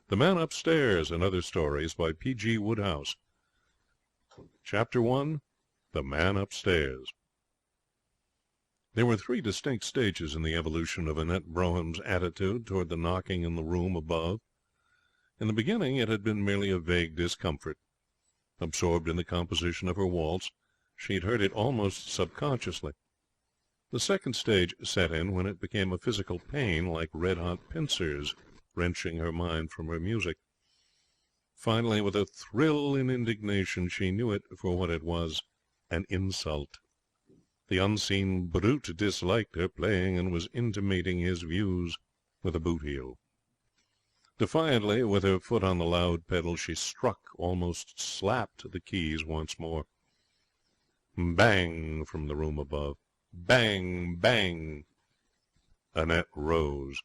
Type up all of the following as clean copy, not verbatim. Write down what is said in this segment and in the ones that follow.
The Man Upstairs and Other Stories by P.G. Woodhouse. Chapter 1. The Man Upstairs. There were 3 distinct stages in the evolution of Annette Brougham's attitude toward the knocking in the room above. In the beginning it had been merely a vague discomfort. Absorbed in the composition of her waltz, she had heard it almost subconsciously. The second stage set in when it became a physical pain, like red-hot pincers wrenching her mind from her music. Finally, with a thrill in indignation, she knew it for what it was, an insult. The unseen brute disliked her playing and was intimating his views with a boot heel. Defiantly, with her foot on the loud pedal, she struck, almost slapped the keys once more. Bang from the room above. Bang, bang. Annette rose.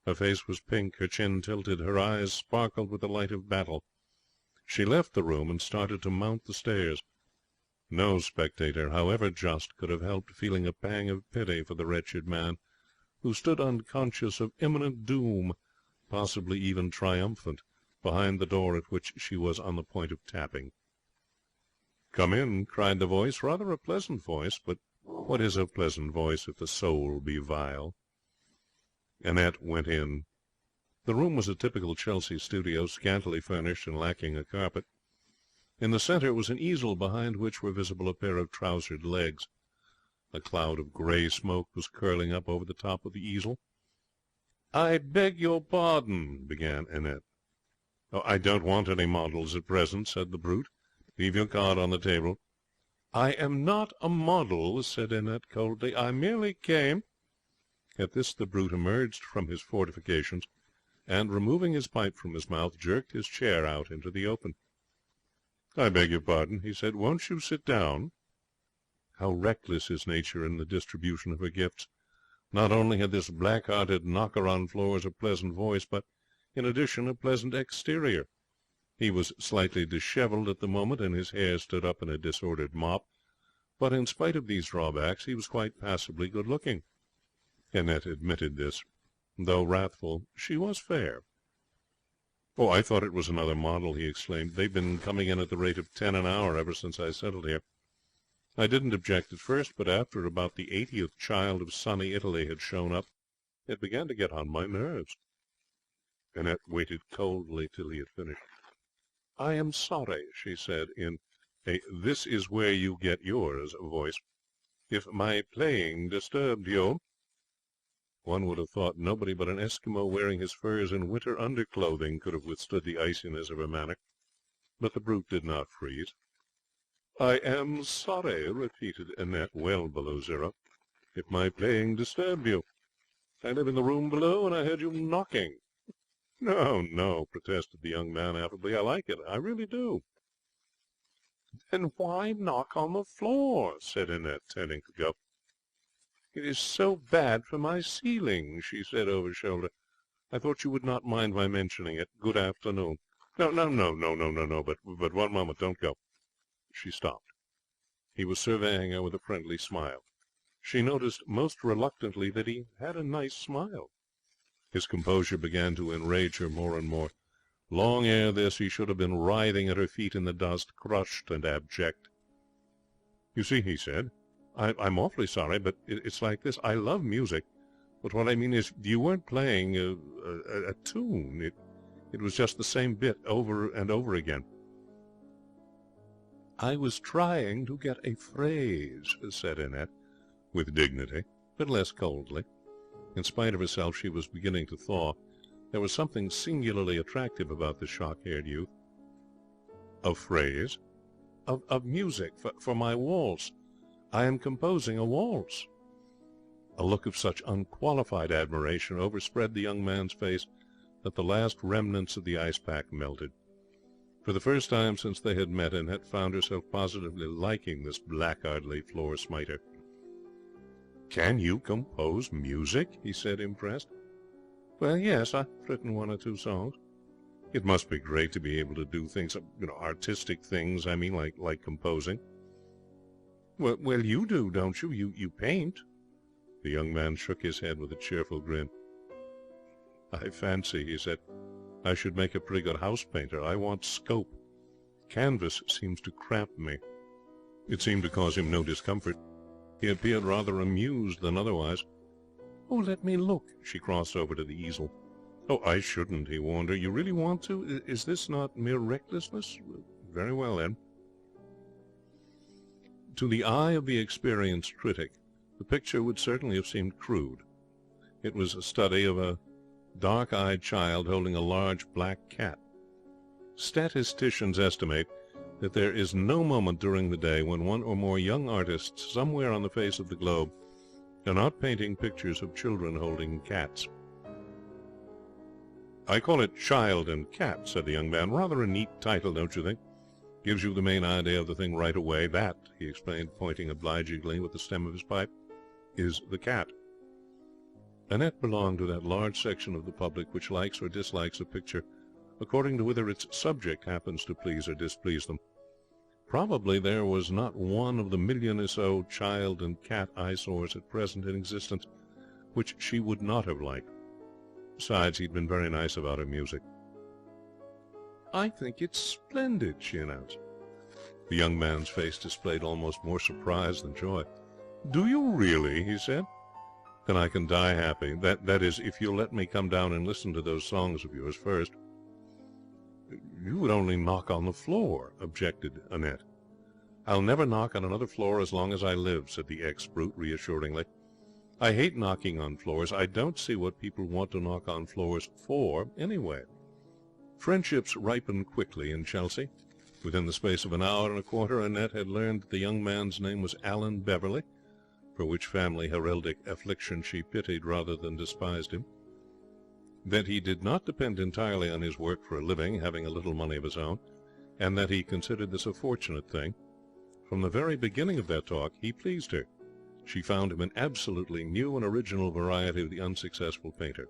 Her face was pink, her chin tilted, her eyes sparkled with the light of battle. She left the room and started to mount the stairs. No spectator, however just, could have helped feeling a pang of pity for the wretched man, who stood unconscious of imminent doom, possibly even triumphant, behind the door at which she was on the point of tapping. "Come in," cried the voice, rather a pleasant voice, but what is a pleasant voice if the soul be vile? Annette went in. The room was a typical Chelsea studio, scantily furnished and lacking a carpet. In the centre was an easel behind which were visible a pair of trousered legs. A cloud of grey smoke was curling up over the top of the easel. "I beg your pardon," began Annette. "Oh, I don't want any models at present," said the brute. "Leave your card on the table." "I am not a model," said Annette coldly. "I merely came—" At this the brute emerged from his fortifications, and, removing his pipe from his mouth, jerked his chair out into the open. "I beg your pardon," he said. "Won't you sit down?" How reckless is nature in the distribution of her gifts! Not only had this black-hearted knocker-on-floors a pleasant voice, but, in addition, a pleasant exterior. He was slightly dishevelled at the moment, and his hair stood up in a disordered mop, but in spite of these drawbacks he was quite passably good-looking. Annette admitted this. Though wrathful, she was fair. "Oh, I thought it was another model," he exclaimed. "They've been coming in at the rate of 10 an hour ever since I settled here. I didn't object at first, but after about the 80th child of sunny Italy had shown up, it began to get on my nerves." Annette waited coldly till he had finished. "I am sorry," she said, in a "this is where you get yours" voice, "if my playing disturbed you." One would have thought nobody but an Eskimo wearing his furs in winter underclothing could have withstood the iciness of her manner, but the brute did not freeze. "I am sorry," repeated Annette, well below zero, "if my playing disturbed you. I live in the room below, and I heard you knocking." "No, no," protested the young man affably. "I like it. I really do." "Then why knock on the floor?" said Annette, turning to go. "It is so bad for my ceiling," she said over shoulder. "I thought you would not mind my mentioning it. Good afternoon." No, but one moment, don't go." She stopped. He was surveying her with a friendly smile. She noticed most reluctantly that he had a nice smile. His composure began to enrage her more and more. Long ere this he should have been writhing at her feet in the dust, crushed and abject. "You see," he said, I'm awfully sorry, but it's like this. I love music, but what I mean is you weren't playing a tune. It was just the same bit over and over again." "I was trying to get a phrase," said Annette, with dignity, but less coldly. In spite of herself, she was beginning to thaw. There was something singularly attractive about the shock-haired youth. "A phrase?" Of music, for my waltz. I am composing a waltz." A look of such unqualified admiration overspread the young man's face that the last remnants of the ice-pack melted. For the first time since they had met, Annette found herself positively liking this blackguardly floor-smiter. "Can you compose music?" he said, impressed. "Well, yes, I've written 1 or 2 songs." "It must be great to be able to do things, artistic things, I mean, like composing." Well, you do, don't you? You paint." The young man shook his head with a cheerful grin. "I fancy," he said, I should make a pretty good house painter. I want scope. Canvas seems to cramp me." It seemed to cause him no discomfort. He appeared rather amused than otherwise. "Oh, let me look." She crossed over to the easel. "Oh, I shouldn't," he warned her. "You really want to? Is this not mere recklessness? Very well, then." To the eye of the experienced critic, the picture would certainly have seemed crude. It was a study of a dark-eyed child holding a large black cat. Statisticians estimate that there is no moment during the day when one or more young artists somewhere on the face of the globe are not painting pictures of children holding cats. "I call it Child and Cat," said the young man. "Rather a neat title, don't you think? Gives you the main idea of the thing right away. That," he explained, pointing obligingly with the stem of his pipe, "is the cat." Annette belonged to that large section of the public which likes or dislikes a picture according to whether its subject happens to please or displease them. Probably there was not one of the million or so child and cat eyesores at present in existence which she would not have liked. Besides, he'd been very nice about her music. "I think it's splendid," she announced. The young man's face displayed almost more surprise than joy. "Do you really?" he said. "Then I can die happy. That is, if you'll let me come down and listen to those songs of yours first." "You would only knock on the floor," objected Annette. "I'll never knock on another floor as long as I live," said the ex-brute reassuringly. "I hate knocking on floors. I don't see what people want to knock on floors for, anyway." Friendships ripened quickly in Chelsea. Within the space of an hour and a quarter Annette had learned that the young man's name was Alan Beverley, for which family heraldic affliction she pitied rather than despised him; that he did not depend entirely on his work for a living, having a little money of his own, and that he considered this a fortunate thing. From the very beginning of that talk he pleased her. She found him an absolutely new and original variety of the unsuccessful painter.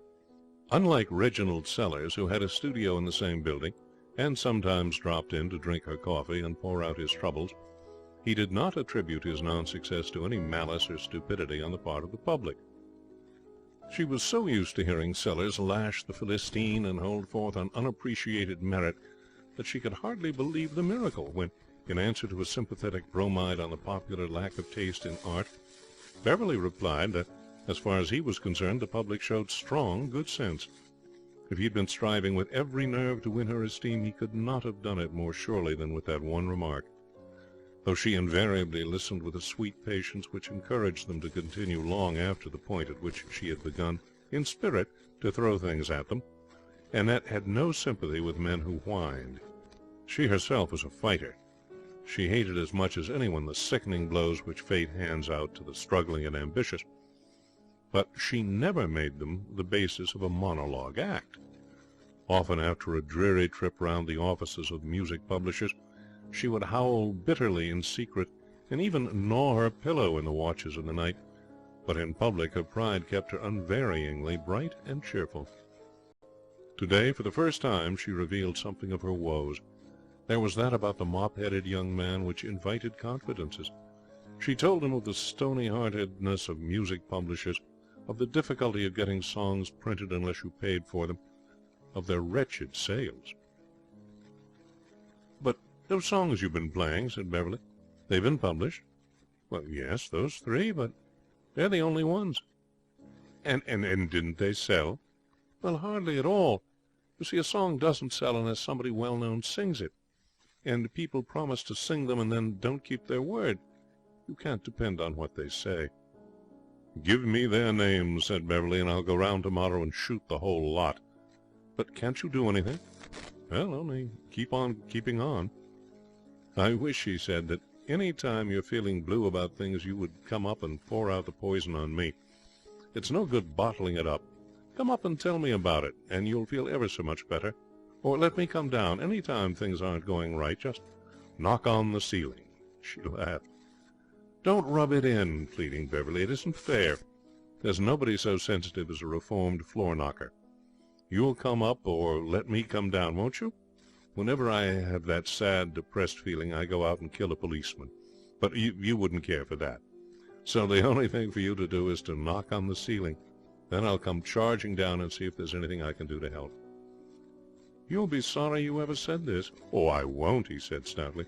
Unlike Reginald Sellers, who had a studio in the same building, and sometimes dropped in to drink her coffee and pour out his troubles, he did not attribute his non-success to any malice or stupidity on the part of the public. She was so used to hearing Sellers lash the Philistine and hold forth on unappreciated merit that she could hardly believe the miracle when, in answer to a sympathetic bromide on the popular lack of taste in art, Beverley replied that, as far as he was concerned, the public showed strong good sense. If he had been striving with every nerve to win her esteem, he could not have done it more surely than with that one remark. Though she invariably listened with a sweet patience which encouraged them to continue long after the point at which she had begun, in spirit, to throw things at them, Annette had no sympathy with men who whined. She herself was a fighter. She hated as much as anyone the sickening blows which fate hands out to the struggling and ambitious, but she never made them the basis of a monologue act. Often, after a dreary trip round the offices of music publishers, she would howl bitterly in secret, and even gnaw her pillow in the watches of the night, but in public her pride kept her unvaryingly bright and cheerful. Today, for the first time, she revealed something of her woes. There was that about the mop-headed young man which invited confidences. She told him of the stony-heartedness of music publishers, of the difficulty of getting songs printed unless you paid for them, of their wretched sales. "But those songs you've been playing," said Beverley, "they've been published." "Well, yes, those 3, but they're the only ones." And didn't they sell?" "Well, hardly at all. You see, a song doesn't sell unless somebody well-known sings it, and people promise to sing them and then don't keep their word. You can't depend on what they say." "Give me their names," said Beverley, "and I'll go round tomorrow and shoot the whole lot." "But can't you do anything?" "Well, only keep on keeping on." "I wish," he said, "that any time you're feeling blue about things you would come up and pour out the poison on me. It's no good bottling it up. Come up and tell me about it, and you'll feel ever so much better. Or let me come down. Any time things aren't going right, just knock on the ceiling." She laughed. "Don't rub it in," pleading Beverley. "It isn't fair. There's nobody so sensitive as a reformed floor-knocker. You'll come up or let me come down, won't you? Whenever I have that sad, depressed feeling, I go out and kill a policeman. But you wouldn't care for that. So the only thing for you to do is to knock on the ceiling. Then I'll come charging down and see if there's anything I can do to help." You'll be sorry you ever said this." "Oh, I won't," he said stoutly.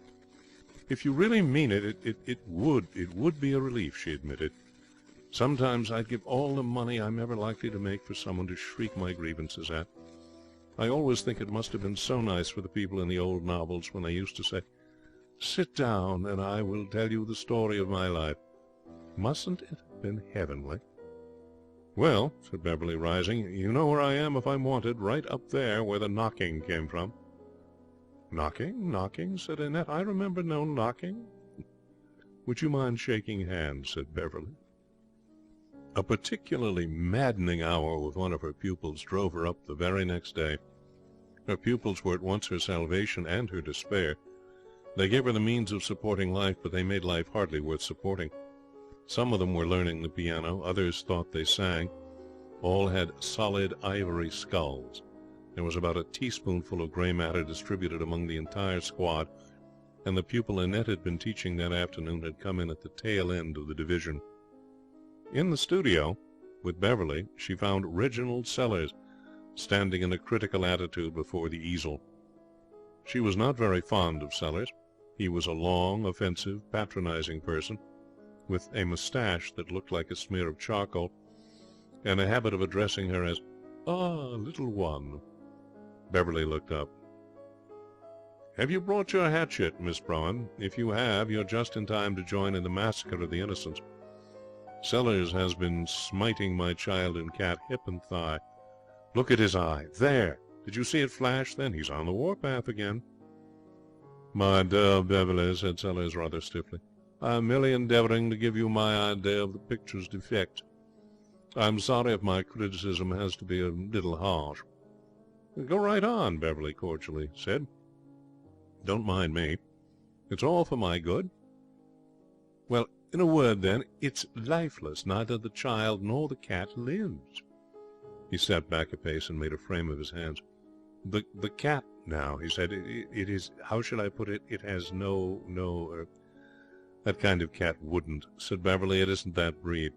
"If you really mean it, it would be a relief," she admitted. "Sometimes I'd give all the money I'm ever likely to make for someone to shriek my grievances at. I always think it must have been so nice for the people in the old novels when they used to say, 'Sit down and I will tell you the story of my life.' Mustn't it have been heavenly?" "Well," said Beverley, rising, "you know where I am if I'm wanted, right up there where the knocking came from." "Knocking?" said Annette. "I remember no knocking." "Would you mind shaking hands?" said Beverley. A particularly maddening hour with one of her pupils drove her up the very next day. Her pupils were at once her salvation and her despair. They gave her the means of supporting life, but they made life hardly worth supporting. Some of them were learning the piano, others thought they sang. All had solid ivory skulls. There was about a teaspoonful of grey matter distributed among the entire squad, and the pupil Annette had been teaching that afternoon had come in at the tail end of the division. In the studio, with Beverley, she found Reginald Sellers standing in a critical attitude before the easel. She was not very fond of Sellers. He was a long, offensive, patronizing person, with a moustache that looked like a smear of charcoal, and a habit of addressing her as, "Ah, little one." Beverley looked up. "Have you brought your hatchet, Miss Brougham? If you have, you're just in time to join in the massacre of the innocents. Sellers has been smiting my child and cat hip and thigh. Look at his eye. There! Did you see it flash then? He's on the warpath again." "My dear Beverley," said Sellers rather stiffly, "I am merely endeavouring to give you my idea of the picture's defect. I'm sorry if my criticism has to be a little harsh." "Go right on," Beverley cordially said. "Don't mind me. It's all for my good." "Well, in a word, then, it's lifeless. Neither the child nor the cat lives." He stepped back a pace and made a frame of his hands. The cat, now," he said, it is, how shall I put it, it has no, that kind of cat wouldn't," said Beverley. "It isn't that breed."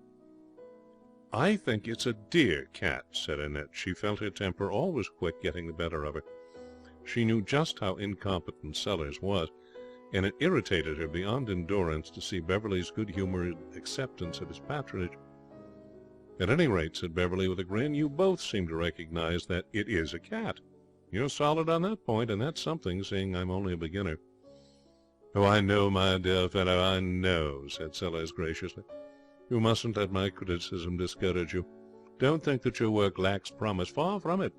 "I think it's a dear cat," said Annette. She felt her temper always quick getting the better of her. She knew just how incompetent Sellers was, and it irritated her beyond endurance to see Beverley's good-humoured acceptance of his patronage. "At any rate," said Beverley with a grin, "you both seem to recognize that it is a cat. You're solid on that point, and that's something, seeing I'm only a beginner." "Oh, I know, my dear fellow, I know," said Sellers graciously. "You mustn't let my criticism discourage you. Don't think that your work lacks promise. Far from it.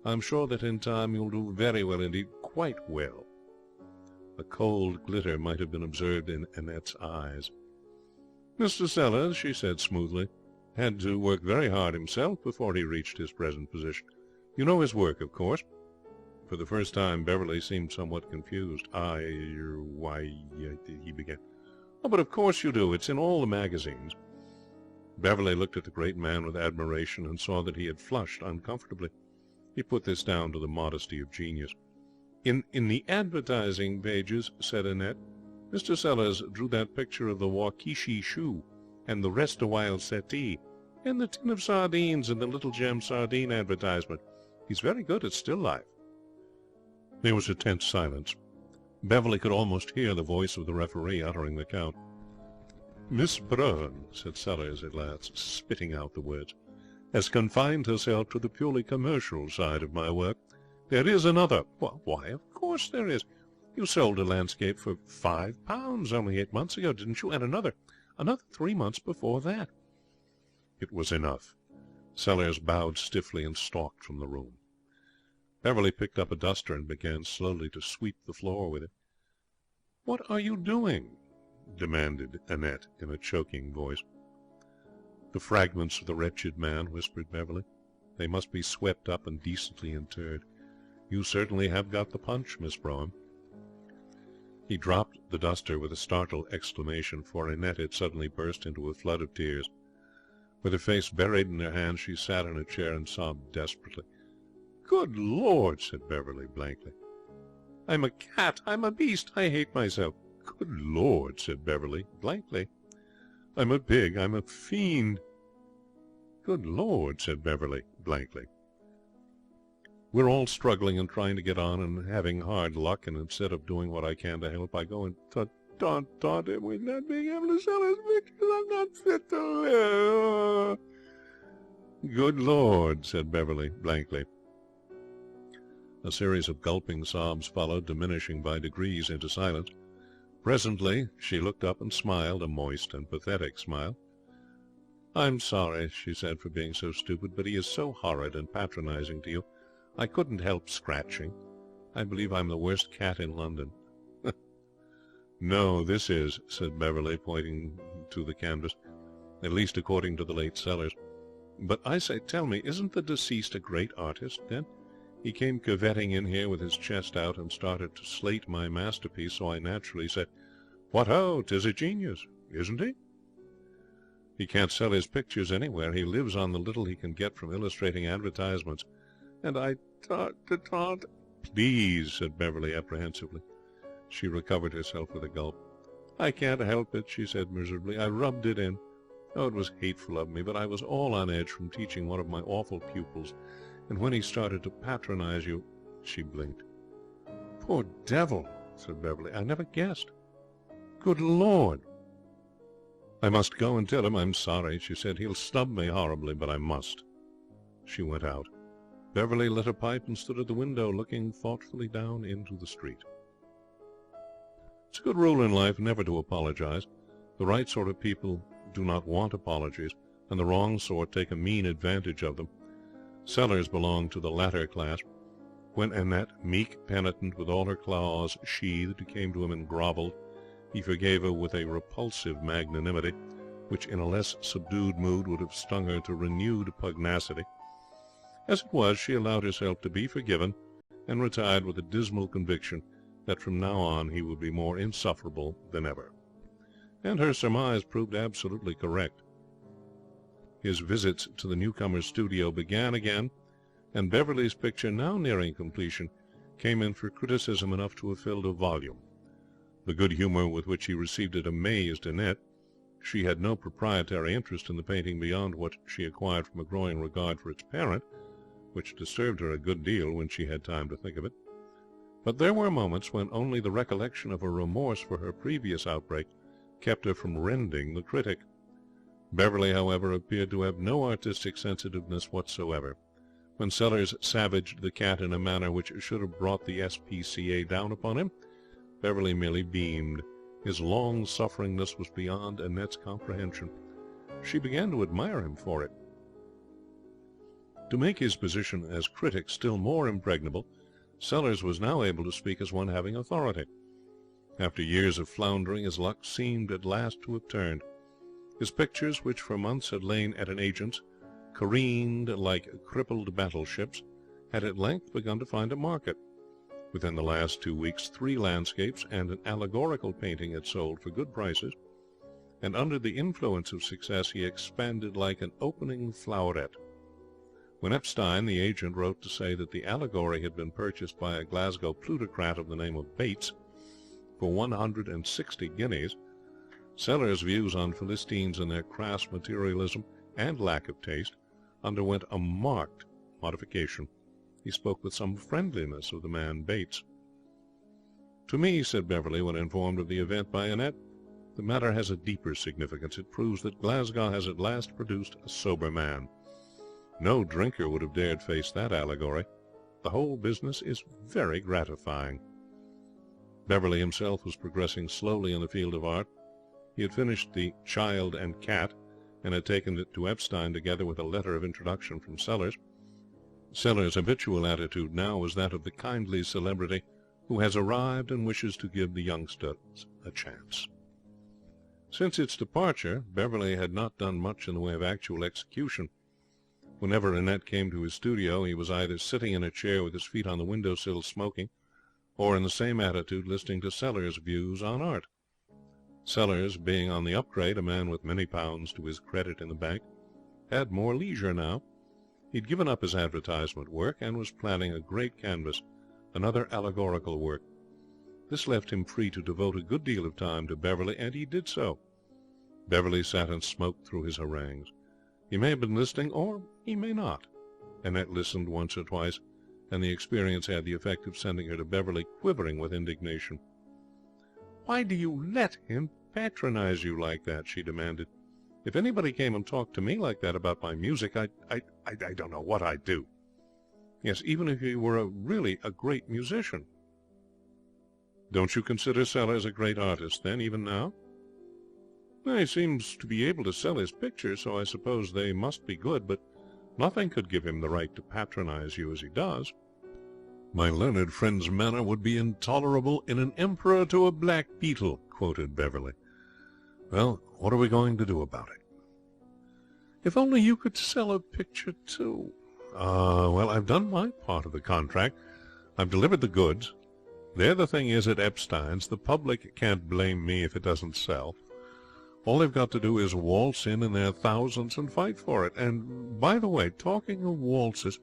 I'm sure that in time you'll do very well indeed, quite well." A cold glitter might have been observed in Annette's eyes. "Mr. Sellers," she said smoothly, "had to work very hard himself before he reached his present position. You know his work, of course?" For the first time Beverley seemed somewhat confused. Why, he began. "Oh, but of course you do. It's in all the magazines." Beverley looked at the great man with admiration and saw that he had flushed uncomfortably. He put this down to the modesty of genius. In the advertising pages," said Annette, "Mr. Sellers drew that picture of the Waukesha shoe, and the rest a wild settee, and the tin of sardines in the Little Gem sardine advertisement. He's very good at still life." There was a tense silence. Beverley could almost hear the voice of the referee uttering the count. "Miss Brougham," said Sellers at last, spitting out the words, "has confined herself to the purely commercial side of my work. There is another—" "Why, of course there is. You sold a landscape for £5 only 8 months ago, didn't you? And another 3 months before that." It was enough. Sellers bowed stiffly and stalked from the room. Beverley picked up a duster and began slowly to sweep the floor with it. "What are you doing?" demanded Annette in a choking voice. "The fragments of the wretched man," whispered Beverley. "They must be swept up and decently interred. You certainly have got the punch, Miss Brougham." He dropped the duster with a startled exclamation, for Annette had suddenly burst into a flood of tears. With her face buried in her hands, she sat in a chair and sobbed desperately. "Good Lord," said Beverley blankly. "I'm a cat. I'm a beast. I hate myself." "Good Lord," said Beverley blankly. "I'm a pig. I'm a fiend." "Good Lord," said Beverley blankly. We're all struggling and trying to get on and having hard luck, and instead of doing what I can to help, I go and taunt him with not being able to sell his pictures. I'm not fit to live. Good Lord, said Beverly blankly. A series of gulping sobs followed, diminishing by degrees into silence. Presently she looked up and smiled, a moist and pathetic smile. I'm sorry, she said, for being so stupid, but he is so horrid and patronizing to you. I couldn't help scratching. I believe I'm the worst cat in London. No, this is, said Beverly, pointing to the canvas, at least according to the late Sellers. But I say, tell me, isn't the deceased a great artist, then? He came curvetting in here with his chest out and started to slate my masterpiece, so I naturally said, what ho, 'tis a genius, isn't he? He can't sell his pictures anywhere. He lives on the little he can get from illustrating advertisements. And I taunt. Please, said Beverly apprehensively. She recovered herself with a gulp. I can't help it, she said miserably. I rubbed it in. Oh, it was hateful of me, but I was all on edge from teaching one of my awful pupils, and when he started to patronize you... She blinked. Poor devil, said Beverly. I never guessed. Good Lord. I must go and tell him I'm sorry, she said. He'll snub me horribly, but I must. She went out. Beverly lit a pipe and stood at the window, looking thoughtfully down into the street. It's a good rule in life never to apologize. The right sort of people do not want apologies, and the wrong sort take a mean advantage of them. Sellers belonged to the latter class. When Annette, meek, penitent, with all her claws sheathed, came to him and grovelled, he forgave her with a repulsive magnanimity, which in a less subdued mood would have stung her to renewed pugnacity. As it was, she allowed herself to be forgiven, and retired with a dismal conviction that from now on he would be more insufferable than ever. And her surmise proved absolutely correct. His visits to the newcomer's studio began again, and Beverly's picture, now nearing completion, came in for criticism enough to have filled a volume. The good humour with which he received it amazed Annette. She had no proprietary interest in the painting beyond what she acquired from a growing regard for its parent, which disturbed her a good deal when she had time to think of it. But there were moments when only the recollection of a remorse for her previous outbreak kept her from rending the critic. Beverly, however, appeared to have no artistic sensitiveness whatsoever. When Sellers savaged the cat in a manner which should have brought the S.P.C.A. down upon him, Beverly merely beamed. His long-sufferingness was beyond Annette's comprehension. She began to admire him for it. To make his position as critic still more impregnable, Sellers was now able to speak as one having authority. After years of floundering, his luck seemed at last to have turned. His pictures, which for months had lain at an agent's, careened like crippled battleships, had at length begun to find a market. Within the last 2 weeks, 3 landscapes and an allegorical painting had sold for good prices, and under the influence of success he expanded like an opening floweret. When Epstein, the agent, wrote to say that the allegory had been purchased by a Glasgow plutocrat of the name of Bates for 160 guineas, Sellers' views on Philistines and their crass materialism and lack of taste underwent a marked modification. He spoke with some friendliness of the man Bates. To me, said Beverly, when informed of the event by Annette, the matter has a deeper significance. It proves that Glasgow has at last produced a sober man. No drinker would have dared face that allegory. The whole business is very gratifying. Beverly himself was progressing slowly in the field of art. He had finished The Child and Cat, and had taken it to Epstein together with a letter of introduction from Sellers. Sellers' habitual attitude now was that of the kindly celebrity who has arrived and wishes to give the youngsters a chance. Since its departure, Beverly had not done much in the way of actual execution. Whenever Annette came to his studio, he was either sitting in a chair with his feet on the window-sill smoking, or in the same attitude listening to Sellers' views on art. Sellers, being on the upgrade, a man with many pounds to his credit in the bank, had more leisure now. He'd given up his advertisement work and was planning a great canvas, another allegorical work. This left him free to devote a good deal of time to Beverly, and he did so. Beverly sat and smoked through his harangues. He may have been listening, or he may not. Annette listened once or twice, and the experience had the effect of sending her to Beverley quivering with indignation. "Why do you let him patronize you like that?" she demanded. "If anybody came and talked to me like that about my music, I don't know what I'd do. Yes, even if he were really a great musician." "Don't you consider Sellers a great artist, then, even now?" "He seems to be able to sell his pictures, so I suppose they must be good, but nothing could give him the right to patronize you as he does." "My learned friend's manner would be intolerable in an emperor to a black beetle," quoted Beverley. "Well, what are we going to do about it?" "If only you could sell a picture too." Well, I've done my part of the contract. I've delivered the goods. There the thing is at Epstein's. The public can't blame me if it doesn't sell. All they've got to do is waltz in their thousands and fight for it. And, by the way, talking of waltzes—"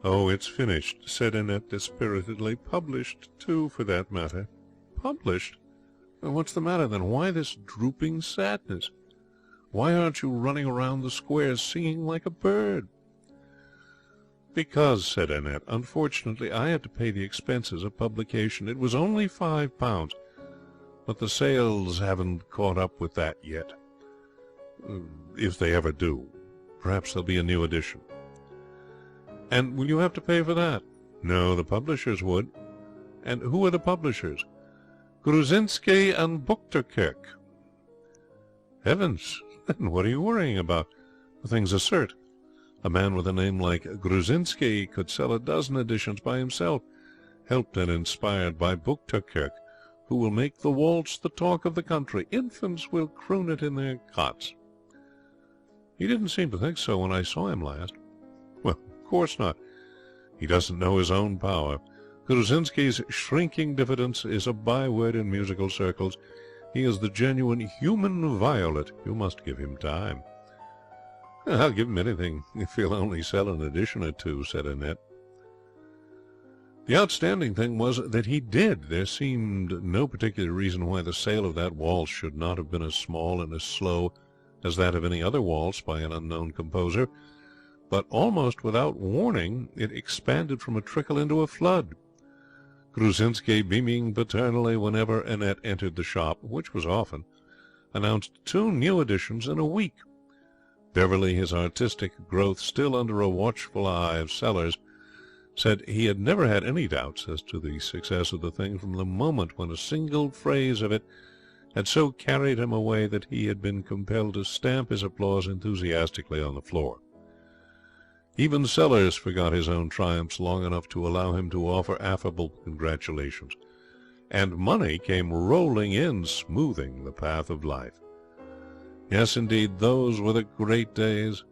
"Oh, it's finished," said Annette dispiritedly. "Published, too, for that matter." "Published? What's the matter, then? Why this drooping sadness? Why aren't you running around the square singing like a bird?" "Because," said Annette, "unfortunately I had to pay the expenses of publication. It was only £5, but the sales haven't caught up with that yet. If they ever do. Perhaps there'll be a new edition." "And will you have to pay for that?" "No, the publishers would." "And who are the publishers?" "Gruzinski and Buchterkirch." "Heavens! Then what are you worrying about? The thing's a cert. A man with a name like Gruzinski could sell a dozen editions by himself, helped and inspired by Buchterkirch, who will make the waltz the talk of the country. Infants will croon it in their cots." "He didn't seem to think so when I saw him last." "Well, of course not. He doesn't know his own power. Gruzinski's shrinking diffidence is a byword in musical circles. He is the genuine human violet. You must give him time." "I'll give him anything if he'll only sell an edition or two," said Annette. The outstanding thing was that he did. There seemed no particular reason why the sale of that waltz should not have been as small and as slow as that of any other waltz by an unknown composer, but almost without warning it expanded from a trickle into a flood. Gruzinski, beaming paternally whenever Annette entered the shop, which was often, announced 2 new editions in a week. Beverley, his artistic growth still under a watchful eye of Sellers, said he had never had any doubts as to the success of the thing from the moment when a single phrase of it had so carried him away that he had been compelled to stamp his applause enthusiastically on the floor. Even Sellers forgot his own triumphs long enough to allow him to offer affable congratulations, and money came rolling in, smoothing the path of life. Yes, indeed, those were the great days.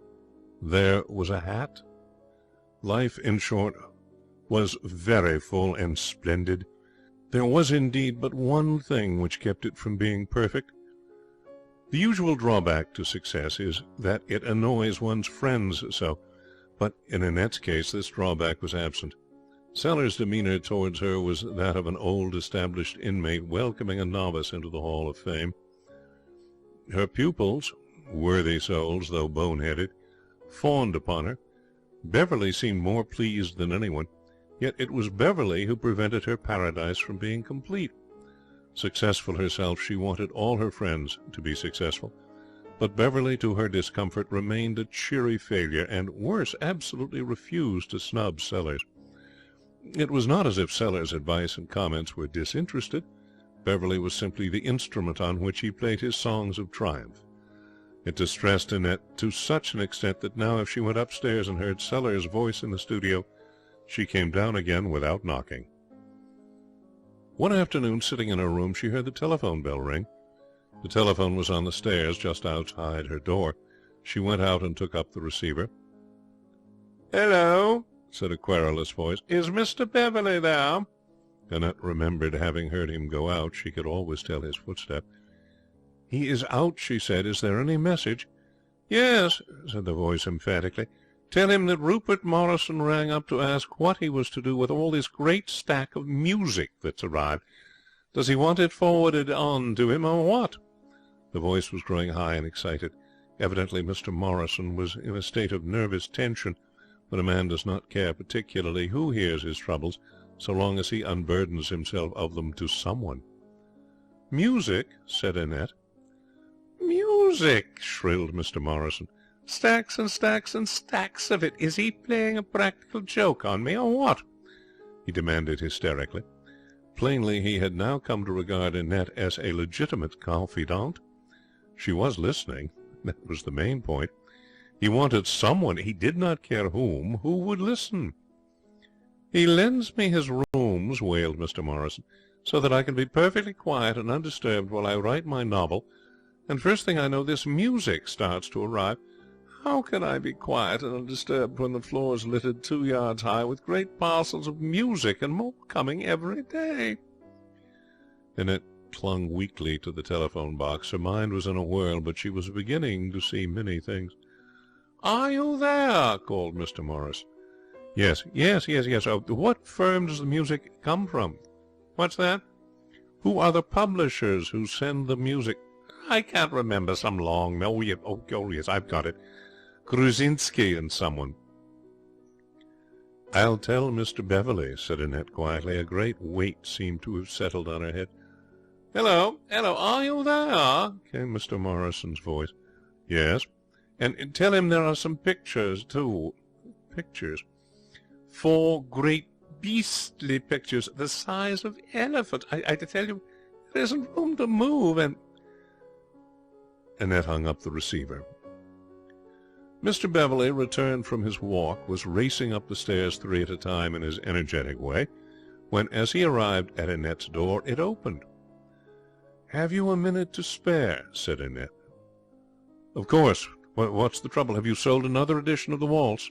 There was a hat. Life, in short, was very full and splendid. There was indeed but one thing which kept it from being perfect. The usual drawback to success is that it annoys one's friends so, but in Annette's case this drawback was absent. Sellers' demeanour towards her was that of an old established inmate welcoming a novice into the Hall of Fame. Her pupils, worthy souls though bone-headed, fawned upon her. Beverley seemed more pleased than anyone, yet it was Beverley who prevented her paradise from being complete. Successful herself, she wanted all her friends to be successful, but Beverley, to her discomfort, remained a cheery failure, and, worse, absolutely refused to snub Sellers. It was not as if Sellers' advice and comments were disinterested. Beverley was simply the instrument on which he played his songs of triumph. It distressed Annette to such an extent that now if she went upstairs and heard Sellers' voice in the studio, she came down again without knocking. One afternoon, sitting in her room, she heard the telephone bell ring. The telephone was on the stairs just outside her door. She went out and took up the receiver. "Hello," said a querulous voice. "Is Mr. Beverley there?" Annette remembered having heard him go out. She could always tell his footstep. "He is out," she said. "Is there any message?" "Yes," said the voice emphatically. "Tell him that Rupert Morrison rang up to ask what he was to do with all this great stack of music that's arrived. Does he want it forwarded on to him, or what?" The voice was growing high and excited. Evidently Mr. Morrison was in a state of nervous tension but a man does not care particularly who hears his troubles, so long as he unburdens himself of them to someone. "Music?" said Annette. "Music!" shrilled Mr. Morrison. "Stacks and stacks and stacks of it. Is he playing a practical joke on me, or what?" he demanded hysterically. Plainly he had now come to regard Annette as a legitimate confidante. She was listening. That was the main point. He wanted someone, he did not care whom, who would listen. "He lends me his rooms," wailed Mr. Morrison, "so that I can be perfectly quiet and undisturbed while I write my novel, and first thing I know this music starts to arrive. How can I be quiet and undisturbed when the floor's littered 2 yards high with great parcels of music, and more coming every day?" Annette clung weakly to the telephone box. Her mind was in a whirl, but she was beginning to see many things. "Are you there?" called Mr. Morris. Yes. Oh, what firm does the music come from?" "What's that?" "Who are the publishers who send the music?" "I can't remember. Some long... Oh, yes, I've got it. Gruzinski and someone." "I'll tell Mr. Beverley," said Annette quietly. A great weight seemed to have settled on her head. Hello, are you there?" came Mr. Morrison's voice. "Yes." "And tell him there are some pictures, too." "Pictures?" "4 great beastly pictures, the size of elephant. I tell you, there isn't room to move, and..." Annette hung up the receiver. Mr. Beverley, returned from his walk, was racing up the stairs 3 at a time in his energetic way, when, as he arrived at Annette's door, it opened. "Have you a minute to spare?" said Annette. "Of course. What's the trouble? Have you sold another edition of the waltz?"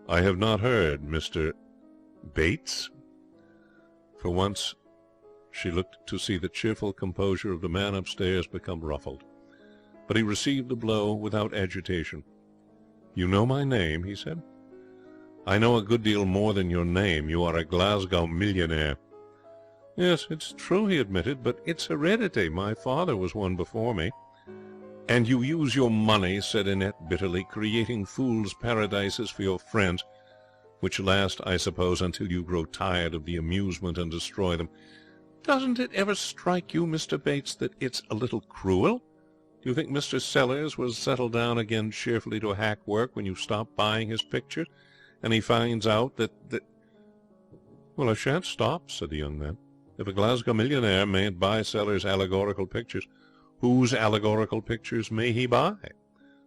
"I have not heard, Mr. Bates." For once she looked to see the cheerful composure of the man upstairs become ruffled. But he received the blow without agitation. "You know my name?" he said. "I know a good deal more than your name. You are a Glasgow millionaire." "Yes, it's true," he admitted, "but it's heredity. My father was one before me." "And you use your money," said Annette bitterly, "creating fools' paradises for your friends, which last, I suppose, until you grow tired of the amusement and destroy them. Doesn't it ever strike you, Mr. Bates, that it's a little cruel? Do you think Mr. Sellers will settle down again cheerfully to hack work when you stop buying his pictures, and he finds out that... "Well, I shan't stop," said the young man. "If a Glasgow millionaire mayn't buy Sellers' allegorical pictures, whose allegorical pictures may he buy?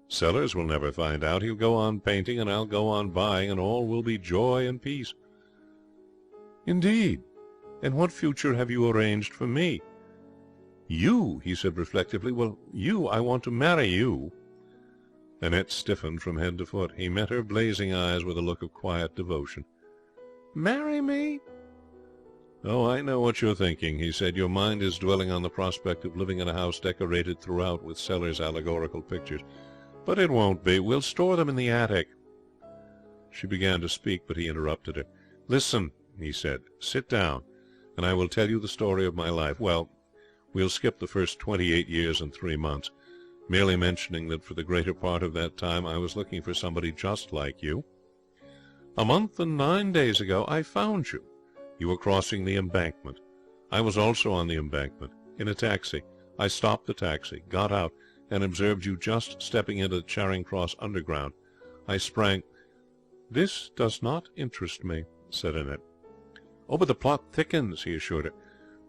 Sellers will never find out. He'll go on painting, and I'll go on buying, and all will be joy and peace." "Indeed? And what future have you arranged for me?" "You," he said reflectively. "Well, you. I want to marry you." Annette stiffened from head to foot. He met her blazing eyes with a look of quiet devotion. "Marry me?" "Oh, I know what you're thinking," he said. "Your mind is dwelling on the prospect of living in a house decorated throughout with Sellers' allegorical pictures. But it won't be. We'll store them in the attic." She began to speak, but he interrupted her. "Listen," he said. "Sit down, and I will tell you the story of my life. Well, we'll skip the first 28 years and 3 months, merely mentioning that for the greater part of that time I was looking for somebody just like you. A month and 9 days ago I found you. You were crossing the embankment. I was also on the embankment, in a taxi. I stopped the taxi, got out, and observed you just stepping into the Charing Cross Underground. I sprang—" "This does not interest me," said Annette. "Oh, but the plot thickens," he assured her.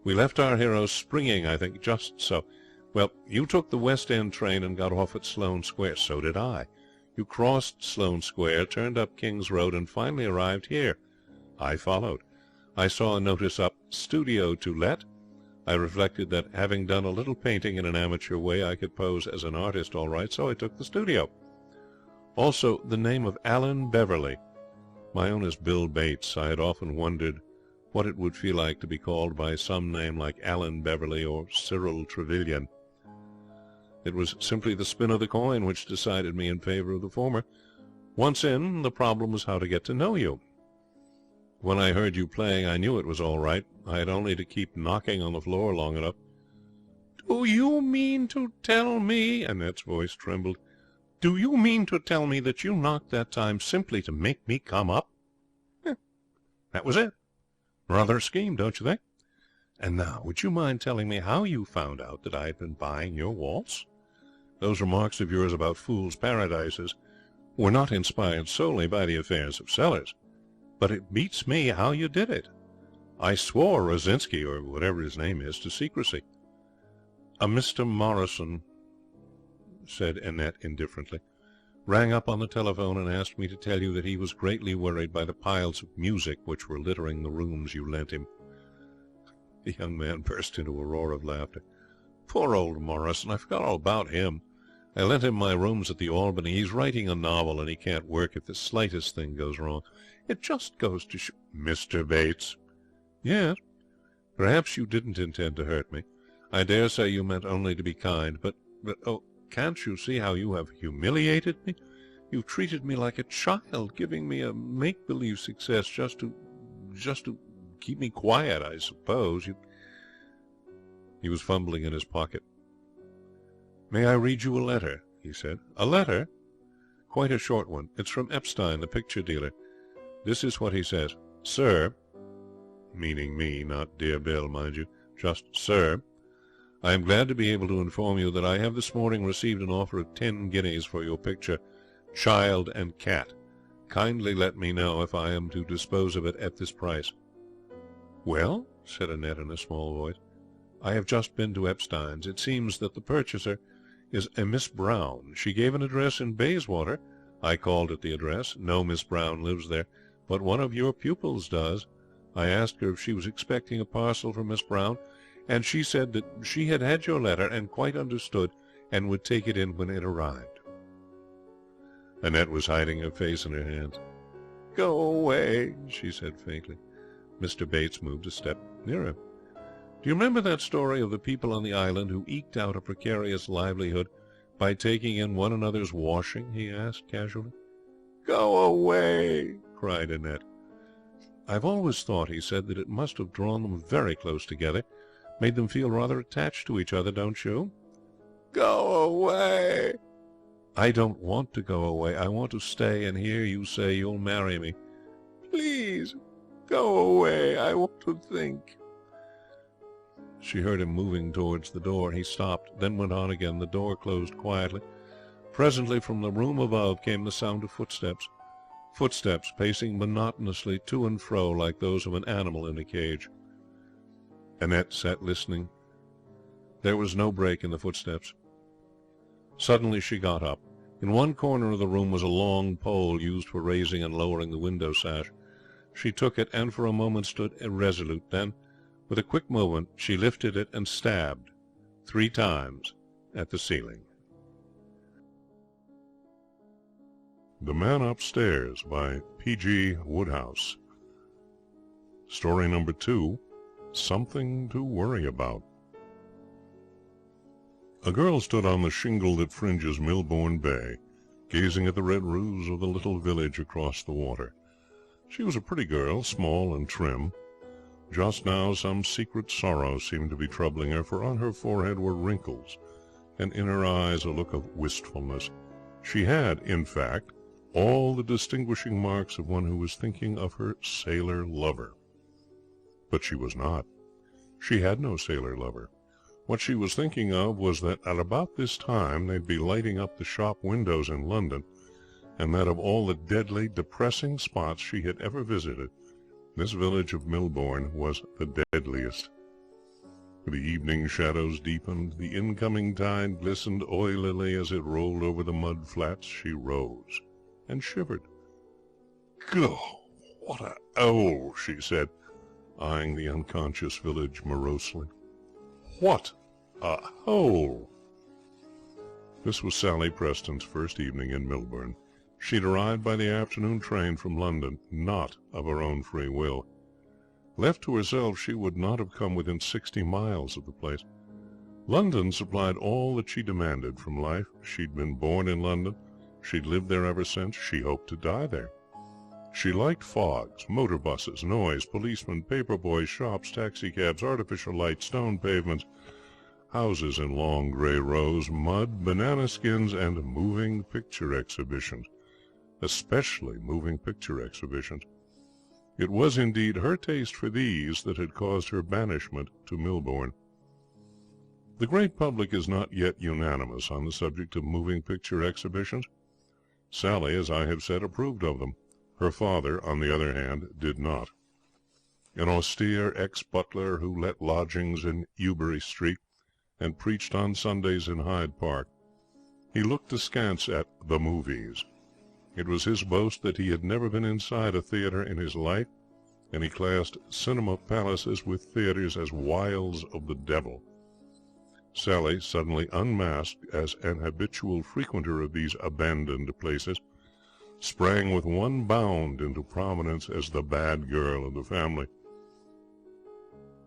"We left our hero springing, I think, just so. Well, you took the West End train and got off at Sloane Square. So did I. You crossed Sloane Square, turned up King's Road, and finally arrived here. I followed. I saw a notice up, 'Studio to let.' I reflected that, having done a little painting in an amateur way, I could pose as an artist all right, so I took the studio. Also, the name of Alan Beverley. My own is Bill Bates. I had often wondered what it would feel like to be called by some name like Alan Beverley or Cyril Trevelyan. It was simply the spin of the coin which decided me in favour of the former. Once in, the problem was how to get to know you. When I heard you playing, I knew it was all right. I had only to keep knocking on the floor long enough." "Do you mean to tell me," Annette's voice trembled, Do you mean to tell me that you knocked that time simply to make me come up? That was it. Rather a scheme, don't you think? And now, would you mind telling me how you found out that I had been buying your waltz? Those remarks of yours about fools' paradises were not inspired solely by the affairs of Sellers, but it beats me how you did it. I swore Rosinski, or whatever his name is, to secrecy. A Mr. Morrison, said Annette indifferently, rang up on the telephone and asked me to tell you that he was greatly worried by the piles of music which were littering the rooms you lent him. The young man burst into a roar of laughter. Poor old Morrison, I forgot all about him. I lent him my rooms at the Albany. He's writing a novel, and he can't work if the slightest thing goes wrong. It just goes to show... Mr. Bates. Yes. Perhaps you didn't intend to hurt me. I dare say you meant only to be kind, but oh, can't you see how you have humiliated me? You've treated me like a child, giving me a make-believe success just to keep me quiet, I suppose. He was fumbling in his pocket. May I read you a letter? He said. A letter? Quite a short one. It's from Epstein, the picture dealer. This is what he says. Sir, meaning me, not dear Bill, mind you, just sir, I am glad to be able to inform you that I have this morning received an offer of 10 guineas for your picture, Child and Cat. Kindly let me know if I am to dispose of it at this price. Well, said Annette in a small voice, I have just been to Epstein's. It seems that the purchaser is a Miss Brown. She gave an address in Bayswater. I called at the address. No Miss Brown lives there, but one of your pupils does. I asked her if she was expecting a parcel from Miss Brown, and she said that she had had your letter and quite understood and would take it in when it arrived. Annette was hiding her face in her hands. Go away, she said faintly. Mr. Bates moved a step nearer. Do you remember that story of the people on the island who eked out a precarious livelihood by taking in one another's washing? He asked casually. Go away, cried Annette. I've always thought, he said, that it must have drawn them very close together, made them feel rather attached to each other, don't you? Go away. I don't want to go away. I want to stay and hear you say you'll marry me. Please, go away. I want to think. She heard him moving towards the door. He stopped, then went on again. The door closed quietly. Presently from the room above came the sound of footsteps. Footsteps pacing monotonously to and fro like those of an animal in a cage. Annette sat listening. There was no break in the footsteps. Suddenly she got up. In one corner of the room was a long pole used for raising and lowering the window sash. She took it and for a moment stood irresolute. Then, with a quick movement, she lifted it and stabbed 3 times at the ceiling. The Man Upstairs by P.G. Woodhouse. Story number 2, Something to Worry About. A girl stood on the shingle that fringes Milbourne Bay, gazing at the red roofs of the little village across the water. She was a pretty girl, small and trim. Just now some secret sorrow seemed to be troubling her, for on her forehead were wrinkles, and in her eyes a look of wistfulness. She had, in fact, all the distinguishing marks of one who was thinking of her sailor lover. But she was not. She had no sailor lover. What she was thinking of was that at about this time they'd be lighting up the shop windows in London, and that of all the deadly, depressing spots she had ever visited, this village of Milbourne was the deadliest. The evening shadows deepened, the incoming tide glistened oilily as it rolled over the mud flats. She rose and shivered. "Go, what a hole," she said, eyeing the unconscious village morosely. "What a hole!" This was Sally Preston's first evening in Milbourne. She'd arrived by the afternoon train from London, not of her own free will. Left to herself, she would not have come within 60 miles of the place. London supplied all that she demanded from life. She'd been born in London. She'd lived there ever since. She hoped to die there. She liked fogs, motor buses, noise, policemen, paper boys, shops, taxicabs, artificial light, stone pavements. houses in long grey rows, mud, banana skins, and moving picture exhibitions, especially moving picture exhibitions. It was indeed her taste for these that had caused her banishment to Millbourne. The great public is not yet unanimous on the subject of moving picture exhibitions. Sally, as I have said, approved of them. Her father, on the other hand, did not. An austere ex-butler who let lodgings in Ebury Street and preached on Sundays in Hyde Park, he looked askance at the movies. It was his boast that he had never been inside a theatre in his life, and he classed cinema palaces with theatres as wiles of the devil. Sally, suddenly unmasked as an habitual frequenter of these abandoned places, sprang with one bound into prominence as the bad girl of the family.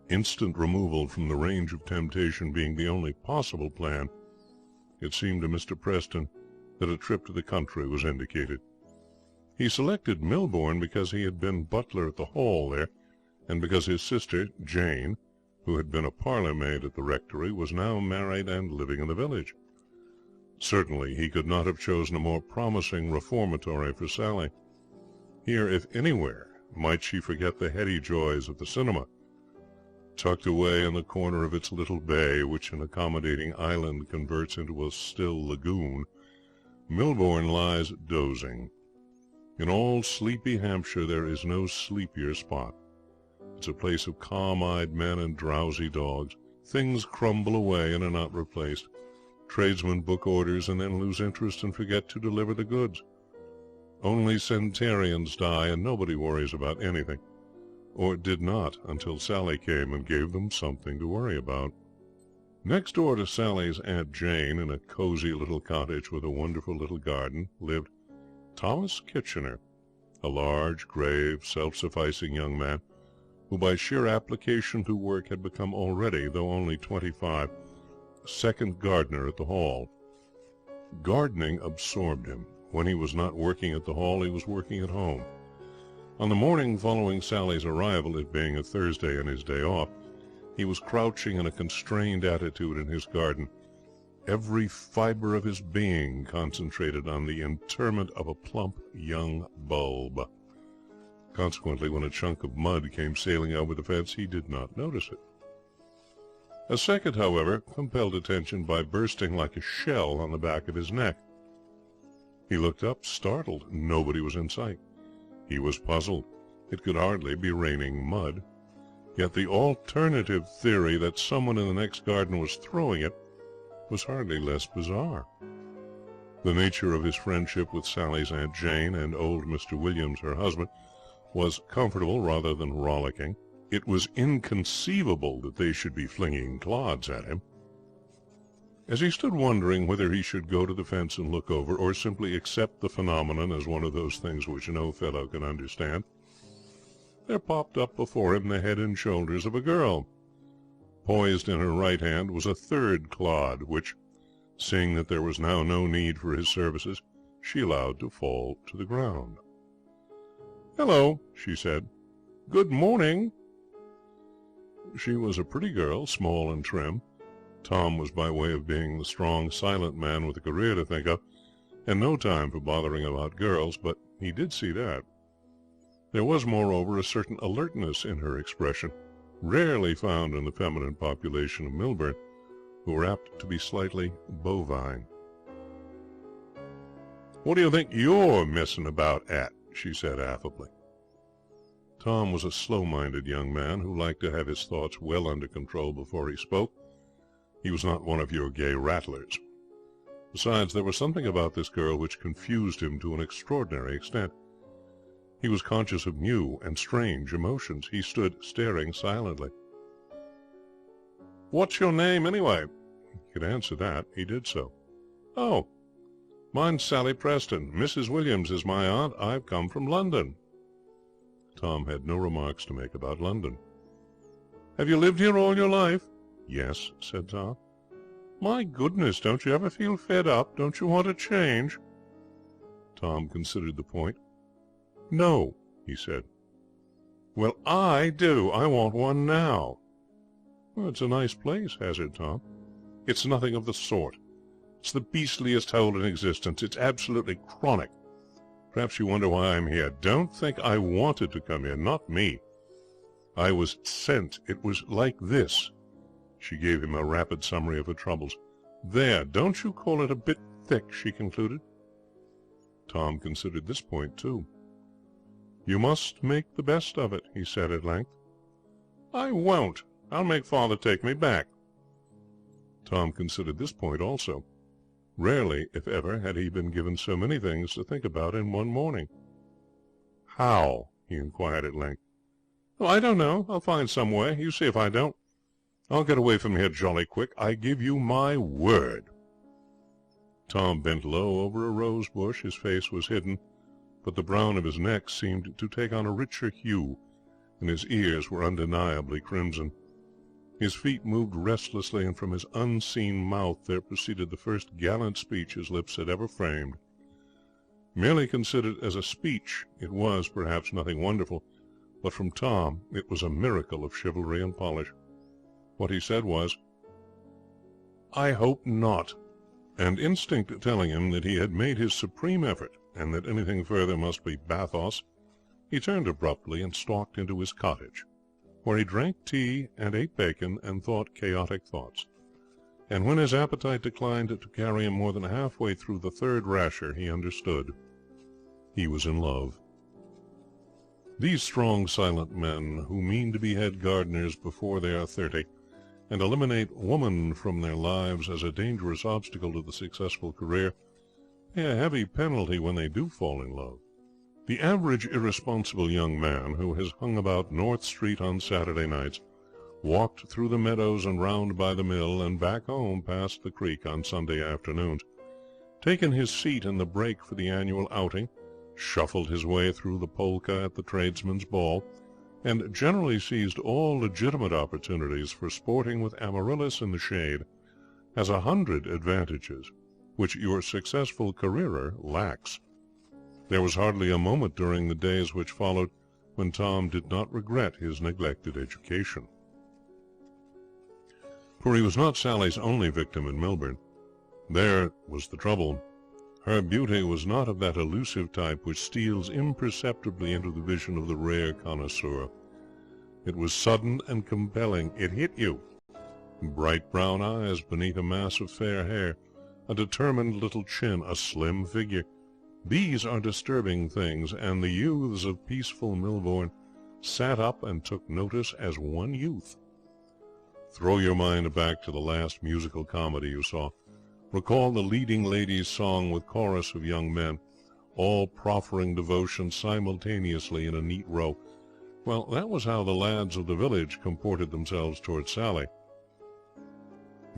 Instant removal from the range of temptation being the only possible plan, it seemed to Mr. Preston that a trip to the country was indicated. He selected Millbourne because he had been butler at the Hall there, and because his sister, Jane, who had been a parlour-maid at the rectory, was now married and living in the village. Certainly he could not have chosen a more promising reformatory for Sally. Here, if anywhere, might she forget the heady joys of the cinema. Tucked away in the corner of its little bay, which an accommodating island converts into a still lagoon, Millbourne lies dozing. In all sleepy Hampshire there is no sleepier spot. It's a place of calm-eyed men and drowsy dogs. Things crumble away and are not replaced. Tradesmen book orders and then lose interest and forget to deliver the goods. Only centenarians die, and nobody worries about anything, or did not until Sally came and gave them something to worry about. Next door to Sally's Aunt Jane, in a cosy little cottage with a wonderful little garden, lived Thomas Kitchener, a large, grave, self-sufficing young man, who by sheer application to work had become already, though only 25, second gardener at the Hall. Gardening absorbed him. When he was not working at the Hall, he was working at home. On the morning following Sally's arrival, it being a Thursday and his day off, he was crouching in a constrained attitude in his garden, every fibre of his being concentrated on the interment of a plump young bulb. Consequently, when a chunk of mud came sailing over the fence, he did not notice it. A second, however, compelled attention by bursting like a shell on the back of his neck. He looked up, startled. Nobody was in sight. He was puzzled. It could hardly be raining mud. Yet the alternative theory that someone in the next garden was throwing it was hardly less bizarre. The nature of his friendship with Sally's Aunt Jane and old Mr. Williams, her husband, was comfortable rather than rollicking. It was inconceivable that they should be flinging clods at him. As he stood wondering whether he should go to the fence and look over, or simply accept the phenomenon as one of those things which no fellow can understand, there popped up before him the head and shoulders of a girl. Poised in her right hand was a third clod, which, seeing that there was now no need for his services, she allowed to fall to the ground. "Hello," she said. "Good morning." She was a pretty girl, small and trim. Tom was by way of being the strong, silent man with a career to think of, and no time for bothering about girls, but he did see that. There was, moreover, a certain alertness in her expression, rarely found in the feminine population of Millbourne, who were apt to be slightly bovine. "What do you think you're messing about at?" she said affably. Tom was a slow-minded young man who liked to have his thoughts well under control before he spoke. He was not one of your gay rattlers. Besides, there was something about this girl which confused him to an extraordinary extent. He was conscious of new and strange emotions. He stood staring silently. "What's your name, anyway?" He could answer that. He did so. "Oh, mine's Sally Preston. Mrs. Williams is my aunt. I've come from London." Tom had no remarks to make about London. "Have you lived here all your life?" "Yes," said Tom. "My goodness, don't you ever feel fed up? Don't you want a change?" Tom considered the point. "No," he said. "Well, I do. I want one now." "Well, it's a nice place," hazarded Tom. It's nothing of the sort. It's the beastliest hole in existence. It's absolutely chronic. Perhaps you wonder why I'm here. Don't think I wanted to come here. Not me. I was sent. It was like this." She gave him a rapid summary of her troubles. "There, don't you call it a bit thick?" she concluded. Tom considered this point too. "You must make the best of it," he said at length. "I won't. I'll make father take me back." Tom considered this point also. Rarely, if ever, had he been given so many things to think about in one morning. "How?" he inquired at length. "Oh, I don't know. I'll find some way. You see if I don't. I'll get away from here jolly quick. I give you my word." Tom bent low over a rose bush. His face was hidden, but the brown of his neck seemed to take on a richer hue, and his ears were undeniably crimson. His feet moved restlessly, and from his unseen mouth there proceeded the first gallant speech his lips had ever framed. Merely considered as a speech, it was, perhaps, nothing wonderful, but from Tom it was a miracle of chivalry and polish. What he said was, "I hope not," and instinct telling him that he had made his supreme effort, and that anything further must be bathos, he turned abruptly and stalked into his cottage, where he drank tea and ate bacon and thought chaotic thoughts. And when his appetite declined to carry him more than halfway through the third rasher, he understood. He was in love. These strong, silent men, who mean to be head gardeners before they are 30, and eliminate woman from their lives as a dangerous obstacle to the successful career, pay a heavy penalty when they do fall in love. The average irresponsible young man who has hung about North Street on Saturday nights, walked through the meadows and round by the mill, and back home past the creek on Sunday afternoons, taken his seat in the brake for the annual outing, shuffled his way through the polka at the tradesmen's ball, and generally seized all legitimate opportunities for sporting with Amaryllis in the shade, has 100 advantages which your successful careerer lacks. There was hardly a moment during the days which followed when Tom did not regret his neglected education. For he was not Sally's only victim in Milburn. There was the trouble. Her beauty was not of that elusive type which steals imperceptibly into the vision of the rare connoisseur. It was sudden and compelling. It hit you. Bright brown eyes beneath a mass of fair hair, a determined little chin, a slim figure. These are disturbing things, and the youths of peaceful Milbourne sat up and took notice as one youth. Throw your mind back to the last musical comedy you saw. Recall the leading lady's song with chorus of young men, all proffering devotion simultaneously in a neat row. Well, that was how the lads of the village comported themselves towards Sally.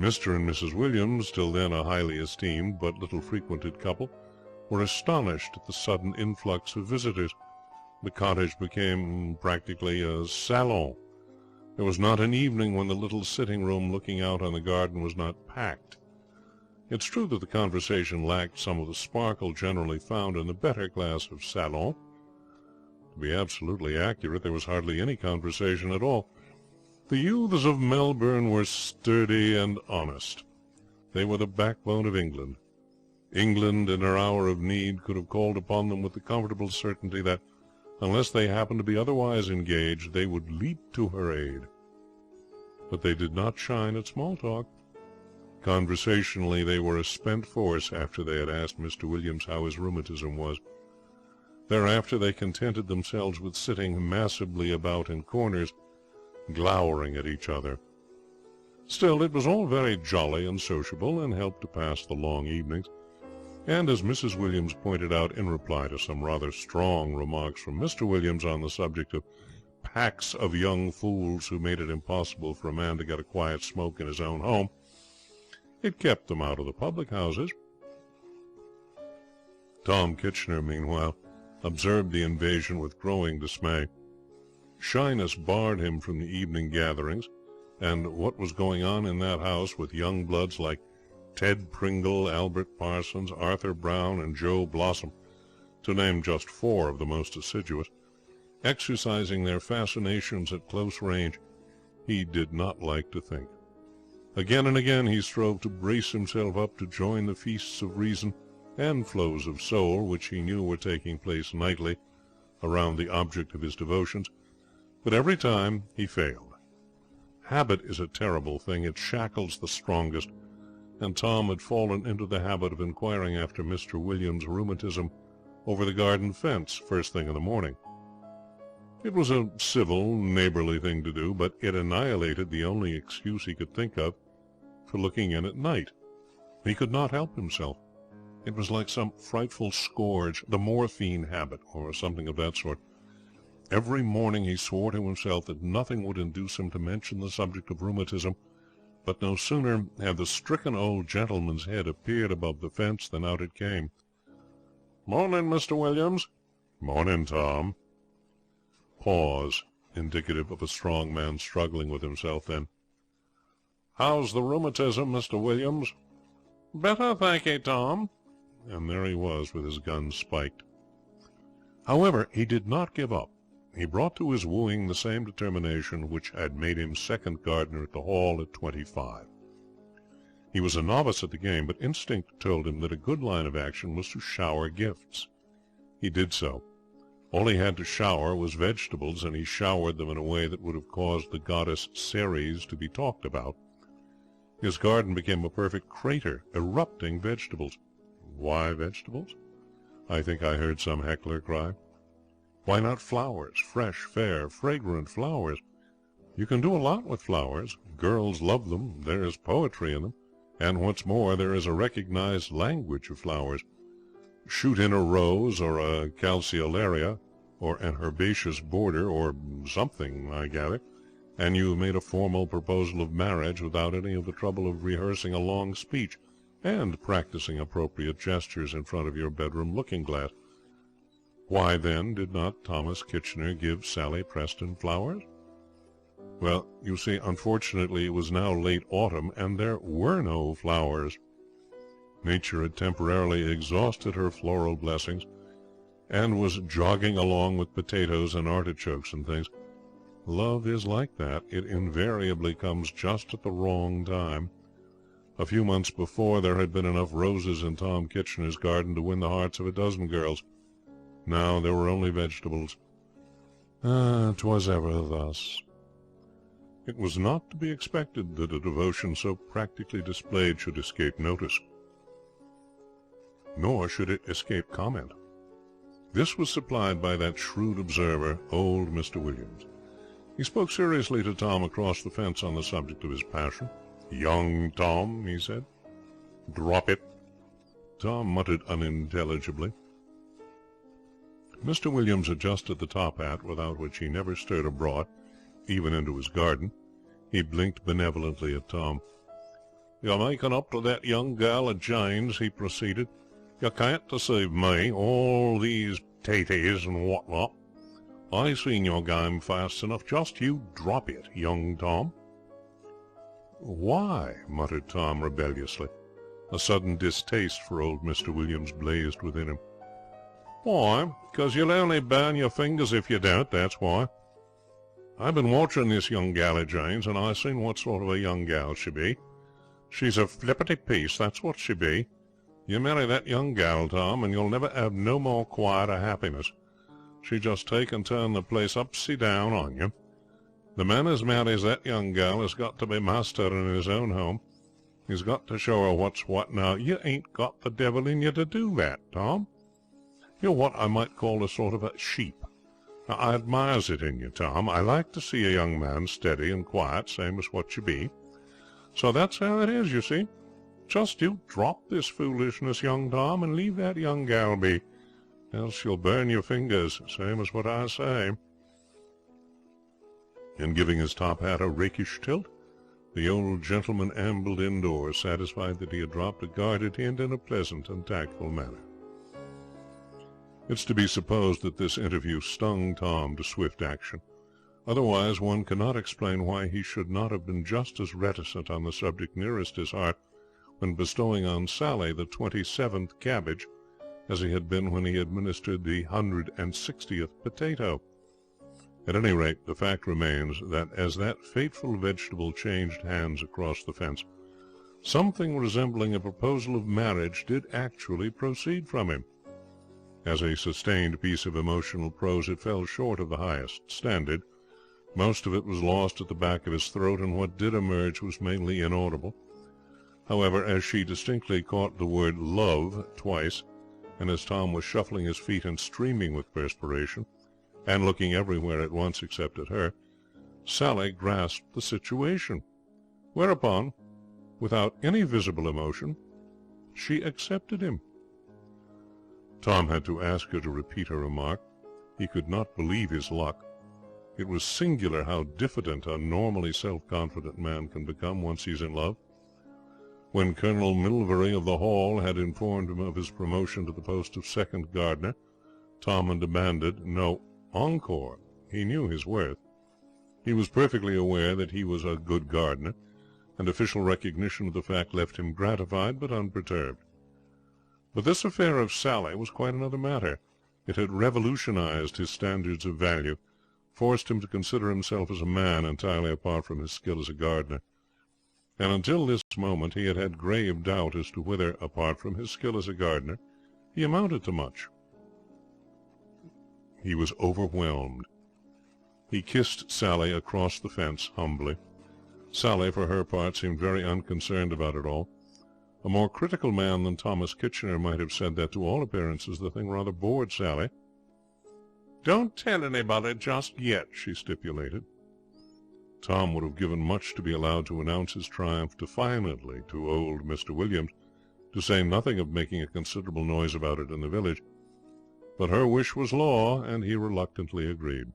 Mr. and Mrs. Williams, till then a highly esteemed but little frequented couple, were astonished at the sudden influx of visitors. The cottage became practically a salon. There was not an evening when the little sitting-room looking out on the garden was not packed. It's true that the conversation lacked some of the sparkle generally found in the better class of salon. To be absolutely accurate, there was hardly any conversation at all. The youths of Melbourne were sturdy and honest. They were the backbone of England. England, in her hour of need, could have called upon them with the comfortable certainty that, unless they happened to be otherwise engaged, they would leap to her aid. But they did not shine at small talk. Conversationally, they were a spent force after they had asked Mr. Williams how his rheumatism was. Thereafter they contented themselves with sitting massively about in corners, glowering at each other. Still, it was all very jolly and sociable, and helped to pass the long evenings. And as Mrs. Williams pointed out in reply to some rather strong remarks from Mr. Williams on the subject of packs of young fools who made it impossible for a man to get a quiet smoke in his own home, it kept them out of the public houses. Tom Kitchener, meanwhile, observed the invasion with growing dismay. Shyness barred him from the evening gatherings, and what was going on in that house with young bloods like Ted Pringle, Albert Parsons, Arthur Brown, and Joe Blossom, to name just 4 of the most assiduous, exercising their fascinations at close range, he did not like to think. Again and again he strove to brace himself up to join the feasts of reason and flows of soul which he knew were taking place nightly around the object of his devotions, but every time he failed. Habit is a terrible thing. It shackles the strongest, and Tom had fallen into the habit of inquiring after Mr. William's rheumatism over the garden fence first thing in the morning. It was a civil, neighbourly thing to do, but it annihilated the only excuse he could think of for looking in at night. He could not help himself. It was like some frightful scourge, the morphine habit, or something of that sort. Every morning he swore to himself that nothing would induce him to mention the subject of rheumatism, but no sooner had the stricken old gentleman's head appeared above the fence than out it came. "Morning, Mr. Williams." "Morning, Tom." Pause, indicative of a strong man struggling with himself, then, "How's the rheumatism, Mr. Williams?" "Better, thank ye, Tom." And there he was with his gun spiked. However, he did not give up. He brought to his wooing the same determination which had made him second gardener at the Hall at 25. He was a novice at the game, but instinct told him that a good line of action was to shower gifts. He did so. All he had to shower was vegetables, and he showered them in a way that would have caused the goddess Ceres to be talked about. His garden became a perfect crater, erupting vegetables. Why vegetables? I think I heard some heckler cry. Why not flowers? Fresh, fair, fragrant flowers. You can do a lot with flowers. Girls love them. There is poetry in them. And what's more, there is a recognized language of flowers. Shoot in a rose or a calceolaria or an herbaceous border or something, I gather, and you've made a formal proposal of marriage without any of the trouble of rehearsing a long speech and practicing appropriate gestures in front of your bedroom looking-glass. Why, then, did not Thomas Kitchener give Sally Preston flowers? Well, you see, unfortunately it was now late autumn, and there were no flowers. Nature had temporarily exhausted her floral blessings, and was jogging along with potatoes and artichokes and things. Love is like that. It invariably comes just at the wrong time. A few months before there had been enough roses in Tom Kitchener's garden to win the hearts of a dozen girls. Now there were only vegetables. 'Twas ever thus. It was not to be expected that a devotion so practically displayed should escape notice. Nor should it escape comment. This was supplied by that shrewd observer, old Mr. Williams. He spoke seriously to Tom across the fence on the subject of his passion. "Young Tom," he said, "drop it." Tom muttered unintelligibly. Mr. Williams adjusted the top hat, without which he never stirred abroad, even into his garden. He blinked benevolently at Tom. "You're making up to that young gal of Jane's," he proceeded. "You can't deceive me. All these taties and what not. I seen your game fast enough. Just you drop it, young Tom." "Why?" muttered Tom rebelliously. A sudden distaste for old Mr. Williams blazed within him. "Why? 'Cause you'll only burn your fingers if you don't, that's why. I've been watching this young gal of Jane's, and I seen what sort of a young gal she be. She's a flippity piece, that's what she be. You marry that young gal, Tom, and you'll never have no more quiet or happiness. She just take and turn the place upside down on you. The man as marries that young gal has got to be master in his own home. He's got to show her what's what. Now, you ain't got the devil in you to do that, Tom. You're what I might call a sort of a sheep. Now, I admires it in you, Tom. I like to see a young man steady and quiet, same as what you be. So that's how it is, you see. Just you drop this foolishness, young Tom, and leave that young gal be, else you'll burn your fingers, same as what I say." And giving his top hat a rakish tilt, the old gentleman ambled indoors, satisfied that he had dropped a guarded hint in a pleasant and tactful manner. It's to be supposed that this interview stung Tom to swift action. Otherwise one cannot explain why he should not have been just as reticent on the subject nearest his heart when bestowing on Sally the 27th cabbage as he had been when he administered the 160th potato. At any rate, the fact remains that as that fateful vegetable changed hands across the fence, something resembling a proposal of marriage did actually proceed from him. As a sustained piece of emotional prose, it fell short of the highest standard. Most of it was lost at the back of his throat, and what did emerge was mainly inaudible. However, as she distinctly caught the word love twice, and as Tom was shuffling his feet and streaming with perspiration, and looking everywhere at once except at her, Sally grasped the situation. Whereupon, without any visible emotion, she accepted him. Tom had to ask her to repeat her remark. He could not believe his luck. It was singular how diffident a normally self-confident man can become once he's in love. When Colonel Milvery of the Hall had informed him of his promotion to the post of second gardener, Tom had demanded no encore. He knew his worth. He was perfectly aware that he was a good gardener, and official recognition of the fact left him gratified but unperturbed. But this affair of Sally was quite another matter. It had revolutionized his standards of value, forced him to consider himself as a man entirely apart from his skill as a gardener. And until this moment he had had grave doubt as to whether, apart from his skill as a gardener, he amounted to much. He was overwhelmed. He kissed Sally across the fence humbly. Sally, for her part, seemed very unconcerned about it all. A more critical man than Thomas Kitchener might have said that to all appearances the thing rather bored Sally. "Don't tell anybody just yet," she stipulated. Tom would have given much to be allowed to announce his triumph defiantly to old Mr. Williams, to say nothing of making a considerable noise about it in the village. But her wish was law, and he reluctantly agreed.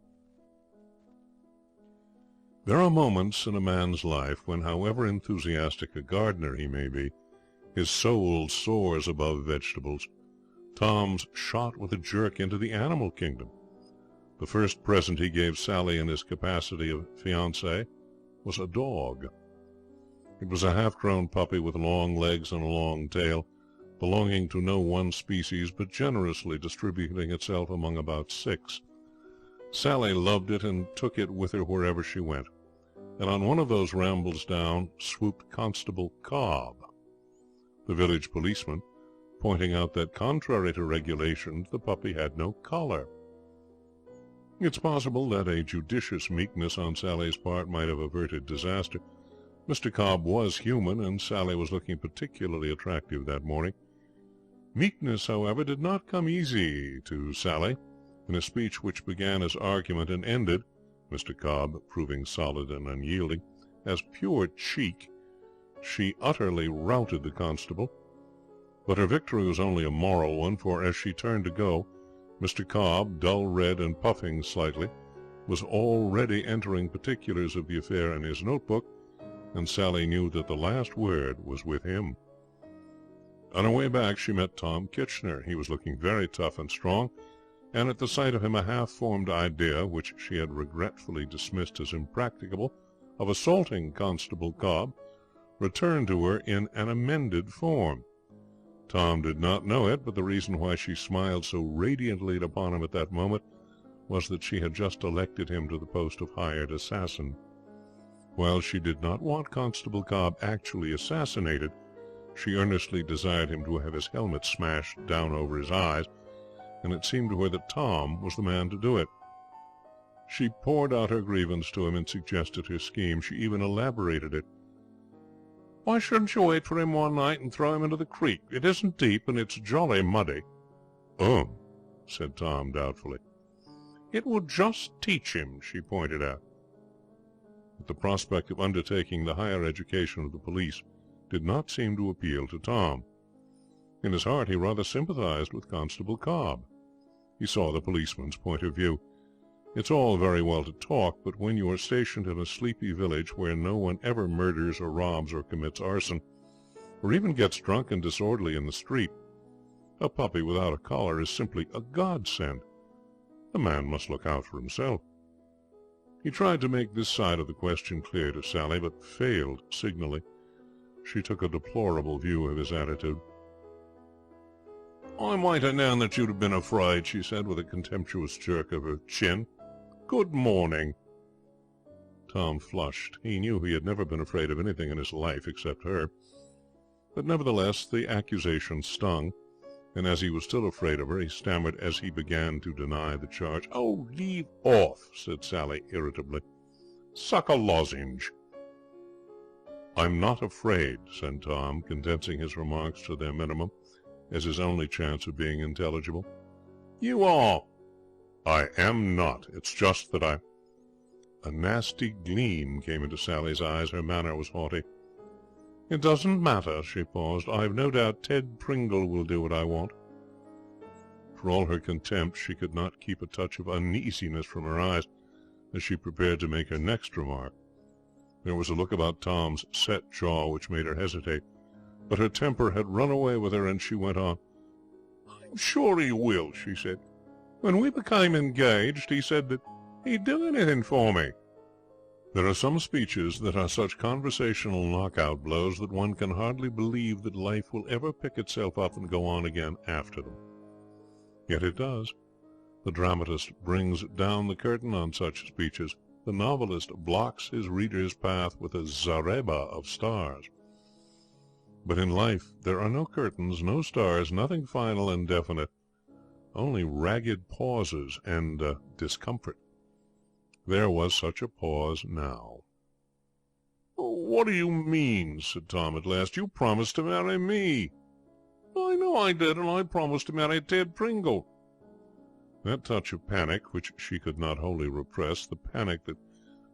There are moments in a man's life when, however enthusiastic a gardener he may be, his soul soars above vegetables. Tom's shot with a jerk into the animal kingdom. The first present he gave Sally in his capacity of fiancé was a dog. It was a half-grown puppy with long legs and a long tail, belonging to no one species, but generously distributing itself among about 6. Sally loved it and took it with her wherever she went, and on one of those rambles down swooped Constable Cobb, the village policeman, pointing out that, contrary to regulations, the puppy had no collar. It's possible that a judicious meekness on Sally's part might have averted disaster. Mr. Cobb was human, and Sally was looking particularly attractive that morning. Meekness, however, did not come easy to Sally. In a speech which began as argument and ended, Mr. Cobb proving solid and unyielding, as pure cheek, she utterly routed the constable. But her victory was only a moral one, for as she turned to go, Mr. Cobb, dull red and puffing slightly, was already entering particulars of the affair in his notebook, and Sally knew that the last word was with him. On her way back she met Tom Kitchener. He was looking very tough and strong, and at the sight of him a half-formed idea, which she had regretfully dismissed as impracticable, of assaulting Constable Cobb, returned to her in an amended form. Tom did not know it, but the reason why she smiled so radiantly upon him at that moment was that she had just elected him to the post of hired assassin. While she did not want Constable Cobb actually assassinated, she earnestly desired him to have his helmet smashed down over his eyes, and it seemed to her that Tom was the man to do it. She poured out her grievance to him and suggested her scheme. She even elaborated it. "Why shouldn't you wait for him one night and throw him into the creek? It isn't deep, and it's jolly muddy." Said Tom doubtfully. "It would just teach him," she pointed out. But the prospect of undertaking the higher education of the police did not seem to appeal to Tom. In his heart he rather sympathized with Constable Cobb. He saw the policeman's point of view. It's all very well to talk, but when you are stationed in a sleepy village where no one ever murders or robs or commits arson, or even gets drunk and disorderly in the street, a puppy without a collar is simply a godsend. A man must look out for himself. He tried to make this side of the question clear to Sally, but failed signally. She took a deplorable view of his attitude. "I might have known that you'd have been afraid," she said, with a contemptuous jerk of her chin. Good morning." Tom flushed. He knew he had never been afraid of anything in his life except her. But nevertheless the accusation stung, and as he was still afraid of her, he stammered as he began to deny the charge. "Oh, leave off," said Sally irritably. "Suck a lozenge." "I'm not afraid," said Tom, condensing his remarks to their minimum, as his only chance of being intelligible. "You are." "I am not. It's just that I—" A nasty gleam came into Sally's eyes. Her manner was haughty. "It doesn't matter." She paused. "I've no doubt Ted Pringle will do what I want." For all her contempt, she could not keep a touch of uneasiness from her eyes as she prepared to make her next remark. There was a look about Tom's set jaw which made her hesitate, but her temper had run away with her, and she went on. "I'm sure he will," she said. "When we became engaged he said that he'd do anything for me." There are some speeches that are such conversational knockout blows that one can hardly believe that life will ever pick itself up and go on again after them. Yet it does. The dramatist brings down the curtain on such speeches. The novelist blocks his reader's path with a zareba of stars. But in life there are no curtains, no stars, nothing final and definite, only ragged pauses and discomfort. There was such a pause now. "What do you mean?" said Tom at last. "You promised to marry me." "I know I did, and I promised to marry Ted Pringle." That touch of panic, which she could not wholly repress, the panic that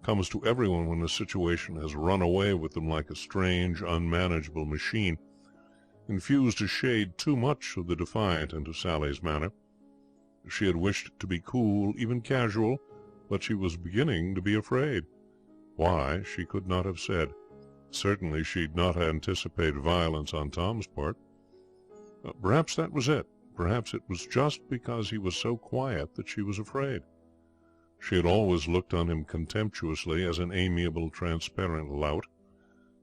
comes to everyone when a situation has run away with them like a strange, unmanageable machine, infused a shade too much of the defiant into Sally's manner. She had wished to be cool, even casual, but she was beginning to be afraid. Why, she could not have said. Certainly she'd not anticipate violence on Tom's part. Perhaps that was it. Perhaps it was just because he was so quiet that she was afraid. She had always looked on him contemptuously as an amiable, transparent lout,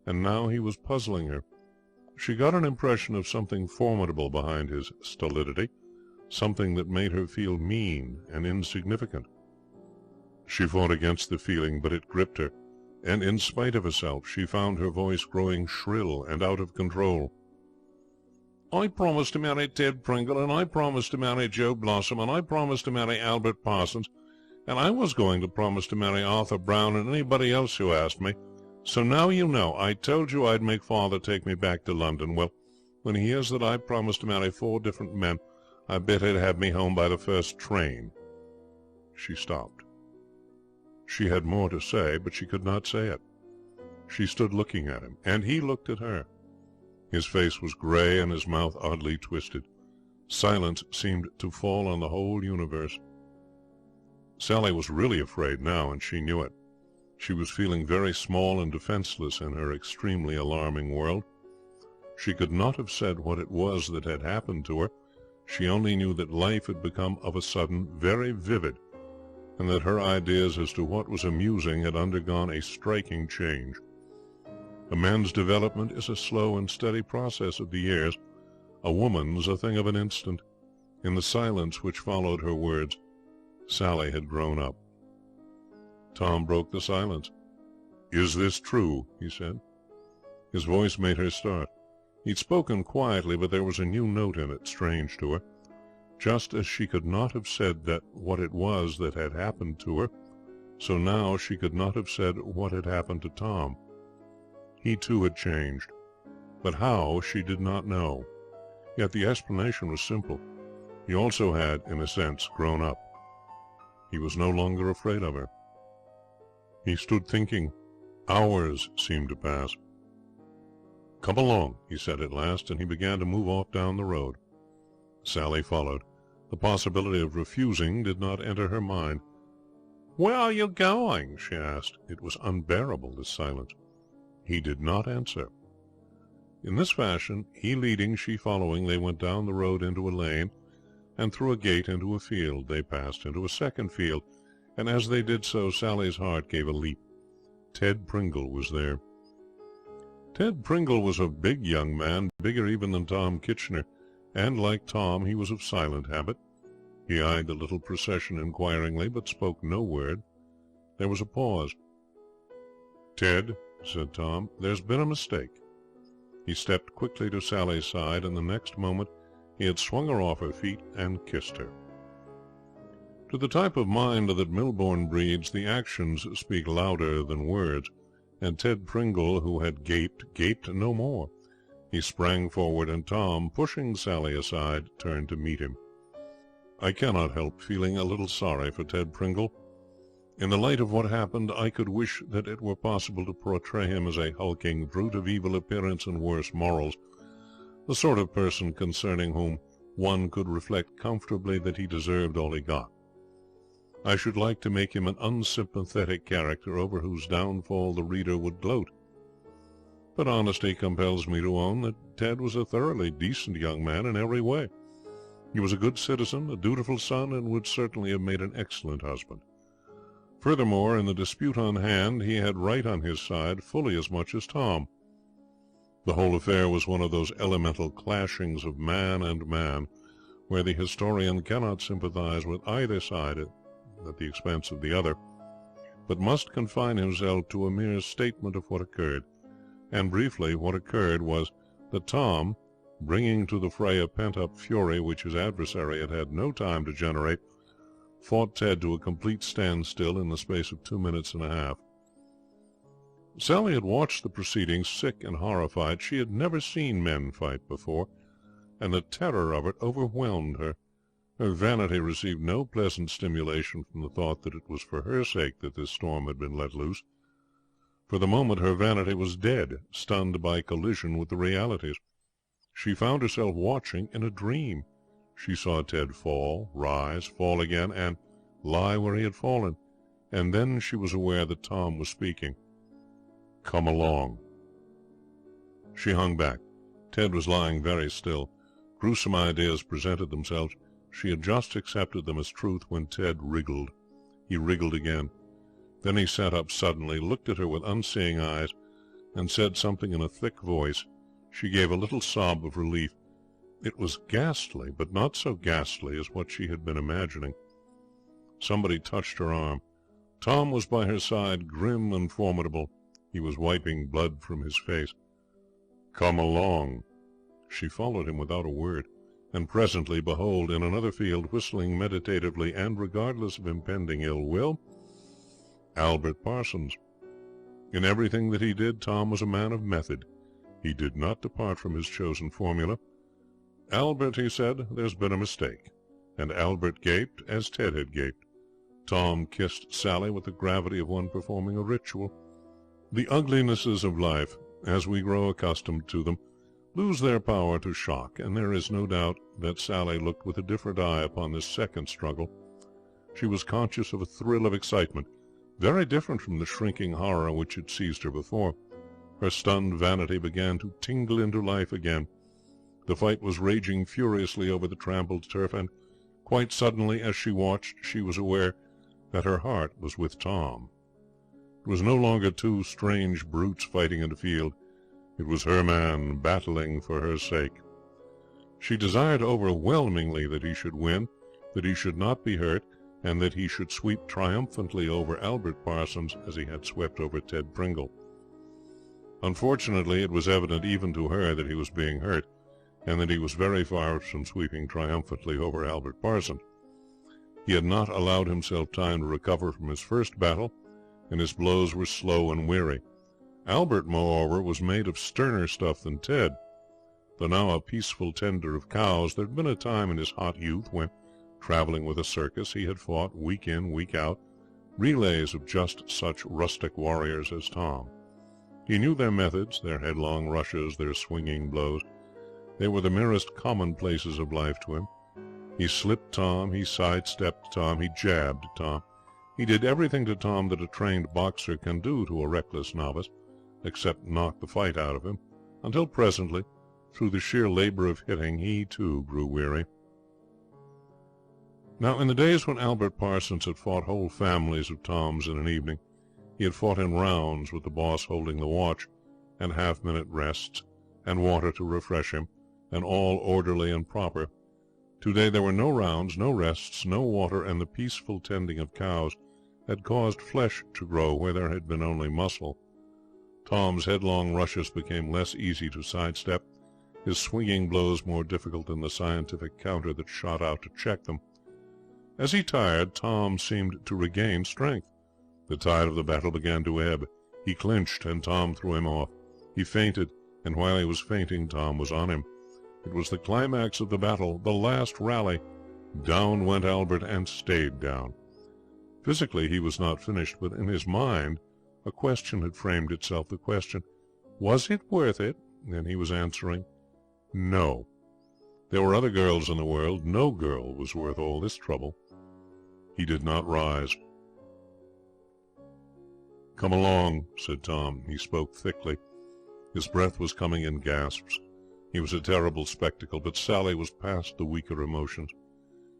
and now he was puzzling her. She got an impression of something formidable behind his stolidity, something that made her feel mean and insignificant. She fought against the feeling, but it gripped her, and in spite of herself she found her voice growing shrill and out of control. "I promised to marry Ted Pringle, and I promised to marry Joe Blossom, and I promised to marry Albert Parsons, and I was going to promise to marry Arthur Brown and anybody else who asked me. So now you know. I told you I'd make father take me back to London. Well, when he hears that I promised to marry 4 different men, I bet he'd have me home by the first train." She stopped. She had more to say, but she could not say it. She stood looking at him, and he looked at her. His face was grey and his mouth oddly twisted. Silence seemed to fall on the whole universe. Sally was really afraid now, and she knew it. She was feeling very small and defenseless in her extremely alarming world. She could not have said what it was that had happened to her. She only knew that life had become of a sudden very vivid, and that her ideas as to what was amusing had undergone a striking change. A man's development is a slow and steady process of the years. A woman's a thing of an instant. In the silence which followed her words, Sally had grown up. Tom broke the silence. "Is this true?" he said. His voice made her start. He'd spoken quietly, but there was a new note in it, strange to her. Just as she could not have said that what it was that had happened to her, so now she could not have said what had happened to Tom. He too had changed, but how she did not know. Yet the explanation was simple. He also had, in a sense, grown up. He was no longer afraid of her. He stood thinking. Hours seemed to pass. "Come along," he said at last, and he began to move off down the road. Sally followed. The possibility of refusing did not enter her mind. "Where are you going?" she asked. It was unbearable, this silence. He did not answer. In this fashion, he leading, she following, they went down the road into a lane, and through a gate into a field. They passed into a second field, and as they did so, Sally's heart gave a leap. Ted Pringle was there. Ted Pringle was a big young man, bigger even than Tom Kitchener, and, like Tom, he was of silent habit. He eyed the little procession inquiringly, but spoke no word. There was a pause. "Ted," said Tom, "there's been a mistake." He stepped quickly to Sally's side, and the next moment he had swung her off her feet and kissed her. To the type of mind that Milbourne breeds, the actions speak louder than words, and Ted Pringle, who had gaped no more. He sprang forward, and Tom, pushing Sally aside, turned to meet him. I cannot help feeling a little sorry for Ted Pringle. In the light of what happened, I could wish that it were possible to portray him as a hulking brute of evil appearance and worse morals, the sort of person concerning whom one could reflect comfortably that he deserved all he got. I should like to make him an unsympathetic character over whose downfall the reader would gloat. But honesty compels me to own that Ted was a thoroughly decent young man in every way. He was a good citizen, a dutiful son, and would certainly have made an excellent husband. Furthermore, in the dispute on hand, he had right on his side fully as much as Tom. The whole affair was one of those elemental clashings of man and man, where the historian cannot sympathize with either side at the expense of the other, but must confine himself to a mere statement of what occurred. And briefly, what occurred was that Tom, bringing to the fray a pent-up fury which his adversary had had no time to generate, fought Ted to a complete standstill in the space of 2 minutes and a half. Sally had watched the proceedings, sick and horrified. She had never seen men fight before, and the terror of it overwhelmed her. Her vanity received no pleasant stimulation from the thought that it was for her sake that this storm had been let loose. For the moment her vanity was dead, stunned by collision with the realities. She found herself watching in a dream. She saw Ted fall, rise, fall again, and lie where he had fallen. And then she was aware that Tom was speaking. "Come along." She hung back. Ted was lying very still. Gruesome ideas presented themselves. She had just accepted them as truth when Ted wriggled. He wriggled again. Then he sat up suddenly, looked at her with unseeing eyes, and said something in a thick voice. She gave a little sob of relief. It was ghastly, but not so ghastly as what she had been imagining. Somebody touched her arm. Tom was by her side, grim and formidable. He was wiping blood from his face. "Come along." She followed him without a word, and presently, behold, in another field, whistling meditatively and regardless of impending ill will, Albert Parsons. In everything that he did, Tom was a man of method. He did not depart from his chosen formula. "Albert," he said, "there's been a mistake." And Albert gaped as Ted had gaped. Tom kissed Sally with the gravity of one performing a ritual. The uglinesses of life, as we grow accustomed to them, lose their power to shock, and there is no doubt that Sally looked with a different eye upon this second struggle. She was conscious of a thrill of excitement, very different from the shrinking horror which had seized her before. Her stunned vanity began to tingle into life again. The fight was raging furiously over the trampled turf, and quite suddenly, as she watched, she was aware that her heart was with Tom. It was no longer two strange brutes fighting in the field. It was her man battling for her sake. She desired overwhelmingly that he should win, that he should not be hurt, and that he should sweep triumphantly over Albert Parsons as he had swept over Ted Pringle. Unfortunately, it was evident even to her that he was being hurt, and that he was very far from sweeping triumphantly over Albert Parsons. He had not allowed himself time to recover from his first battle, and his blows were slow and weary. Albert, moreover, was made of sterner stuff than Ted. Though now a peaceful tender of cows, there had been a time in his hot youth when, travelling with a circus, he had fought, week in, week out, relays of just such rustic warriors as Tom. He knew their methods, their headlong rushes, their swinging blows. They were the merest commonplaces of life to him. He slipped Tom, he sidestepped Tom, he jabbed Tom. He did everything to Tom that a trained boxer can do to a reckless novice, except knock the fight out of him, until presently, through the sheer labor of hitting, he too grew weary. Now, in the days when Albert Parsons had fought whole families of Toms in an evening, he had fought in rounds, with the boss holding the watch, and half-minute rests, and water to refresh him, and all orderly and proper. Today there were no rounds, no rests, no water, and the peaceful tending of cows had caused flesh to grow where there had been only muscle. Tom's headlong rushes became less easy to sidestep, his swinging blows more difficult than the scientific counter that shot out to check them. As he tired, Tom seemed to regain strength. The tide of the battle began to ebb. He clinched, and Tom threw him off. He fainted, and while he was fainting, Tom was on him. It was the climax of the battle, the last rally. Down went Albert, and stayed down. Physically he was not finished, but in his mind a question had framed itself. The question, was it worth it? And he was answering, no. There were other girls in the world. No girl was worth all this trouble. He did not rise. "Come along," said Tom. He spoke thickly. His breath was coming in gasps. He was a terrible spectacle, but Sally was past the weaker emotions.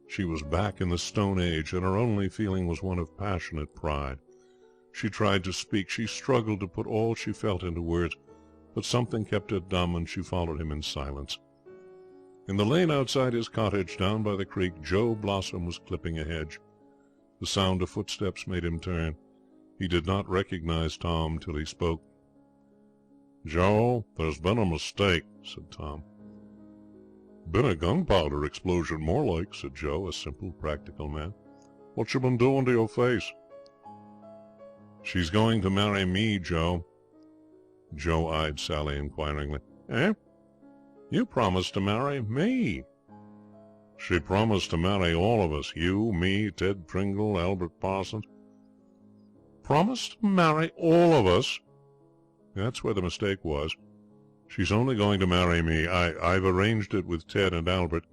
She was back in the Stone Age, and her only feeling was one of passionate pride. She tried to speak. She struggled to put all she felt into words, but something kept her dumb, and she followed him in silence. In the lane outside his cottage, down by the creek, Joe Blossom was clipping a hedge. The sound of footsteps made him turn. He did not recognize Tom till he spoke. "Joe, there's been a mistake," said Tom. "Been a gunpowder explosion, more like," said Joe, a simple, practical man. "What you been doing to your face?" "She's going to marry me, Joe." Joe eyed Sally inquiringly. "Eh? You promised to marry me." "She promised to marry all of us, you, me, Ted Pringle, Albert Parsons." "Promised to marry all of us?" "That's where the mistake was. She's only going to marry me. I've arranged it with Ted and Albert,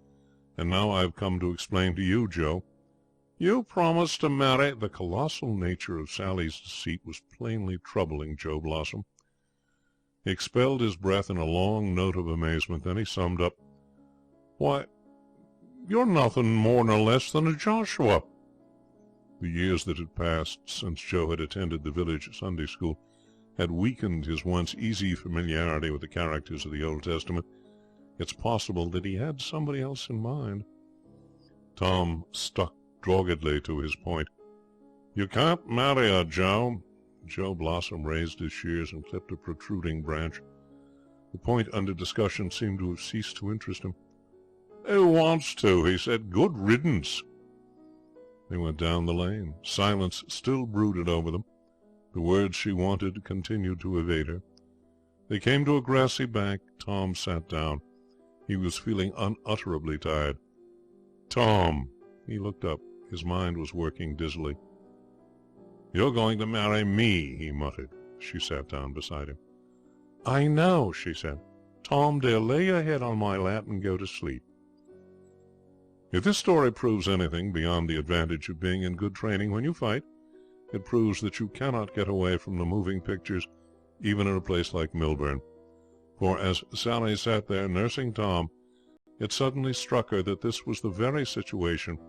and now I've come to explain to you, Joe." "You promised to marry—" The colossal nature of Sally's deceit was plainly troubling Joe Blossom. He expelled his breath in a long note of amazement. Then he summed up. "Why, you're nothing more nor less than a Joshua." The years that had passed since Joe had attended the village Sunday school had weakened his once easy familiarity with the characters of the Old Testament. It's possible that he had somebody else in mind. Tom stuck doggedly to his point. "You can't marry her, Joe." Joe Blossom raised his shears and clipped a protruding branch. The point under discussion seemed to have ceased to interest him. "Who wants to?" he said. "Good riddance." They went down the lane. Silence still brooded over them. The words she wanted continued to evade her. They came to a grassy bank. Tom sat down. He was feeling unutterably tired. "Tom!" He looked up. His mind was working dizzily. "You're going to marry me," he muttered. She sat down beside him. "I know," she said. "Tom, dear, lay your head on my lap and go to sleep." If this story proves anything beyond the advantage of being in good training when you fight, it proves that you cannot get away from the moving pictures even in a place like Millburn. For as Sally sat there nursing Tom, it suddenly struck her that this was the very situation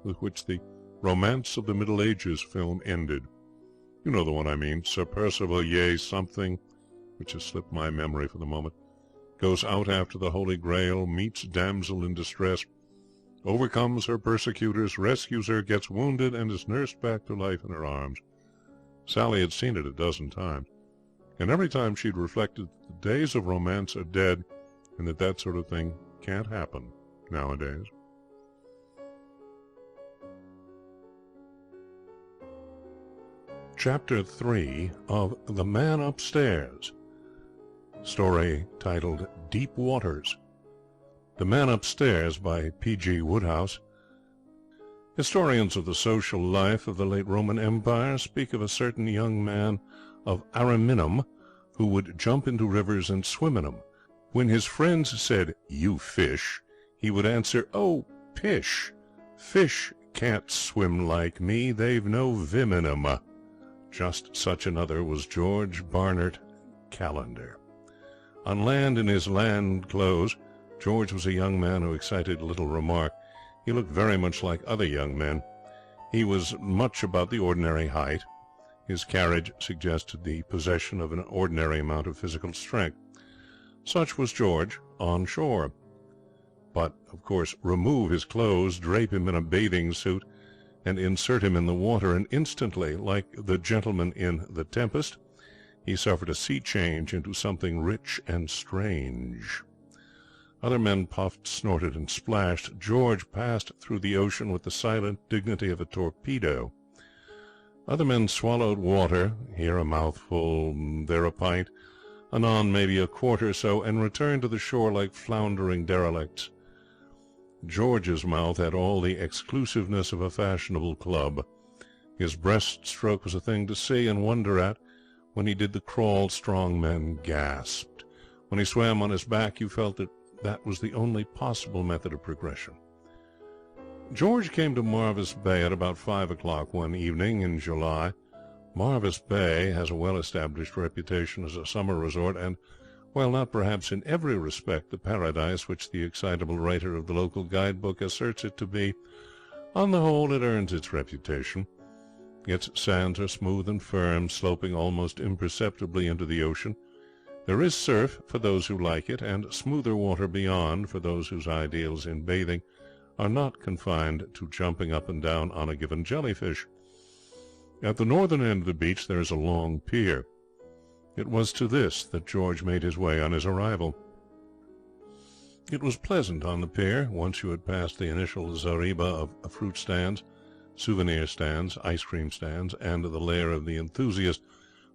with which the Romance of the Middle Ages film ended. You know the one I mean. Sir Percival Yea something, which has slipped my memory for the moment, goes out after the Holy Grail, meets damsel in distress, overcomes her persecutors, rescues her, gets wounded, and is nursed back to life in her arms. Sally had seen it a dozen times, and every time she'd reflected that the days of romance are dead and that sort of thing can't happen nowadays. Chapter 3 of The Man Upstairs. Story titled Deep Waters. The Man Upstairs by P.G. Woodhouse. Historians of the social life of the late Roman Empire speak of a certain young man of Ariminum who would jump into rivers and swim in them. When his friends said, "You fish," he would answer, "Oh, pish! Fish can't swim like me, they've no vim in 'em." Just such another was George Barnard Calendar. On land in his land clothes, George was a young man who excited little remark. He looked very much like other young men. He was much about the ordinary height. His carriage suggested the possession of an ordinary amount of physical strength. Such was George on shore. but, of course, remove his clothes, drape him in a bathing suit, and insert him in the water, and instantly, like the gentleman in The Tempest, he suffered a sea change into something rich and strange. Other men puffed, snorted, and splashed. George passed through the ocean with the silent dignity of a torpedo. Other men swallowed water, here a mouthful, there a pint, anon maybe a quart or so, and returned to the shore like floundering derelicts. George's mouth had all the exclusiveness of a fashionable club. His breast-stroke was a thing to see and wonder at. When he did the crawl, strong men gasped. When he swam on his back, you felt that was the only possible method of progression. George came to Marvis Bay at about 5 o'clock one evening in July. Marvis Bay has a well-established reputation as a summer resort, and, while not perhaps in every respect the paradise which the excitable writer of the local guide-book asserts it to be, on the whole it earns its reputation. Its sands are smooth and firm, sloping almost imperceptibly into the ocean. There is surf for those who like it, and smoother water beyond for those whose ideals in bathing are not confined to jumping up and down on a given jellyfish. At the northern end of the beach there is a long pier. It was to this that George made his way on his arrival. It was pleasant on the pier, once you had passed the initial zareba of fruit stands, souvenir stands, ice cream stands, and the lair of the enthusiast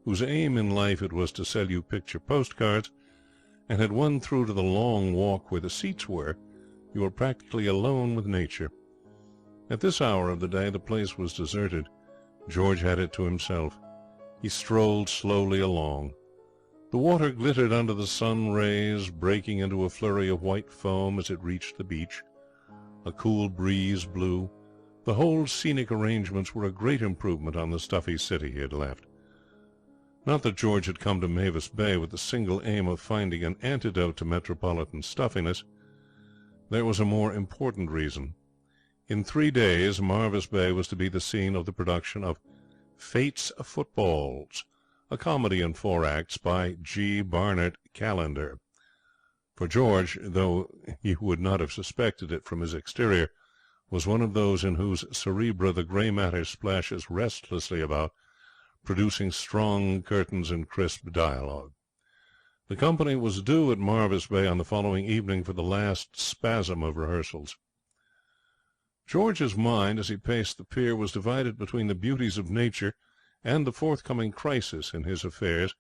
whose aim in life it was to sell you picture postcards, and had won through to the long walk where the seats were. You were practically alone with nature. At this hour of the day the place was deserted. George had it to himself. He strolled slowly along. The water glittered under the sun rays, breaking into a flurry of white foam as it reached the beach. A cool breeze blew. The whole scenic arrangements were a great improvement on the stuffy city he had left. Not that George had come to Mavis Bay with the single aim of finding an antidote to metropolitan stuffiness. There was a more important reason. In 3 days Marvis Bay was to be the scene of the production of Fate's Footballs, a comedy in 4 acts by G. Barnard Callender. For George, though he would not have suspected it from his exterior, was one of those in whose cerebra the grey matter splashes restlessly about, producing strong curtains and crisp dialogue. The company was due at Marvis Bay on the following evening for the last spasm of rehearsals. George's mind, as he paced the pier, was divided between the beauties of nature and the forthcoming crisis in his affairs,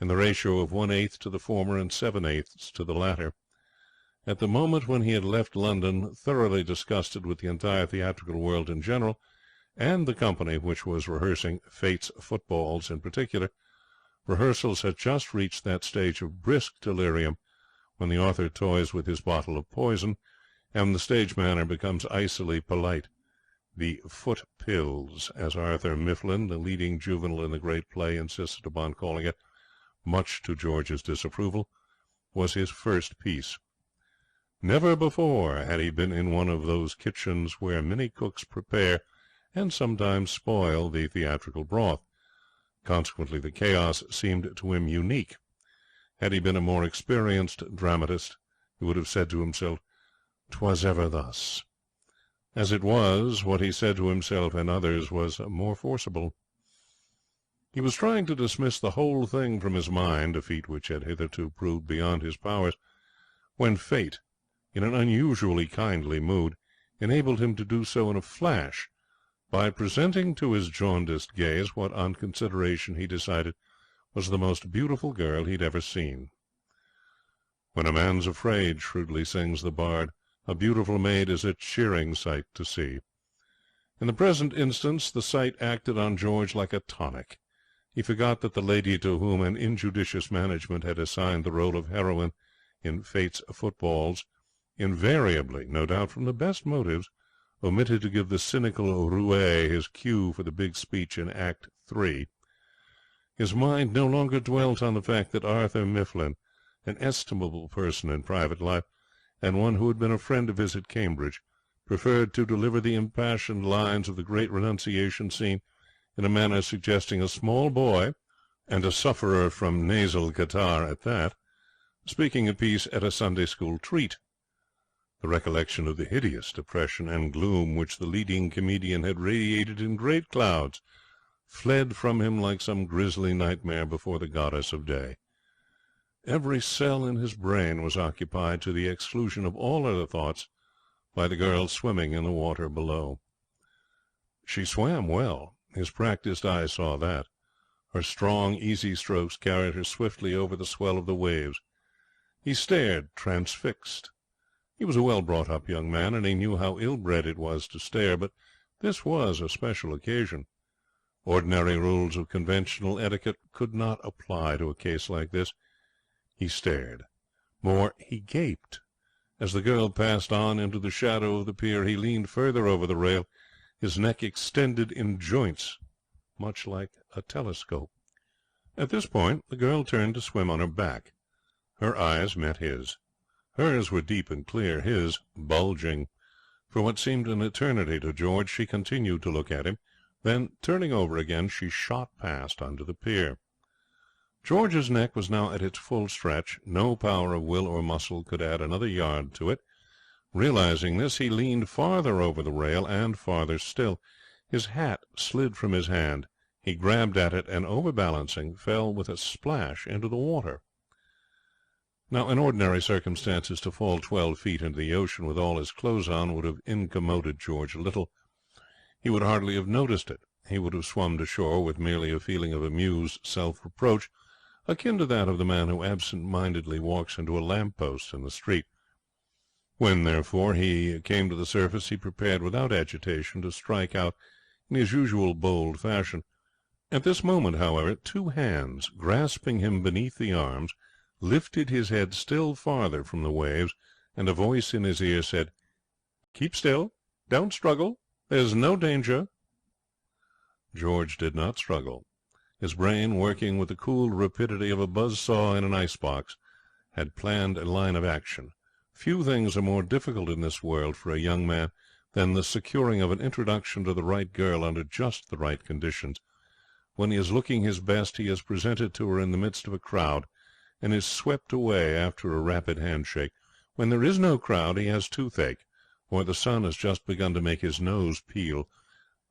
in the ratio of 1/8 to the former and 7/8 to the latter. At the moment when he had left London, thoroughly disgusted with the entire theatrical world in general, and the company which was rehearsing Fate's Footballs in particular, rehearsals had just reached that stage of brisk delirium when the author toys with his bottle of poison, and the stage manner becomes icily polite. The foot pills, as Arthur Mifflin, the leading juvenile in the great play, insisted upon calling it, much to George's disapproval, was his first piece. Never before had he been in one of those kitchens where many cooks prepare and sometimes spoil the theatrical broth. Consequently the chaos seemed to him unique. Had he been a more experienced dramatist, he would have said to himself, "'Twas ever thus." As it was, what he said to himself and others was more forcible. He was trying to dismiss the whole thing from his mind, a feat which had hitherto proved beyond his powers, when fate, in an unusually kindly mood, enabled him to do so in a flash, by presenting to his jaundiced gaze what on consideration he decided was the most beautiful girl he'd ever seen. "When a man's afraid," shrewdly sings the bard, "a beautiful maid is a cheering sight to see." In the present instance the sight acted on George like a tonic. He forgot that the lady to whom an injudicious management had assigned the role of heroine in Fate's Footballs invariably, no doubt from the best motives, omitted to give the cynical roué his cue for the big speech in Act 3. His mind no longer dwelt on the fact that Arthur Mifflin, an estimable person in private life, and one who had been a friend of his at Cambridge, preferred to deliver the impassioned lines of the great renunciation scene in a manner suggesting a small boy, and a sufferer from nasal catarrh at that, speaking a piece at a Sunday school treat. The recollection of the hideous depression and gloom which the leading comedian had radiated in great clouds fled from him like some grisly nightmare before the goddess of day. Every cell in his brain was occupied, to the exclusion of all other thoughts, by the girl swimming in the water below. She swam well. His practised eye saw that. Her strong, easy strokes carried her swiftly over the swell of the waves. He stared, transfixed. He was a well-brought-up young man, and he knew how ill-bred it was to stare, but this was a special occasion. Ordinary rules of conventional etiquette could not apply to a case like this. He stared. More, he gaped. As the girl passed on into the shadow of the pier, he leaned further over the rail, his neck extended in joints, much like a telescope. At this point the girl turned to swim on her back. Her eyes met his. Hers were deep and clear, his bulging. For what seemed an eternity to George, she continued to look at him. Then, turning over again, she shot past onto the pier. George's neck was now at its full stretch. No power of will or muscle could add another yard to it. Realizing this, he leaned farther over the rail, and farther still. His hat slid from his hand. He grabbed at it, and, overbalancing, fell with a splash into the water. Now, in ordinary circumstances, to fall 12 feet into the ocean with all his clothes on would have incommoded George little. He would hardly have noticed it. He would have swum to shore with merely a feeling of amused self-reproach, akin to that of the man who absent-mindedly walks into a lamp-post in the street. When, therefore, he came to the surface, he prepared without agitation to strike out in his usual bold fashion. At this moment, however, two hands, grasping him beneath the arms, lifted his head still farther from the waves, and a voice in his ear said, "Keep still. Don't struggle. There's no danger." George did not struggle. His brain, working with the cool rapidity of a buzz-saw in an ice-box, had planned a line of action. Few things are more difficult in this world for a young man than the securing of an introduction to the right girl under just the right conditions. When he is looking his best, he is presented to her in the midst of a crowd, and is swept away after a rapid handshake. When there is no crowd, he has toothache, or the sun has just begun to make his nose peel.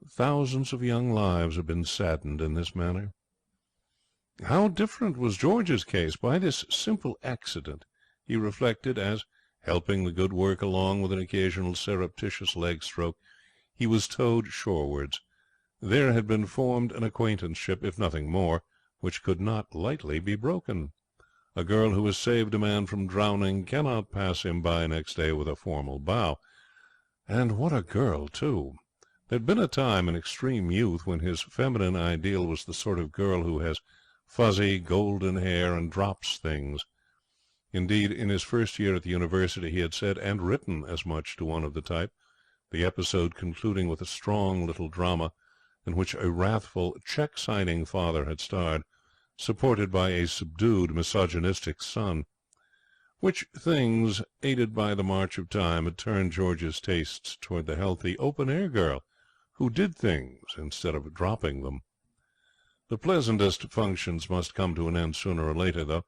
Thousands of young lives have been saddened in this manner. How different was George's case! By this simple accident, he reflected, as, helping the good work along with an occasional surreptitious leg-stroke, he was towed shorewards. There had been formed an acquaintanceship, if nothing more, which could not lightly be broken. A girl who has saved a man from drowning cannot pass him by next day with a formal bow. And what a girl, too! There had been a time in extreme youth when his feminine ideal was the sort of girl who has fuzzy, golden hair and drops things. Indeed, in his first year at the university he had said and written as much to one of the type, the episode concluding with a strong little drama in which a wrathful cheque-signing father had starred, supported by a subdued, misogynistic son. Which things, aided by the march of time, had turned George's tastes toward the healthy, open-air girl who did things instead of dropping them. The pleasantest functions must come to an end sooner or later, though,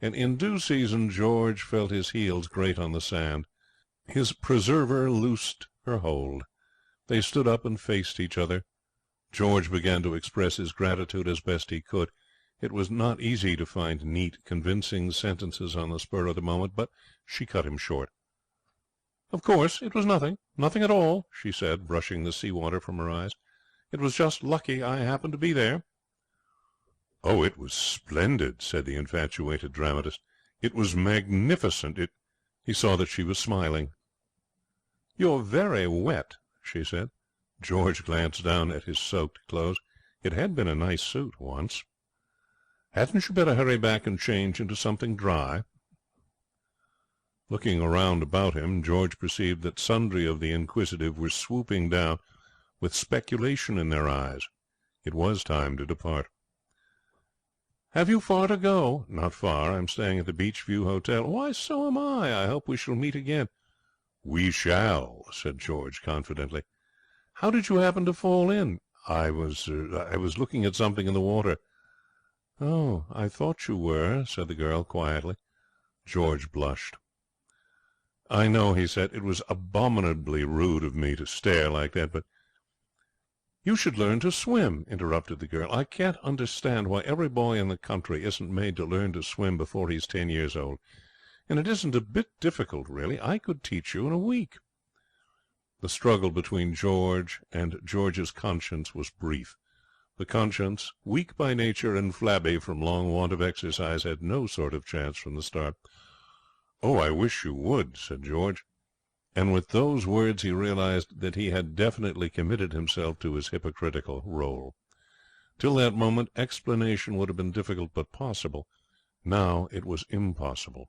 and in due season George felt his heels grate on the sand. His preserver loosed her hold. They stood up and faced each other. George began to express his gratitude as best he could. It was not easy to find neat, convincing sentences on the spur of the moment, but she cut him short. "Of course, it was nothing at all," she said, brushing the sea-water from her eyes. "It was just lucky I happened to be there." "Oh, it was splendid," said the infatuated dramatist. "It was magnificent. He saw that she was smiling. "You're very wet," she said. George glanced down at his soaked clothes. It had been a nice suit once. "Hadn't you better hurry back and change into something dry?" Looking around about him, George perceived that sundry of the inquisitive were swooping down, with speculation in their eyes. It was time to depart. "Have you far to go?" "Not far. I'm staying at the Beachview Hotel." "Why, so am I. I hope we shall meet again." "We shall," said George confidently. "How did you happen to fall in?" I was looking at something in the water." "Oh, I thought you were," said the girl quietly. George blushed. "I know," he said. "It was abominably rude of me to stare like that, but—" "You should learn to swim," interrupted the girl. "I can't understand why every boy in the country isn't made to learn to swim before he's 10 years old. And it isn't a bit difficult, really. I could teach you in a week." The struggle between George and George's conscience was brief. The conscience, weak by nature and flabby from long want of exercise, had no sort of chance from the start. "Oh, I wish you would," said George. And with those words he realized that he had definitely committed himself to his hypocritical role. Till that moment explanation would have been difficult but possible. Now it was impossible.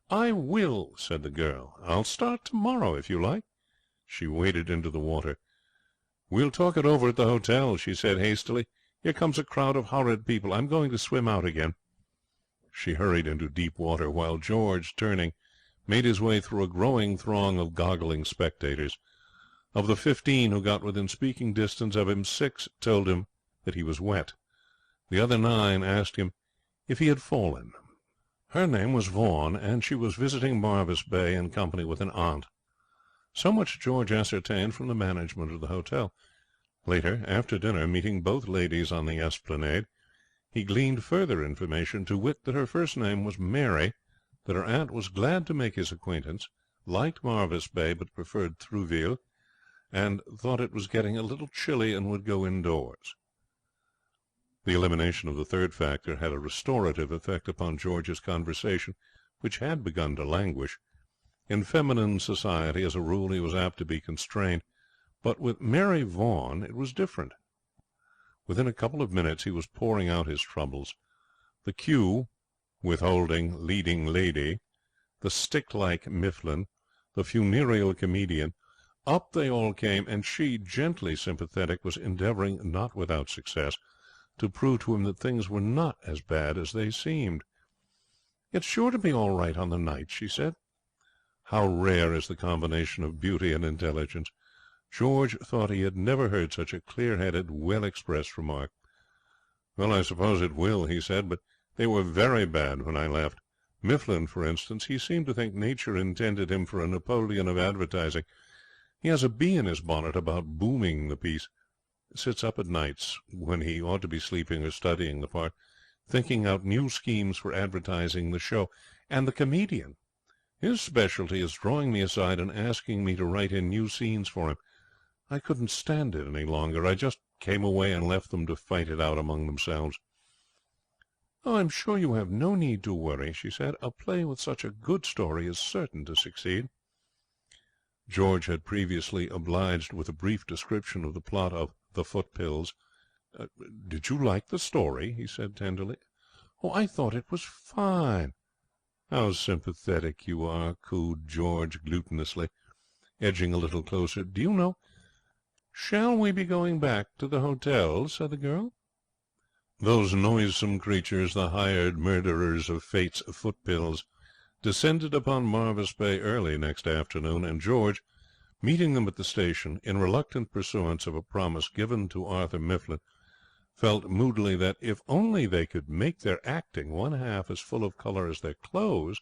"I will," said the girl. "I'll start to-morrow, if you like." She waded into the water. "We'll talk it over at the hotel," she said hastily. "Here comes a crowd of horrid people. I'm going to swim out again." She hurried into deep water, while George, turning, made his way through a growing throng of goggling spectators. Of the 15 who got within speaking distance of him, 6 told him that he was wet. The other 9 asked him if he had fallen. Her name was Vaughan, and she was visiting Marvis Bay in company with an aunt. So much George ascertained from the management of the hotel. Later, after dinner, meeting both ladies on the esplanade, he gleaned further information, to wit that her first name was Mary, that her aunt was glad to make his acquaintance, liked Marvis Bay but preferred Trouville, and thought it was getting a little chilly and would go indoors. The elimination of the third factor had a restorative effect upon George's conversation, which had begun to languish. In feminine society, as a rule, he was apt to be constrained, but with Mary Vaughan it was different. Within a couple of minutes he was pouring out his troubles. The Q, withholding leading lady, the stick-like Mifflin, the funereal comedian, up they all came, and she, gently sympathetic, was endeavouring, not without success, to prove to him that things were not as bad as they seemed. "It's sure to be all right on the night," she said. How rare is the combination of beauty and intelligence! George thought he had never heard such a clear-headed, well-expressed remark. "Well, I suppose it will," he said, "but they were very bad when I left. Mifflin, for instance, he seemed to think nature intended him for a Napoleon of advertising. He has a bee in his bonnet about booming the piece. Sits up at nights, when he ought to be sleeping or studying the part, thinking out new schemes for advertising the show. And the comedian! His specialty is drawing me aside and asking me to write in new scenes for him. I couldn't stand it any longer. I just came away and left them to fight it out among themselves." "Oh, I'm sure you have no need to worry," she said. "A play with such a good story is certain to succeed." George had previously obliged with a brief description of the plot of The Footpills. "Did you like the story?" he said tenderly. "Oh, I thought it was fine." "How sympathetic you are," cooed George glutinously, edging a little closer. "Do you know—" "Shall we be going back to the hotel?" said the girl. Those noisome creatures, the hired murderers of Fate's Footpills, descended upon Marvis Bay early next afternoon, and George, meeting them at the station, in reluctant pursuance of a promise given to Arthur Mifflin, felt moodily that, if only they could make their acting one half as full of colour as their clothes,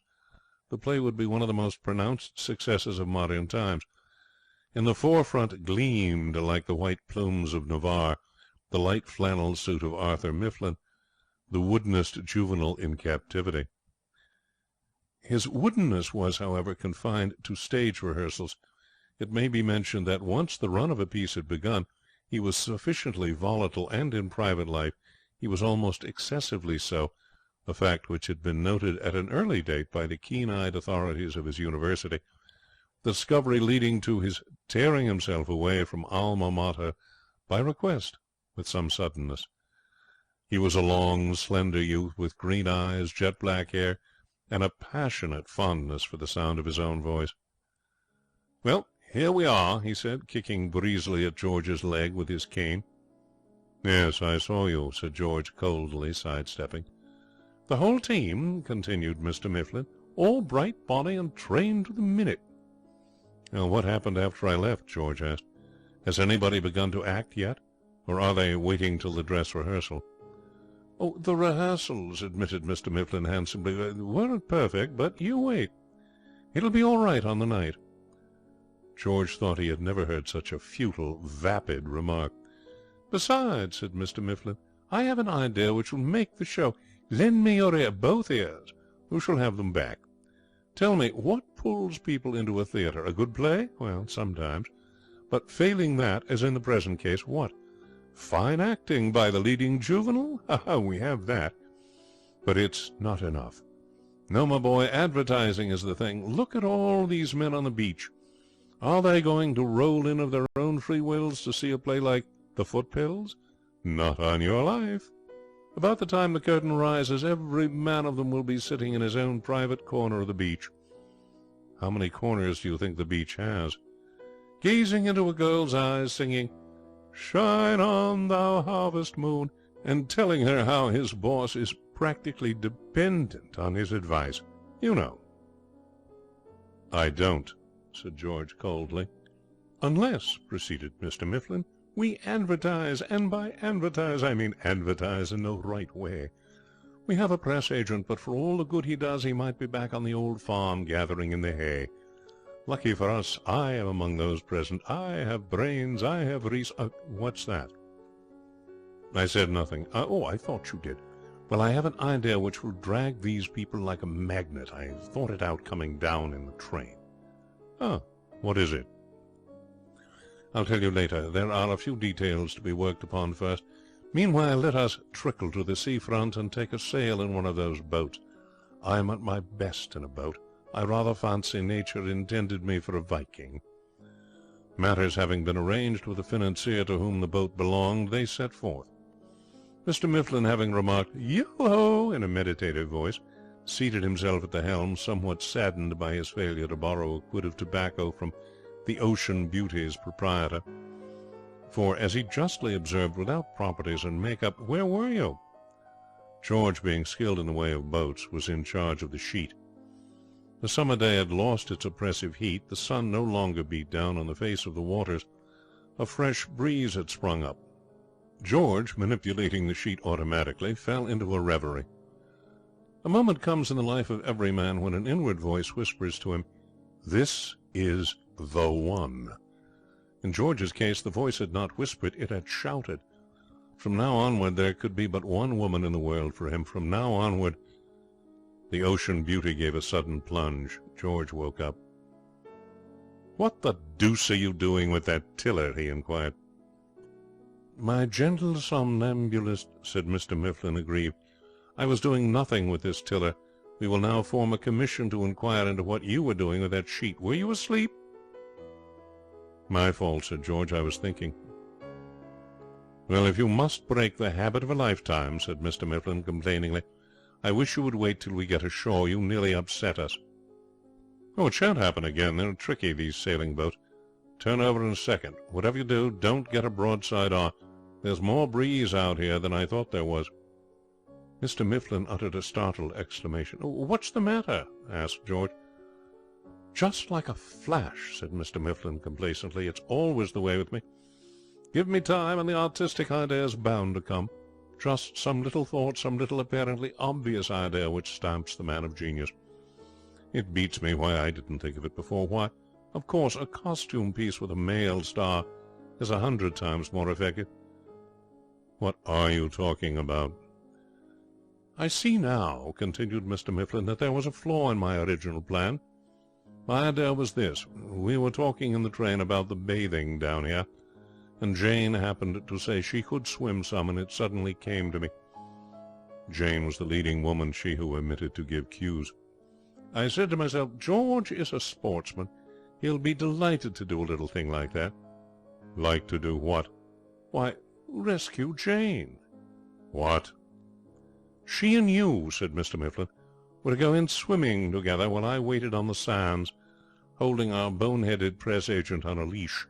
the play would be one of the most pronounced successes of modern times. In the forefront gleamed, like the white plumes of Navarre, the light flannel suit of Arthur Mifflin, the woodenest juvenile in captivity. His woodenness was, however, confined to stage rehearsals. It may be mentioned that, once the run of a piece had begun, he was sufficiently volatile, and in private life he was almost excessively so, a fact which had been noted at an early date by the keen-eyed authorities of his university, the discovery leading to his tearing himself away from alma mater by request with some suddenness. He was a long, slender youth, with green eyes, jet-black hair, and a passionate fondness for the sound of his own voice. "Well, here we are," he said, kicking breezily at George's leg with his cane. "Yes, I saw you," said George, coldly sidestepping. "The whole team," continued Mr. Mifflin, "all bright, bonny, and trained to the minute." "What happened after I left?" George asked. "Has anybody begun to act yet, or are they waiting till the dress rehearsal?" "Oh, the rehearsals," admitted Mr. Mifflin handsomely, "weren't perfect, but you wait." It'll be all right on the night." George thought he had never heard such a futile, vapid remark. "Besides," said Mr. Mifflin, "I have an idea which will make the show. Lend me your ear, both ears. Who shall have them back? Tell me, what pulls people into a theatre? A good play? Well, sometimes. But failing that, as in the present case, what? Fine acting by the leading juvenile? We have that. But it's not enough. No, my boy, advertising is the thing. Look at all these men on the beach. Are they going to roll in of their own free wills to see a play like The Footpills? Not on your life. About the time the curtain rises, every man of them will be sitting in his own private corner of the beach. How many corners do you think the beach has? Gazing into a girl's eyes, singing, 'Shine on, thou harvest moon,' and telling her how his boss is practically dependent on his advice. You know." "I don't," said George coldly. "Unless," proceeded Mr. Mifflin, "we advertise, and by advertise I mean advertise in the right way. We have a press agent, but for all the good he does he might be back on the old farm gathering in the hay. Lucky for us, I am among those present. I have brains, I have what's that?" I said nothing. I thought you did. Well, I have an idea which will drag these people like a magnet. I thought it out coming down in the train. "Oh, what is it?" "I'll tell you later. There are a few details to be worked upon first. Meanwhile, let us trickle to the sea-front and take a sail in one of those boats. I am at my best in a boat. I rather fancy nature intended me for a Viking." Matters having been arranged with the financier to whom the boat belonged, they set forth. Mr. Mifflin, having remarked "Yo-ho" in a meditative voice, seated himself at the helm, somewhat saddened by his failure to borrow a quid of tobacco from the Ocean Beauty's proprietor. For, as he justly observed, without properties and make-up, where were you? George, being skilled in the way of boats, was in charge of the sheet. The summer day had lost its oppressive heat. The sun no longer beat down on the face of the waters. A fresh breeze had sprung up. George, manipulating the sheet automatically, fell into a reverie. A moment comes in the life of every man when an inward voice whispers to him, "This is the one." In George's case the voice had not whispered, it had shouted. From now onward there could be but one woman in the world for him. From now onward... The Ocean Beauty gave a sudden plunge. George woke up. "What the deuce are you doing with that tiller?" he inquired. "My gentle somnambulist," said Mr. Mifflin, aggrieved, "I was doing nothing with this tiller. We will now form a commission to inquire into what you were doing with that sheet. Were you asleep?" "My fault," said George. "I was thinking." "Well, if you must break the habit of a lifetime," said Mr. Mifflin, complainingly, "I wish you would wait till we get ashore. You nearly upset us." "Oh, it shan't happen again. They're tricky, these sailing boats. Turn over in a second. Whatever you do, don't get a broadside on. There's more breeze out here than I thought there was." Mr. Mifflin uttered a startled exclamation. "What's the matter?" asked George. "Just like a flash," said Mr. Mifflin complacently. "It's always the way with me. Give me time, and the artistic idea's bound to come. Just some little thought, some little apparently obvious idea which stamps the man of genius. It beats me why I didn't think of it before. Why, of course, a costume piece with a male star is 100 times more effective." "What are you talking about?" "I see now," continued Mr. Mifflin, "that there was a flaw in my original plan. My idea was this. We were talking in the train about the bathing down here, and Jane happened to say she could swim some, and it suddenly came to me." Jane was the leading woman, she who omitted to give cues. "I said to myself, George is a sportsman. He'll be delighted to do a little thing like that." "Like to do what?" "Why, rescue Jane." "What?" "She and you," said Mr. Mifflin, "were to go in swimming together while I waited on the sands, holding our bone-headed press agent on a leash.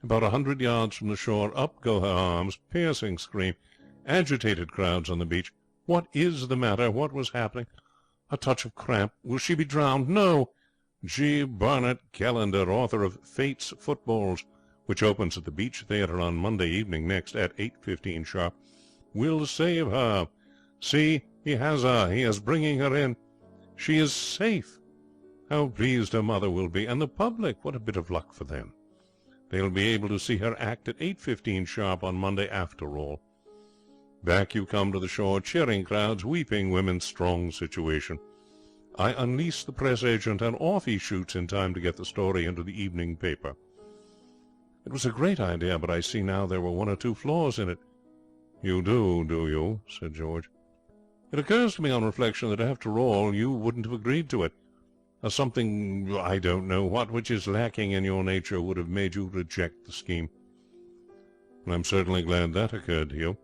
About 100 yards from the shore, up go her arms, piercing scream, agitated crowds on the beach. What is the matter? What was happening? A touch of cramp. Will she be drowned? No. G. Barnett Callender, author of Fate's Footballs, which opens at the Beach Theatre on Monday evening next at 8:15 sharp, will save her. See, he has her. He is bringing her in. She is safe. How pleased her mother will be, and the public, what a bit of luck for them. They'll be able to see her act at 8:15 sharp on Monday after all. Back you come to the shore, cheering crowds, weeping women, strong situation. I unleash the press agent, and off he shoots in time to get the story into the evening paper. It was a great idea, but I see now there were one or two flaws in it. You do you? Said George. It occurs to me on reflection that after all you wouldn't have agreed to it. Something, I don't know what, which is lacking in your nature would have made you reject the scheme. I'm certainly glad that occurred to you.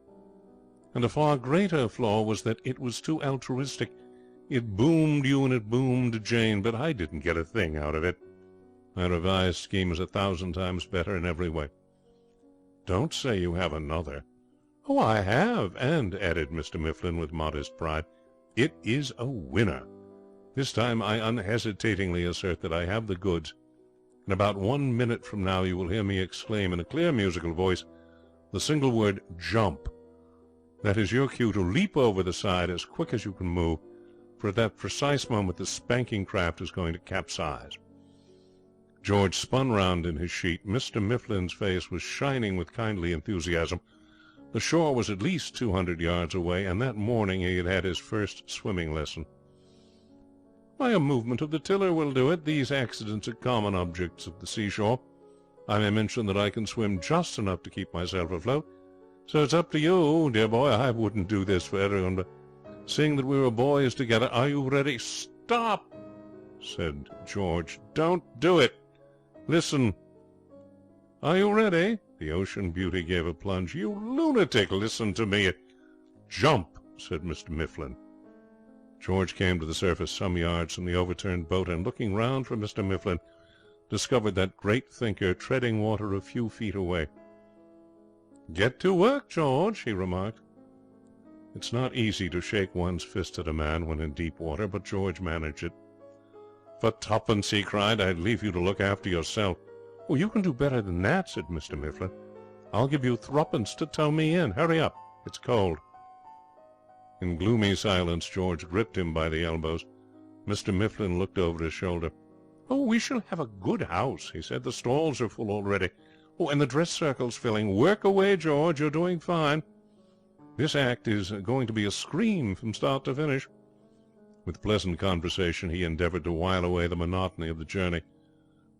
And a far greater flaw was that it was too altruistic. It boomed you and it boomed Jane, but I didn't get a thing out of it. My revised scheme is 1,000 times better in every way. Don't say you have another. Oh, I have, and, added Mr. Mifflin with modest pride, it is a winner. This time I unhesitatingly assert that I have the goods. In about 1 minute from now you will hear me exclaim in a clear musical voice the single word jump. That is your cue to leap over the side as quick as you can move, for at that precise moment the spanking craft is going to capsize. George spun round in his sheet. Mr. Mifflin's face was shining with kindly enthusiasm. The shore was at least 200 yards away, and that morning he had had his first swimming lesson. Why, a movement of the tiller will do it. These accidents are common objects of the seashore. I may mention that I can swim just enough to keep myself afloat. So it's up to you, dear boy. I wouldn't do this for everyone, but seeing that we were boys together, are you ready? Stop, said George. Don't do it. Listen. Are you ready? The Ocean Beauty gave a plunge. You lunatic, listen to me. Jump, said Mr. Mifflin. George came to the surface some yards from the overturned boat, and looking round for Mr. Mifflin, discovered that great thinker treading water a few feet away. Get to work, George, he remarked. It's not easy to shake one's fist at a man when in deep water, but George managed it. For twopence, he cried, I'd leave you to look after yourself. Oh, you can do better than that, said Mr. Mifflin. I'll give you threepence to tow me in. Hurry up, it's cold. In gloomy silence George gripped him by the elbows. Mr. Mifflin looked over his shoulder. Oh, we shall have a good house, he said. The stalls are full already. Oh, and the dress circle's filling. Work away, George. You're doing fine. This act is going to be a scream from start to finish. With pleasant conversation he endeavoured to while away the monotony of the journey,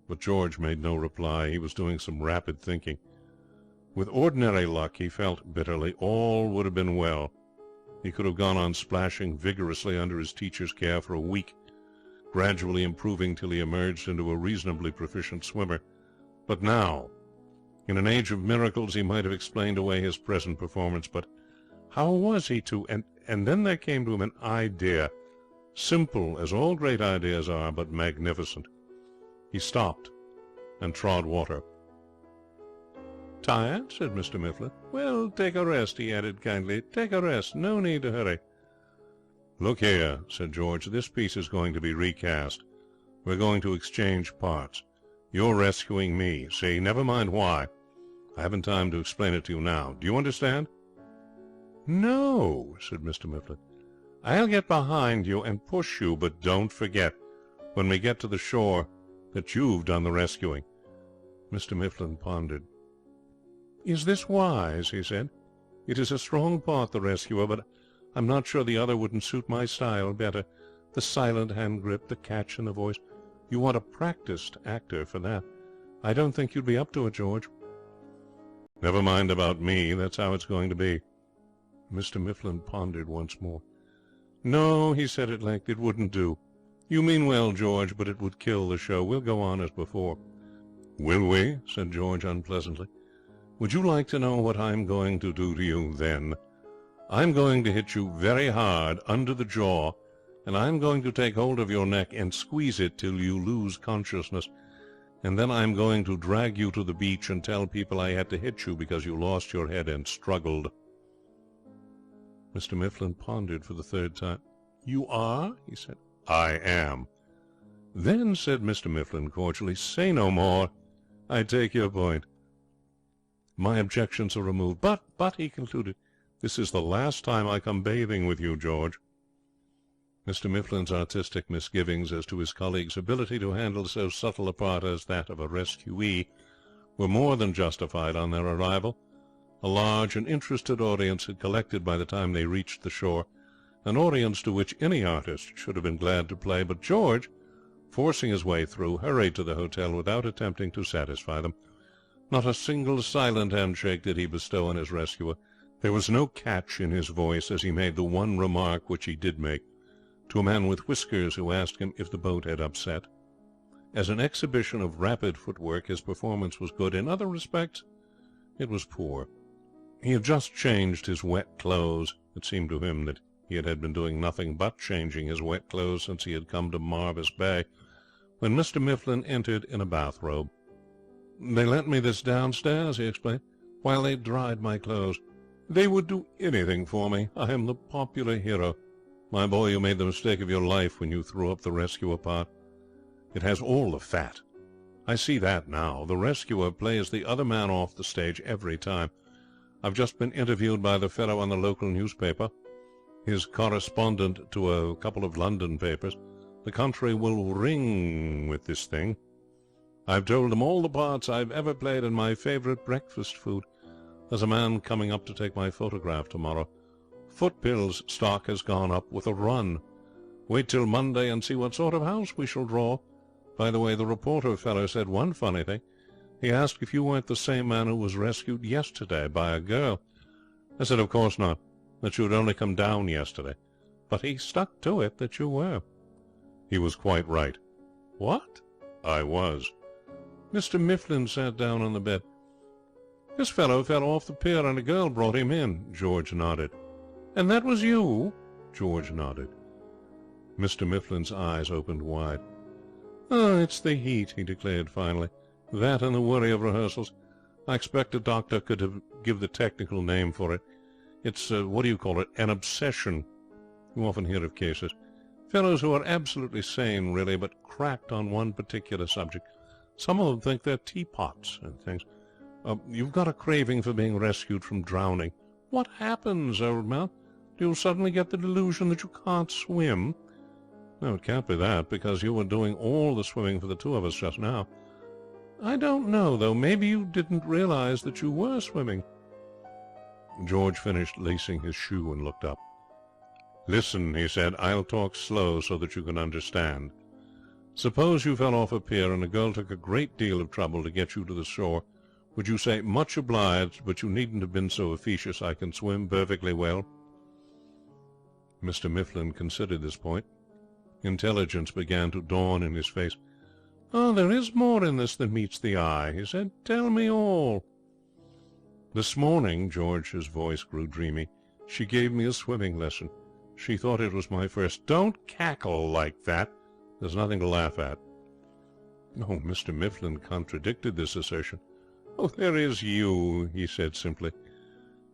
but George made no reply. He was doing some rapid thinking. With ordinary luck, he felt bitterly, all would have been well. He could have gone on splashing vigorously under his teacher's care for a week, gradually improving till he emerged into a reasonably proficient swimmer. But now, in an age of miracles, he might have explained away his present performance, but how was he to? And then there came to him an idea, simple as all great ideas are, but magnificent. He stopped and trod water. Tired? Said Mr. Mifflin. Well, take a rest, he added kindly. Take a rest. No need to hurry. Look here, said George. This piece is going to be recast. We're going to exchange parts. You're rescuing me. See, never mind why. I haven't time to explain it to you now. Do you understand? No, said Mr. Mifflin. I'll get behind you and push you, but don't forget, when we get to the shore, that you've done the rescuing. Mr. Mifflin pondered. Is this wise? He said. It is a strong part, the rescuer, but I'm not sure the other wouldn't suit my style better. The silent hand grip, the catch in the voice. You want a practised actor for that. I don't think you'd be up to it, George. Never mind about me. That's how it's going to be. Mr. Mifflin pondered once more. No, he said at length, it wouldn't do. You mean well, George, but it would kill the show. We'll go on as before. Will we? Said George unpleasantly. Would you like to know what I'm going to do to you then? I'm going to hit you very hard under the jaw, and I'm going to take hold of your neck and squeeze it till you lose consciousness, and then I'm going to drag you to the beach and tell people I had to hit you because you lost your head and struggled. Mr. Mifflin pondered for the third time. You are? He said. I am. Then, said Mr. Mifflin cordially, say no more. I take your point. My objections are removed. But, he concluded, this is the last time I come bathing with you, George. Mr. Mifflin's artistic misgivings as to his colleague's ability to handle so subtle a part as that of a rescuee were more than justified on their arrival. A large and interested audience had collected by the time they reached the shore, an audience to which any artist should have been glad to play, but George, forcing his way through, hurried to the hotel without attempting to satisfy them. Not a single silent handshake did he bestow on his rescuer. There was no catch in his voice as he made the one remark which he did make, to a man with whiskers who asked him if the boat had upset. As an exhibition of rapid footwork his performance was good. In other respects it was poor. He had just changed his wet clothes. It seemed to him that he had been doing nothing but changing his wet clothes since he had come to Marvis Bay, when Mr. Mifflin entered in a bathrobe. "They lent me this downstairs," he explained, "while they dried my clothes. They would do anything for me. I am the popular hero. My boy, you made the mistake of your life when you threw up the rescuer part. It has all the fat. I see that now. The rescuer plays the other man off the stage every time. I've just been interviewed by the fellow on the local newspaper, his correspondent to a couple of London papers. The country will ring with this thing. I've told them all the parts I've ever played and my favourite breakfast food. There's a man coming up to take my photograph tomorrow. Footpills stock has gone up with a run. Wait till Monday and see what sort of house we shall draw. By the way, the reporter fellow said one funny thing. He asked if you weren't the same man who was rescued yesterday by a girl. I said of course not, that you had only come down yesterday. But he stuck to it that you were." He was quite right. "What?" "I was." Mr. Mifflin sat down on the bed. "This fellow fell off the pier and a girl brought him in." George nodded. "And that was you?" George nodded. Mr. Mifflin's eyes opened wide. "Oh, it's the heat," he declared finally. "That and the worry of rehearsals. I expect a doctor could give the technical name for it. It's, what do you call it, an obsession. You often hear of cases. Fellows who are absolutely sane, really, but cracked on one particular subject. Some of them think they're teapots and things. You've got a craving for being rescued from drowning. What happens, old man? Do you suddenly get the delusion that you can't swim? No, it can't be that, because you were doing all the swimming for the two of us just now. I don't know, though. Maybe you didn't realize that you were swimming." George finished lacing his shoe and looked up. "Listen," he said, "I'll talk slow so that you can understand. Suppose you fell off a pier and a girl took a great deal of trouble to get you to the shore. Would you say, 'Much obliged, but you needn't have been so officious. I can swim perfectly well'?" Mr. Mifflin considered this point. Intelligence began to dawn in his face. "Oh, there is more in this than meets the eye," he said. "Tell me all." "This morning," George's voice grew dreamy, "she gave me a swimming lesson. She thought it was my first—" "Don't cackle like that. There's nothing to laugh at." Oh, Mr. Mifflin contradicted this assertion. "Oh, there is you," he said simply.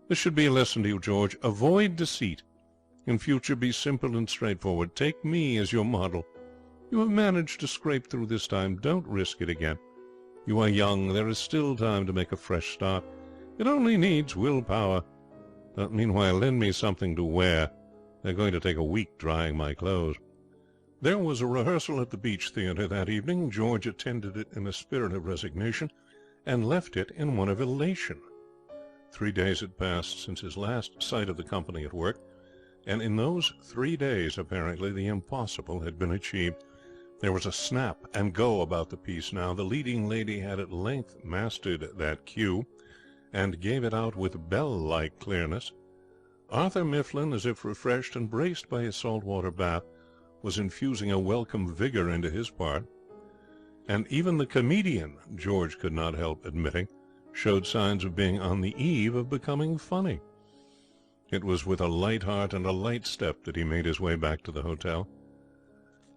"This should be a lesson to you, George. Avoid deceit. In future be simple and straightforward. Take me as your model. You have managed to scrape through this time. Don't risk it again. You are young. There is still time to make a fresh start. It only needs willpower. Meanwhile, lend me something to wear. They're going to take a week drying my clothes." There was a rehearsal at the Beach Theatre that evening. George attended it in a spirit of resignation, and left it in one of elation. 3 days had passed since his last sight of the company at work, and in those 3 days, apparently, the impossible had been achieved. There was a snap and go about the piece now. The leading lady had at length mastered that cue, and gave it out with bell-like clearness. Arthur Mifflin, as if refreshed and braced by his salt-water bath, was infusing a welcome vigour into his part. And even the comedian, George could not help admitting, showed signs of being on the eve of becoming funny. It was with a light heart and a light step that he made his way back to the hotel.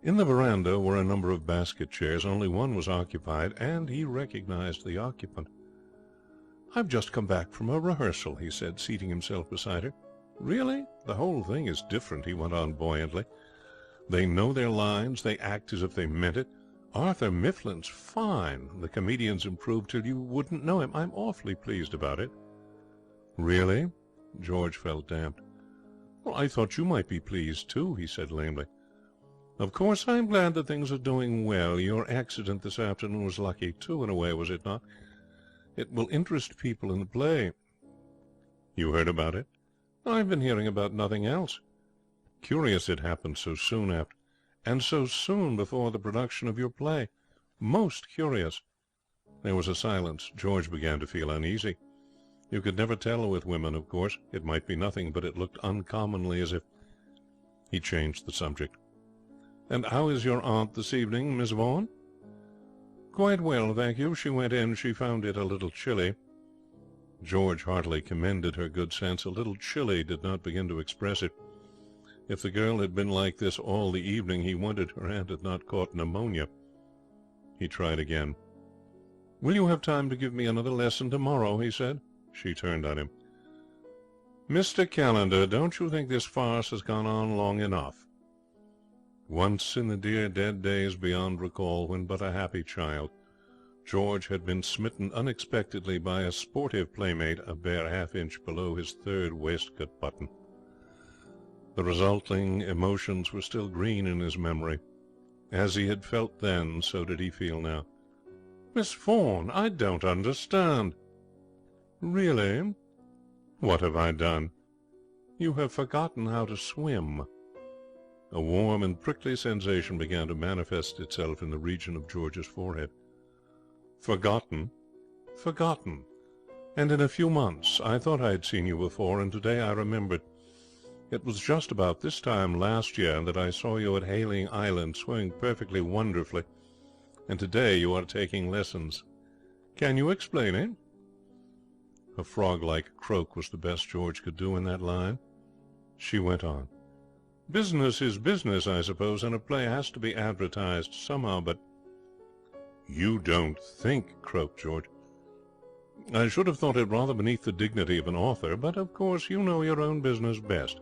In the veranda were a number of basket chairs. Only one was occupied, and he recognized the occupant. "I've just come back from a rehearsal," he said, seating himself beside her. "Really? The whole thing is different," he went on buoyantly. "They know their lines. They act as if they meant it. Arthur Mifflin's fine. The comedian's improved till you wouldn't know him. I'm awfully pleased about it." "Really?" George felt damped. "Well, I thought you might be pleased too," he said lamely. Of course I am glad that things are doing well. Your accident this afternoon was lucky, too, in a way, was it not? It will interest people in the play." "You heard about it?" "I've been hearing about nothing else." "Curious it happened so soon after, and so soon before the production of your play. Most curious." There was a silence. George began to feel uneasy. You could never tell with women, of course. It might be nothing, but it looked uncommonly as if... He changed the subject. "And how is your aunt this evening, Miss Vaughan?" "Quite well, thank you. She went in. She found it a little chilly." George heartily commended her good sense. A little chilly did not begin to express it. If the girl had been like this all the evening, he wondered her aunt had not caught pneumonia. He tried again. "Will you have time to give me another lesson tomorrow?" he said. She turned on him. "Mr. Callender, don't you think this farce has gone on long enough?" Once in the dear dead days beyond recall, when but a happy child, George had been smitten unexpectedly by a sportive playmate a bare half-inch below his third waistcoat button. The resulting emotions were still green in his memory. As he had felt then, so did he feel now. "Miss Vaughan, I don't understand." "Really?" "What have I done?" "You have forgotten how to swim." A warm and prickly sensation began to manifest itself in the region of George's forehead. "Forgotten?" "Forgotten. And in a few months. I thought I had seen you before, and today I remembered. It was just about this time last year that I saw you at Hayling Island, swimming perfectly wonderfully, and today you are taking lessons. Can you explain it?" A frog-like croak was the best George could do in that line. She went on. "Business is business, I suppose, and a play has to be advertised somehow, but—" "You don't think," croaked George. "I should have thought it rather beneath the dignity of an author, but of course you know your own business best.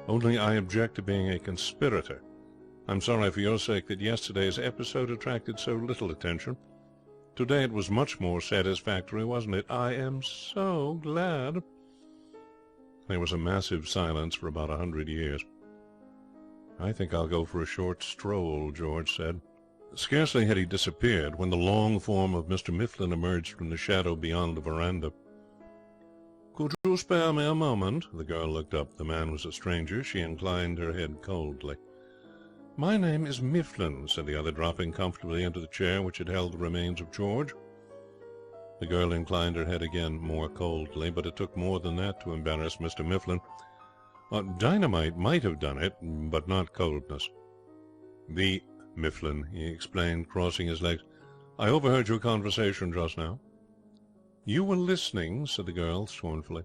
Only I object to being a conspirator. I'm sorry for your sake that yesterday's episode attracted so little attention. Today it was much more satisfactory, wasn't it? I am so glad." There was a massive silence for about 100 years. "I think I'll go for a short stroll," George said. Scarcely had he disappeared when the long form of Mr. Mifflin emerged from the shadow beyond the veranda. "Could you spare me a moment?" The girl looked up. The man was a stranger. She inclined her head coldly. "My name is Mifflin," said the other, dropping comfortably into the chair which had held the remains of George. The girl inclined her head again more coldly, but it took more than that to embarrass Mr. Mifflin. Dynamite might have done it, but not coldness. "The Mifflin," he explained, crossing his legs. "I overheard your conversation just now." "You were listening," said the girl scornfully.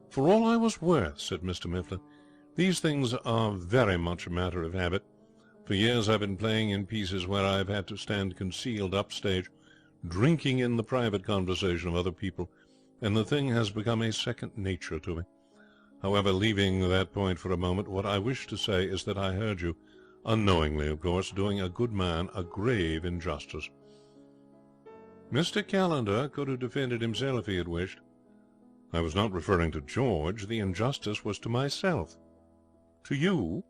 "For all I was worth," said Mr. Mifflin. "These things are very much a matter of habit. For years I've been playing in pieces where I've had to stand concealed upstage, drinking in the private conversation of other people, and the thing has become a second nature to me. However, leaving that point for a moment, what I wish to say is that I heard you, unknowingly, of course, doing a good man a grave injustice. Mr. Callender could have defended himself if he had wished. I was not referring to George. The injustice was to myself." "To you?"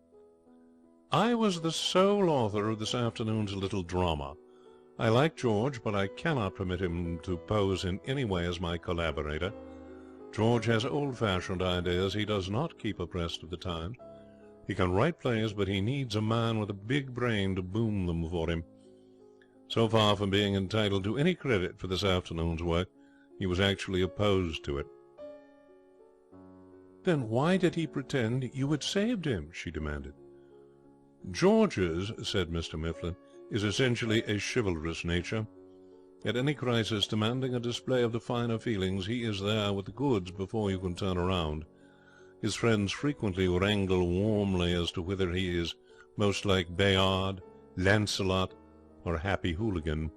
"I was the sole author of this afternoon's little drama. I like George, but I cannot permit him to pose in any way as my collaborator. George has old-fashioned ideas. He does not keep abreast of the times. He can write plays, but he needs a man with a big brain to boom them for him. So far from being entitled to any credit for this afternoon's work, he was actually opposed to it." "Then why did he pretend you had saved him?" she demanded. "George's," said Mr. Mifflin, "is essentially a chivalrous nature. At any crisis demanding a display of the finer feelings, he is there with the goods before you can turn around. His friends frequently wrangle warmly as to whether he is most like Bayard, Lancelot, or Happy Hooligan.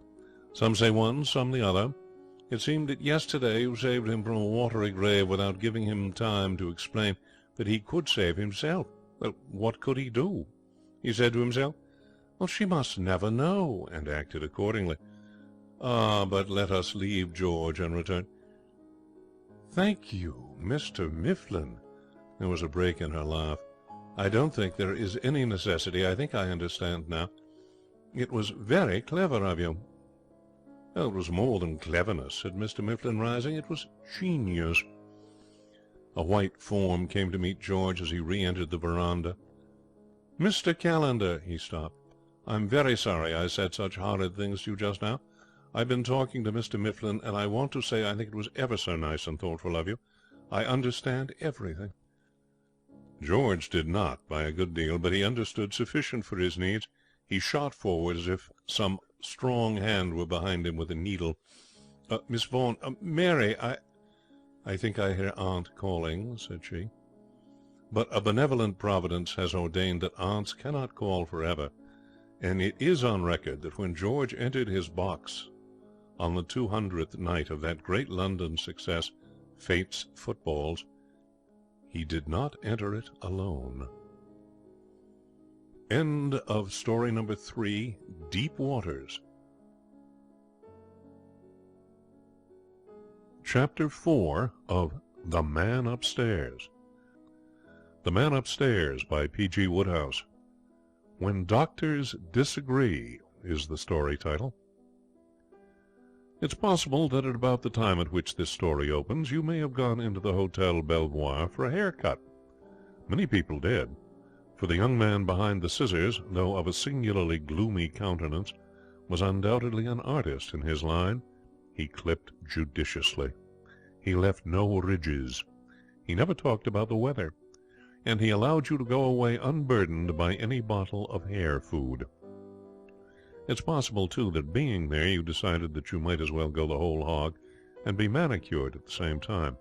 Some say one, some the other. It seemed that yesterday you saved him from a watery grave without giving him time to explain that he could save himself. Well, what could he do? He said to himself, 'Well, she must never know,' and acted accordingly. But let us leave George and return—" "Thank you, Mr. Mifflin." There was a break in her laugh. I don't think there is any necessity. I think I understand now. It was very clever of you." "Well, it was more than cleverness," said Mr. Mifflin, rising. "It was genius." A white form came to meet George as he re-entered the veranda. "Mr. Calendar," he stopped, "I'm very sorry I said such horrid things to you just now. I've been talking to Mr. Mifflin, and I want to say I think it was ever so nice and thoughtful of you. I understand everything." George did not, by a good deal, but he understood sufficient for his needs. He shot forward as if some strong hand were behind him with a needle. "Miss Vaughan, Mary, I think I hear Aunt calling," said she. But a benevolent Providence has ordained that aunts cannot call for ever, and it is on record that when George entered his box on the 200th night of that great London success, Fate's Footballs, he did not enter it alone. End of story number 3, Deep Waters. Chapter 4 of The Man Upstairs. The Man Upstairs by P.G. Woodhouse. When Doctors Disagree is the story title. It's possible that at about the time at which this story opens you may have gone into the Hotel Belvoir for a haircut. Many people did, for the young man behind the scissors, though of a singularly gloomy countenance, was undoubtedly an artist in his line. He clipped judiciously. He left no ridges. He never talked about the weather. And he allowed you to go away unburdened by any bottle of hair food. It's possible, too, that being there you decided that you might as well go the whole hog and be manicured at the same time.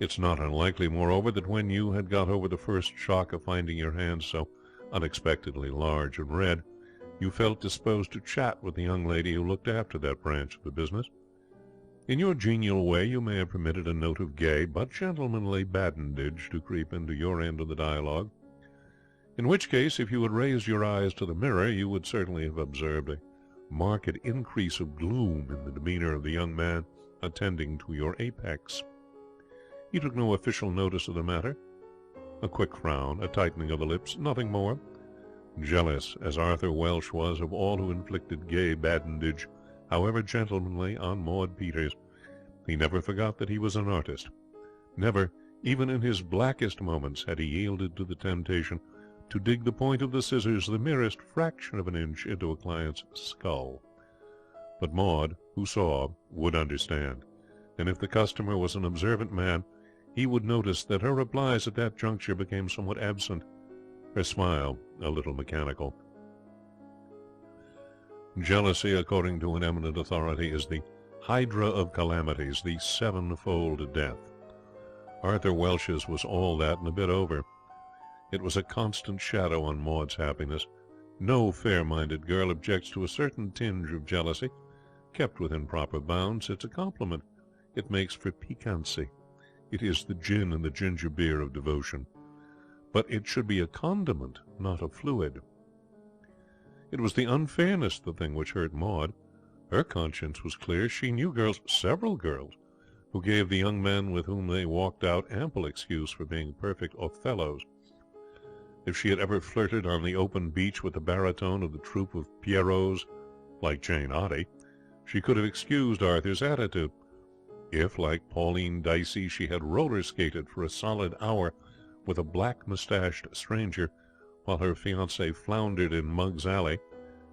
It's not unlikely, moreover, that when you had got over the first shock of finding your hands so unexpectedly large and red, you felt disposed to chat with the young lady who looked after that branch of the business. In your genial way you may have permitted a note of gay but gentlemanly badinage to creep into your end of the dialogue, in which case, if you had raised your eyes to the mirror, you would certainly have observed a marked increase of gloom in the demeanour of the young man attending to your apex. He took no official notice of the matter. A quick frown, a tightening of the lips, nothing more. Jealous as Arthur Welsh was of all who inflicted gay badinage, however gentlemanly, on Maud Peters, he never forgot that he was an artist. Never, even in his blackest moments, had he yielded to the temptation to dig the point of the scissors the merest fraction of an inch into a client's skull. But Maud, who saw, would understand, and if the customer was an observant man, he would notice that her replies at that juncture became somewhat absent, her smile a little mechanical. Jealousy, according to an eminent authority, is the hydra of calamities, the sevenfold death. Arthur Welsh's was all that and a bit over. It was a constant shadow on Maud's happiness. No fair-minded girl objects to a certain tinge of jealousy. Kept within proper bounds, it's a compliment. It makes for piquancy. It is the gin and the ginger beer of devotion. But it should be a condiment, not a fluid. It was the unfairness of the thing which hurt Maud. Her conscience was clear. She knew girls, several girls, who gave the young men with whom they walked out ample excuse for being perfect Othellos. If she had ever flirted on the open beach with the baritone of the troupe of Pierrots, like Jane Oddy, she could have excused Arthur's attitude. If, like Pauline Dicey, she had roller-skated for a solid hour with a black-moustached stranger while her fiancé floundered in Mugg's Alley,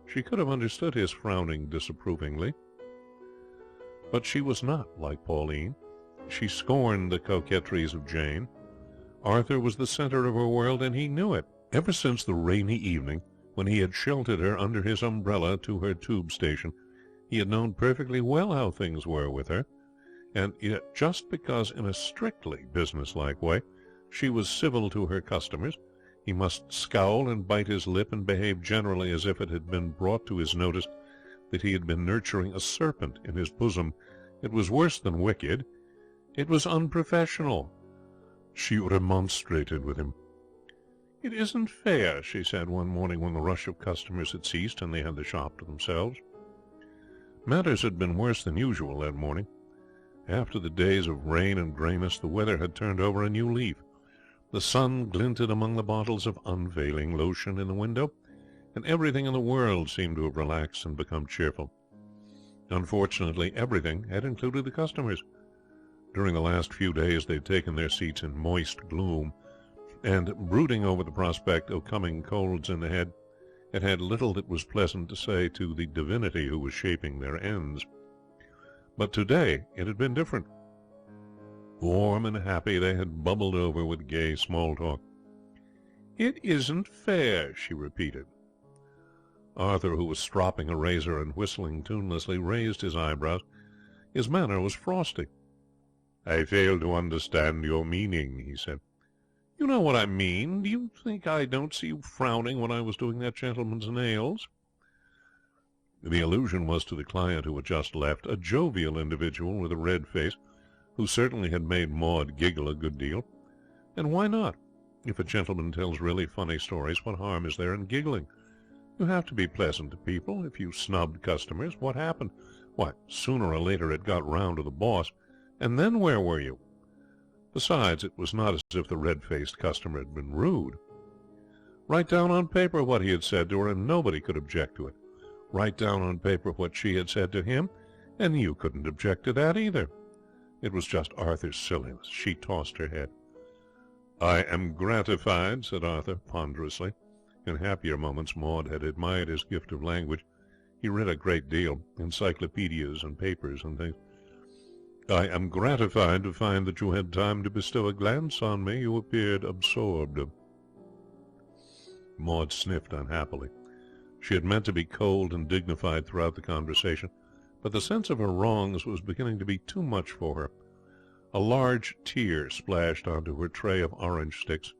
she could have understood his frowning disapprovingly. But she was not like Pauline. She scorned the coquetries of Jane. Arthur was the centre of her world, and he knew it. Ever since the rainy evening when he had sheltered her under his umbrella to her tube station, he had known perfectly well how things were with her, and yet just because in a strictly business-like way she was civil to her customers, he must scowl and bite his lip and behave generally as if it had been brought to his notice that he had been nurturing a serpent in his bosom. It was worse than wicked. It was unprofessional. She remonstrated with him. "It isn't fair," she said one morning when the rush of customers had ceased and they had the shop to themselves. Matters had been worse than usual that morning. After the days of rain and greyness, the weather had turned over a new leaf. The sun glinted among the bottles of unveiling lotion in the window, and everything in the world seemed to have relaxed and become cheerful. Unfortunately, everything had included the customers. During the last few days they'd taken their seats in moist gloom, and, brooding over the prospect of coming colds in the head, it had little that was pleasant to say to the divinity who was shaping their ends. But today it had been different. Warm and happy, they had bubbled over with gay small talk. "It isn't fair," she repeated. Arthur, who was stropping a razor and whistling tunelessly, raised his eyebrows. His manner was frosty. "I fail to understand your meaning," he said. "You know what I mean. Do you think I don't see you frowning when I was doing that gentleman's nails?" The allusion was to the client who had just left, a jovial individual with a red face, who certainly had made Maud giggle a good deal. And why not? If a gentleman tells really funny stories, what harm is there in giggling? You have to be pleasant to people. If you snubbed customers, what happened? Why, sooner or later it got round to the boss, and then where were you? Besides, it was not as if the red-faced customer had been rude. Write down on paper what he had said to her, and nobody could object to it. Write down on paper what she had said to him, and you couldn't object to that either. It was just Arthur's silliness. She tossed her head. "I am gratified," said Arthur ponderously. In happier moments Maud had admired his gift of language. He read a great deal, encyclopedias and papers and things. "I am gratified to find that you had time to bestow a glance on me. You appeared absorbed." Maud sniffed unhappily. She had meant to be cold and dignified throughout the conversation, but the sense of her wrongs was beginning to be too much for her. A large tear splashed onto her tray of orange sticks.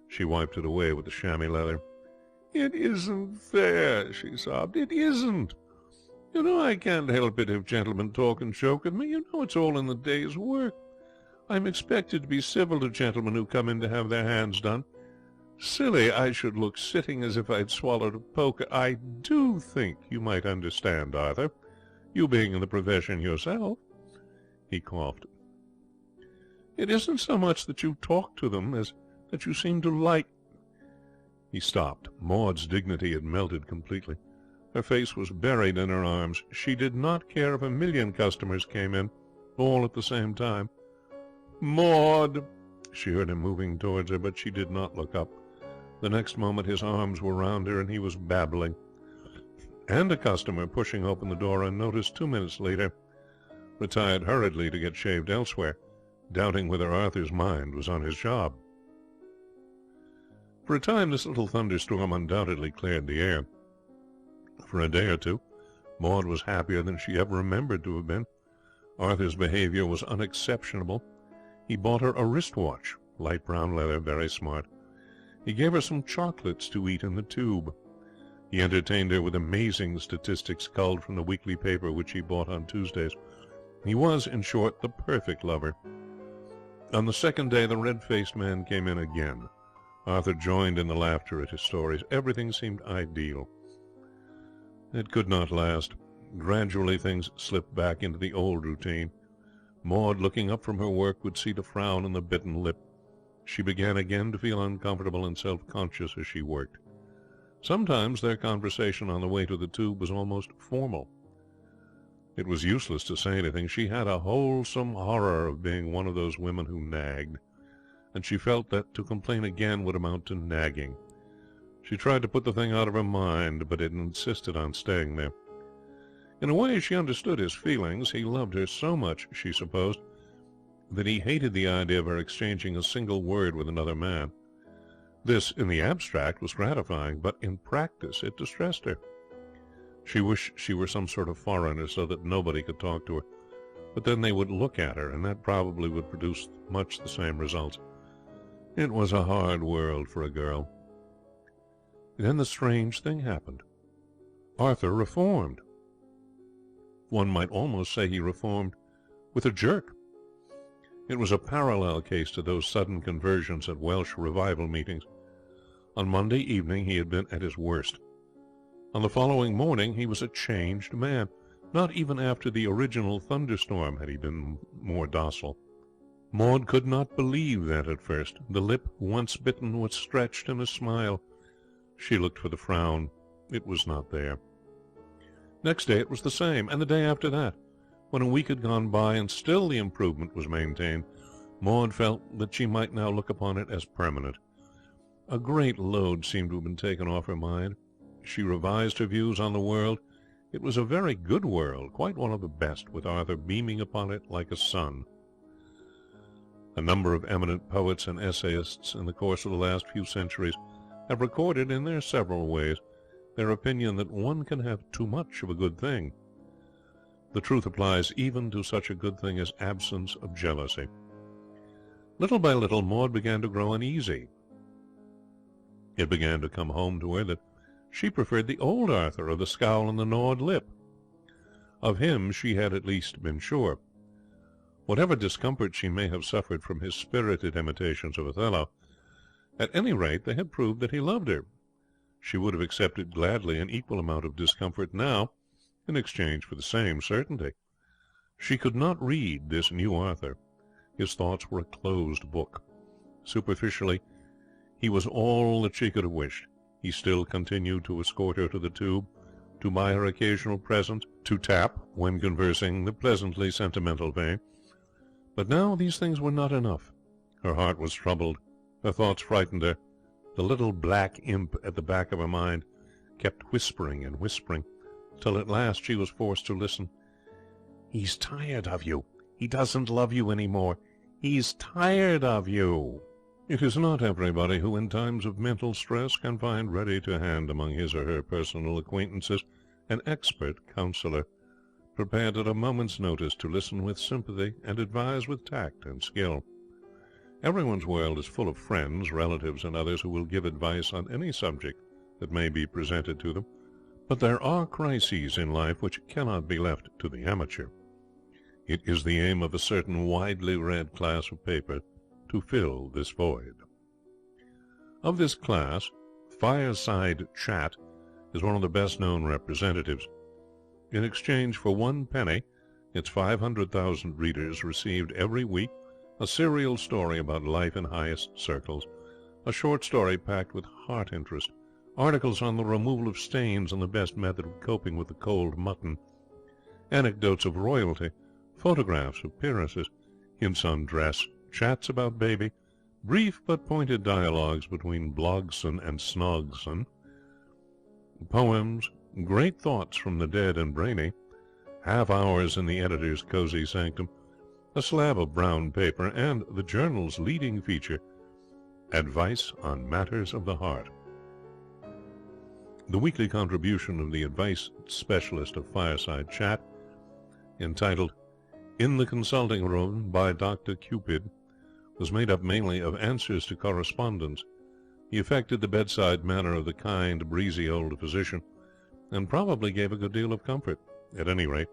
She wiped it away with the chamois leather. "It isn't fair," she sobbed. "It isn't. You know I can't help it if gentlemen talk and joke with me. You know it's all in the day's work. I'm expected to be civil to gentlemen who come in to have their hands done. Silly I should look sitting as if I'd swallowed a poker. I do think you might understand, Arthur, you being in the profession yourself." He coughed. "It isn't so much that you talk to them as that you seem to like—" He stopped. Maud's dignity had melted completely. Her face was buried in her arms. She did not care if 1,000,000 customers came in, all at the same time. "Maud!" She heard him moving towards her, but she did not look up. The next moment his arms were round her, and he was babbling. And a customer, pushing open the door unnoticed 2 minutes later, retired hurriedly to get shaved elsewhere, doubting whether Arthur's mind was on his job. For a time this little thunderstorm undoubtedly cleared the air. For a day or two Maud was happier than she ever remembered to have been. Arthur's behaviour was unexceptionable. He bought her a wristwatch, light brown leather, very smart. He gave her some chocolates to eat in the tube. He entertained her with amazing statistics culled from the weekly paper which he bought on Tuesdays. He was, in short, the perfect lover. On the second day the red-faced man came in again. Arthur joined in the laughter at his stories. Everything seemed ideal. It could not last. Gradually things slipped back into the old routine. Maud, looking up from her work, would see the frown and the bitten lip. She began again to feel uncomfortable and self-conscious as she worked. Sometimes their conversation on the way to the tube was almost formal. It was useless to say anything. She had a wholesome horror of being one of those women who nagged, and she felt that to complain again would amount to nagging. She tried to put the thing out of her mind, but it insisted on staying there. In a way she understood his feelings. He loved her so much, she supposed, that he hated the idea of her exchanging a single word with another man. This, in the abstract, was gratifying, but in practice it distressed her. She wished she were some sort of foreigner so that nobody could talk to her, but then they would look at her, and that probably would produce much the same results. It was a hard world for a girl. Then the strange thing happened. Arthur reformed. One might almost say he reformed with a jerk. It was a parallel case to those sudden conversions at Welsh revival meetings. On Monday evening he had been at his worst. On the following morning he was a changed man. Not even after the original thunderstorm had he been more docile. Maud could not believe that at first. The lip once bitten was stretched in a smile. She looked for the frown. It was not there. Next day it was the same, and the day after that. When a week had gone by and still the improvement was maintained, Maud felt that she might now look upon it as permanent. A great load seemed to have been taken off her mind. She revised her views on the world. It was a very good world, quite one of the best, with Arthur beaming upon it like a sun. A number of eminent poets and essayists in the course of the last few centuries have recorded in their several ways their opinion that one can have too much of a good thing. The truth applies even to such a good thing as absence of jealousy. Little by little Maud began to grow uneasy. It began to come home to her that she preferred the old Arthur of the scowl and the gnawed lip. Of him she had at least been sure. Whatever discomfort she may have suffered from his spirited imitations of Othello, at any rate they had proved that he loved her. She would have accepted gladly an equal amount of discomfort now in exchange for the same certainty. She could not read this new Arthur. His thoughts were a closed book. Superficially, he was all that she could have wished. He still continued to escort her to the Tube, to buy her occasional present, to tap, when conversing, the pleasantly sentimental vein. But now these things were not enough. Her heart was troubled. Her thoughts frightened her. The little black imp at the back of her mind kept whispering and whispering, till at last she was forced to listen. "He's tired of you. He doesn't love you any more. He's tired of you." It is not everybody who in times of mental stress can find ready to hand among his or her personal acquaintances an expert counsellor, prepared at a moment's notice to listen with sympathy and advise with tact and skill. Everyone's world is full of friends, relatives, and others who will give advice on any subject that may be presented to them, but there are crises in life which cannot be left to the amateur. It is the aim of a certain widely read class of paper to fill this void. Of this class, Fireside Chat is one of the best-known representatives. In exchange for 1 penny, its 500,000 readers received every week a serial story about life in highest circles, a short story packed with heart interest, articles on the removal of stains and the best method of coping with the cold mutton, anecdotes of royalty, photographs of peeresses, hints on dress, chats about baby, brief but pointed dialogues between Blogson and Snogson, poems, great thoughts from the dead and brainy, half hours in the editor's cosy sanctum, a slab of brown paper, and the journal's leading feature, Advice on Matters of the Heart. The weekly contribution of the advice specialist of Fireside Chat, entitled In the Consulting Room by Dr. Cupid, was made up mainly of answers to correspondence. He affected the bedside manner of the kind, breezy old physician, and probably gave a good deal of comfort. At any rate,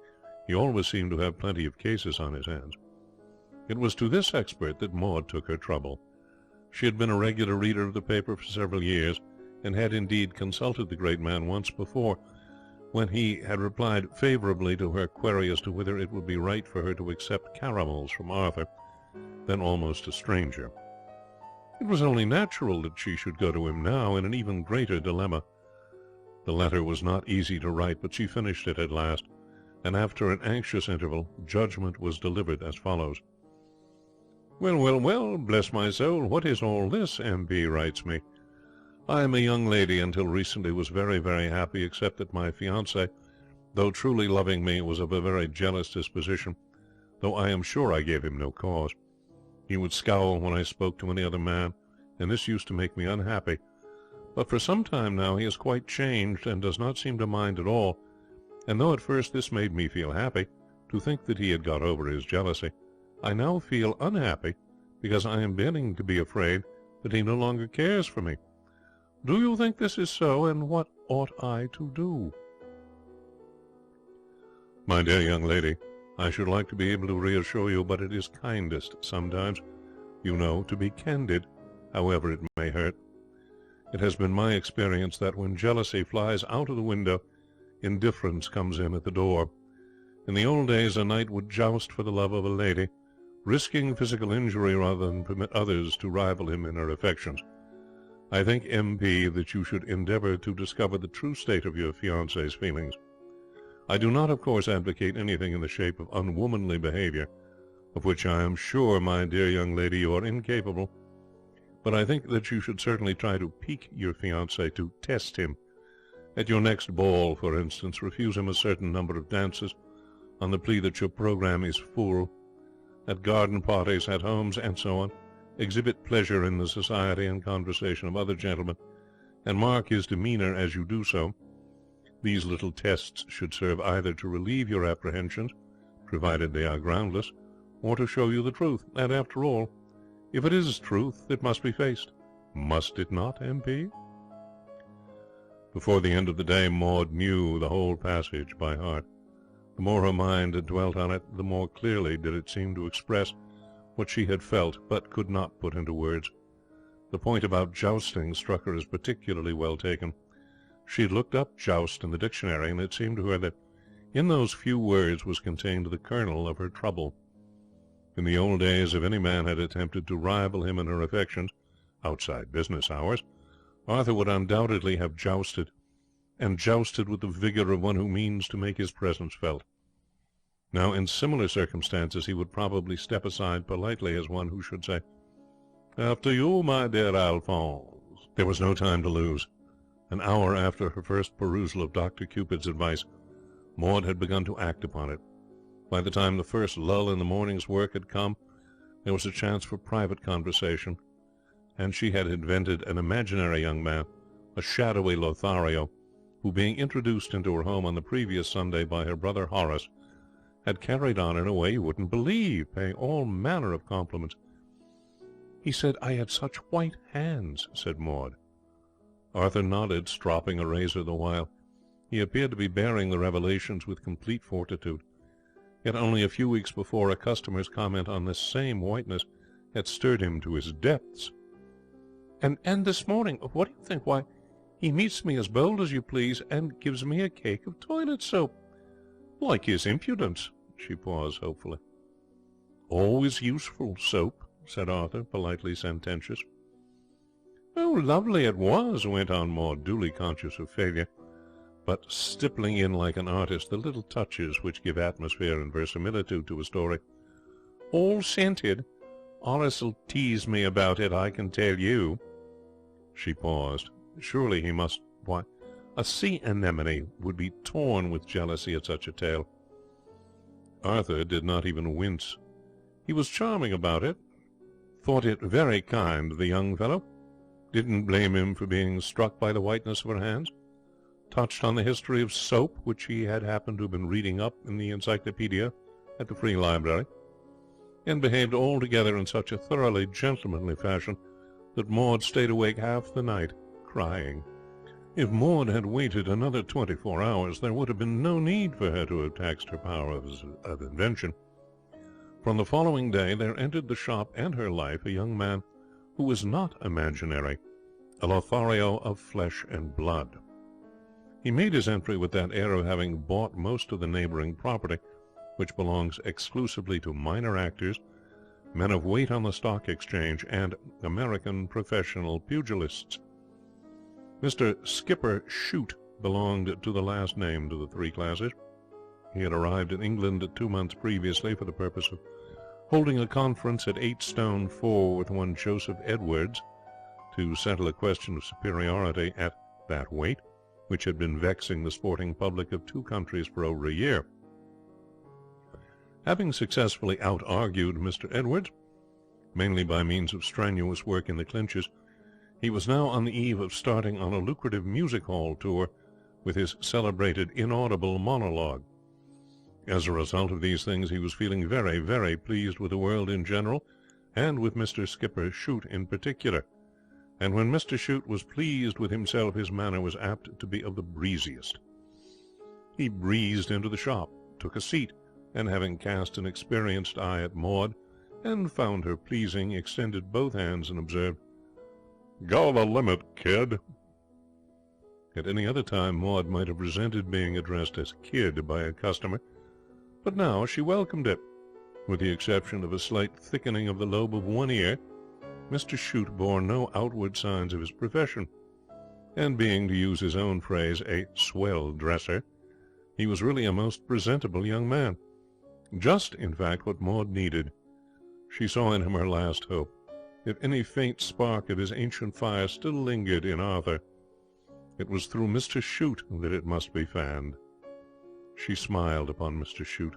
he always seemed to have plenty of cases on his hands. It was to this expert that Maud took her trouble. She had been a regular reader of the paper for several years, and had indeed consulted the great man once before, when he had replied favourably to her query as to whether it would be right for her to accept caramels from Arthur, then almost a stranger. It was only natural that she should go to him now in an even greater dilemma. The letter was not easy to write, but she finished it at last, and after an anxious interval, judgment was delivered as follows. Well, bless my soul, what is all this? M.P. writes me. I am a young lady, until recently was very, very happy, except that my fiancé, though truly loving me, was of a very jealous disposition, though I am sure I gave him no cause. He would scowl when I spoke to any other man, and this used to make me unhappy. But for some time now he has quite changed, and does not seem to mind at all, and though at first this made me feel happy, to think that he had got over his jealousy, I now feel unhappy, because I am beginning to be afraid that he no longer cares for me. Do you think this is so, and what ought I to do? My dear young lady, I should like to be able to reassure you, but it is kindest sometimes, you know, to be candid, however it may hurt. It has been my experience that when jealousy flies out of the window, indifference comes in at the door. In the old days a knight would joust for the love of a lady, risking physical injury rather than permit others to rival him in her affections. I think, M.P., that you should endeavour to discover the true state of your fiancé's feelings. I do not, of course, advocate anything in the shape of unwomanly behaviour, of which I am sure, my dear young lady, you are incapable, but I think that you should certainly try to pique your fiancé, to test him. At your next ball, for instance, refuse him a certain number of dances, on the plea that your programme is full. At garden parties, at homes, and so on, exhibit pleasure in the society and conversation of other gentlemen, and mark his demeanour as you do so. These little tests should serve either to relieve your apprehensions, provided they are groundless, or to show you the truth. And after all, if it is truth, it must be faced. Must it not, M.P.? Before the end of the day, Maud knew the whole passage by heart. The more her mind dwelt on it, the more clearly did it seem to express what she had felt, but could not put into words. The point about jousting struck her as particularly well taken. She had looked up joust in the dictionary, and it seemed to her that in those few words was contained the kernel of her trouble. In the old days, if any man had attempted to rival him in her affections, outside business hours, Arthur would undoubtedly have jousted, and jousted with the vigour of one who means to make his presence felt. Now, in similar circumstances, he would probably step aside politely as one who should say, "After you, my dear Alphonse." There was no time to lose. An hour after her first perusal of Dr. Cupid's advice, Maud had begun to act upon it. By the time the first lull in the morning's work had come, there was a chance for private conversation, and she had invented an imaginary young man, a shadowy Lothario, who, being introduced into her home on the previous Sunday by her brother Horace, had carried on in a way you wouldn't believe, paying all manner of compliments. "He said I had such white hands," said Maud. Arthur nodded, stropping a razor the while. He appeared to be bearing the revelations with complete fortitude. Yet only a few weeks before, a customer's comment on this same whiteness had stirred him to his depths. And this morning, what do you think? Why, he meets me as bold as you please, and gives me a cake of toilet soap. Like his impudence." She paused hopefully. "Always useful, soap," said Arthur, politely sententious. "Oh, lovely it was," went on Maud, duly conscious of failure, but stippling in like an artist the little touches which give atmosphere and verisimilitude to a story. "All scented. Horace'll tease me about it, I can tell you." She paused. Surely he must... Why, a sea anemone would be torn with jealousy at such a tale. Arthur did not even wince. He was charming about it, thought it very kind of the young fellow, didn't blame him for being struck by the whiteness of her hands, touched on the history of soap, which he had happened to have been reading up in the encyclopedia at the Free Library, and behaved altogether in such a thoroughly gentlemanly fashion that Maud stayed awake half the night, crying. If Maud had waited another 24 hours, there would have been no need for her to have taxed her power of invention. From the following day there entered the shop and her life a young man who was not imaginary, a Lothario of flesh and blood. He made his entry with that air of having bought most of the neighbouring property, which belongs exclusively to minor actors, men of weight on the stock exchange, and American professional pugilists. Mr. Skipper Shute belonged to the last named of the three classes. He had arrived in England 2 months previously for the purpose of holding a conference at 8 stone 4 with one Joseph Edwards to settle a question of superiority at that weight, which had been vexing the sporting public of 2 countries for over a year. Having successfully out-argued Mr. Edwards, mainly by means of strenuous work in the clinches, he was now on the eve of starting on a lucrative music-hall tour with his celebrated inaudible monologue. As a result of these things, he was feeling very, very pleased with the world in general, and with Mr. Skipper Shute in particular. And when Mr. Shute was pleased with himself, his manner was apt to be of the breeziest. He breezed into the shop, took a seat, and having cast an experienced eye at Maud, and found her pleasing, extended both hands and observed, "Go the limit, kid." At any other time Maud might have resented being addressed as kid by a customer, but now she welcomed it. With the exception of a slight thickening of the lobe of one ear, Mr. Shute bore no outward signs of his profession, and being, to use his own phrase, a swell dresser, he was really a most presentable young man. Just, in fact, what Maud needed. She saw in him her last hope. If any faint spark of his ancient fire still lingered in Arthur, it was through Mr. Shute that it must be fanned. She smiled upon Mr. Shute.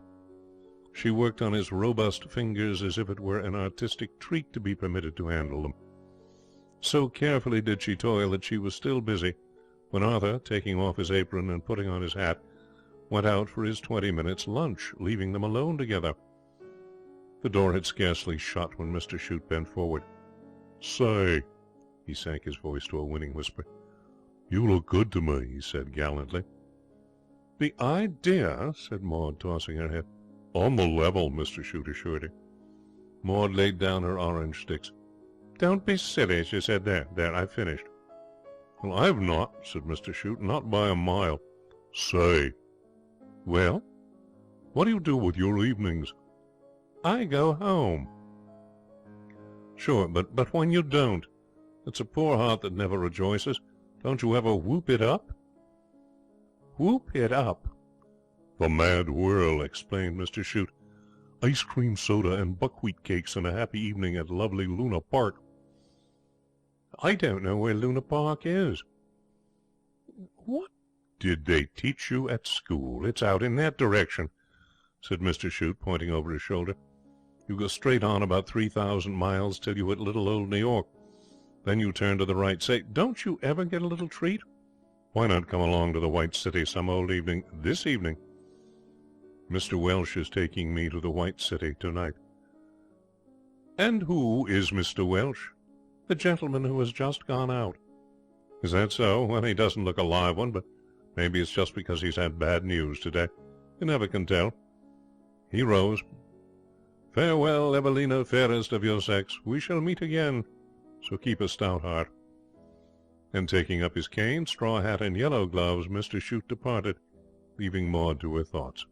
She worked on his robust fingers as if it were an artistic treat to be permitted to handle them. So carefully did she toil that she was still busy when Arthur, taking off his apron and putting on his hat, went out for his 20 minutes' lunch, leaving them alone together. The door had scarcely shut when Mr. Shute bent forward. "Say," he sank his voice to a winning whisper, "you look good to me," he said gallantly. "The idea," said Maud, tossing her head. "On the level," Mr. Shute assured her. Maud laid down her orange sticks. "Don't be silly," she said. There, I've finished." "Well, I've not," said Mr. Shute, "not by a mile." "Say." "Well?" "What do you do with your evenings?" "I go home." "Sure, but when you don't, it's a poor heart that never rejoices. Don't you ever whoop it up?" "Whoop it up?" "The mad whirl," explained Mr. Shute. "Ice cream soda and buckwheat cakes and a happy evening at lovely Luna Park." "I don't know where Luna Park is." "What did they teach you at school? It's out in that direction," said Mr. Shute, pointing over his shoulder. "You go straight on about 3,000 miles till you hit little old New York. Then you turn to the right. Say, don't you ever get a little treat? Why not come along to the White City some old evening? This evening. Mr. Welsh is taking me to the White City tonight." "And who is Mr. Welsh?" "The gentleman who has just gone out." "Is that so? Well, he doesn't look a live one, but maybe it's just because he's had bad news today. You never can tell." He rose. "Farewell, Evelina, fairest of your sex. We shall meet again, so keep a stout heart." And taking up his cane, straw hat, and yellow gloves, Mr. Shute departed, leaving Maud to her thoughts.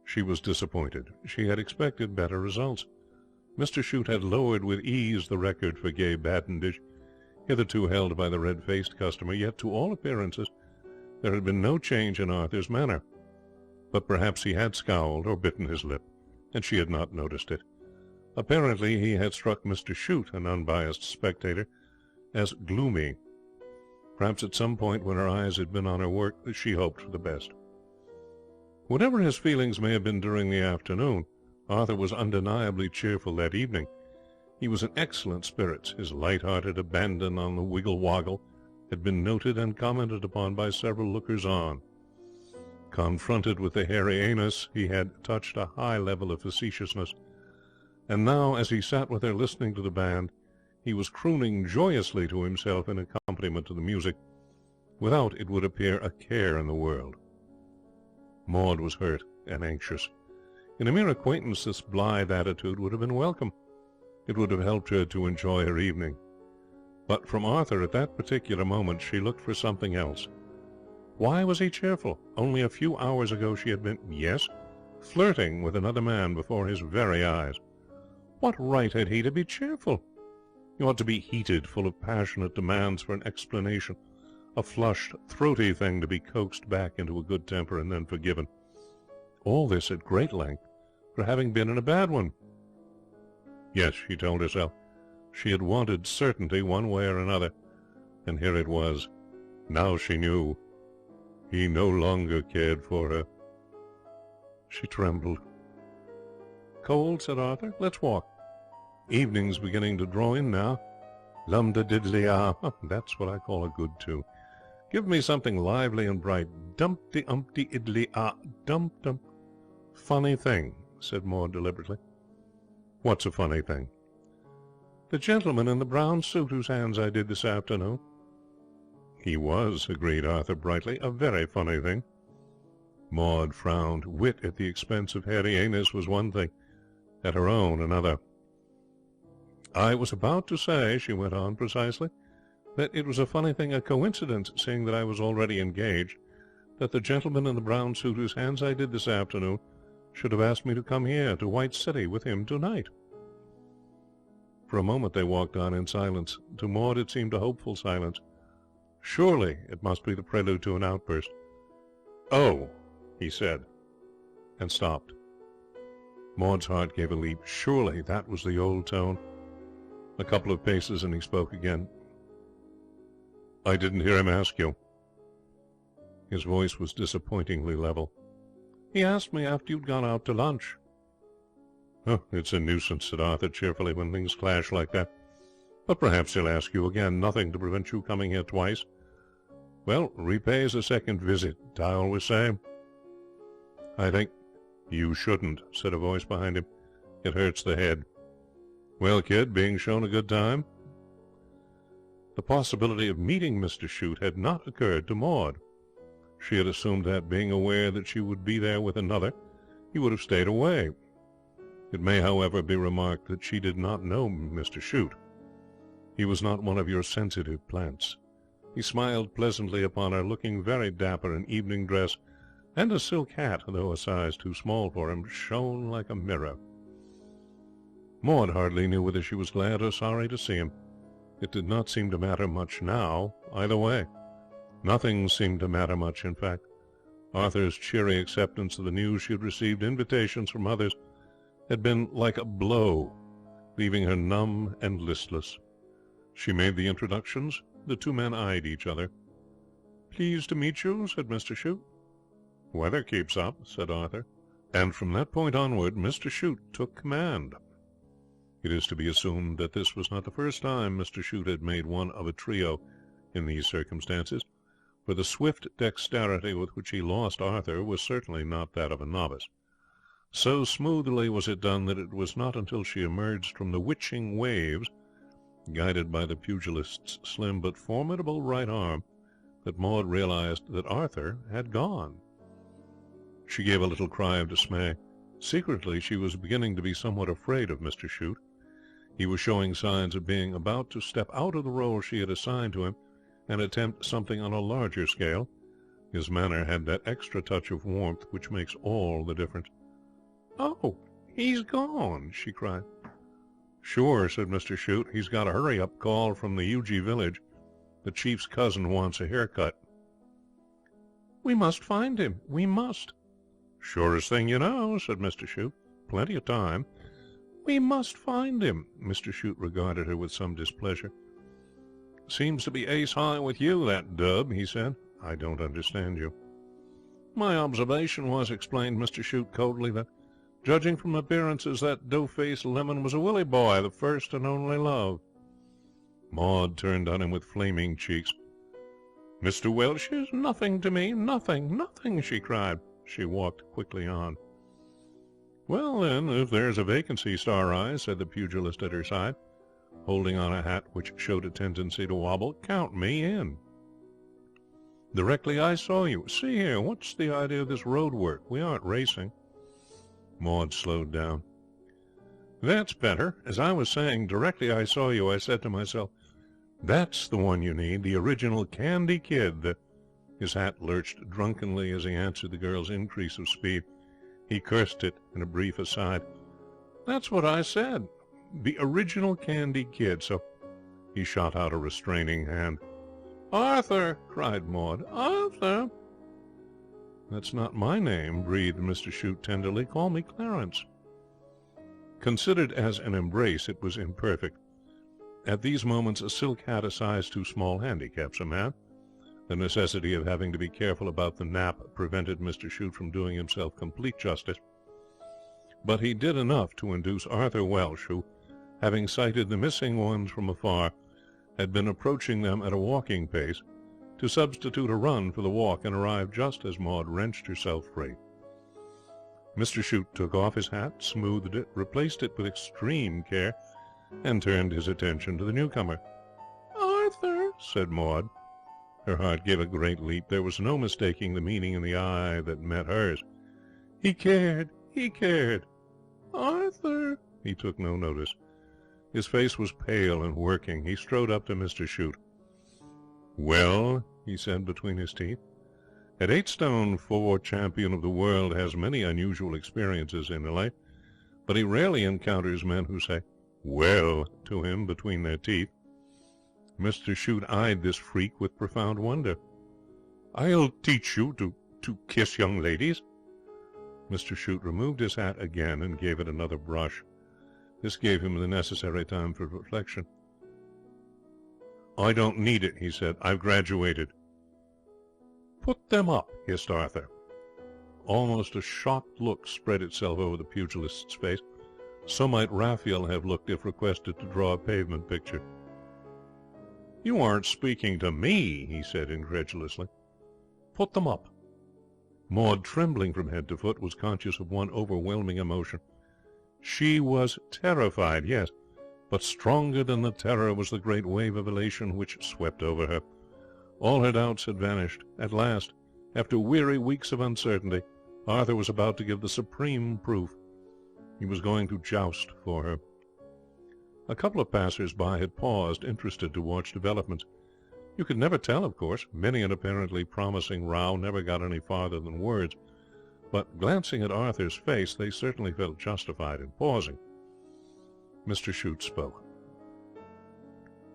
She was disappointed. She had expected better results. Mr. Shute had lowered with ease the record for gay badinage hitherto held by the red-faced customer, yet to all appearances there had been no change in Arthur's manner. But perhaps he had scowled or bitten his lip, and she had not noticed it. Apparently he had struck Mr. Shute, an unbiased spectator, as gloomy. Perhaps at some point when her eyes had been on her work she hoped for the best. Whatever his feelings may have been during the afternoon, Arthur was undeniably cheerful that evening. He was in excellent spirits. His light-hearted abandon on the wiggle-woggle had been noted and commented upon by several lookers-on. Confronted with the hairy anus, he had touched a high level of facetiousness, and now, as he sat with her listening to the band, he was crooning joyously to himself in accompaniment to the music, without, it would appear, a care in the world. Maud was hurt and anxious. In a mere acquaintance this blithe attitude would have been welcome. It would have helped her to enjoy her evening. But from Arthur at that particular moment she looked for something else. Why was he cheerful? Only a few hours ago she had been, yes, flirting with another man before his very eyes. What right had he to be cheerful? He ought to be heated, full of passionate demands for an explanation, a flushed, throaty thing to be coaxed back into a good temper and then forgiven. All this at great length for having been in a bad one. Yes, she told herself, she had wanted certainty one way or another, and here it was. Now she knew. He no longer cared for her. She trembled. "Cold?" said Arthur. "Let's walk. Evening's beginning to draw in now. Lum-da-diddly-ah. That's what I call a good tune. Give me something lively and bright. Dumpty-umpty-idly-ah. Dump-dump." "Funny thing," said Maud deliberately. "What's a funny thing?" "The gentleman in the brown suit whose hands I did this afternoon." "He was," agreed Arthur brightly, "a very funny thing." Maud frowned. Wit at the expense of hairy anus was one thing, at her own another. "I was about to say," she went on precisely, "that it was a funny thing, a coincidence, seeing that I was already engaged, that the gentleman in the brown suit whose hands I did this afternoon should have asked me to come here, to White City, with him tonight." For a moment they walked on in silence. To Maud it seemed a hopeful silence. Surely it must be the prelude to an outburst. "Oh," he said, and stopped. Maud's heart gave a leap. Surely that was the old tone. A couple of paces and he spoke again. "I didn't hear him ask you." His voice was disappointingly level. "He asked me after you'd gone out to lunch." "Oh, it's a nuisance," said Arthur cheerfully, "when things clash like that. But perhaps he'll ask you again. Nothing to prevent you coming here twice. Well, repays a second visit, I always say." "I think—" "You shouldn't," said a voice behind him. "It hurts the head. Well, kid, being shown a good time?" The possibility of meeting Mr. Shute had not occurred to Maud. She had assumed that, being aware that she would be there with another, he would have stayed away. It may, however, be remarked that she did not know Mr. Shute. He was not one of your sensitive plants. He smiled pleasantly upon her, looking very dapper in evening dress, and a silk hat, though a size too small for him, shone like a mirror. Maud hardly knew whether she was glad or sorry to see him. It did not seem to matter much now, either way. Nothing seemed to matter much, in fact. Arthur's cheery acceptance of the news she had received invitations from others had been like a blow, leaving her numb and listless. She made the introductions. The two men eyed each other. "Pleased to meet you," said Mr. Shute. "Weather keeps up," said Arthur. And from that point onward Mr. Shute took command. It is to be assumed that this was not the first time Mr. Shute had made one of a trio in these circumstances, for the swift dexterity with which he lost Arthur was certainly not that of a novice. So smoothly was it done that it was not until she emerged from the witching waves, guided by the pugilist's slim but formidable right arm, that Maud realized that Arthur had gone. She gave a little cry of dismay. Secretly she was beginning to be somewhat afraid of Mr. Shute. He was showing signs of being about to step out of the role she had assigned to him and attempt something on a larger scale. His manner had that extra touch of warmth which makes all the difference. "Oh, he's gone!" she cried. "Sure," said Mr. Shute. "He's got a hurry-up call from the UG village. The chief's cousin wants a haircut." "We must find him. We must." "Surest thing you know," said Mr. Shute. "Plenty of time." "We must find him." Mr. Shute regarded her with some displeasure. "Seems to be ace-high with you, that dub," he said. "I don't understand you." "My observation was," explained Mr. Shute coldly, "that, judging from appearances, that dough-faced lemon was a Willie boy, the first and only love." Maud turned on him with flaming cheeks. "Mr. Welsh is nothing to me, nothing, nothing," she cried. She walked quickly on. "Well, then, if there's a vacancy, Star Eyes," said the pugilist at her side, holding on a hat which showed a tendency to wobble, "count me in." "Directly I saw you. See here, what's the idea of this road work? We aren't racing." Maud slowed down. "That's better. As I was saying, directly I saw you, I said to myself, that's the one you need, the original Candy Kid, the—" His hat lurched drunkenly as he answered the girl's increase of speed. He cursed it in a brief aside. "That's what I said. The original Candy Kid. So—" He shot out a restraining hand. "Arthur!" cried Maud. "Arthur!" "That's not my name," breathed Mr. Shute tenderly. "Call me Clarence." Considered as an embrace, it was imperfect. At these moments a silk hat a size too small handicaps a man. The necessity of having to be careful about the nap prevented Mr. Shute from doing himself complete justice. But he did enough to induce Arthur Welsh, who, having sighted the missing ones from afar, had been approaching them at a walking pace, to substitute a run for the walk, and arrived just as Maud wrenched herself free. Mr. Shute took off his hat, smoothed it, replaced it with extreme care, and turned his attention to the newcomer. "Arthur!" said Maud. Her heart gave a great leap. There was no mistaking the meaning in the eye that met hers. He cared. He cared. "Arthur!" He took no notice. His face was pale and working. He strode up to Mr. Shute. "Well?" he said between his teeth. An 8 stone 4 champion of the world has many unusual experiences in life, but he rarely encounters men who say "well" to him between their teeth. Mr. Chute eyed this freak with profound wonder. "I'll teach you to kiss young ladies." Mr. Chute removed his hat again and gave it another brush. This gave him the necessary time for reflection. "I don't need it," he said. "I've graduated." "Put them up," hissed Arthur. Almost a shocked look spread itself over the pugilist's face. So might Raphael have looked if requested to draw a pavement picture. "You aren't speaking to me," he said incredulously. "Put them up." Maud, trembling from head to foot, was conscious of one overwhelming emotion. She was terrified, yes, but stronger than the terror was the great wave of elation which swept over her. All her doubts had vanished. At last, after weary weeks of uncertainty, Arthur was about to give the supreme proof. He was going to joust for her. A couple of passers-by had paused, interested to watch developments. You could never tell, of course. Many an apparently promising row never got any farther than words. But, glancing at Arthur's face, they certainly felt justified in pausing. Mr. Chute spoke.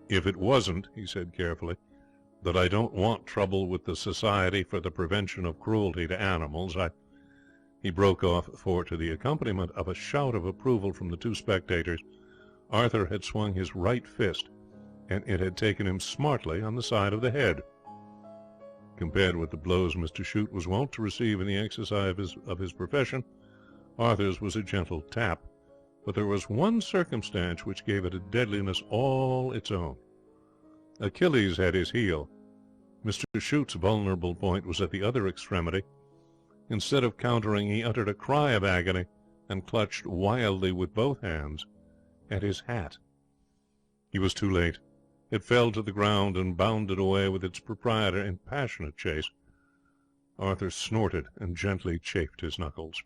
"If it wasn't," he said carefully, "that I don't want trouble with the Society for the Prevention of Cruelty to Animals, He broke off, for, to the accompaniment of a shout of approval from the 2 spectators, Arthur had swung his right fist, and it had taken him smartly on the side of the head. Compared with the blows Mr. Chute was wont to receive in the exercise of his profession, Arthur's was a gentle tap, but there was one circumstance which gave it a deadliness all its own. Achilles had his heel. Mr. Chute's vulnerable point was at the other extremity. Instead of countering, he uttered a cry of agony and clutched wildly with both hands at his hat. He was too late. It fell to the ground and bounded away with its proprietor in passionate chase. Arthur snorted and gently chafed his knuckles.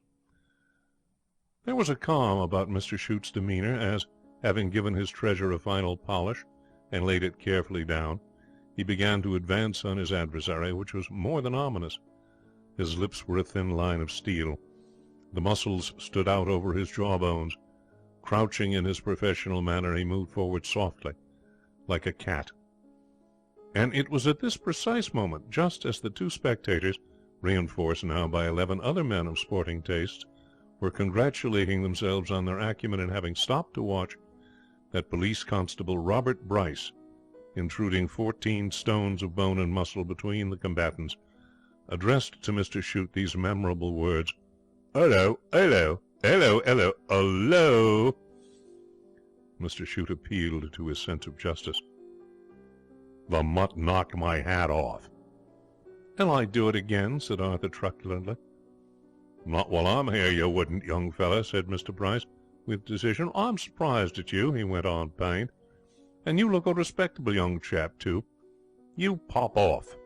There was a calm about Mr. Chute's demeanour as, having given his treasure a final polish and laid it carefully down, he began to advance on his adversary, which was more than ominous. His lips were a thin line of steel. The muscles stood out over his jawbones. Crouching in his professional manner, he moved forward softly, like a cat. And it was at this precise moment, just as the 2 spectators, reinforced now by 11 other men of sporting tastes, were congratulating themselves on their acumen in having stopped to watch, that Police Constable Robert Bryce, intruding 14 stones of bone and muscle between the combatants, addressed to Mr. Chute these memorable words: "Hullo, hullo, hullo, hullo, hullo." Mr. Chute appealed to his sense of justice. "The mutt knocked my hat off." "And I'd do it again," said Arthur truculently. "Not while I'm here, you wouldn't, young fellow," said Mr. Bryce, with decision. "I'm surprised at you," he went on, pained. "And you look a respectable young chap, too. You pop off."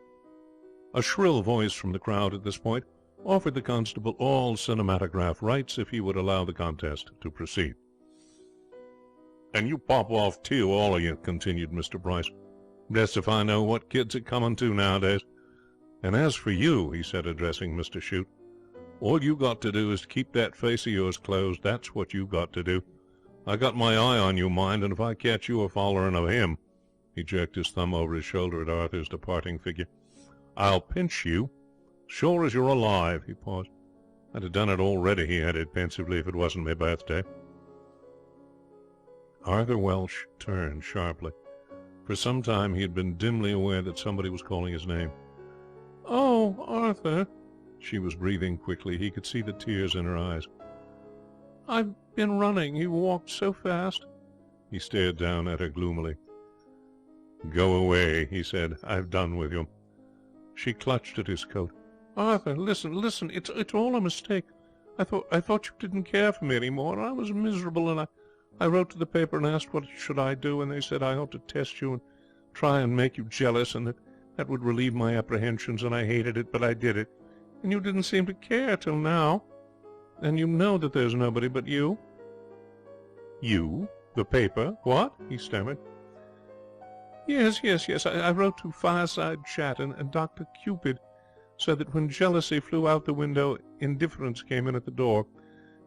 A shrill voice from the crowd at this point offered the constable all cinematograph rights if he would allow the contest to proceed. "And you pop off too, all of you," continued Mr. Bryce. "Blessed if I know what kids are coming to nowadays. And as for you," he said, addressing Mr. Chute, "all you got to do is to keep that face of yours closed. That's what you got to do. I got my eye on you, mind, and if I catch you a following of him," he jerked his thumb over his shoulder at Arthur's departing figure, "I'll pinch you, sure as you're alive." He paused. "I'd have done it already," he added pensively, "if it wasn't my birthday." Arthur Welsh turned sharply. For some time he had been dimly aware that somebody was calling his name. "Oh, Arthur!" She was breathing quickly. He could see the tears in her eyes. "I've been running. You walked so fast." He stared down at her gloomily. "Go away," he said. "I've done with you." She clutched at his coat. "Arthur, listen. It's all a mistake. I thought you didn't care for me any more. I was miserable, and I wrote to the paper and asked what should I do, and they said I ought to test you and try and make you jealous, and that would relieve my apprehensions, and I hated it, but I did it. And you didn't seem to care till now. And you know that there's nobody but you." "You? The paper? What?" he stammered. Yes. I wrote to Fireside Chat and Dr. Cupid. said that when jealousy flew out the window, indifference came in at the door,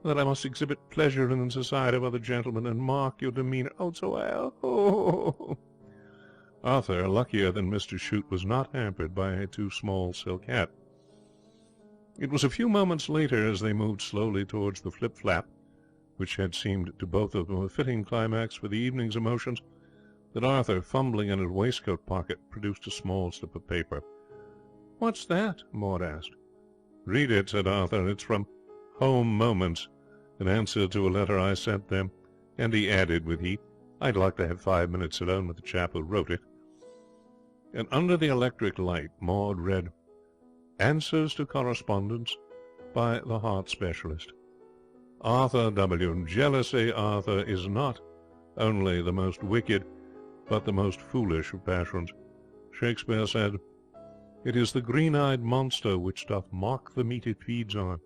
and that I must exhibit pleasure in the society of other gentlemen, and mark your demeanour. Oh, so well. Oh. Arthur, luckier than Mr. Shute, was not hampered by a too small silk hat. It was a few moments later, as they moved slowly towards the flip-flap, which had seemed to both of them a fitting climax for the evening's emotions, that Arthur, fumbling in his waistcoat pocket, produced a small slip of paper. "What's that?" Maud asked. "Read it," said Arthur. "It's from Home Moments, in answer to a letter I sent them." And he added with heat, "I'd like to have 5 minutes alone with the chap who wrote it." And under the electric light Maud read, "Answers to Correspondence by the Heart Specialist. Arthur W. Jealousy, Arthur, is not only the most wicked, but the most foolish of passions. Shakespeare said, 'It is the green-eyed monster which doth mock the meat it feeds on.'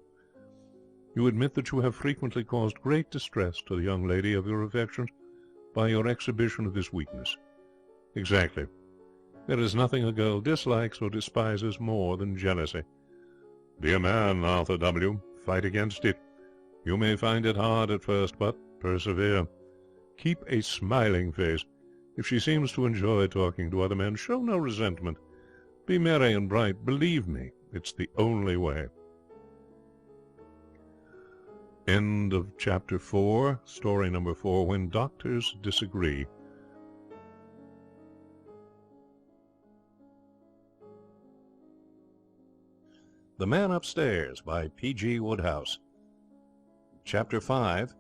You admit that you have frequently caused great distress to the young lady of your affections by your exhibition of this weakness. Exactly. There is nothing a girl dislikes or despises more than jealousy. Be a man, Arthur W. Fight against it. You may find it hard at first, but persevere. Keep a smiling face. If she seems to enjoy talking to other men, show no resentment. Be merry and bright. Believe me, it's the only way." End of Chapter 4, Story number 4, When Doctors Disagree. The Man Upstairs by P.G. Woodhouse. Chapter 5,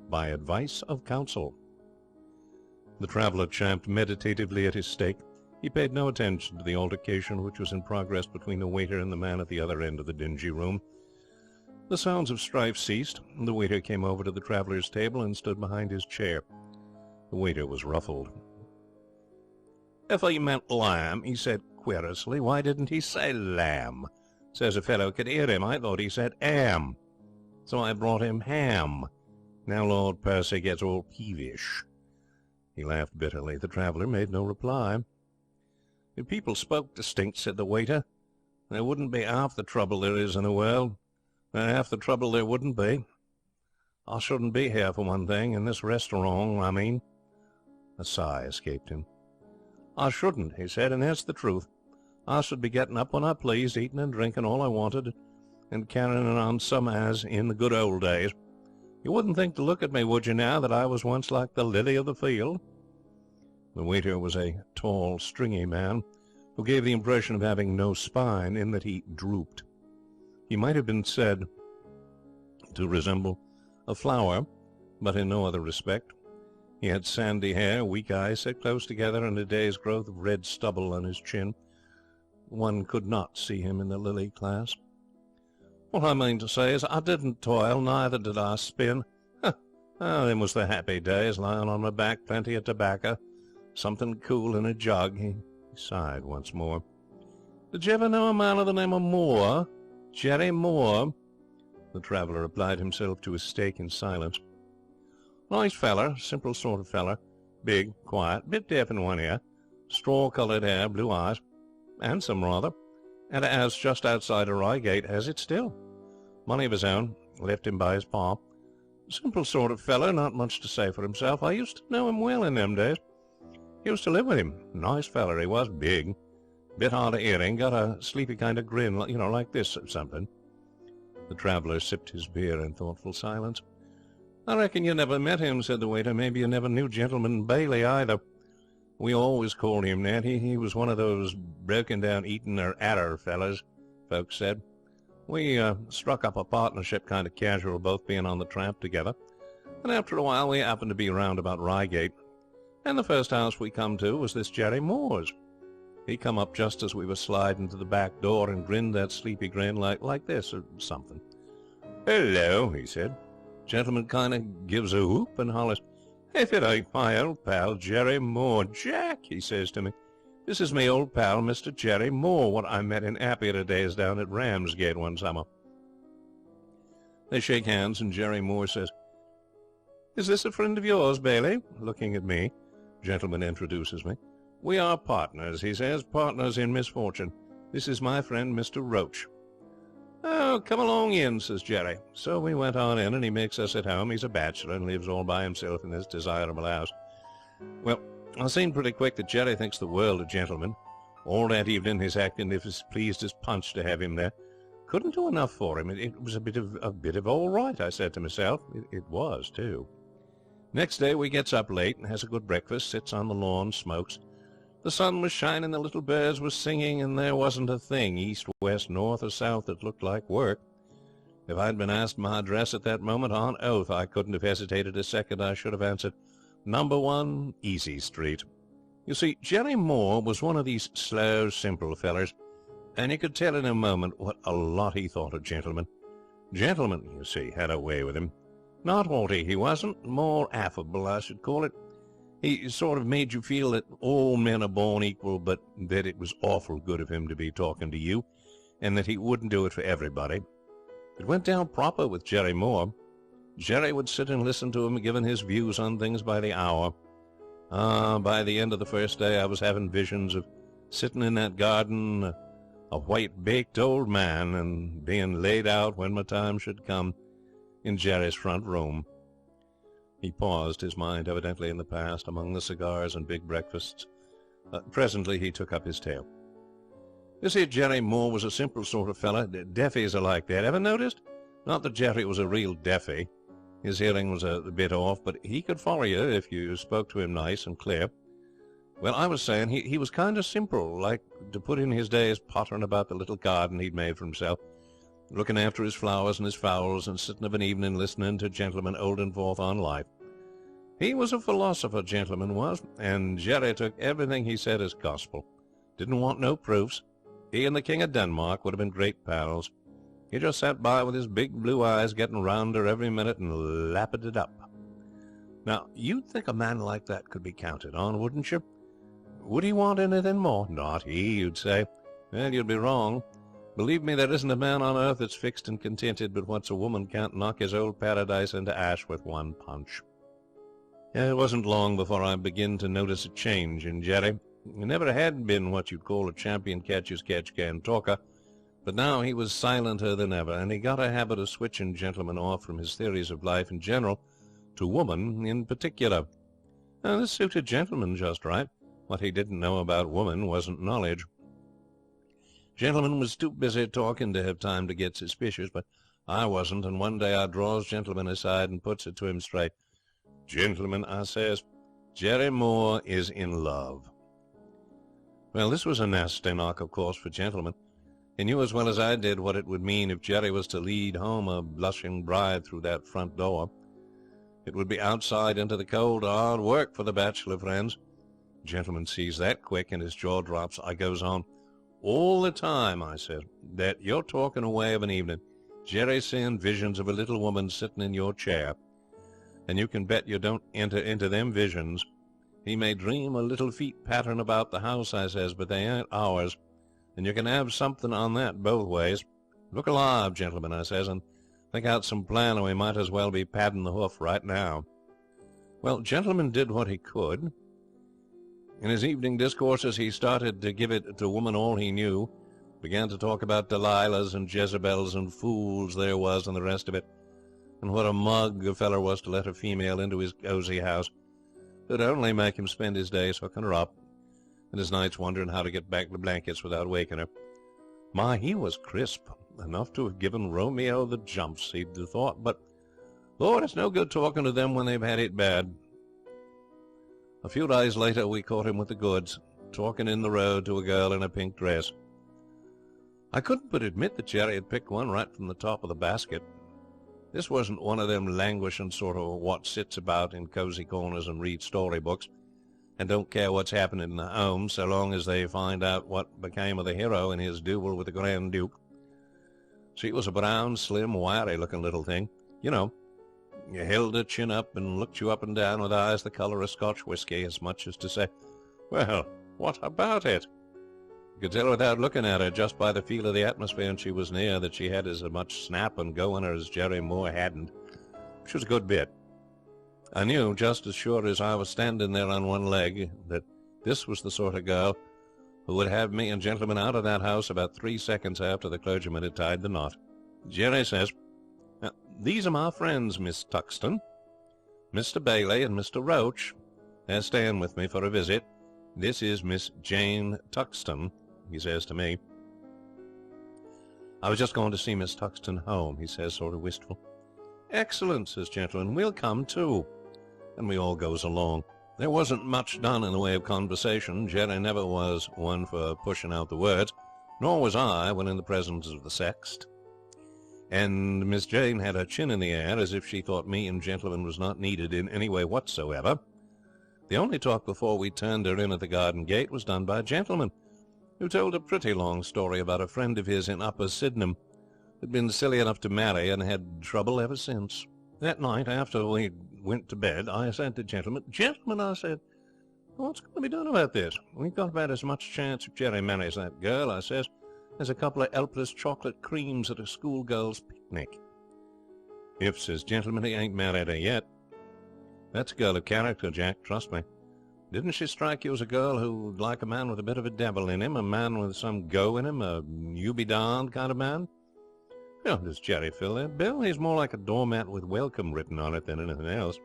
By Advice of Counsel. The traveller champed meditatively at his steak. He paid no attention to the altercation which was in progress between the waiter and the man at the other end of the dingy room. The sounds of strife ceased. The waiter came over to the traveller's table and stood behind his chair. The waiter was ruffled. "If he meant lamb," he said querulously, "why didn't he say lamb? Says a fellow could hear him. I thought he said 'am. So I brought him ham. Now Lord Percy gets all peevish." He laughed bitterly. The traveller made no reply. "If people spoke distinct," said the waiter, "there wouldn't be half the trouble there is in the world. Half the trouble there wouldn't be. I shouldn't be here, for one thing, in this restaurant, I mean." A sigh escaped him. "I shouldn't," he said, "and that's the truth. I should be getting up when I pleased, eating and drinking all I wanted, and carrying on some as in the good old days. You wouldn't think to look at me, would you now, that I was once like the lily of the field?" The waiter was a tall, stringy man, who gave the impression of having no spine, in that he drooped. He might have been said to resemble a flower, but in no other respect. He had sandy hair, weak eyes set close together, and a day's growth of red stubble on his chin. One could not see him in the lily class. "What I mean to say is, I didn't toil, neither did I spin. Them was the happy days, lying on my back, plenty of tobacco, something cool in a jug." He sighed once more. "Did you ever know a man of the name of Moore? Jerry Moore?" The traveller applied himself to his steak in silence. "Nice feller, simple sort of feller, big, quiet, bit deaf in one ear, straw-coloured hair, blue eyes. Handsome, rather. And it has just outside of Reigate, has it still. Money of his own, left him by his pa. Simple sort of fellow, not much to say for himself. I used to know him well in them days. Used to live with him. Nice feller he was, big. Bit hard of hearing, got a sleepy kind of grin, like this or something." The traveller sipped his beer in thoughtful silence. "I reckon you never met him," said the waiter. "Maybe you never knew Gentleman Bailey either. We always called him that. He was one of those broken-down Eton or Adder fellers, folks said. We struck up a partnership kind of casual, both being on the tramp together, and after a while we happened to be round about Reigate, and the first house we come to was this Jerry Moore's. He come up just as we were sliding to the back door and grinned that sleepy grin like this or something. 'Hello,' he said. Gentleman kind of gives a whoop and hollers, 'If it ain't my old pal, Jerry Moore. Jack,' he says to me, 'this is me old pal, Mr. Jerry Moore, what I met in happier days down at Ramsgate one summer.' They shake hands, and Jerry Moore says, 'Is this a friend of yours, Bailey?' Looking at me, gentleman introduces me. 'We are partners,' he says, 'partners in misfortune. This is my friend Mr. Roach." "Oh, come along in," says Jerry. So we went on in, and he makes us at home. He's a bachelor and lives all by himself in this desirable house. Well, I seen pretty quick that Jerry thinks the world of gentlemen. All that evening he's acting as pleased as Punch to have him there. Couldn't do enough for him. It was a bit of all right, I said to myself. It was, too. Next day we gets up late and has a good breakfast, sits on the lawn, smokes. The sun was shining, the little birds were singing, and there wasn't a thing, east, west, north, or south, that looked like work. If I'd been asked my address at that moment, on oath, I couldn't have hesitated a second. I should have answered, "Number 1, Easy Street." You see, Jerry Moore was one of these slow, simple fellers, and you could tell in a moment what a lot he thought of gentlemen. Gentlemen, you see, had a way with him. Not haughty, he wasn't, more affable, I should call it. He sort of made you feel that all men are born equal, but that it was awful good of him to be talking to you, and that he wouldn't do it for everybody. It went down proper with Jerry Moore. Jerry would sit and listen to him, giving his views on things by the hour. By the end of the first day I was having visions of sitting in that garden, a white-baked old man, and being laid out when my time should come in Jerry's front room. He paused, his mind evidently in the past, among the cigars and big breakfasts. Presently he took up his tale. You see, Jerry Moore was a simple sort of fella. Deafies are like that. Ever noticed? Not that Jerry was a real deafy. His hearing was a bit off, but he could follow you if you spoke to him nice and clear. Well, I was saying he was kind of simple, like to put in his days pottering about the little garden he'd made for himself, looking after his flowers and his fowls, and sitting of an evening listening to gentlemen holding forth on life. He was a philosopher, gentleman was, and Jerry took everything he said as gospel. Didn't want no proofs. He and the King of Denmark would have been great pals. He just sat by with his big blue eyes getting rounder every minute and lapped it up. Now, you'd think a man like that could be counted on, wouldn't you? Would he want anything more? Not he, you'd say. Well, you'd be wrong. Believe me, there isn't a man on earth that's fixed and contented but what's a woman can't knock his old paradise into ash with one punch. It wasn't long before I began to notice a change in Jerry. He never had been what you'd call a champion catch-as-catch-can talker, but now he was silenter than ever, and he got a habit of switching gentlemen off from his theories of life in general to woman in particular. Now, this suited gentlemen just right. What he didn't know about woman wasn't knowledge. Gentleman was too busy talking to have time to get suspicious, but I wasn't, and one day I draws Gentleman aside and puts it to him straight. "Gentlemen," I says, "Jerry Moore is in love." Well, this was a nasty knock, of course, for Gentleman. He knew as well as I did what it would mean if Jerry was to lead home a blushing bride through that front door. It would be outside into the cold, hard work for the bachelor friends. Gentleman sees that quick, and his jaw drops. I goes on. "All the time," I says, "that you're talking away of an evening, Jerry's seeing visions of a little woman sitting in your chair. And you can bet you don't enter into them visions. He may dream of little feet pattering about the house," I says, "but they ain't ours. And you can have something on that both ways. Look alive, gentlemen," I says, "and think out some plan, or we might as well be padding the hoof right now." Well, Gentleman did what he could. In his evening discourses he started to give it to woman all he knew, began to talk about Delilahs and Jezebels and fools there was and the rest of it, and what a mug a feller was to let a female into his cosy house. It'd only make him spend his days hooking her up, and his nights wondering how to get back the blankets without waking her. My, he was crisp, enough to have given Romeo the jumps, he'd have thought, but, Lord, it's no good talking to them when they've had it bad. A few days later we caught him with the goods, talking in the road to a girl in a pink dress. I couldn't but admit that Jerry had picked one right from the top of the basket. This wasn't one of them languishing sort of what sits about in cosy corners and reads storybooks, and don't care what's happening in the home so long as they find out what became of the hero in his duel with the Grand Duke. She was a brown, slim, wiry-looking little thing. You know, you held her chin up and looked you up and down with eyes the colour of Scotch whisky, as much as to say, "Well, what about it?" You could tell without looking at her, just by the feel of the atmosphere when she was near, that she had as much snap and go in her as Jerry Moore hadn't. She was a good bit. I knew, just as sure as I was standing there on one leg, that this was the sort of girl who would have me and gentlemen out of that house about 3 seconds after the clergyman had tied the knot. Jerry says, "Now, these are my friends, Miss Tuxton. Mr. Bailey and Mr. Roach. They're staying with me for a visit. This is Miss Jane Tuxton," he says to me. "I was just going to see Miss Tuxton home," he says, sort of wistful. "Excellent," says gentleman. "We'll come too." And we all goes along. There wasn't much done in the way of conversation. Jerry never was one for pushing out the words, nor was I when in the presence of the sext. And Miss Jane had her chin in the air, as if she thought me and gentleman was not needed in any way whatsoever. The only talk before we turned her in at the garden gate was done by a gentleman, who told a pretty long story about a friend of his in Upper Sydenham who'd been silly enough to marry and had trouble ever since. That night, after we went to bed, I said to gentlemen, I said, what's going to be done about this? We've got about as much chance if Jerry marries that girl, I says, as a couple of helpless chocolate creams at a schoolgirl's picnic. If, says gentleman, he ain't married her yet. That's a girl of character, Jack, trust me. Didn't she strike you as a girl who'd like a man with a bit of a devil in him, a man with some go in him, a you-be-darned kind of man? Well, does Jerry fill that bill? He's more like a doormat with welcome written on it than anything else.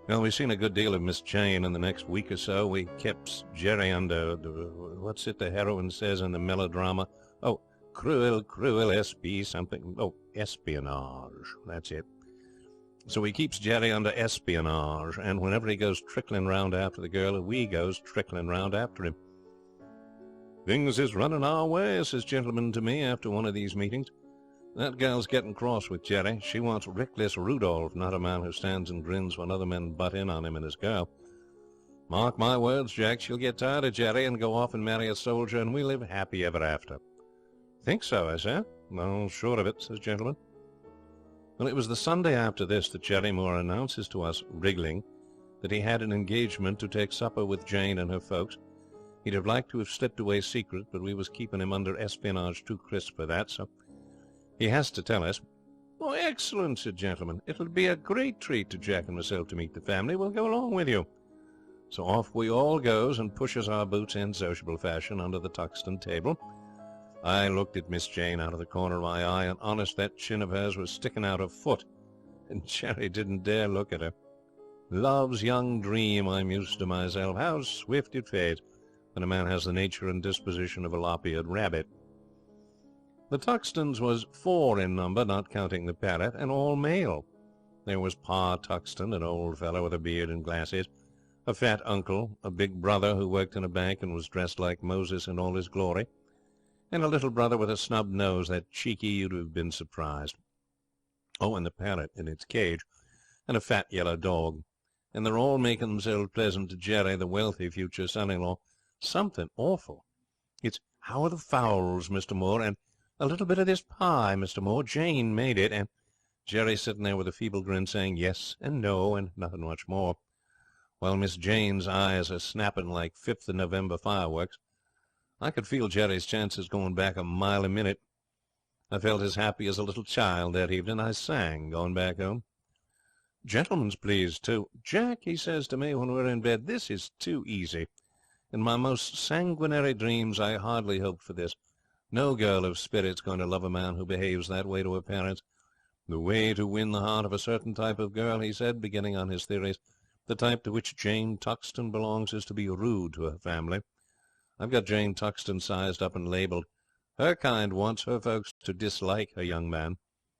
Well, we've seen a good deal of Miss Jane in the next week or so. We kept Jerry under, what's it the heroine says in the melodrama? Oh, cruel espionage, something. Oh, espionage, that's it. So he keeps Jerry under espionage, and whenever he goes trickling round after the girl, we goes trickling round after him. Things is running our way, says gentleman to me after one of these meetings. That girl's getting cross with Jerry. She wants Rickless Rudolph, not a man who stands and grins when other men butt in on him and his girl. Mark my words, Jack, she'll get tired of Jerry and go off and marry a soldier, and we live happy ever after. Think so, I say. Well, sure of it, says gentleman. Well, it was the Sunday after this that Jerry Moore announces to us, wriggling, that he had an engagement to take supper with Jane and her folks. He'd have liked to have slipped away secret, but we was keeping him under espionage too crisp for that, so he has to tell us. Oh, excellent, said gentleman. It'll be a great treat to Jack and myself to meet the family. We'll go along with you. So off we all goes and pushes our boots in sociable fashion under the Tuxton table. I looked at Miss Jane out of the corner of my eye, and honest, that chin of hers was sticking out a foot, and Jerry didn't dare look at her. Love's young dream, I mused to myself. How swift it fades when a man has the nature and disposition of a lop-eared rabbit. The Tuxtons was 4 in number, not counting the parrot, and all male. There was Pa Tuxton, an old fellow with a beard and glasses, a fat uncle, a big brother who worked in a bank and was dressed like Moses in all his glory, and a little brother with a snub nose, that cheeky you'd have been surprised. Oh, and the parrot in its cage, and a fat yellow dog. And they're all making themselves pleasant to Jerry, the wealthy future son-in-law. Something awful. It's how are the fowls, Mr. Moore, and a little bit of this pie, Mr. Moore. Jane made it, and Jerry sitting there with a feeble grin saying yes and no and nothing much more, while Miss Jane's eyes are snapping like 5th of November fireworks. I could feel Jerry's chances going back a mile a minute. I felt as happy as a little child that evening. I sang going back home. Gentlemen's pleased, too. Jack, he says to me when we're in bed, this is too easy. In my most sanguinary dreams I hardly hoped for this. No girl of spirit's going to love a man who behaves that way to her parents. The way to win the heart of a certain type of girl, he said, beginning on his theories, the type to which Jane Tuxton belongs, is to be rude to her family. I've got Jane Tuxton sized up and labelled. Her kind wants her folks to dislike her young man.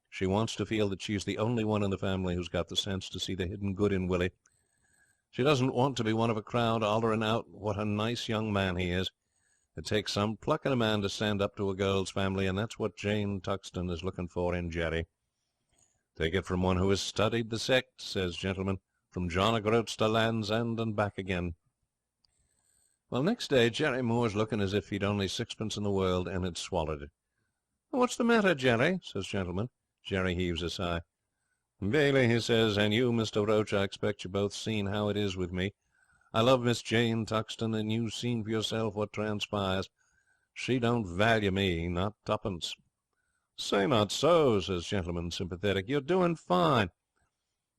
She wants to feel that she's the only one in the family who's got the sense to see the hidden good in Willie. She doesn't want to be one of a crowd hollering out what a nice young man he is. It takes some pluck in a man to stand up to a girl's family, and that's what Jane Tuxton is looking for in Jerry. Take it from one who has studied the sect, says gentleman, from John o' Groats to Land's End and back again. Well, next day Jerry Moore's looking as if he'd only 6pence in the world and had swallowed it. What's the matter, Jerry? Says gentleman. Jerry heaves a sigh. Bailey, he says, and you, Mr. Roach, I expect you both seen how it is with me. I love Miss Jane Tuxton, and you've seen for yourself what transpires. She don't value me, not 2pence. Say not so, says gentleman, sympathetic. You're doing fine.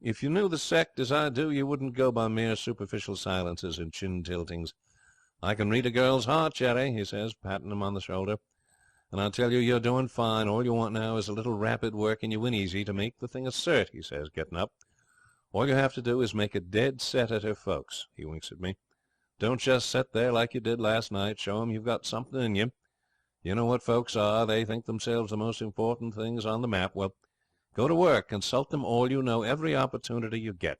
If you knew the sect as I do, you wouldn't go by mere superficial silences and chin-tiltings. "I can read a girl's heart, Jerry," he says, patting him on the shoulder. "And I'll tell you, you're doing fine. All you want now is a little rapid work in your Winneasy to make the thing assert," he says, getting up. "All you have to do is make a dead set at her folks." He winks at me. "Don't just sit there like you did last night. Show 'em you've got something in you. You know what folks are. They think themselves the most important things on the map. Well, go to work. Consult them all you know every opportunity you get.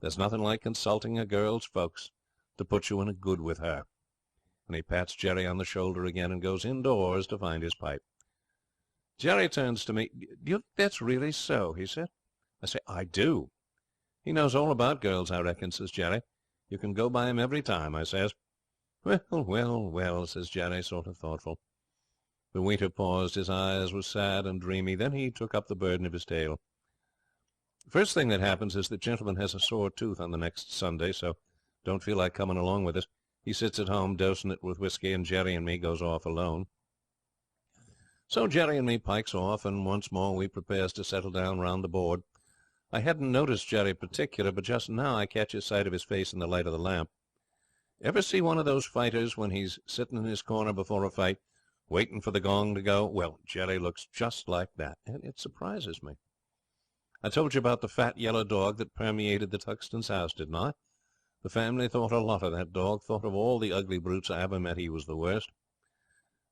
There's nothing like consulting a girl's folks to put you in a good with her." And he pats Jerry on the shoulder again and goes indoors to find his pipe. Jerry turns to me. "Do you think that's really so?" he said. I say, "I do." "He knows all about girls, I reckon," says Jerry. "You can go by him every time," I says. "Well, well, well," says Jerry, sort of thoughtful. The waiter paused. His eyes were sad and dreamy. Then he took up the burden of his tale. "First thing that happens is the gentleman has a sore tooth on the next Sunday, so don't feel like coming along with us. He sits at home dosing it with whiskey, and Jerry and me goes off alone. So Jerry and me pikes off, and once more we prepares to settle down round the board. I hadn't noticed Jerry particular, but just now I catches sight of his face in the light of the lamp. Ever see one of those fighters when he's sitting in his corner before a fight, waiting for the gong to go? Well, Jerry looks just like that, and it surprises me. I told you about the fat yellow dog that permeated the Tuxtons' house, didn't I? The family thought a lot of that dog, thought of all the ugly brutes I ever met he was the worst.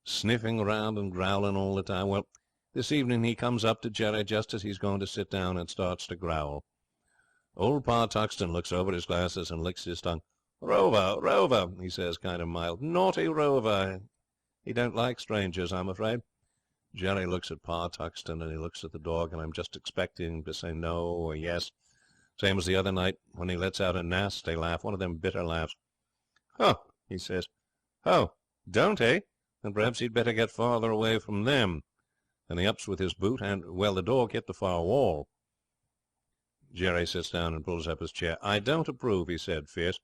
Sniffing round and growling all the time. Well, this evening he comes up to Jerry just as he's going to sit down and starts to growl. Old Pa Tuxton looks over his glasses and licks his tongue. "Rover, Rover," he says, kind of mild. "Naughty Rover. He don't like strangers, I'm afraid." Jerry looks at Pa Tuxton and he looks at the dog, and I'm just expecting him to say no or yes, same as the other night when he lets out a nasty laugh, one of them bitter laughs. "Huh," he says. "Oh, don't he? Then perhaps he'd better get farther away from them." And he ups with his boot, and, well, the dog hit the far wall. Jerry sits down and pulls up his chair. "I don't approve," he said, fierce,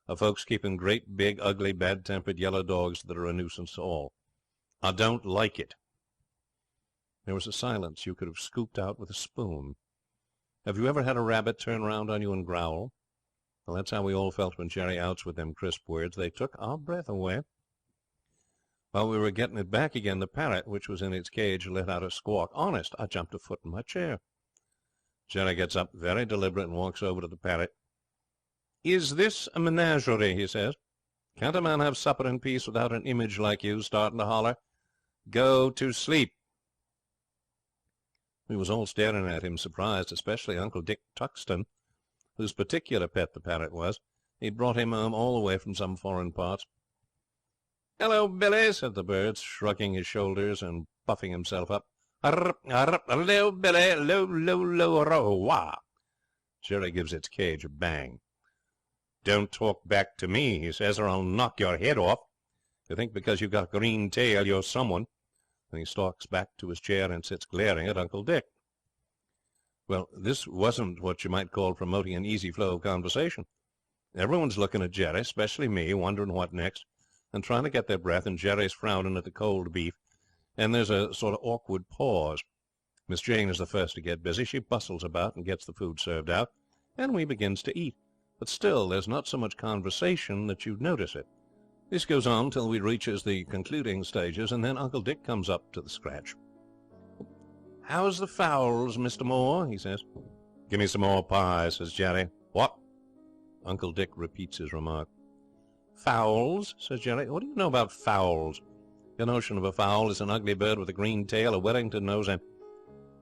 "of folks keeping great, big, ugly, bad-tempered yellow dogs that are a nuisance to all. I don't like it." There was a silence you could have scooped out with a spoon. Have you ever had a rabbit turn round on you and growl? Well, that's how we all felt when Jerry outs with them crisp words. They took our breath away. While we were getting it back again, the parrot, which was in its cage, let out a squawk. Honest, I jumped a foot in my chair. Jerry gets up, very deliberate, and walks over to the parrot. "Is this a menagerie?" he says. "Can't a man have supper in peace without an image like you starting to holler? Go to sleep." We was all staring at him, surprised, especially Uncle Dick Tuxton, whose particular pet the parrot was. He'd brought him home all the way from some foreign parts. "Hello, Billy," said the bird, shrugging his shoulders and puffing himself up. "Hello, Billy, lo, Jerry gives its cage a bang. "Don't talk back to me," he says, "or I'll knock your head off. You think because you've got a green tail you're someone." And he stalks back to his chair and sits glaring at Uncle Dick. Well, this wasn't what you might call promoting an easy flow of conversation. Everyone's looking at Jerry, especially me, wondering what next, and trying to get their breath, and Jerry's frowning at the cold beef, and there's a sort of awkward pause. Miss Jane is the first to get busy. She bustles about and gets the food served out, and we begins to eat. But still, there's not so much conversation that you'd notice it. This goes on till we reaches the concluding stages, and then Uncle Dick comes up to the scratch. "How's the fowls, Mr. Moore?" he says. "Give me some more pie," says Jerry. "What?" Uncle Dick repeats his remark. "Fowls?" says Jerry. "What do you know about fowls? Your notion of a fowl is an ugly bird with a green tail, a Wellington nose, and...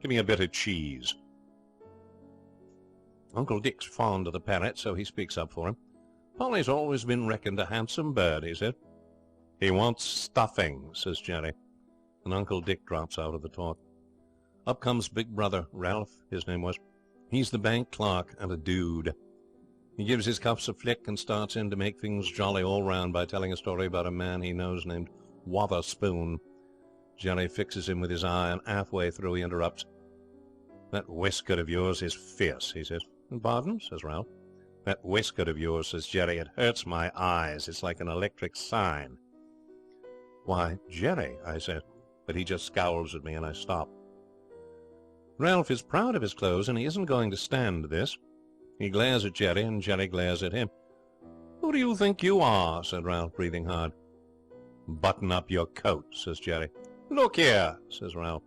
Give me a bit of cheese." Uncle Dick's fond of the parrot, so he speaks up for him. "Polly's always been reckoned a handsome bird," he said. "He wants stuffing," says Jerry, and Uncle Dick drops out of the talk. Up comes big brother, Ralph, his name was. He's the bank clerk and a dude. He gives his cuffs a flick and starts in to make things jolly all round by telling a story about a man he knows named Wotherspoon. Jerry fixes him with his eye, and halfway through he interrupts. "That waistcoat of yours is fierce," he says. "Pardon?" says Ralph. "That waistcoat of yours," says Jerry, "it hurts my eyes. It's like an electric sign." "Why, Jerry," I said, but he just scowls at me, and I stop. Ralph is proud of his clothes, and he isn't going to stand this. He glares at Jerry, and Jerry glares at him. "Who "Who do you think you are?" said Ralph, breathing hard. "Button up your coat," says Jerry. "Look here," says Ralph.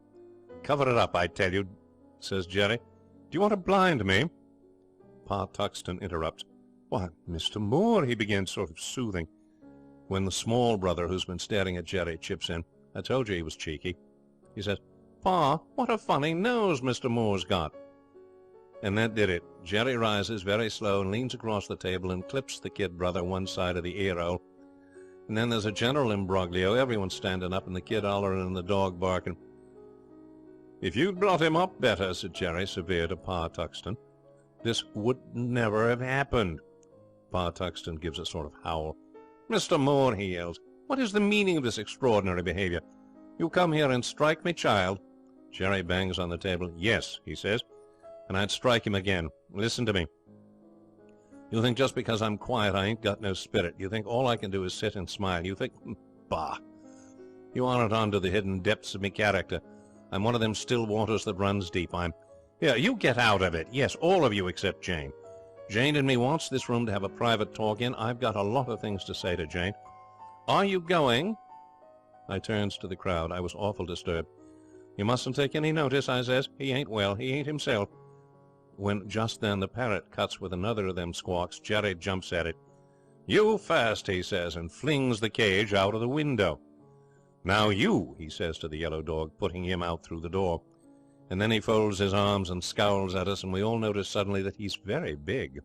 "Cover it up, I tell you," says Jerry. "Do you want to blind me?" Pa Tuxton interrupts. "Why, Mr. Moore," he begins, sort of soothing, when the small brother, who's been staring at Jerry, chips in. "I told you he was cheeky." He says, "Pa, what a funny nose Mr. Moore's got." And that did it. Jerry rises very slow and leans across the table and clips the kid brother one side of the ear hole. And then there's a general imbroglio, everyone standing up and the kid hollering and the dog barking. "If you'd brought him up better," said Jerry, severe to Pa Tuxton, "this would never have happened." Pa Tuxton gives a sort of howl. "Mr. Moore," he yells, "what is the meaning of this extraordinary behaviour? You come here and strike me child." Jerry bangs on the table. "Yes," he says, "and I'd strike him again. Listen to me. You think just because I'm quiet I ain't got no spirit. You think all I can do is sit and smile. You think... Bah! You aren't on to the hidden depths of me character. I'm one of them still waters that runs deep. Here, you get out of it. Yes, all of you except Jane. Jane and me wants this room to have a private talk in. I've got a lot of things to say to Jane. Are you going?" I turns to the crowd. I was awful disturbed. "You mustn't take any notice," I says. "He ain't well. He ain't himself." When just then the parrot cuts with another of them squawks. Jerry jumps at it. "You first," he says, and flings the cage out of the window. "Now you," he says to the yellow dog, putting him out through the door. And then he folds his arms and scowls at us, and we all notice suddenly that he's very big.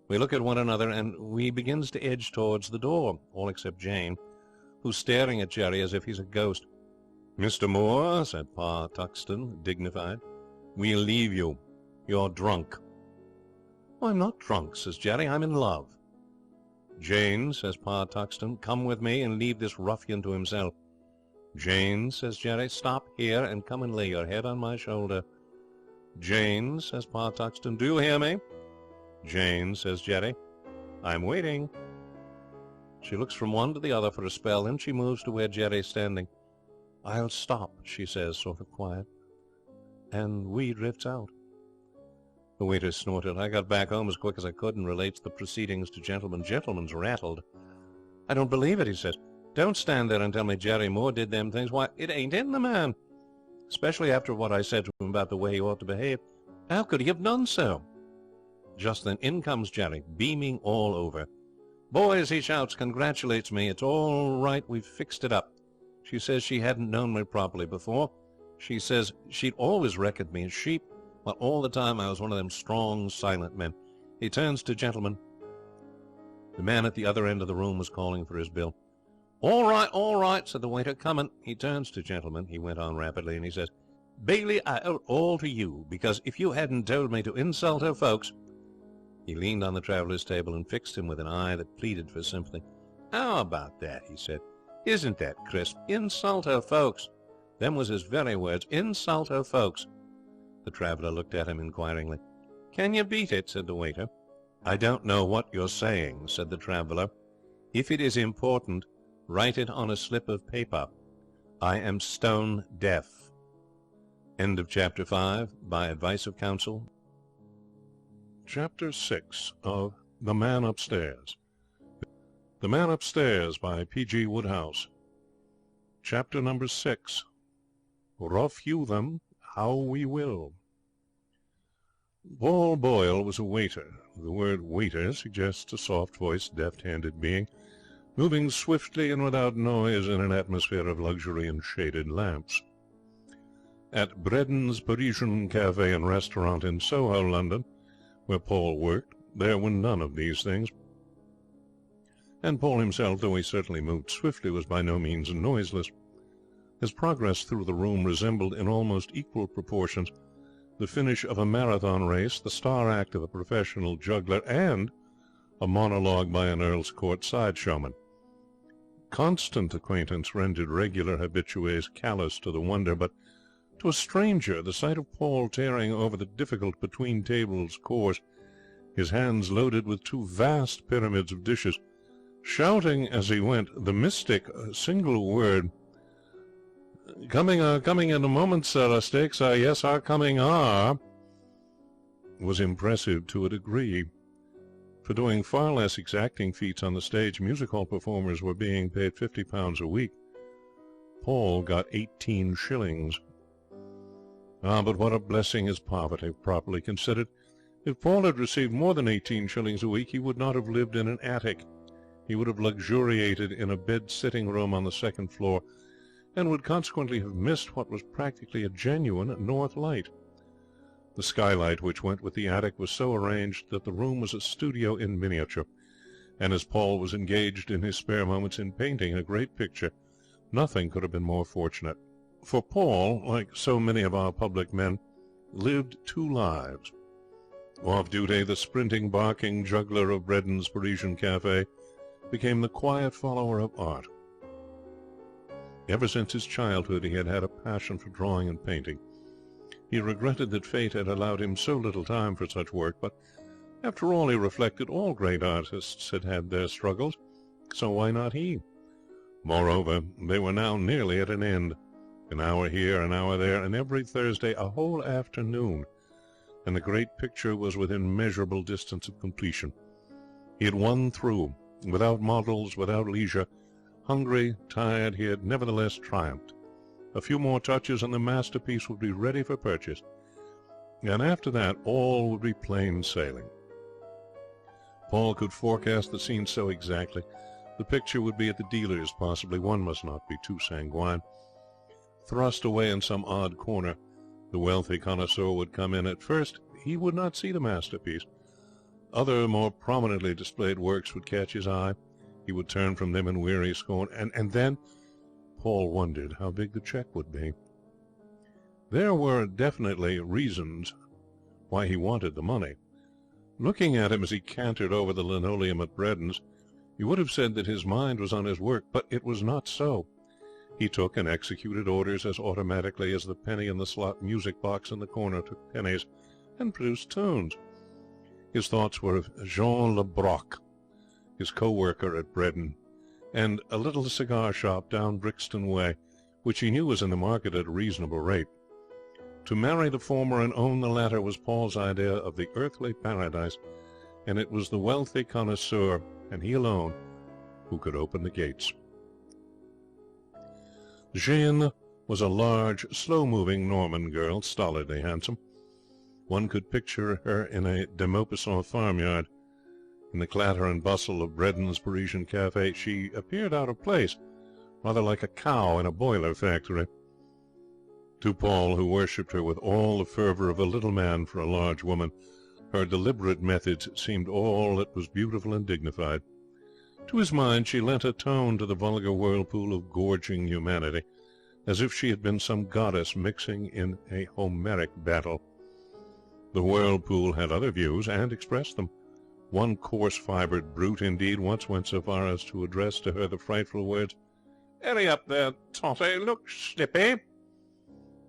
We look at one another, and we begins to edge towards the door, all except Jane, who's staring at Jerry as if he's a ghost. "Mr. Moore," said Pa Tuxton, dignified, "we'll leave you. You're drunk." "Oh, I'm not drunk," says Jerry. "I'm in love." "Jane," says Pa Tuxton, "come with me and leave this ruffian to himself." "Jane," says Jerry, "stop here and come and lay your head on my shoulder." "Jane," says Pa Tuxton, "do you hear me?" "Jane," says Jerry, "I'm waiting." She looks from one to the other for a spell, then she moves to where Jerry's standing. "I'll stop," she says, sort of quiet. And we drifts out. The waiter snorted. I got back home as quick as I could and relates the proceedings to Gentleman. Gentleman's rattled. "I don't believe it," he says. "Don't stand there and tell me Jerry Moore did them things. Why, it ain't in the man. Especially after what I said to him about the way he ought to behave. How could he have done so?" Just then in comes Jerry, beaming all over. "Boys," he shouts, "congratulates me. It's all right. We've fixed it up. She says she hadn't known me properly before. She says she'd always reckoned me a sheep, while all the time I was one of them strong, silent men." He turns to Gentleman. The man at the other end of the room was calling for his bill. All right," said the waiter. "Coming." He turns to Gentleman. He went on rapidly, and he says, "Bailey, I owe it all to you, because if you hadn't told me to insult her folks—" He leaned on the traveller's table and fixed him with an eye that pleaded for sympathy. "How about that?" he said. "Isn't that crisp? Insult her folks. Them was his very words. Insult her folks." The traveller looked at him inquiringly. "Can you beat it?" said the waiter. "I don't know what you're saying," said the traveller. "If it is important, write it on a slip of paper. I am stone deaf." End of Chapter 5, by advice of Counsel. Chapter 6 of The Man Upstairs. The Man Upstairs by P.G. Woodhouse. Chapter number 6. Rough-Hew them how we will. Paul Boyle was a waiter. The word waiter suggests a soft-voiced, deft-handed being, moving swiftly and without noise in an atmosphere of luxury and shaded lamps. At Breden's Parisian Cafe and Restaurant in Soho, London, where Paul worked, there were none of these things. And Paul himself, though he certainly moved swiftly, was by no means noiseless. His progress through the room resembled in almost equal proportions the finish of a marathon race, the star act of a professional juggler, and a monologue by an Earl's Court side-showman. Constant acquaintance rendered regular habitués callous to the wonder, but to a stranger the sight of Paul tearing over the difficult between-tables course, his hands loaded with two vast pyramids of dishes, shouting as he went the mystic single word, coming in a moment, sir. Our steaks are, yes, are coming, are," was impressive to a degree. For doing far less exacting feats on the stage, music hall performers were being paid £50 a week. Paul got 18 shillings. Ah, but what a blessing is poverty, properly considered. If Paul had received more than 18 shillings a week, he would not have lived in an attic. He would have luxuriated in a bed-sitting room on the second floor, and would consequently have missed what was practically a genuine north light. The skylight which went with the attic was so arranged that the room was a studio in miniature, and as Paul was engaged in his spare moments in painting a great picture, nothing could have been more fortunate. For Paul, like so many of our public men, lived two lives. Off duty, the sprinting, barking juggler of Braddon's Parisian Café became the quiet follower of art. Ever since his childhood he had had a passion for drawing and painting. He regretted that fate had allowed him so little time for such work, but after all, he reflected, all great artists had had their struggles, so why not he? Moreover, they were now nearly at an end. An hour here, an hour there, and every Thursday a whole afternoon, and the great picture was within measurable distance of completion. He had won through. Without models, without leisure, hungry, tired, he had nevertheless triumphed. A few more touches and the masterpiece would be ready for purchase, and after that all would be plain sailing. Paul could forecast the scene so exactly. The picture would be at the dealer's, possibly. One must not be too sanguine. Thrust away in some odd corner, the wealthy connoisseur would come in. At first he would not see the masterpiece. Other more prominently displayed works would catch his eye. He would turn from them in weary scorn, and then Paul wondered how big the cheque would be. There were definitely reasons why he wanted the money. Looking at him as he cantered over the linoleum at Braddon's, you would have said that his mind was on his work, but it was not so. He took and executed orders as automatically as the penny in the slot music box in the corner took pennies and produced tunes. His thoughts were of Jean Le Broc, his co-worker at Braddon, and a little cigar shop down Brixton Way, which he knew was in the market at a reasonable rate. To marry the former and own the latter was Paul's idea of the earthly paradise, and it was the wealthy connoisseur, and he alone, who could open the gates. Jeanne was a large, slow-moving Norman girl, stolidly handsome. One could picture her in a de Maupassant farmyard. In the clatter and bustle of Braddon's Parisian Café she appeared out of place, rather like a cow in a boiler factory. To Paul, who worshipped her with all the fervour of a little man for a large woman, her deliberate methods seemed all that was beautiful and dignified. To his mind she lent a tone to the vulgar whirlpool of gorging humanity, as if she had been some goddess mixing in a Homeric battle. The whirlpool had other views, and expressed them. One coarse-fibred brute, indeed, once went so far as to address to her the frightful words, "Hurry up there, Totty, look slippy."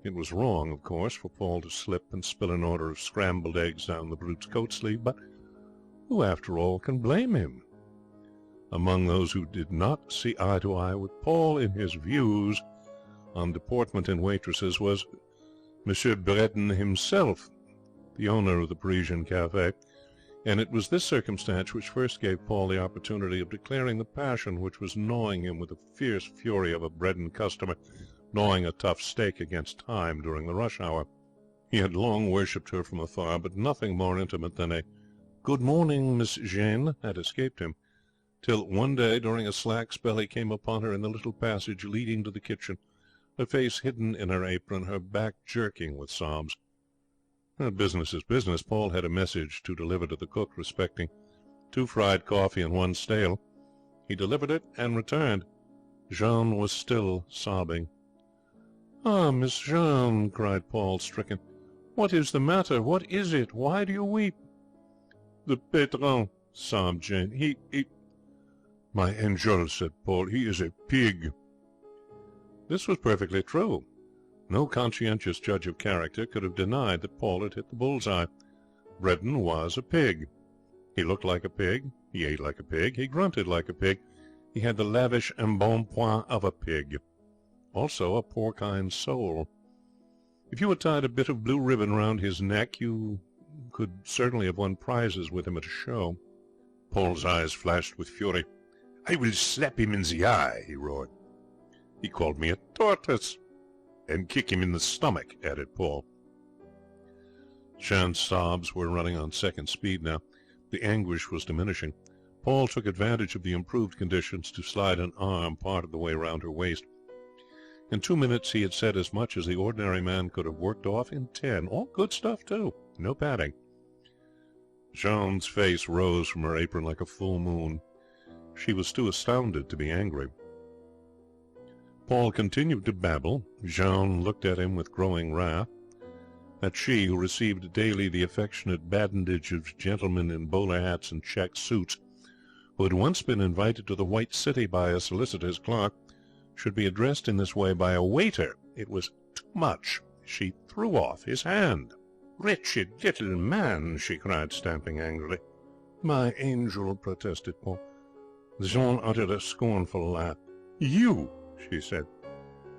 It was wrong, of course, for Paul to slip and spill an order of scrambled eggs down the brute's coat sleeve, but who, after all, can blame him? Among those who did not see eye to eye with Paul in his views on deportment in waitresses was Monsieur Braddon himself, the owner of the Parisian Café, and it was this circumstance which first gave Paul the opportunity of declaring the passion which was gnawing him with the fierce fury of a Braddon customer gnawing a tough steak against time during the rush hour. He had long worshipped her from afar, but nothing more intimate than a "Good morning, Miss Jeanne" had escaped him, till one day during a slack spell he came upon her in the little passage leading to the kitchen, her face hidden in her apron, her back jerking with sobs. Business is business. Paul had a message to deliver to the cook respecting 2 fried coffee and 1 stale. He delivered it and returned. Jeanne was still sobbing. "Ah, Miss Jeanne," cried Paul, stricken. "What is the matter? What is it? Why do you weep?" "The patron," sobbed Jane. He... "My angel," said Paul, "he is a pig." This was perfectly true. No conscientious judge of character could have denied that Paul had hit the bull's-eye. Braddon was a pig. He looked like a pig, he ate like a pig, he grunted like a pig, he had the lavish embonpoint of a pig. Also a porcine soul. If you had tied a bit of blue ribbon round his neck, you could certainly have won prizes with him at a show. Paul's eyes flashed with fury. "I will slap him in the eye," he roared. "He called me a tortoise." "And kick him in the stomach," added Paul. Jean's sobs were running on second speed now. The anguish was diminishing. Paul took advantage of the improved conditions to slide an arm part of the way round her waist. In 2 minutes he had said as much as the ordinary man could have worked off in 10. All good stuff, too. No padding. Jean's face rose from her apron like a full moon. She was too astounded to be angry. Paul continued to babble. Jean looked at him with growing wrath. That she, who received daily the affectionate badinage of gentlemen in bowler hats and check suits, who had once been invited to the White City by a solicitor's clerk, should be addressed in this way by a waiter. It was too much. She threw off his hand. "Wretched little man!" she cried, stamping angrily. "My angel!" protested Paul. Jean uttered a scornful laugh. "You!" she said.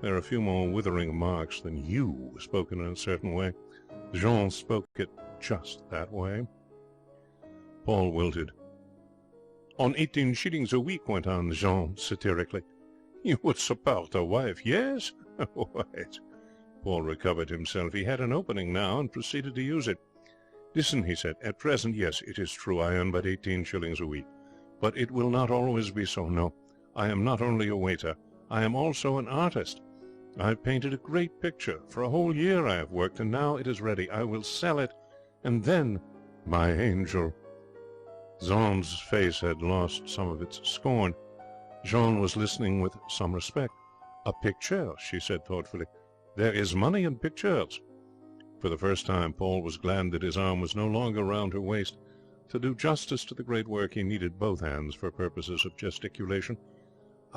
There are a few more withering remarks than "you" spoken in a certain way. Jean spoke it just that way. Paul wilted. "On 18 shillings a week," went on Jean satirically. "You would support a wife, yes?" "What?" Paul recovered himself. He had an opening now and proceeded to use it. "Listen," he said. "At present, yes, it is true, I earn but 18 shillings a week. But it will not always be so, no. I am not only a waiter. I am also an artist. I have painted a great picture. For a whole year I have worked, and now it is ready. I will sell it, and then, my angel." Jean's face had lost some of its scorn. Jean was listening with some respect. "A picture," she said thoughtfully. "There is money in pictures." For the first time Paul was glad that his arm was no longer round her waist. To do justice to the great work he needed both hands for purposes of gesticulation.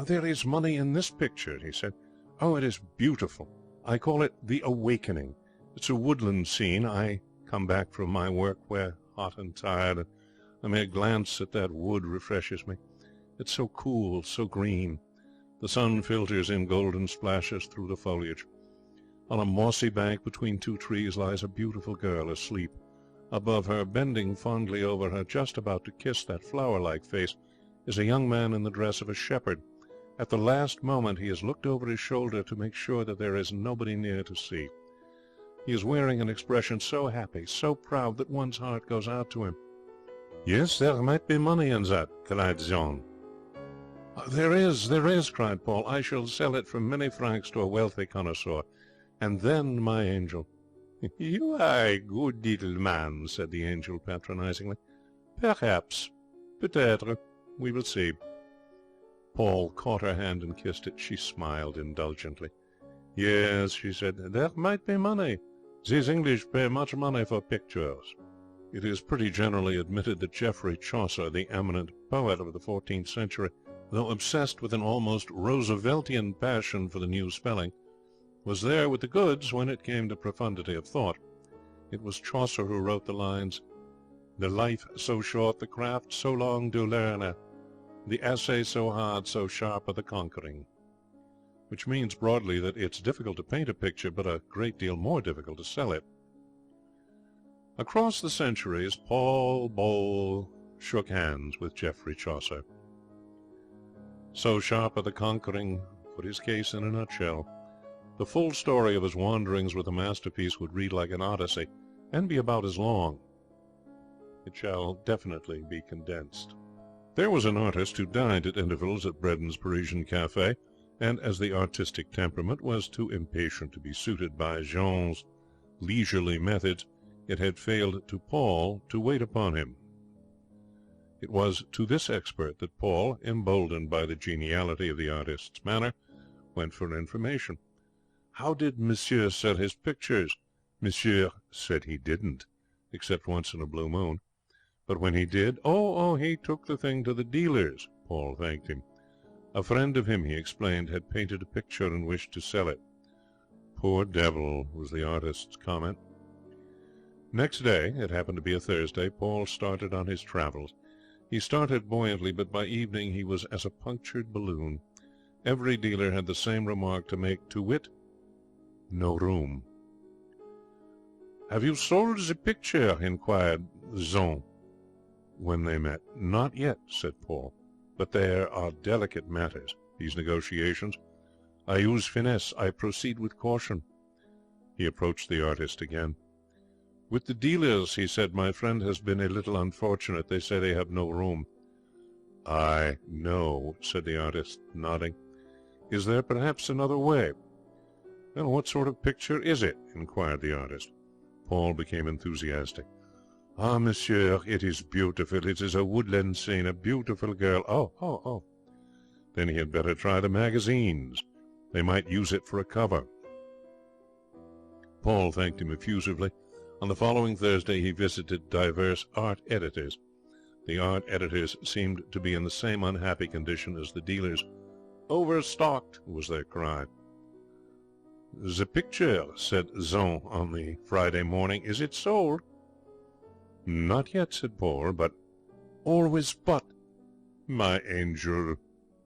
"There is money in this picture," he said. "Oh, it is beautiful. I call it The Awakening. It's a woodland scene. I come back from my work where, hot and tired, and a mere glance at that wood refreshes me. It's so cool, so green. The sun filters in golden splashes through the foliage. On a mossy bank between 2 trees lies a beautiful girl asleep. Above her, bending fondly over her, just about to kiss that flower-like face, is a young man in the dress of a shepherd. At the last moment he has looked over his shoulder to make sure that there is nobody near to see. He is wearing an expression so happy, so proud, that one's heart goes out to him." "Yes, there might be money in that," cried Jean. There is," cried Paul. "I shall sell it for many francs to a wealthy connoisseur. And then, my angel—" "You are a good little man," said the angel patronizingly. "Perhaps, peut-être, we will see." Paul caught her hand and kissed it. She smiled indulgently. "Yes," she said, "there might be money. These English pay much money for pictures." It is pretty generally admitted that Geoffrey Chaucer, the eminent poet of the 14th century, though obsessed with an almost Rooseveltian passion for the new spelling, was there with the goods when it came to profundity of thought. It was Chaucer who wrote the lines, "The life so short, the craft so long to learn, the essay so hard, so sharp are the conquering," which means broadly that it's difficult to paint a picture, but a great deal more difficult to sell it. Across the centuries Paul Bowles shook hands with Geoffrey Chaucer. So sharp are the conquering put his case in a nutshell. The full story of his wanderings with the masterpiece would read like an Odyssey, and be about as long. It shall definitely be condensed. There was an artist who dined at intervals at Bredon's Parisian Café, and as the artistic temperament was too impatient to be suited by Jean's leisurely methods, it had failed to Paul to wait upon him. It was to this expert that Paul, emboldened by the geniality of the artist's manner, went for information. How did Monsieur sell his pictures? Monsieur said he didn't, except once in a blue moon. But when he did, he took the thing to the dealers. Paul thanked him. A friend of him, he explained, had painted a picture and wished to sell it. Poor devil, was the artist's comment. Next day, it happened to be a Thursday, Paul started on his travels. He started buoyantly, but by evening he was as a punctured balloon. Every dealer had the same remark to make, to wit, no room. "Have you sold the picture?" inquired Jean. when they met. "Not yet," said Paul. "But there are delicate matters, these negotiations. I use finesse. I proceed with caution." He approached the artist again. "With the dealers," he said, "my friend has been a little unfortunate. They say they have no room." "I know," said the artist, nodding. "Is there perhaps another way?" "Well, what sort of picture is it?" inquired the artist. Paul became enthusiastic. "Ah, monsieur, it is beautiful. It is a woodland scene, a beautiful girl. Oh. Then he had better try the magazines. They might use it for a cover." Paul thanked him effusively. On the following Thursday he visited divers art editors. The art editors seemed to be in the same unhappy condition as the dealers. "Overstocked," was their cry. "The picture," said Jean on the Friday morning, "is it sold?" "Not yet," said Paul, "but—" "Always but." "My angel."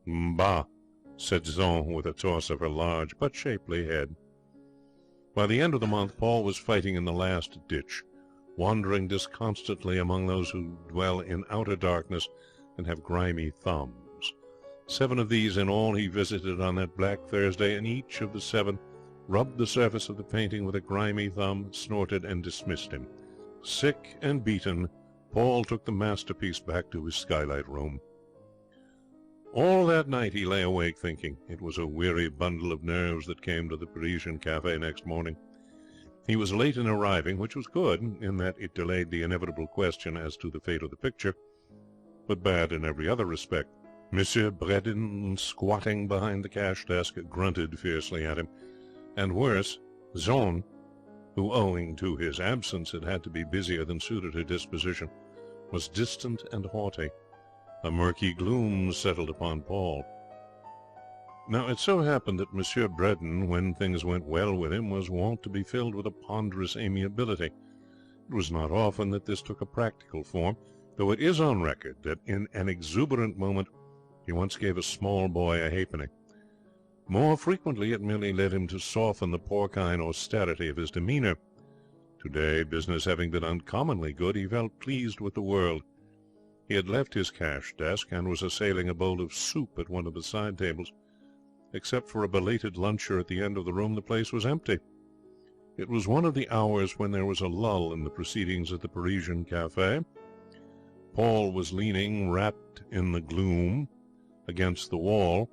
"Bah," said Jean, with a toss of her large but shapely head. By the end of the month Paul was fighting in the last ditch, wandering disconsolately among those who dwell in outer darkness and have grimy thumbs. 7 of these in all he visited on that Black Thursday, and each of the 7 rubbed the surface of the painting with a grimy thumb, snorted, and dismissed him. Sick and beaten, Paul took the masterpiece back to his skylight room. All that night he lay awake thinking. It was a weary bundle of nerves that came to the Parisian cafe next morning. He was late in arriving, which was good, in that it delayed the inevitable question as to the fate of the picture, but bad in every other respect. Monsieur Bredin, squatting behind the cash desk, grunted fiercely at him, and worse, Jean, who, owing to his absence, had to be busier than suited her disposition, was distant and haughty. A murky gloom settled upon Paul. Now it so happened that Monsieur Bredin, when things went well with him, was wont to be filled with a ponderous amiability. It was not often that this took a practical form, though it is on record that in an exuberant moment he once gave a small boy a halfpenny. More frequently it merely led him to soften the porcine austerity of his demeanour. Today, business having been uncommonly good, he felt pleased with the world. He had left his cash desk and was assailing a bowl of soup at one of the side tables. Except for a belated luncher at the end of the room, the place was empty. It was one of the hours when there was a lull in the proceedings at the Parisian cafe. Paul was leaning, wrapped in the gloom, against the wall.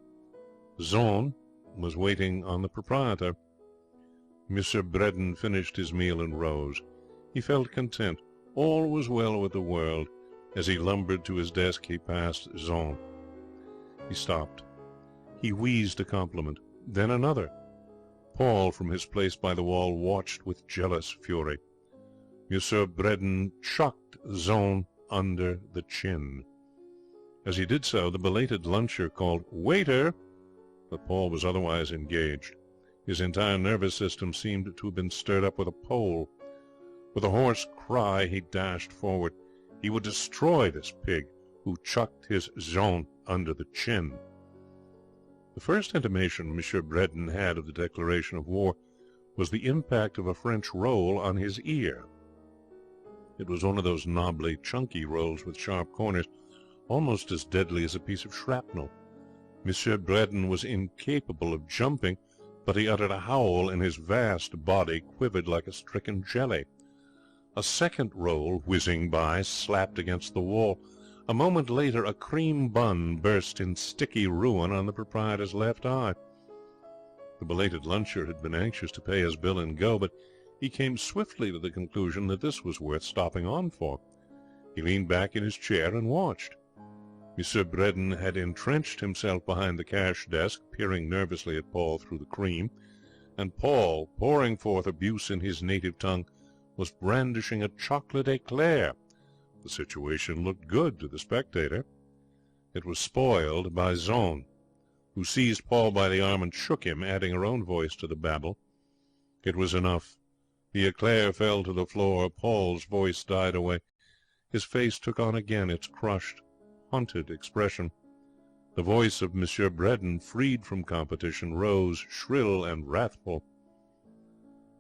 Jean was waiting on the proprietor. Monsieur Bredin finished his meal and rose. He felt content. All was well with the world. As he lumbered to his desk, he passed Jean. He stopped. He wheezed a compliment, then another. Paul, from his place by the wall, watched with jealous fury. Monsieur Bredin chucked Jean under the chin. As he did so, the belated luncher called, "Waiter!" but Paul was otherwise engaged. His entire nervous system seemed to have been stirred up with a pole. With a hoarse cry he dashed forward. He would destroy this pig who chucked his Jean under the chin. The first intimation Monsieur Bredin had of the declaration of war was the impact of a French roll on his ear. It was one of those knobbly, chunky rolls with sharp corners, almost as deadly as a piece of shrapnel. Monsieur Bredin was incapable of jumping, but he uttered a howl, and his vast body quivered like a stricken jelly. A second roll, whizzing by, slapped against the wall. A moment later a cream bun burst in sticky ruin on the proprietor's left eye. The belated luncher had been anxious to pay his bill and go, but he came swiftly to the conclusion that this was worth stopping on for. He leaned back in his chair and watched. Monsieur Bredin had entrenched himself behind the cash desk, peering nervously at Paul through the cream, and Paul, pouring forth abuse in his native tongue, was brandishing a chocolate eclair. The situation looked good to the spectator. It was spoiled by Jean, who seized Paul by the arm and shook him, adding her own voice to the babble. It was enough. The eclair fell to the floor. Paul's voice died away. His face took on again its crushed, hunted expression. The voice of Monsieur Bredin, freed from competition, rose shrill and wrathful.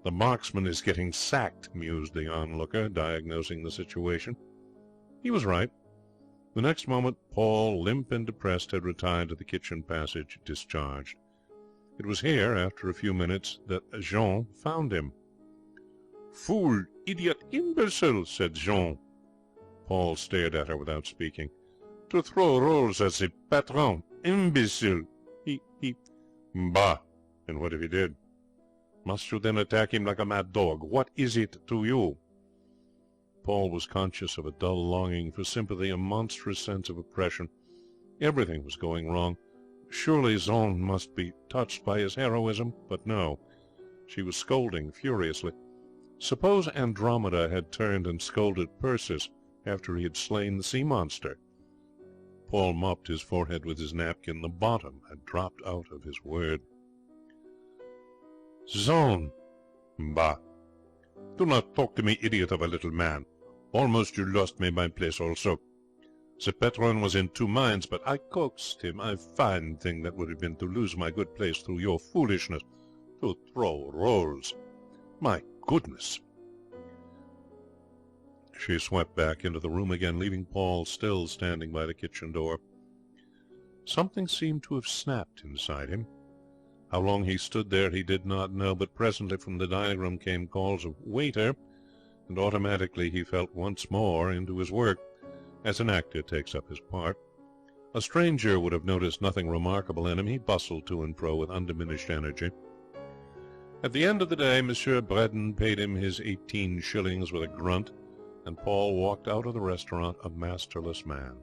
"The marksman is getting sacked," mused the onlooker, diagnosing the situation. He was right. The next moment Paul, limp and depressed, had retired to the kitchen passage, discharged. It was here, after a few minutes, that Jean found him. "Fool, idiot, imbecile," said Jean. Paul stared at her without speaking. "To throw rolls at the patron, imbecile. He... Bah! And what if he did? Must you then attack him like a mad dog? What is it to you?" Paul was conscious of a dull longing for sympathy, a monstrous sense of oppression. Everything was going wrong. Surely Jean must be touched by his heroism, but no. She was scolding furiously. Suppose Andromeda had turned and scolded Perseus after he had slain the sea monster? Paul mopped his forehead with his napkin. The bottom had dropped out of his word. "Jean! Bah! Do not talk to me, idiot of a little man. Almost you lost me my place also. The patron was in two minds, but I coaxed him. A fine thing that would have been to lose my good place through your foolishness. To throw rolls. My goodness!" She swept back into the room again, leaving Paul still standing by the kitchen door. Something seemed to have snapped inside him. How long he stood there he did not know, but presently from the dining room came calls of "Waiter," and automatically he fell once more into his work, as an actor takes up his part. A stranger would have noticed nothing remarkable in him. He bustled to and fro with undiminished energy. At the end of the day Monsieur Bredon paid him his 18 shillings with a grunt, and Paul walked out of the restaurant a masterless man.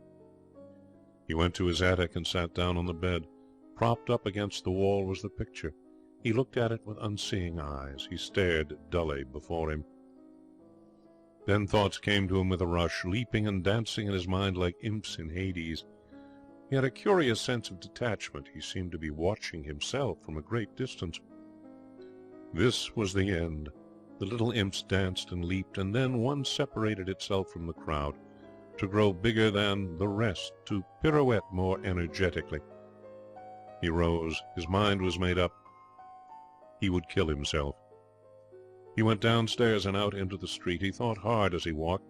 He went to his attic and sat down on the bed. Propped up against the wall was the picture. He looked at it with unseeing eyes. He stared dully before him. Then thoughts came to him with a rush, leaping and dancing in his mind like imps in Hades. He had a curious sense of detachment. He seemed to be watching himself from a great distance. This was the end. The little imps danced and leaped, and then one separated itself from the crowd, to grow bigger than the rest, to pirouette more energetically. He rose. His mind was made up. He would kill himself. He went downstairs and out into the street. He thought hard as he walked.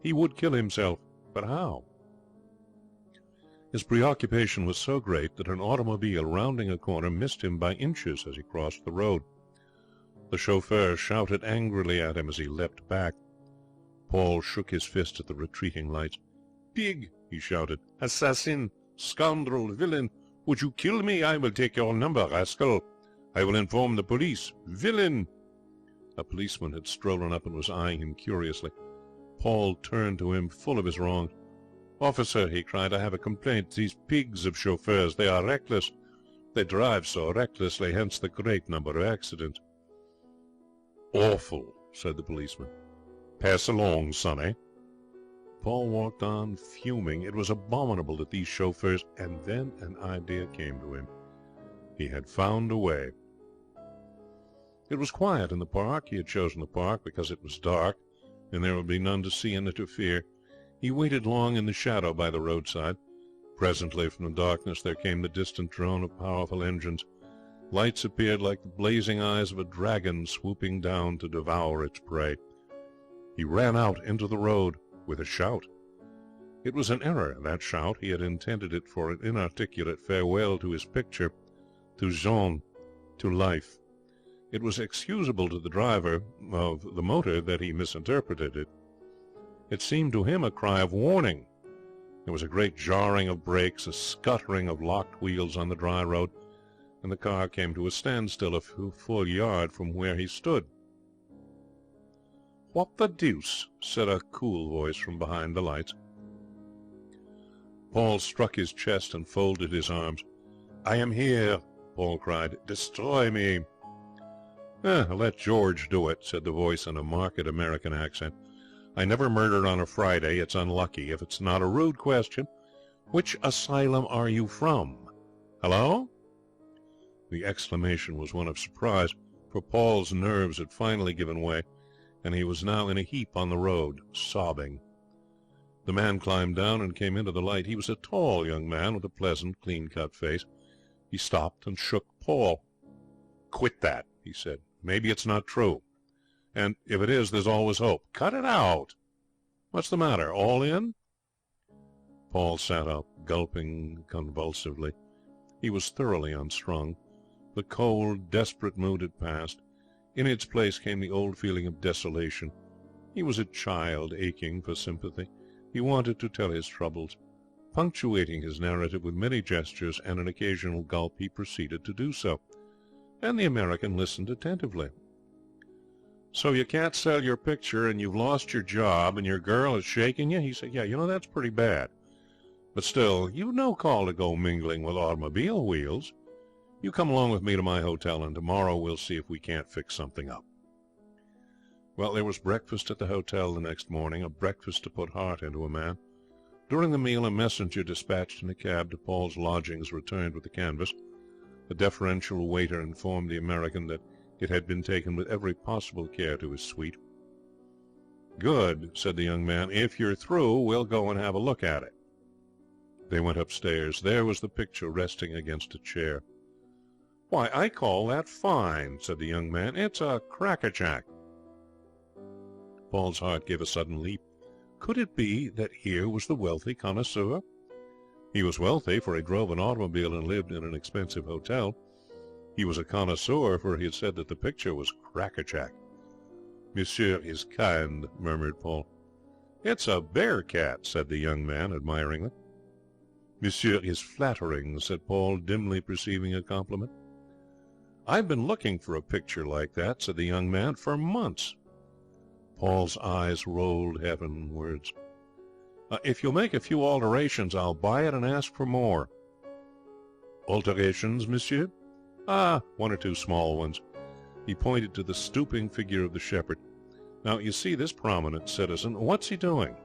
He would kill himself, but how? His preoccupation was so great that an automobile rounding a corner missed him by inches as he crossed the road. The chauffeur shouted angrily at him as he leapt back. Paul shook his fist at the retreating lights. "Pig!" he shouted. "Assassin! Scoundrel! Villain! Would you kill me? I will take your number, rascal. I will inform the police. Villain!" A policeman had strolled up and was eyeing him curiously. Paul turned to him, full of his wrongs. "Officer," he cried, "I have a complaint. These pigs of chauffeurs, they are reckless. They drive so recklessly, hence the great number of accidents." "Awful," said the policeman. "Pass along, sonny." Paul walked on, fuming. It was abominable that these chauffeurs... And then an idea came to him. He had found a way. It was quiet in the park. He had chosen the park because it was dark, and there would be none to see and interfere. He waited long in the shadow by the roadside. Presently from the darkness there came the distant drone of powerful engines. Lights appeared like the blazing eyes of a dragon swooping down to devour its prey. He ran out into the road with a shout. It was an error, that shout. He had intended it for an inarticulate farewell to his picture, to Jean, to life. It was excusable to the driver of the motor that he misinterpreted it. It seemed to him a cry of warning. There was a great jarring of brakes, a scuttering of locked wheels on the dry road, and the car came to a standstill a full yard from where he stood. "What the deuce?" said a cool voice from behind the lights. Paul struck his chest and folded his arms. "I am here," Paul cried. "Destroy me." "Let George do it," said the voice in a marked American accent. "I never murder on a Friday. It's unlucky. If it's not a rude question, which asylum are you from? Hello?" The exclamation was one of surprise, for Paul's nerves had finally given way, and he was now in a heap on the road, sobbing. The man climbed down and came into the light. He was a tall young man with a pleasant, clean-cut face. He stopped and shook Paul. "Quit that," he said. "Maybe it's not true. And if it is, there's always hope. Cut it out. What's the matter? All in?" Paul sat up, gulping convulsively. He was thoroughly unstrung. The cold, desperate mood had passed. In its place came the old feeling of desolation. He was a child aching for sympathy. He wanted to tell his troubles. Punctuating his narrative with many gestures and an occasional gulp, he proceeded to do so, and the American listened attentively. "So you can't sell your picture, and you've lost your job, and your girl is shaking you?" He said, "Yeah, that's pretty bad. But still, you've no call to go mingling with automobile wheels. You come along with me to my hotel, and tomorrow we'll see if we can't fix something up." Well, there was breakfast at the hotel the next morning, a breakfast to put heart into a man. During the meal, a messenger dispatched in a cab to Paul's lodgings returned with the canvas. The deferential waiter informed the American that it had been taken with every possible care to his suite. "Good," said the young man. "If you're through, we'll go and have a look at it." They went upstairs. There was the picture resting against a chair. "Why, I call that fine," said the young man. "It's a crackerjack." Paul's heart gave a sudden leap. Could it be that here was the wealthy connoisseur? He was wealthy, for he drove an automobile and lived in an expensive hotel. He was a connoisseur, for he had said that the picture was crackerjack. "Monsieur is kind," murmured Paul. "It's a bear-cat," said the young man admiringly. "Monsieur is flattering," said Paul, dimly perceiving a compliment. "I've been looking for a picture like that," said the young man, "for months." Paul's eyes rolled heavenwards. "If you'll make a few alterations, I'll buy it and ask for more." "Alterations, monsieur?" "One or two small ones." He pointed to the stooping figure of the shepherd. "Now, you see this prominent citizen. What's he doing?"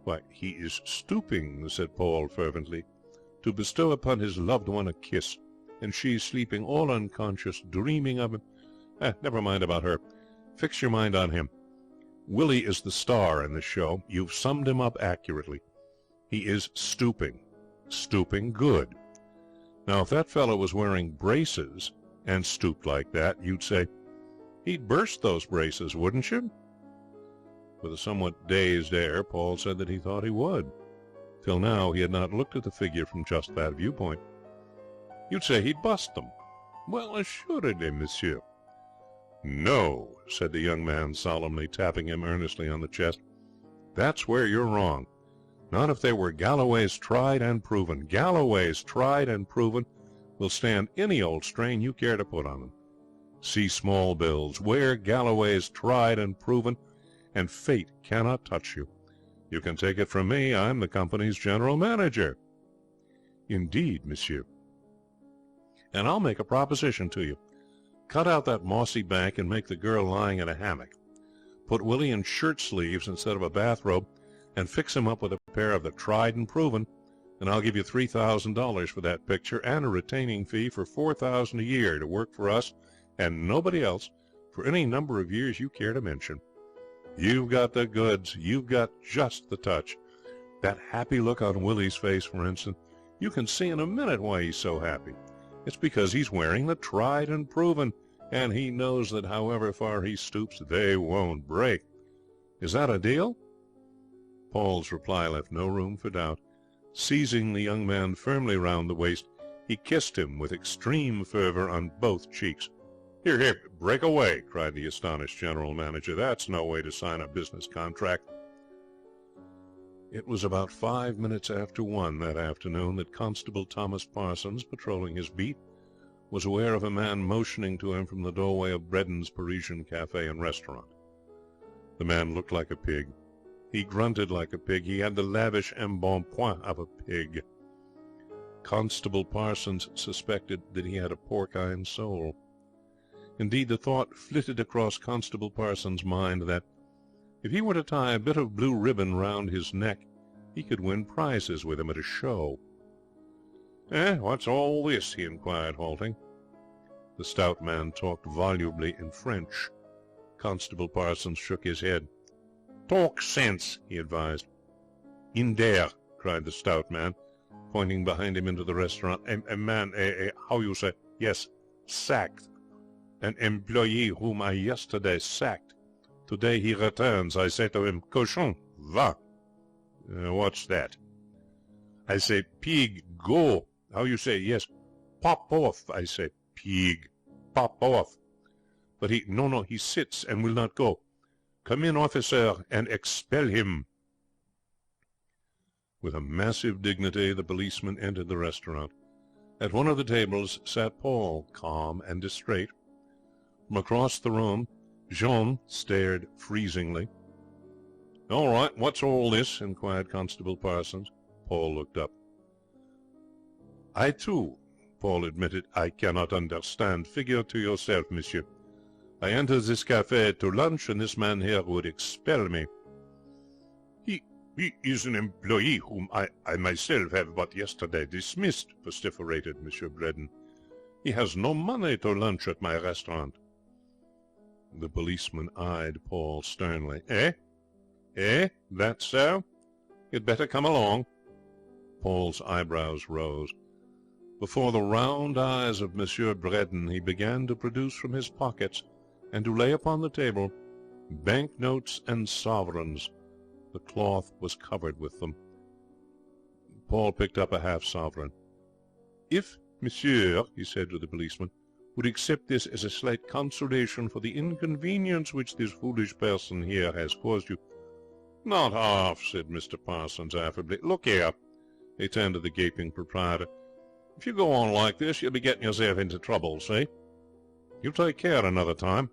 "Why, he is stooping," said Paul fervently, "to bestow upon his loved one a kiss, and she sleeping all unconscious, dreaming of him. Never mind about her. Fix your mind on him. Willie is the star in the show. You've summed him up accurately. He is stooping. Stooping good. Now, if that fellow was wearing braces and stooped like that, you'd say, he'd burst those braces, wouldn't you?" With a somewhat dazed air, Paul said that he thought he would. Till now he had not looked at the figure from just that viewpoint. "You'd say he'd bust them." "Well, assuredly, monsieur." "No," said the young man solemnly, tapping him earnestly on the chest. "That's where you're wrong. Not if they were Galloway's tried and proven. Galloway's tried and proven will stand any old strain you care to put on them. See small bills. Wear Galloway's tried and proven, and fate cannot touch you. You can take it from me. I'm the company's general manager." "Indeed, monsieur." "And I'll make a proposition to you. Cut out that mossy bank and make the girl lying in a hammock. Put Willie in shirt sleeves instead of a bathrobe, and fix him up with a pair of the tried and proven, and I'll give you $3,000 for that picture, and a retaining fee for $4,000 a year to work for us and nobody else for any number of years you care to mention. You've got the goods. You've got just the touch. That happy look on Willie's face, for instance, you can see in a minute why he's so happy. It's because he's wearing the tried and proven, and he knows that however far he stoops, they won't break. Is that a deal?" Paul's reply left no room for doubt. Seizing the young man firmly round the waist, he kissed him with extreme fervour on both cheeks. "Here, here, break away," cried the astonished general manager. "That's no way to sign a business contract." It was about 5 minutes after 1 that afternoon that Constable Thomas Parsons, patrolling his beat, was aware of a man motioning to him from the doorway of Bredden's Parisian Cafe and Restaurant. The man looked like a pig. He grunted like a pig. He had the lavish embonpoint of a pig. Constable Parsons suspected that he had a porcine soul. Indeed, the thought flitted across Constable Parsons' mind that, if he were to tie a bit of blue ribbon round his neck, he could win prizes with him at a show. What's all this?" he inquired, halting. The stout man talked volubly in French. Constable Parsons shook his head. "Talk sense," he advised. "In there," cried the stout man, pointing behind him into the restaurant. A man, how you say? Yes, sacked. An employee whom I yesterday sacked. Today he returns. I say to him, 'Cochon, va.'" "What's that?" I say, pig, go. How you say? Yes. Pop off, I say. Pig, pop off. But no, he sits and will not go. Come in, officer, and expel him. With a massive dignity, the policeman entered the restaurant. At one of the tables sat Paul, calm and distrait. From across the room, Jean stared freezingly. "All right, what's all this?" inquired Constable Parsons. Paul looked up. "I, too," Paul admitted, "I cannot understand. Figure to yourself, monsieur. I entered this cafe to lunch, and this man here would expel me." He is an employee whom I myself have but yesterday dismissed," vociferated Monsieur Braden. "He has no money to lunch at my restaurant." The policeman eyed Paul sternly. Eh? That so? You'd better come along." Paul's eyebrows rose. Before the round eyes of Monsieur Braden he began to produce from his pockets and to lay upon the table bank-notes and sovereigns. The cloth was covered with them. Paul picked up a half-sovereign. "If monsieur," he said to the policeman, "would accept this as a slight consolation for the inconvenience which this foolish person here has caused you." "Not half," said Mr. Parsons affably. "Look here," he turned to the gaping proprietor, "if you go on like this you'll be getting yourself into trouble, see? You take care another time."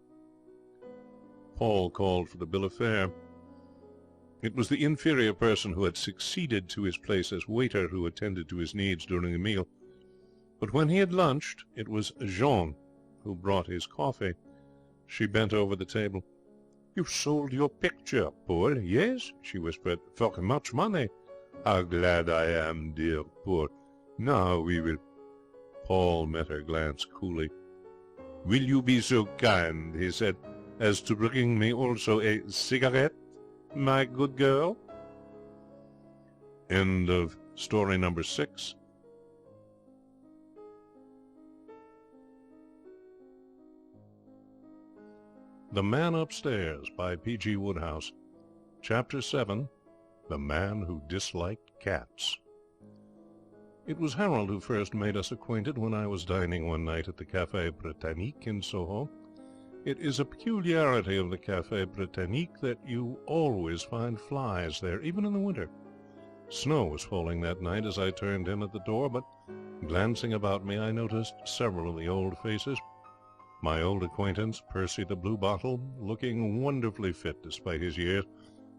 Paul called for the bill of fare. It was the inferior person who had succeeded to his place as waiter who attended to his needs during the meal. But when he had lunched, it was Jean who brought his coffee. She bent over the table. "You sold your picture, Paul?" "Yes," she whispered, "for much money." "How glad I am, dear Paul. Now we will—" Paul met her glance coolly. "Will you be so kind," he said, "as to bring me also a cigarette, my good girl?" End of story number 6. The Man Upstairs by P.G. Woodhouse. Chapter 7. The Man Who Disliked Cats. It was Harold who first made us acquainted when I was dining one night at the Café Britannique in Soho. It is a peculiarity of the Café Britannique that you always find flies there, even in the winter. Snow was falling that night as I turned in at the door, but glancing about me I noticed several of the old faces. My old acquaintance, Percy the Bluebottle, looking wonderfully fit despite his years,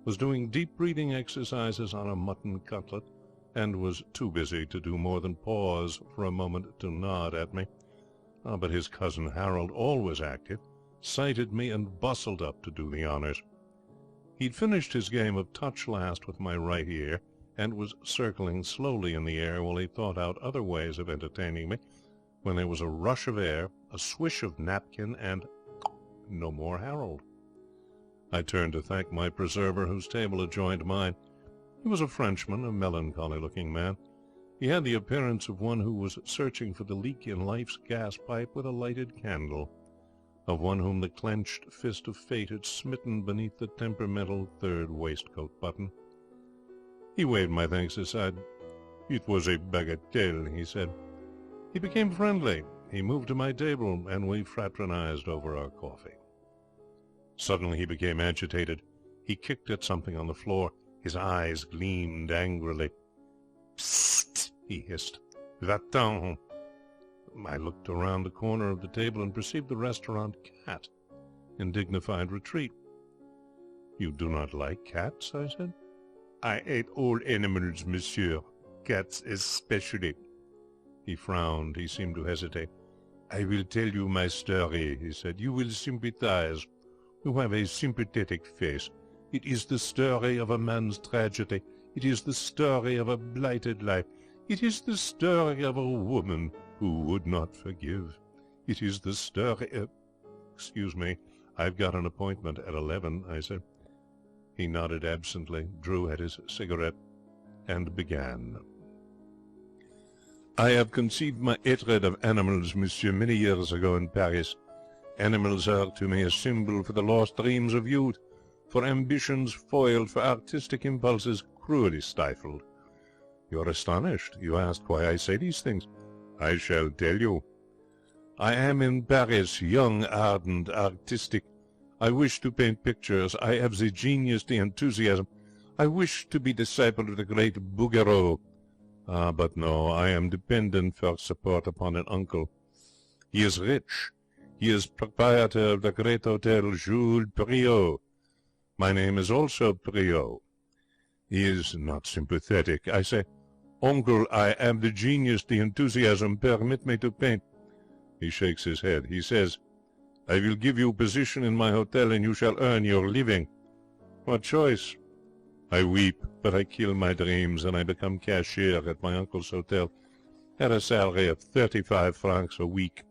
was doing deep breathing exercises on a mutton cutlet, and was too busy to do more than pause for a moment to nod at me. But his cousin Harold, always active, sighted me and bustled up to do the honours. He'd finished his game of touch last with my right ear, and was circling slowly in the air while he thought out other ways of entertaining me, when there was a rush of air, a swish of napkin, and no more Harold. I turned to thank my preserver, whose table adjoined mine. He was a Frenchman, a melancholy-looking man. He had the appearance of one who was searching for the leak in life's gas-pipe with a lighted candle, of one whom the clenched fist of fate had smitten beneath the temperamental third waistcoat button. He waved my thanks aside. "It was a bagatelle," he said. He became friendly. He moved to my table, and we fraternized over our coffee. Suddenly he became agitated. He kicked at something on the floor. His eyes gleamed angrily. "Psst!" he hissed. "Va-t'en!" I looked around the corner of the table and perceived the restaurant cat in dignified retreat. "You do not like cats?" I said. "I hate all animals, monsieur. Cats especially." He frowned. He seemed to hesitate. "I will tell you my story," he said. "You will sympathize. You have a sympathetic face. It is the story of a man's tragedy. It is the story of a blighted life. It is the story of a woman who would not forgive. It is the story of—" "Excuse me, I've got an appointment at 11, I said. He nodded absently, drew at his cigarette, and began. "I have conceived my hatred of animals, monsieur, many years ago in Paris. Animals are to me a symbol for the lost dreams of youth, for ambitions foiled, for artistic impulses cruelly stifled. You are astonished. You ask why I say these things. I shall tell you. I am in Paris, young, ardent, artistic. I wish to paint pictures. I have the genius, the enthusiasm. I wish to be disciple of the great Bouguereau. But no, I am dependent for support upon an uncle. He is rich. He is proprietor of the great hotel Jules Priault. My name is also Priault. He is not sympathetic. I say, Uncle, I am the genius, the enthusiasm. Permit me to paint. He shakes his head. He says, I will give you position in my hotel, and you shall earn your living. What choice? I weep, but I kill my dreams, and I become cashier at my uncle's hotel at a salary of 35 francs a week.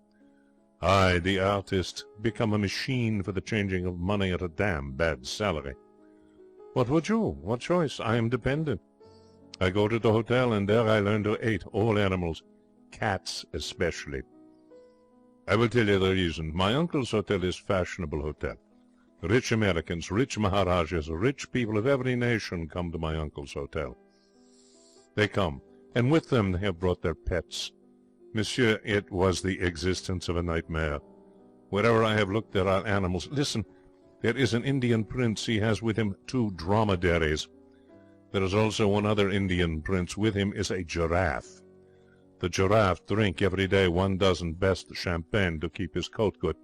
I, the artist, become a machine for the changing of money at a damn bad salary. What would you? What choice? I am dependent. I go to the hotel, and there I learn to hate all animals, cats especially. I will tell you the reason. My uncle's hotel is fashionable hotel. Rich Americans, rich Maharajas, rich people of every nation come to my uncle's hotel. They come, and with them they have brought their pets. Monsieur, it was the existence of a nightmare. Wherever I have looked, there are animals. Listen, there is an Indian prince. He has with him 2 dromedaries. There is also one other Indian prince. With him is a giraffe. The giraffe drink every day 1 dozen best champagne to keep his coat good.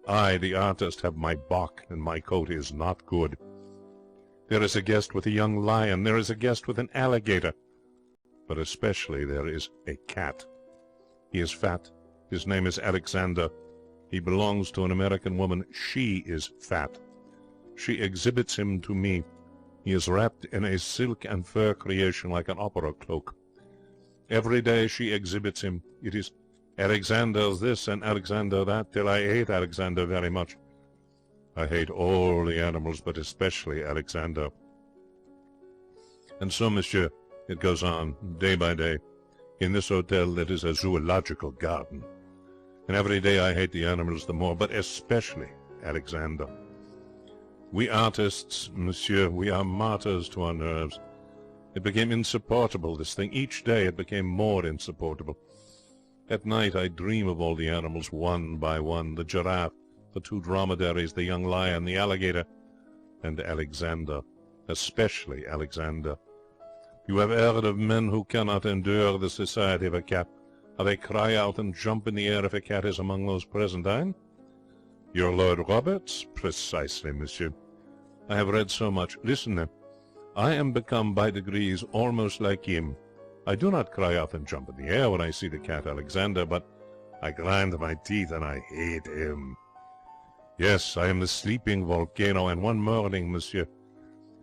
I, the artist, have my bock, and my coat is not good. There is a guest with a young lion. There is a guest with an alligator. But especially there is a cat. He is fat. His name is Alexander. He belongs to an American woman. She is fat. She exhibits him to me. He is wrapped in a silk and fur creation like an opera cloak. Every day she exhibits him. It is Alexander this and Alexander that, till I hate Alexander very much. I hate all the animals, but especially Alexander. And so, monsieur, it goes on, day by day. In this hotel there is a zoological garden. And every day I hate the animals the more, but especially Alexander. We artists, monsieur, we are martyrs to our nerves. It became insupportable, this thing. Each day it became more insupportable. At night I dream of all the animals, one by one, the giraffe, the 2 dromedaries, the young lion, the alligator, and Alexander, especially Alexander. You have heard of men who cannot endure the society of a cat, how they cry out and jump in the air if a cat is among those present, eh? Your Lord Roberts? Precisely, monsieur. I have read so much. Listen, then. I am become by degrees almost like him. I do not cry out and jump in the air when I see the cat Alexander, but I grind my teeth and I hate him. Yes, I am the sleeping volcano, and one morning, monsieur,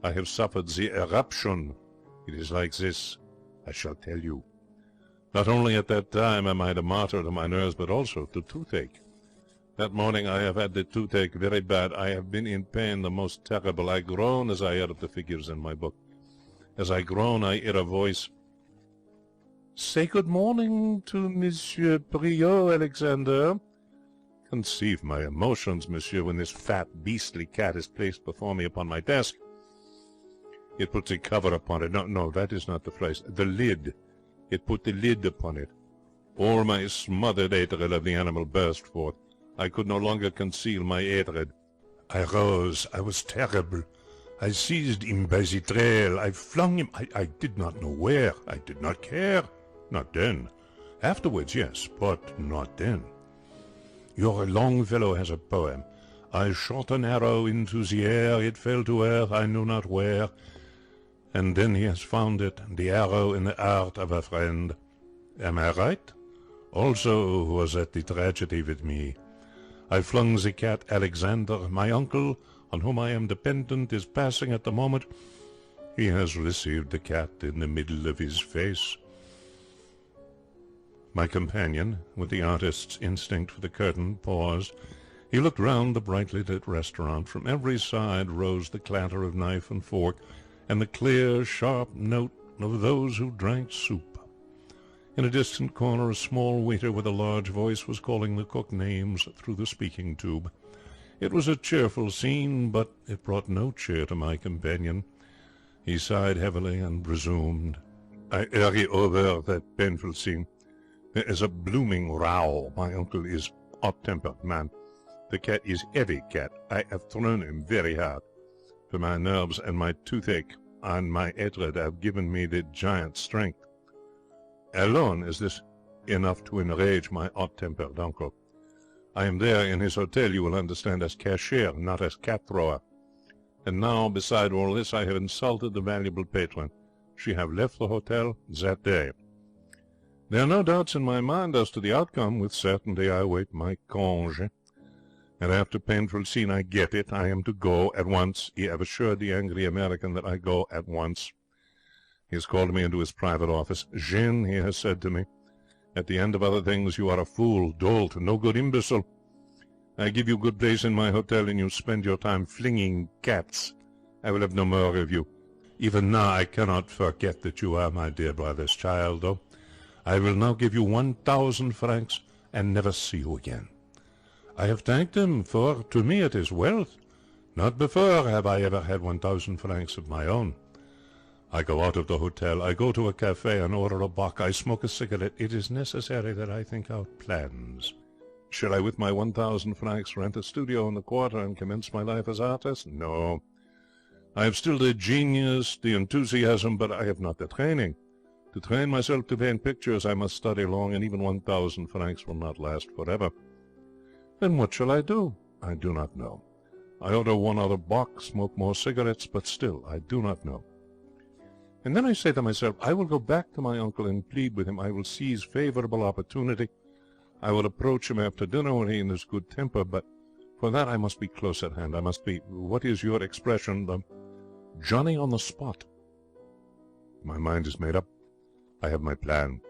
I have suffered the eruption. It is like this. I shall tell you. Not only at that time am I the martyr to my nerves, but also to toothache. That morning I have had the toothache very bad. I have been in pain the most terrible. I groan as I hear of the figures in my book. As I groan, I hear a voice. Say good morning to Monsieur Priault, Alexander. Conceive my emotions, monsieur, when this fat, beastly cat is placed before me upon my desk. It puts a cover upon it. No, that is not the phrase. The lid. It put the lid upon it. All my smothered hatred of the animal burst forth. I could no longer conceal my hatred. I rose. I was terrible. I seized him by the trail. I flung him. I did not know where. I did not care. Not then. Afterwards, yes, but not then. Your Longfellow has a poem. I shot an arrow into the air. It fell to earth, I knew not where. And then he has found it, the arrow in the heart of a friend. Am I right? Also was that the tragedy with me. I flung the cat Alexander. My uncle, on whom I am dependent, is passing at the moment. He has received the cat in the middle of his face. My companion, with the artist's instinct for the curtain, paused. He looked round the brightly lit restaurant. From every side rose the clatter of knife and fork, and the clear, sharp note of those who drank soup. In a distant corner, a small waiter with a large voice was calling the cook names through the speaking tube. It was a cheerful scene, but it brought no cheer to my companion. He sighed heavily and resumed. I hurry over that painful scene. There is a blooming row. My uncle is hot-tempered man. The cat is heavy cat. I have thrown him very hard. For my nerves and my toothache and my hatred have given me the giant strength. Alone is this enough to enrage my hot-tempered uncle. I am there in his hotel, you will understand, as cashier, not as cat-thrower. And now, beside all this, I have insulted the valuable patron. She have left the hotel that day. There are no doubts in my mind as to the outcome. With certainty I await my congé. And after painful scene I get it. I am to go at once. He have assured the angry American that I go at once. He has called me into his private office. Jean, he has said to me, at the end of other things, you are a fool, dolt, no good imbecile. I give you good place in my hotel, and you spend your time flinging cats. I will have no more of you. Even now I cannot forget that you are my dear brother's child, though. I will now give you 1,000 francs, and never see you again. I have thanked him, for to me it is wealth. Not before have I ever had 1,000 francs of my own. I go out of the hotel. I go to a cafe and order a bock. I smoke a cigarette. It is necessary that I think out plans. Shall I, with my 1,000 francs, rent a studio in the quarter and commence my life as artist? No. I have still the genius, the enthusiasm, but I have not the training. To train myself to paint pictures, I must study long, and even 1,000 francs will not last forever. Then what shall I do? I do not know. I order one other box, smoke more cigarettes, but still I do not know. And then I say to myself, I will go back to my uncle and plead with him. I will seize favourable opportunity. I will approach him after dinner when he is in his good temper, but for that I must be close at hand. I must be, what is your expression, the Johnny on the spot. My mind is made up. I have my plan.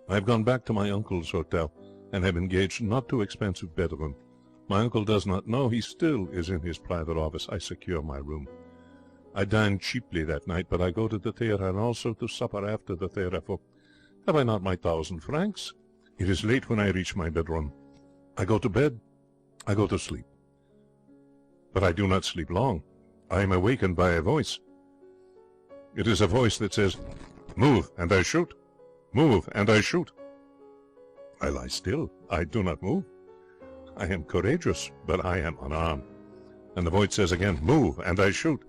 I have gone back to my uncle's hotel, and have engaged not too expensive bedroom. My uncle does not know. He still is in his private office. I secure my room. I dine cheaply that night, but I go to the theatre and also to supper after the theatre, for have I not my 1,000 francs? It is late when I reach my bedroom. I go to bed. I go to sleep. But I do not sleep long. I am awakened by a voice. It is a voice that says, "Move, and I shoot. Move, and I shoot." I lie still. I do not move. I am courageous, but I am unarmed. And the voice says again, "Move, and I shoot."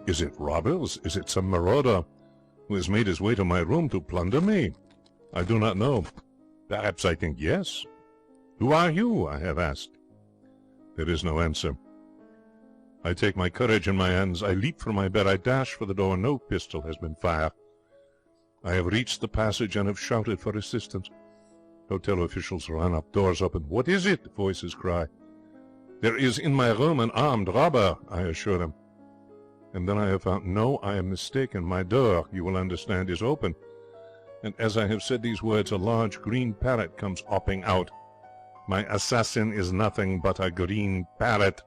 Is it robbers? Is it some marauder who has made his way to my room to plunder me? I do not know. Perhaps I think yes. "Who are you?" I have asked. There is no answer. I take my courage in my hands. I leap from my bed. I dash for the door. No pistol has been fired. I have reached the passage and have shouted for assistance. Hotel officials run up. Doors open. "What is it?" voices cry. "There is in my room an armed robber," I assure them. And then I have found, no, I am mistaken. My door, you will understand, is open. And as I have said these words, a large green parrot comes hopping out. My assassin is nothing but a green parrot.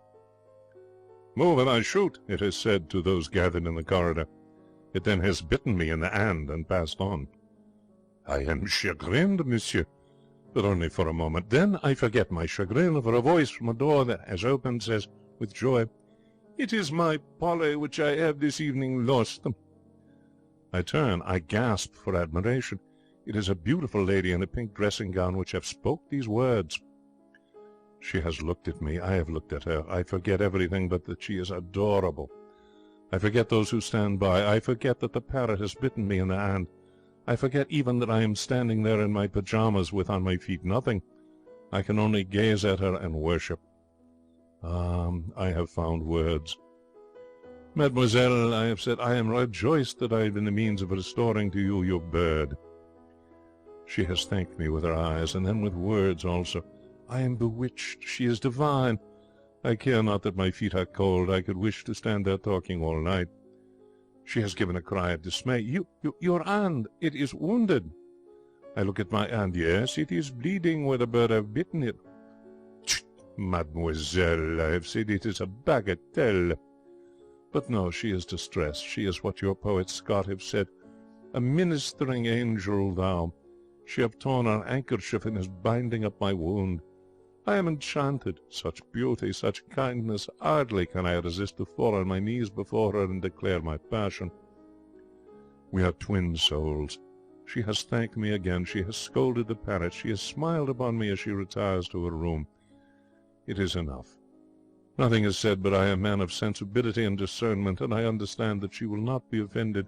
"Move and I shoot," it has said to those gathered in the corridor. It then has bitten me in the hand and passed on. I am chagrined, monsieur, but only for a moment. Then I forget my chagrin, for a voice from a door that has opened says with joy, "It is my Polly which I have this evening lost." I turn. I gasp for admiration. It is a beautiful lady in a pink dressing gown which have spoke these words. She has looked at me. I have looked at her. I forget everything but that she is adorable. I forget those who stand by. I forget that the parrot has bitten me in the hand. I forget even that I am standing there in my pyjamas with on my feet nothing. I can only gaze at her and worship. I have found words. "Mademoiselle," I have said, "I am rejoiced that I have been the means of restoring to you your bird." She has thanked me with her eyes, and then with words also. I am bewitched. She is divine. I care not that my feet are cold. I could wish to stand there talking all night. She has given a cry of dismay. Your hand, it is wounded." I look at my hand. Yes, it is bleeding where the bird have bitten it. "Chut, mademoiselle," I have said, "it is a bagatelle." But no, she is distressed. She is what your poet Scott have said, "A ministering angel thou." She have torn her handkerchief and is binding up my wound. I am enchanted. Such beauty, such kindness, hardly can I resist to fall on my knees before her and declare my passion. We are twin souls. She has thanked me again. She has scolded the parrot. She has smiled upon me as she retires to her room. It is enough. Nothing is said, but I am a man of sensibility and discernment, and I understand that she will not be offended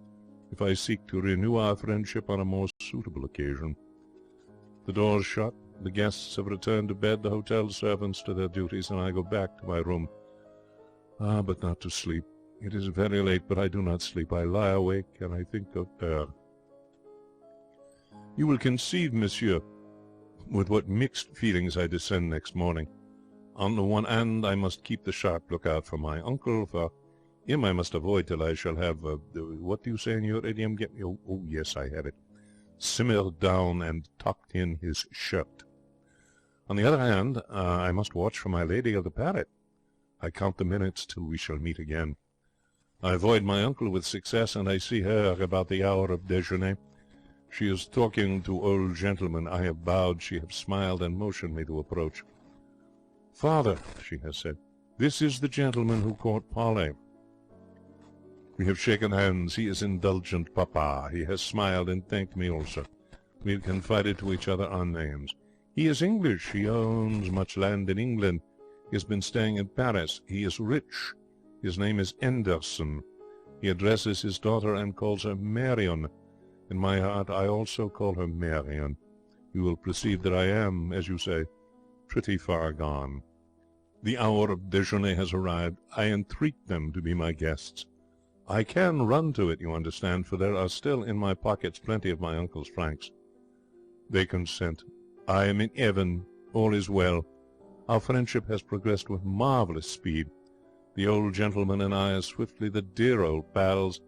if I seek to renew our friendship on a more suitable occasion. The doors shut, the guests have returned to bed, the hotel servants to their duties, and I go back to my room. But not to sleep. It is very late, but I do not sleep. I lie awake, and I think of her. You will conceive, monsieur, with what mixed feelings I descend next morning. On the one hand, I must keep the sharp lookout for my uncle, for him I must avoid till I shall have, what do you say in your idiom? Oh, yes, I have it. Simmered down and tucked in his shirt. On the other hand, I must watch for my lady of the parrot. I count the minutes till we shall meet again. I avoid my uncle with success, and I see her about the hour of déjeuner. She is talking to old gentlemen. I have bowed, she has smiled, and motioned me to approach. Father, she has said, this is the gentleman who caught Polly. We have shaken hands. He is indulgent papa. He has smiled and thanked me also. We have confided to each other our names. He is English. He owns much land in England. He has been staying in Paris. He is rich. His name is Anderson. He addresses his daughter and calls her Marion. In my heart I also call her Marion. You will perceive that I am, as you say, pretty far gone. The hour of déjeuner has arrived. I entreat them to be my guests. I can run to it, you understand, for there are still in my pockets plenty of my uncle's francs. They consent. I am in heaven. All is well. Our friendship has progressed with marvellous speed. The old gentleman and I are swiftly the dear old pals.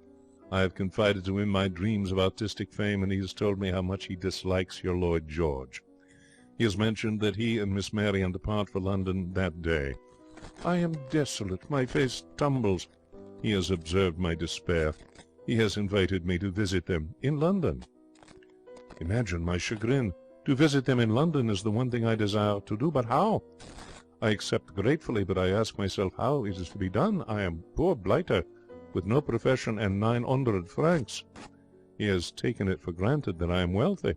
I have confided to him my dreams of artistic fame, and he has told me how much he dislikes your Lloyd George. He has mentioned that he and Miss Marion depart for London that day. I am desolate. My face tumbles. He has observed my despair. He has invited me to visit them in London. Imagine my chagrin. To visit them in London is the one thing I desire to do, but how? I accept gratefully, but I ask myself how it is to be done. I am poor blighter, with no profession and 900 francs. He has taken it for granted that I am wealthy.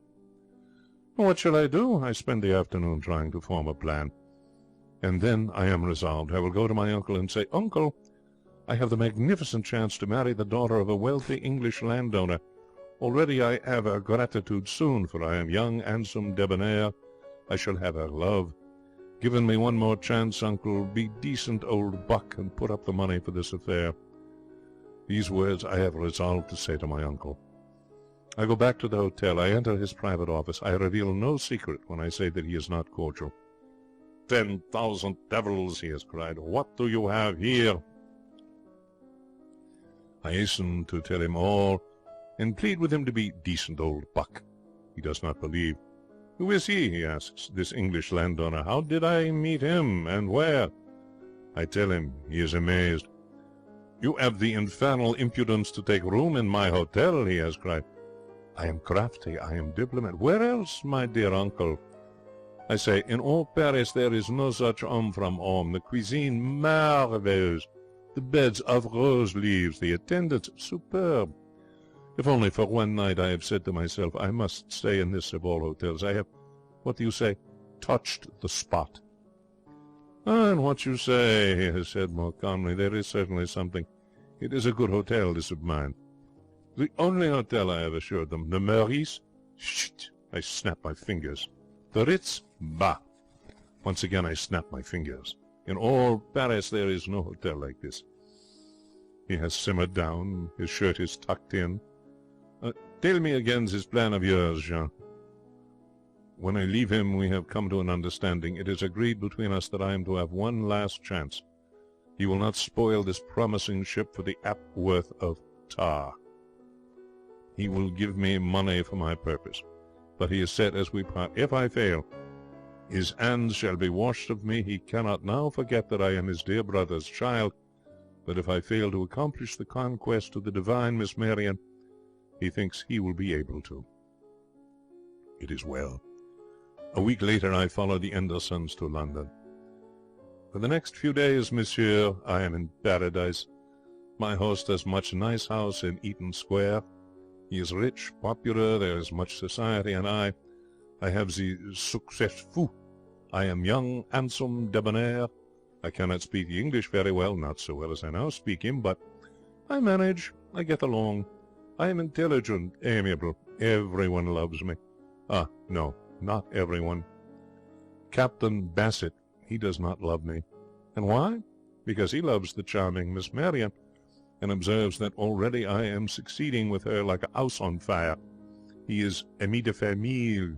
What shall I do? I spend the afternoon trying to form a plan. And then I am resolved. I will go to my uncle and say, Uncle, I have the magnificent chance to marry the daughter of a wealthy English landowner. Already I have her gratitude soon, for I am young, handsome, debonair. I shall have her love. Given me one more chance, uncle, be decent old buck, and put up the money for this affair. These words I have resolved to say to my uncle. I go back to the hotel. I enter his private office. I reveal no secret when I say that he is not cordial. 10,000 devils, he has cried. What do you have here? I hasten to tell him all, and plead with him to be decent old buck. He does not believe. Who is he asks, this English landowner. How did I meet him, and where? I tell him. He is amazed. You have the infernal impudence to take room in my hotel, he has cried. I am crafty, I am diplomat. Where else, my dear uncle? I say, in all Paris there is no such homme from home. The cuisine merveilleuse, the beds of rose leaves, the attendants superb. If only for one night I have said to myself, I must stay in this of all hotels. I have, what do you say, touched the spot. And what you say, he has said more calmly, there is certainly something. It is a good hotel, this of mine. The only hotel, I have assured them. The Meurice? Shh! I snap my fingers. The Ritz? Bah! Once again I snap my fingers. In all Paris there is no hotel like this. He has simmered down. His shirt is tucked in. Tell me again this plan of yours, Jean. When I leave him, we have come to an understanding. It is agreed between us that I am to have one last chance. He will not spoil this promising ship for the ha'porth of tar. He will give me money for my purpose. But he has said as we part, if I fail, his hands shall be washed of me. He cannot now forget that I am his dear brother's child. But if I fail to accomplish the conquest of the divine Miss Marion, he thinks he will be able to. It is well. A week later I follow the Andersons to London. For the next few days, monsieur, I am in paradise. My host has much nice house in Eaton Square. He is rich, popular, there is much society, and I have the success fou. I am young, handsome, debonair. I cannot speak English very well, not so well as I now speak him, but I manage, I get along. I am intelligent, amiable. Everyone loves me. Ah, no, not everyone. Captain Bassett, he does not love me. And why? Because he loves the charming Miss Marian, and observes that already I am succeeding with her like a house on fire. He is ami de famille.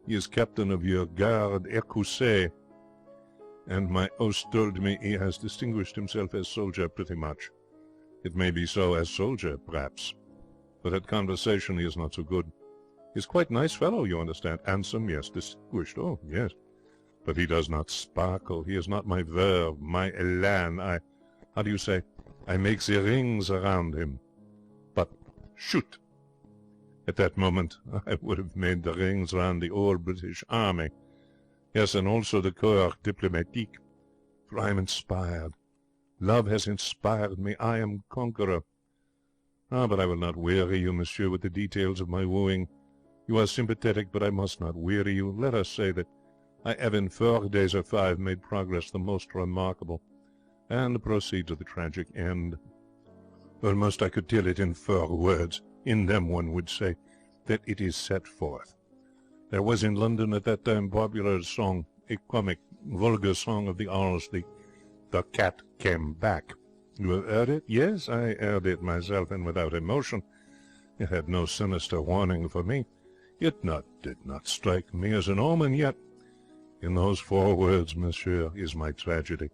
He is captain of your garde écossais, and my host told me he has distinguished himself as soldier pretty much. It may be so as soldier, perhaps, but at conversation he is not so good. He is quite nice fellow, you understand. Handsome, yes. Distinguished, oh, yes. But he does not sparkle. He is not my verve, my élan. How do you say? I make the rings around him. But, shoot! At that moment I would have made the rings round the old British Army. Yes, and also the Corps Diplomatique. For I am inspired. Love has inspired me. I am conqueror. Ah, but I will not weary you, monsieur, with the details of my wooing. You are sympathetic, but I must not weary you. Let us say that I have in 4 days or 5 made progress the most remarkable, and proceed to the tragic end. Almost I could tell it in 4 words. In them one would say that it is set forth. There was in London at that time popular song, a comic, vulgar song of the hours, the cat came back. You have heard it? Yes, I heard it myself, and without emotion. It had no sinister warning for me. It did not strike me as an omen, yet in those 4 words, monsieur, is my tragedy.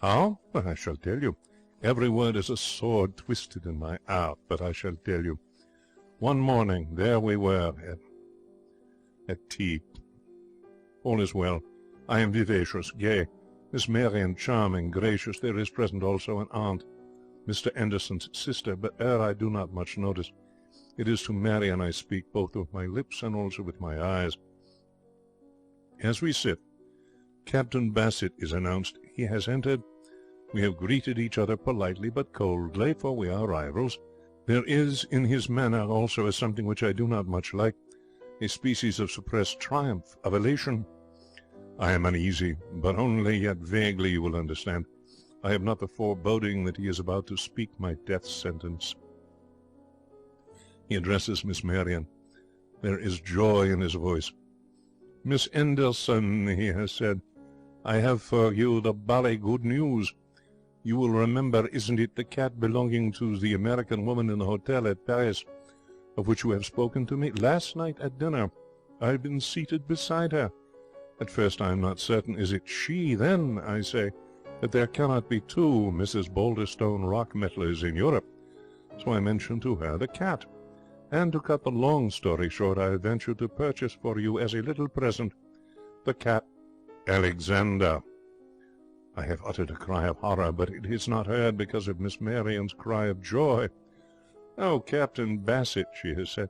How? Well, I shall tell you. Every word is a sword twisted in my heart, but I shall tell you. One morning, there we were, at tea. All is well. I am vivacious, gay. Miss Marian, charming, gracious. There is present also an aunt, Mr. Anderson's sister, but her I do not much notice. It is to Marian I speak, both with my lips and also with my eyes. As we sit, Captain Bassett is announced. He has entered. We have greeted each other politely but coldly, for we are rivals. There is in his manner also something which I do not much like, a species of suppressed triumph, of elation. I am uneasy, but only yet vaguely, you will understand. I have not the foreboding that he is about to speak my death sentence. He addresses Miss Marian. There is joy in his voice. Miss Anderson, he has said, I have for you the bally good news. You will remember, isn't it, the cat belonging to the American woman in the hotel at Paris, of which you have spoken to me? Last night at dinner I have been seated beside her. At first I am not certain. Is it she? Then I say that there cannot be 2 Mrs. Balderstone rock metallers in Europe. So I mention to her the cat. And to cut the long story short, I venture to purchase for you as a little present the cat Alexander. I have uttered a cry of horror, but it is not heard because of Miss Marian's cry of joy. Oh, Captain Bassett, she has said,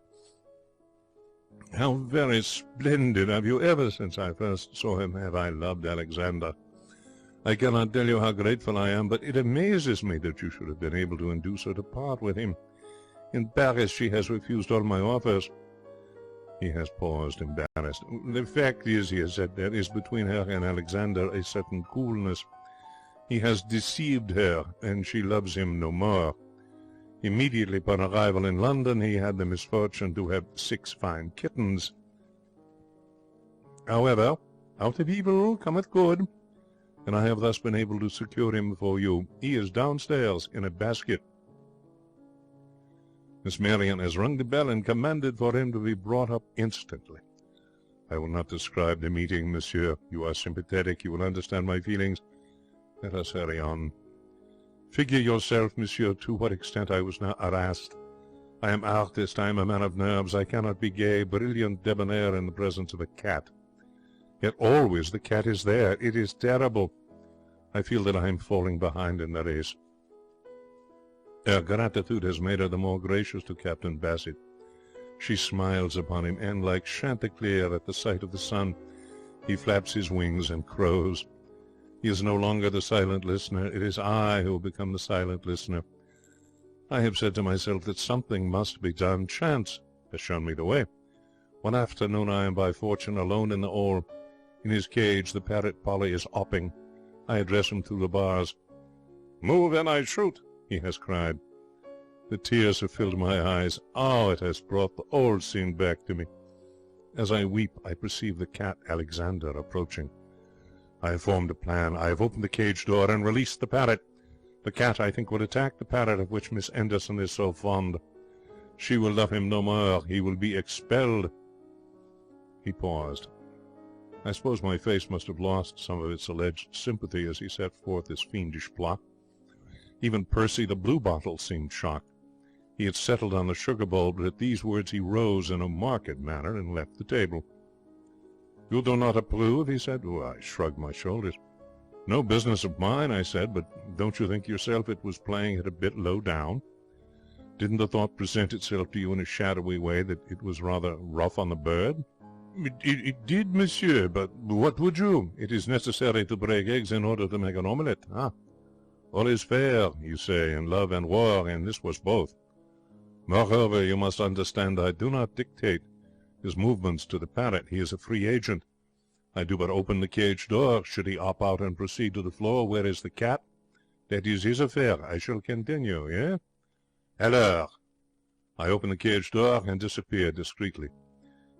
how very splendid of you. Ever since I first saw him have I loved Alexander. I cannot tell you how grateful I am, but it amazes me that you should have been able to induce her to part with him. In Paris she has refused all my offers. He has paused, embarrassed. The fact is, he has said, there is between her and Alexander a certain coolness. He has deceived her, and she loves him no more. Immediately upon arrival in London, he had the misfortune to have 6 fine kittens. However, out of evil cometh good, and I have thus been able to secure him for you. He is downstairs in a basket. Miss Marian has rung the bell and commanded for him to be brought up instantly. I will not describe the meeting, monsieur. You are sympathetic. You will understand my feelings. Let us hurry on. Figure yourself, monsieur, to what extent I was now harassed. I am artist. I am a man of nerves. I cannot be gay, brilliant, debonair in the presence of a cat. Yet always the cat is there. It is terrible. I feel that I am falling behind in the race. Her gratitude has made her the more gracious to Captain Bassett. She smiles upon him, and, like Chanticleer at the sight of the sun, he flaps his wings and crows. He is no longer the silent listener. It is I who have become the silent listener. I have said to myself that something must be done. Chance has shown me the way. One afternoon I am by fortune alone in the hall. In his cage the parrot Polly is hopping. I address him through the bars. "Move and I shoot," he has cried. The tears have filled my eyes. Oh, it has brought the old scene back to me. As I weep, I perceive the cat Alexander approaching. I have formed a plan. I have opened the cage door and released the parrot. The cat, I think, will attack the parrot of which Miss Anderson is so fond. She will love him no more. He will be expelled. He paused. I suppose my face must have lost some of its alleged sympathy as he set forth this fiendish plot. Even Percy the bluebottle seemed shocked. He had settled on the sugar bowl, but at these words he rose in a marked manner and left the table. "You do not approve?" he said. Well, I shrugged my shoulders. "No business of mine," I said, "but don't you think yourself it was playing it a bit low down? Didn't the thought present itself to you in a shadowy way that it was rather rough on the bird?" It did, monsieur, but what would you? It is necessary to break eggs in order to make an omelette. All is fair, you say, in love and war, and this was both. Moreover, you must understand I do not dictate his movements to the parrot. He is a free agent. I do but open the cage door. Should he hop out and proceed to the floor, where is the cat? That is his affair. I shall continue, eh? Alors, I open the cage door and disappear discreetly.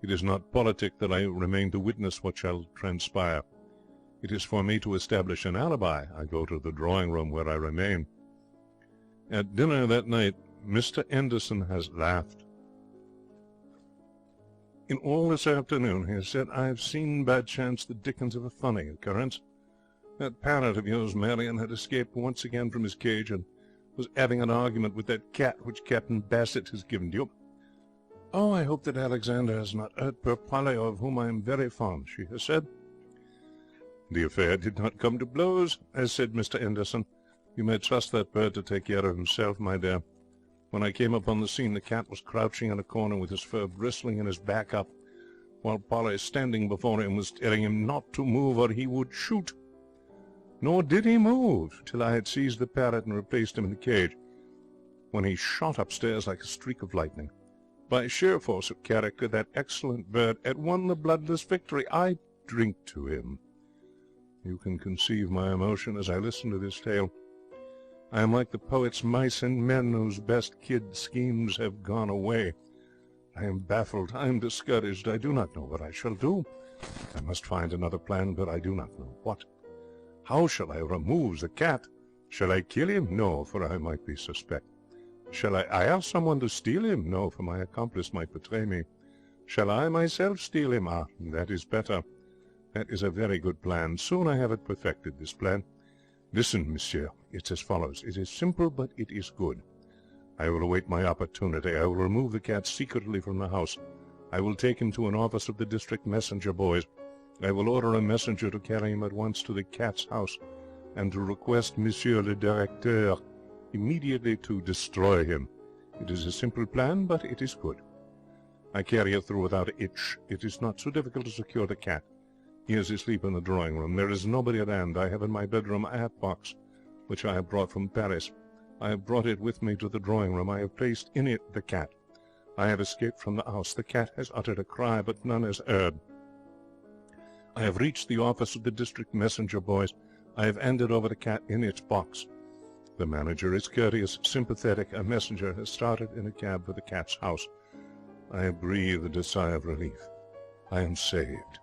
It is not politic that I remain to witness what shall transpire. It is for me to establish an alibi. I go to the drawing-room where I remain. At dinner that night, Mr. Anderson has laughed. In all this afternoon, he has said, I have seen by chance the dickens of a funny occurrence. That parrot of yours, Marion, had escaped once again from his cage and was having an argument with that cat which Captain Bassett has given you. Oh, I hope that Alexander has not hurt poor Polly, of whom I am very fond, she has said. The affair did not come to blows, as said Mr. Anderson. You may trust that bird to take care of himself, my dear. When I came upon the scene, the cat was crouching in a corner with his fur bristling and his back up, while Polly, standing before him, was telling him not to move or he would shoot. Nor did he move till I had seized the parrot and replaced him in the cage, when he shot upstairs like a streak of lightning. By sheer force of character, that excellent bird had won the bloodless victory. I drink to him. You can conceive my emotion as I listen to this tale. I am like the poet's mice and men whose best kid schemes have gone away. I am baffled. I am discouraged. I do not know what I shall do. I must find another plan, but I do not know what. How shall I remove the cat? Shall I kill him? No, for I might be suspect. Shall I hire someone to steal him? No, for my accomplice might betray me. Shall I myself steal him? Ah, that is better. That is a very good plan. Soon I have it perfected, this plan. Listen, monsieur. It's as follows. It is simple, but it is good. I will await my opportunity. I will remove the cat secretly from the house. I will take him to an office of the district messenger boys. I will order a messenger to carry him at once to the cat's house, and to request monsieur le directeur immediately to destroy him. It is a simple plan, but it is good. I carry it through without a hitch. It is not so difficult to secure the cat. He is asleep in the drawing-room. There is nobody at hand. I have in my bedroom a hat-box, which I have brought from Paris. I have brought it with me to the drawing-room. I have placed in it the cat. I have escaped from the house. The cat has uttered a cry, but none has heard. I have reached the office of the district messenger boys. I have handed over the cat in its box. The manager is courteous, sympathetic. A messenger has started in a cab for the cat's house. I have breathed a sigh of relief. I am saved.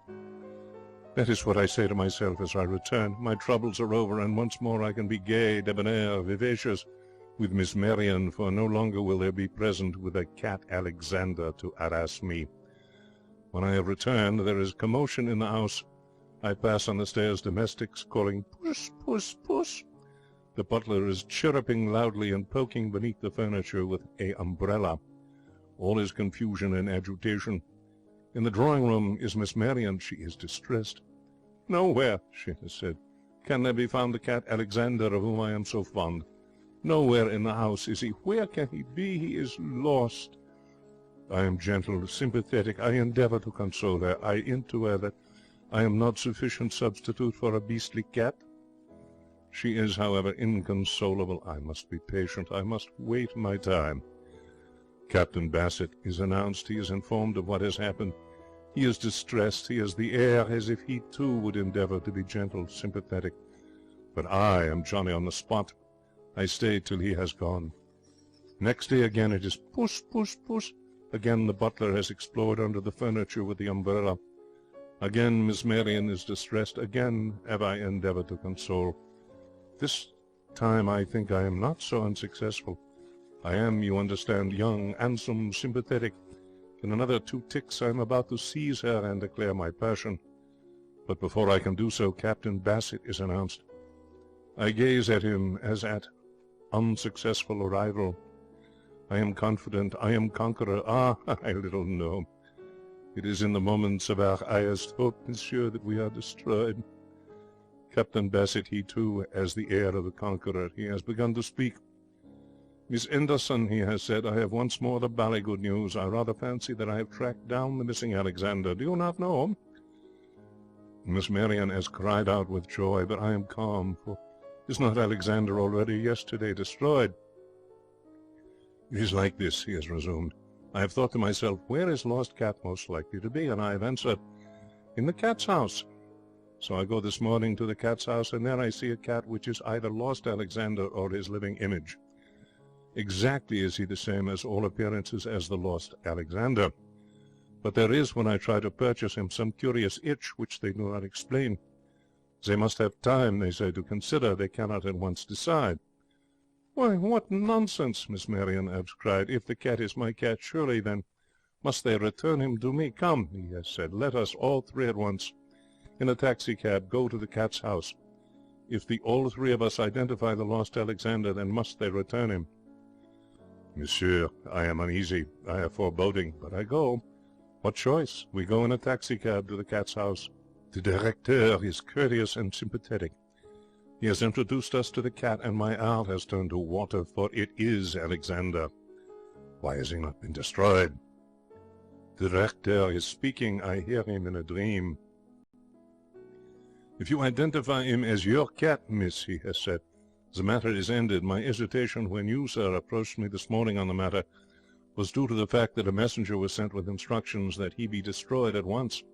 That is what I say to myself as I return. My troubles are over, and once more I can be gay, debonair, vivacious with Miss Marion, for no longer will there be present with a cat Alexander to harass me. When I have returned, there is commotion in the house. I pass on the stairs, domestics calling, "Puss, puss, puss." The butler is chirruping loudly and poking beneath the furniture with a umbrella. All is confusion and agitation. In the drawing-room is Miss Marion. She is distressed. Nowhere, she has said, can there be found the cat Alexander, of whom I am so fond. Nowhere in the house is he. Where can he be? He is lost. I am gentle, sympathetic. I endeavour to console her. I hint to her that I am not sufficient substitute for a beastly cat. She is, however, inconsolable. I must be patient. I must wait my time. Captain Bassett is announced. He is informed of what has happened. He is distressed. He has the air as if he, too, would endeavour to be gentle, sympathetic. But I am Johnny on the spot. I stay till he has gone. Next day again it is puss, puss, puss. Again the butler has explored under the furniture with the umbrella. Again Miss Marian is distressed. Again have I endeavoured to console. This time I think I am not so unsuccessful. I am, you understand, young, handsome, sympathetic. In another 2 ticks I am about to seize her and declare my passion. But before I can do so, Captain Bassett is announced. I gaze at him as at unsuccessful rival. I am confident, I am conqueror. Ah, I little know. It is in the moments of our highest hope, monsieur, that we are destroyed. Captain Bassett, he too has the air of the conqueror. He has begun to speak. Miss Anderson, he has said, I have once more the bally good news. I rather fancy that I have tracked down the missing Alexander. Do you not know him? Miss Marian has cried out with joy, but I am calm, for is not Alexander already yesterday destroyed? It is like this, he has resumed. I have thought to myself, where is lost cat most likely to be? And I have answered, in the cat's house. So I go this morning to the cat's house, and there I see a cat which is either lost Alexander or his living image. Exactly is he the same as all appearances as the lost Alexander. But there is, when I try to purchase him, some curious itch which they do not explain. They must have time, they say, to consider. They cannot at once decide. Why, what nonsense, Miss Marian has cried. If the cat is my cat, surely then must they return him to me. Come, he has said, let us all 3 at once, in a taxicab, go to the cat's house. If the all 3 of us identify the lost Alexander, then must they return him. Monsieur, I am uneasy. I have foreboding, but I go. What choice? We go in a taxicab to the cat's house. The directeur is courteous and sympathetic. He has introduced us to the cat, and my heart has turned to water, for it is Alexander. Why has he not been destroyed? The directeur is speaking. I hear him in a dream. If you identify him as your cat, miss, he has said, the matter is ended. My hesitation when you, sir, approached me this morning on the matter was due to the fact that a messenger was sent with instructions that he be destroyed at once.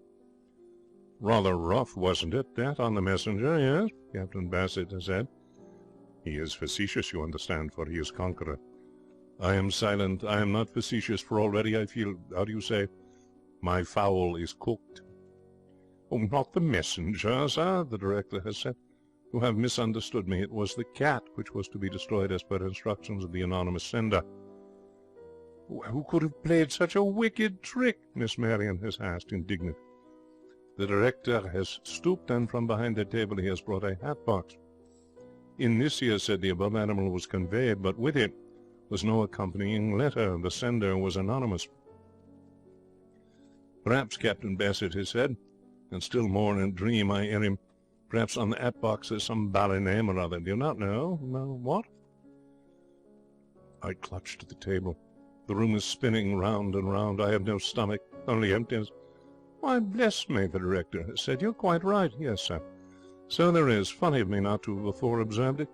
Rather rough, wasn't it, that, on the messenger? Yes, Captain Bassett has said. He is facetious, you understand, for he is conqueror. I am silent. I am not facetious, for already I feel, how do you say, my fowl is cooked. Oh, not the messenger, sir, the director has said. You have misunderstood me. It was the cat which was to be destroyed as per instructions of the anonymous sender. Who could have played such a wicked trick? Miss Marian has asked, indignant. The director has stooped, and from behind the table he has brought a hat-box. In this, he has said, the above animal was conveyed, but with it was no accompanying letter. The sender was anonymous. Perhaps, Captain Bassett has said, and still more in a dream I hear him, perhaps on the hat-box is some bally name or other. Do you not know? No, what? I clutched at the table. The room is spinning round and round. I have no stomach, only emptiness. Why, bless me, the director has said. You're quite right. Yes, sir. So there is. Funny of me not to have before observed it.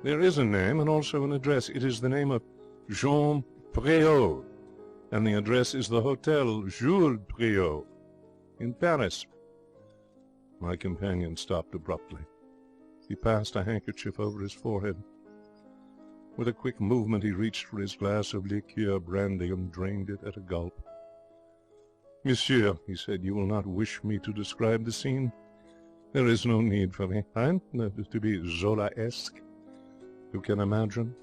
There is a name, and also an address. It is the name of Jean Préau, and the address is the Hotel Jules Préau in Paris. My companion stopped abruptly. He passed a handkerchief over his forehead. With a quick movement he reached for his glass of liqueur brandy and drained it at a gulp. Monsieur, he said, you will not wish me to describe the scene? There is no need for me, to be Zola-esque. You can imagine?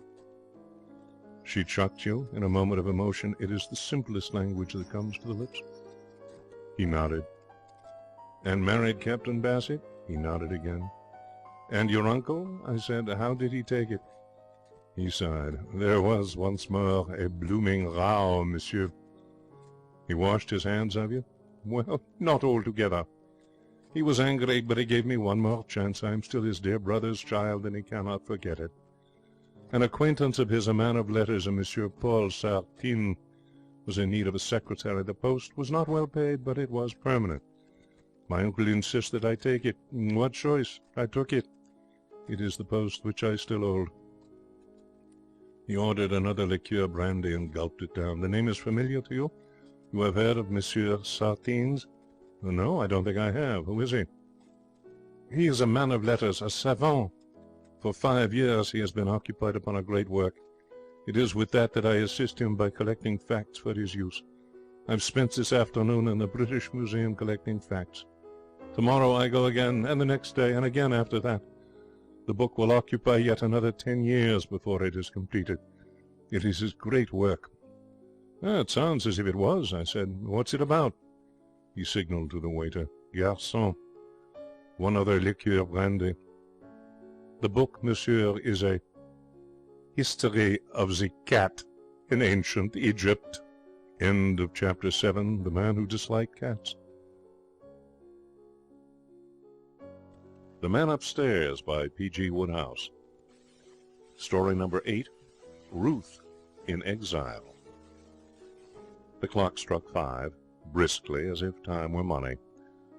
She chucked you in a moment of emotion. It is the simplest language that comes to the lips. He nodded. And married Captain Bassett? He nodded again. And your uncle? I said. How did he take it? He sighed. There was once more a blooming row, monsieur. He washed his hands of you? Well, not altogether. He was angry, but he gave me one more chance. I am still his dear brother's child, and he cannot forget it. An acquaintance of his, a man of letters, a Monsieur Paul Sartine, was in need of a secretary. The post was not well paid, but it was permanent. My uncle insisted I take it. What choice? I took it. It is the post which I still hold." He ordered another liqueur brandy and gulped it down. "The name is familiar to you? You have heard of Monsieur Sartines?" "No, I don't think I have. Who is he?" "He is a man of letters, a savant. For 5 years he has been occupied upon a great work. It is with that I assist him by collecting facts for his use. I've spent this afternoon in the British Museum collecting facts. Tomorrow I go again, and the next day, and again after that. The book will occupy yet another 10 years before it is completed. It is his great work." "It sounds as if it was," I said. "What's it about?" He signalled to the waiter. "Garçon, one other liqueur brandy." "The book, monsieur, is a history of the cat in ancient Egypt." End of Chapter 7. The Man Who Disliked Cats. The Man Upstairs by P.G. Woodhouse. Story number 8. Ruth in Exile. The clock struck 5, briskly, as if time were money.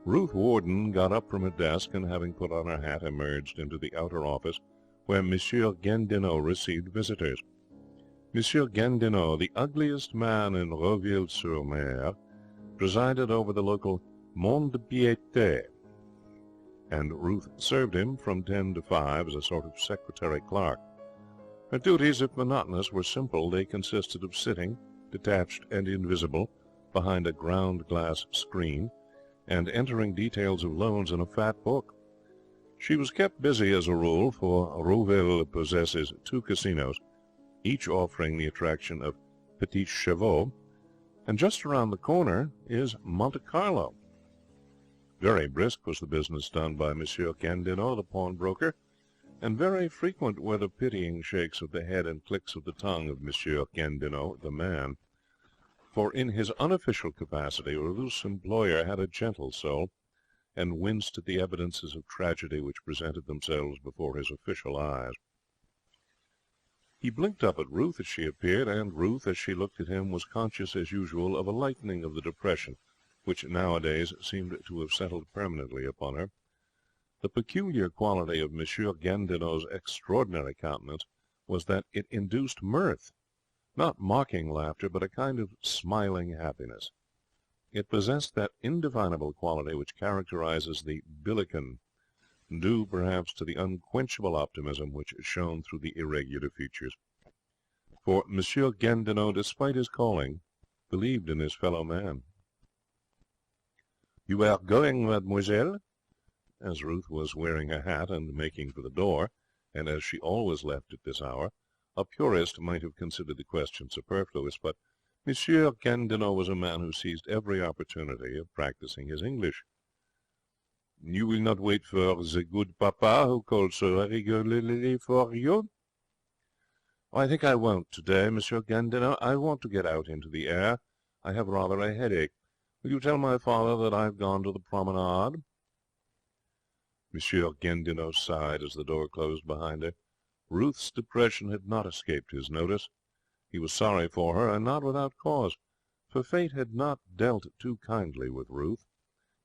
Ruth Warden got up from her desk, and having put on her hat, emerged into the outer office, where Monsieur Gandinot received visitors. Monsieur Gandinot, the ugliest man in Roville-sur-Mer, presided over the local Mont de Piété, and Ruth served him from 10 to 5 as a sort of secretary clerk. Her duties, if monotonous, were simple. They consisted of sitting, detached and invisible, behind a ground-glass screen, and entering details of loans in a fat book. She was kept busy as a rule, for Rouville possesses 2 casinos, each offering the attraction of petits chevaux, and just around the corner is Monte Carlo. Very brisk was the business done by Monsieur Gandinot, the pawnbroker, and very frequent were the pitying shakes of the head and clicks of the tongue of Monsieur Gandinot, the man. For in his unofficial capacity Ruth's employer had a gentle soul, and winced at the evidences of tragedy which presented themselves before his official eyes. He blinked up at Ruth as she appeared, and Ruth, as she looked at him, was conscious as usual of a lightening of the depression which nowadays seemed to have settled permanently upon her. The peculiar quality of Monsieur Gandinot's extraordinary countenance was that it induced mirth, not mocking laughter, but a kind of smiling happiness. It possessed that indefinable quality which characterizes the Billiken, due perhaps to the unquenchable optimism which shone through the irregular features. For Monsieur Gandinot, despite his calling, believed in his fellow man. "You are going, mademoiselle?" As Ruth was wearing her hat and making for the door, and as she always left at this hour, a purist might have considered the question superfluous, but Monsieur Gandinot was a man who seized every opportunity of practising his English. "You will not wait for the good papa who calls so regularly for you?" "I think I won't today, Monsieur Gandinot. I want to get out into the air. I have rather a headache. Will you tell my father that I've gone to the promenade?" Monsieur Gandinot sighed as the door closed behind her. Ruth's depression had not escaped his notice. He was sorry for her, and not without cause, for fate had not dealt too kindly with Ruth.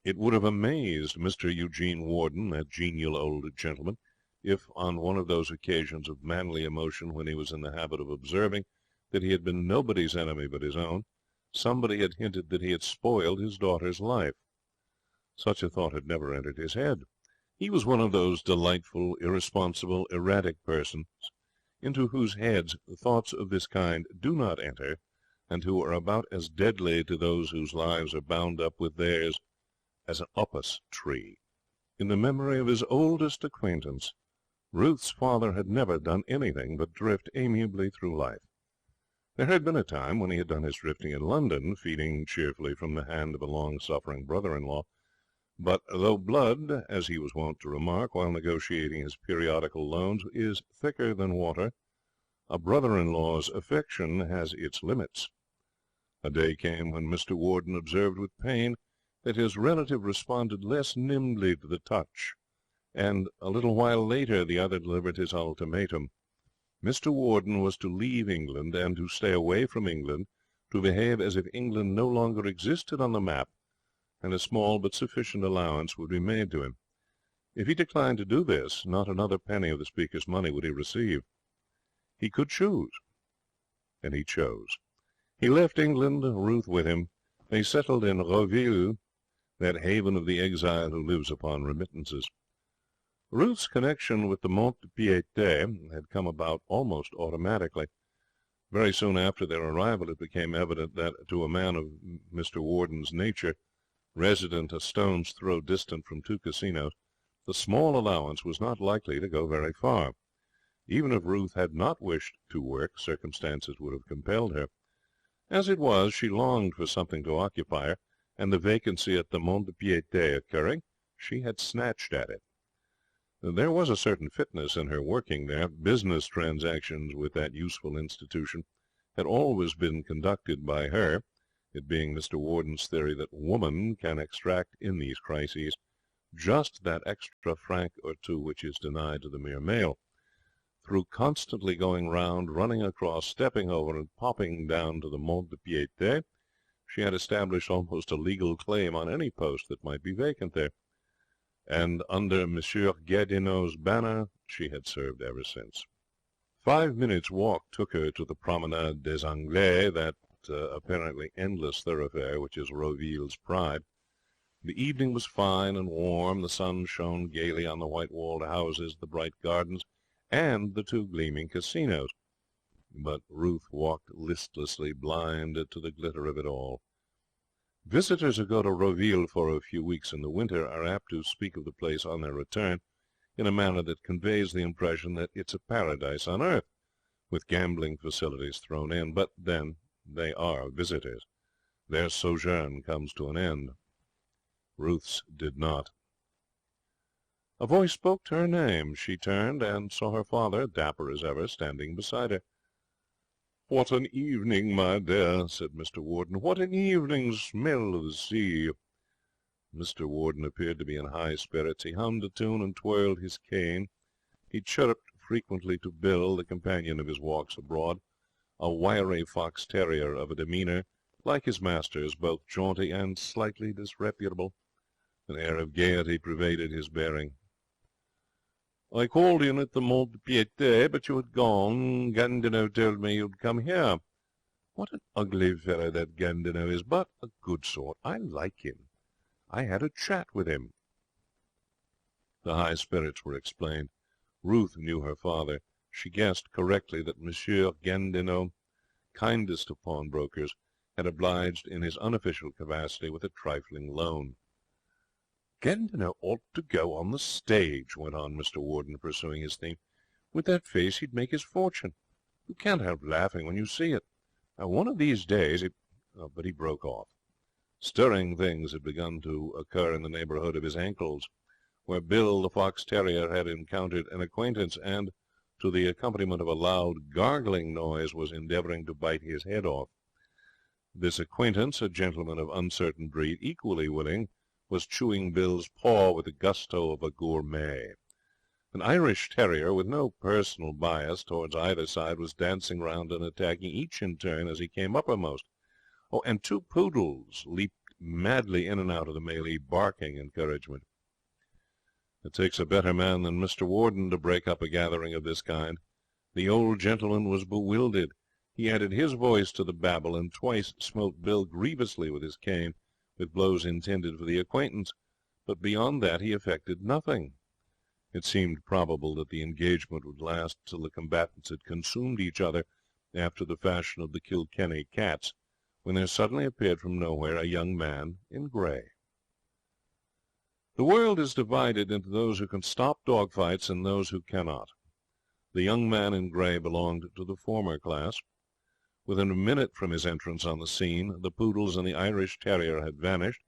It would have amazed Mr. Eugene Warden, that genial old gentleman, if, on one of those occasions of manly emotion when he was in the habit of observing that he had been nobody's enemy but his own, somebody had hinted that he had spoiled his daughter's life. Such a thought had never entered his head. He was one of those delightful, irresponsible, erratic persons into whose heads thoughts of this kind do not enter, and who are about as deadly to those whose lives are bound up with theirs as an upas tree. In the memory of his oldest acquaintance, Ruth's father had never done anything but drift amiably through life. There had been a time when he had done his drifting in London, feeding cheerfully from the hand of a long-suffering brother-in-law. But though blood, as he was wont to remark while negotiating his periodical loans, is thicker than water, a brother-in-law's affection has its limits. A day came when Mr. Warden observed with pain that his relative responded less nimbly to the touch, and a little while later the other delivered his ultimatum. Mr. Warden was to leave England, and to stay away from England, to behave as if England no longer existed on the map, and a small but sufficient allowance would be made to him. If he declined to do this, not another penny of the Speaker's money would he receive. He could choose, and he chose. He left England, Ruth with him. They settled in Rough-Hew, that haven of the exile who lives upon remittances. Ruth's connection with the Mont-de-Piété had come about almost automatically. Very soon after their arrival it became evident that, to a man of Mr. Warden's nature, resident a stone's throw distant from two casinos, the small allowance was not likely to go very far. Even if Ruth had not wished to work, circumstances would have compelled her. As it was, she longed for something to occupy her, and the vacancy at the Mont-de-Piété occurring, she had snatched at it. There was a certain fitness in her working there. Business transactions with that useful institution had always been conducted by her, it being Mr. Warden's theory that woman can extract in these crises just that extra franc or two which is denied to the mere male. Through constantly going round, running across, stepping over, and popping down to the Mont-de-Piété, she had established almost a legal claim on any post that might be vacant there. And under Monsieur Gardinot's banner she had served ever since. 5 minutes' walk took her to the Promenade des Anglais, that apparently endless thoroughfare which is Roville's pride. The evening was fine and warm. The sun shone gaily on the white-walled houses, the bright gardens, and the two gleaming casinos. But Ruth walked listlessly, blind to the glitter of it all. Visitors who go to Roville for a few weeks in the winter are apt to speak of the place on their return in a manner that conveys the impression that it's a paradise on earth, with gambling facilities thrown in. But then they are visitors. Their sojourn comes to an end. Ruth's did not. A voice spoke to her name. She turned and saw her father, dapper as ever, standing beside her. "What an evening, my dear," said Mr. Warden. "What an evening! Smell of the sea." Mr. Warden appeared to be in high spirits. He hummed a tune and twirled his cane. He chirruped frequently to Bill, the companion of his walks abroad, a wiry fox terrier of a demeanour, like his master's, both jaunty and slightly disreputable. An air of gaiety pervaded his bearing. "I called in at the Mont-de-Piété, but you had gone. Gandinot told me you'd come here. What an ugly fellow that Gandinot is, but a good sort. I like him. I had a chat with him." The high spirits were explained. Ruth knew her father. She guessed correctly that Monsieur Gandinot, kindest of pawnbrokers, had obliged in his unofficial capacity with a trifling loan. "Gandinot ought to go on the stage," went on Mr. Warden, pursuing his theme. "With that face he'd make his fortune. You can't help laughing when you see it. Now, one of these days but he broke off. Stirring things had begun to occur in the neighbourhood of his ankles, where Bill, the fox terrier, had encountered an acquaintance, and, to the accompaniment of a loud gargling noise, was endeavouring to bite his head off. This acquaintance, a gentleman of uncertain breed, equally willing, was chewing Bill's paw with the gusto of a gourmet. An Irish terrier, with no personal bias towards either side, was dancing round and attacking each in turn as he came uppermost. And 2 poodles leaped madly in and out of the mêlée, barking encouragement. It takes a better man than Mr. Warden to break up a gathering of this kind. The old gentleman was bewildered. He added his voice to the babel, and twice smote Bill grievously with his cane, with blows intended for the acquaintance, but beyond that he effected nothing. It seemed probable that the engagement would last till the combatants had consumed each other, after the fashion of the Kilkenny cats, when there suddenly appeared from nowhere a young man in grey. The world is divided into those who can stop dog fights and those who cannot. The young man in grey belonged to the former class. Within a minute from his entrance on the scene, the poodles and the Irish terrier had vanished.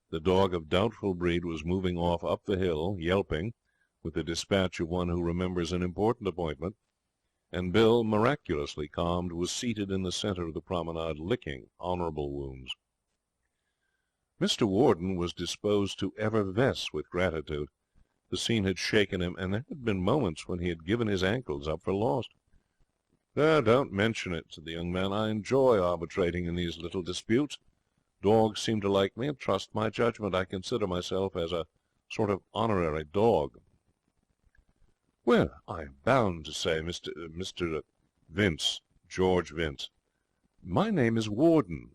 The dog of doubtful breed was moving off up the hill, yelping, with the dispatch of one who remembers an important appointment, and Bill, miraculously calmed, was seated in the centre of the promenade, licking honourable wounds. Mr. Warden was disposed to effervesce with gratitude. The scene had shaken him, and there had been moments when he had given his ankles up for lost. "Don't mention it," said the young man. "I enjoy arbitrating in these little disputes. Dogs seem to like me and trust my judgment. I consider myself as a Sort of honorary dog. Well, I am bound to say, Mr. Vince, George Vince. My name is Warden,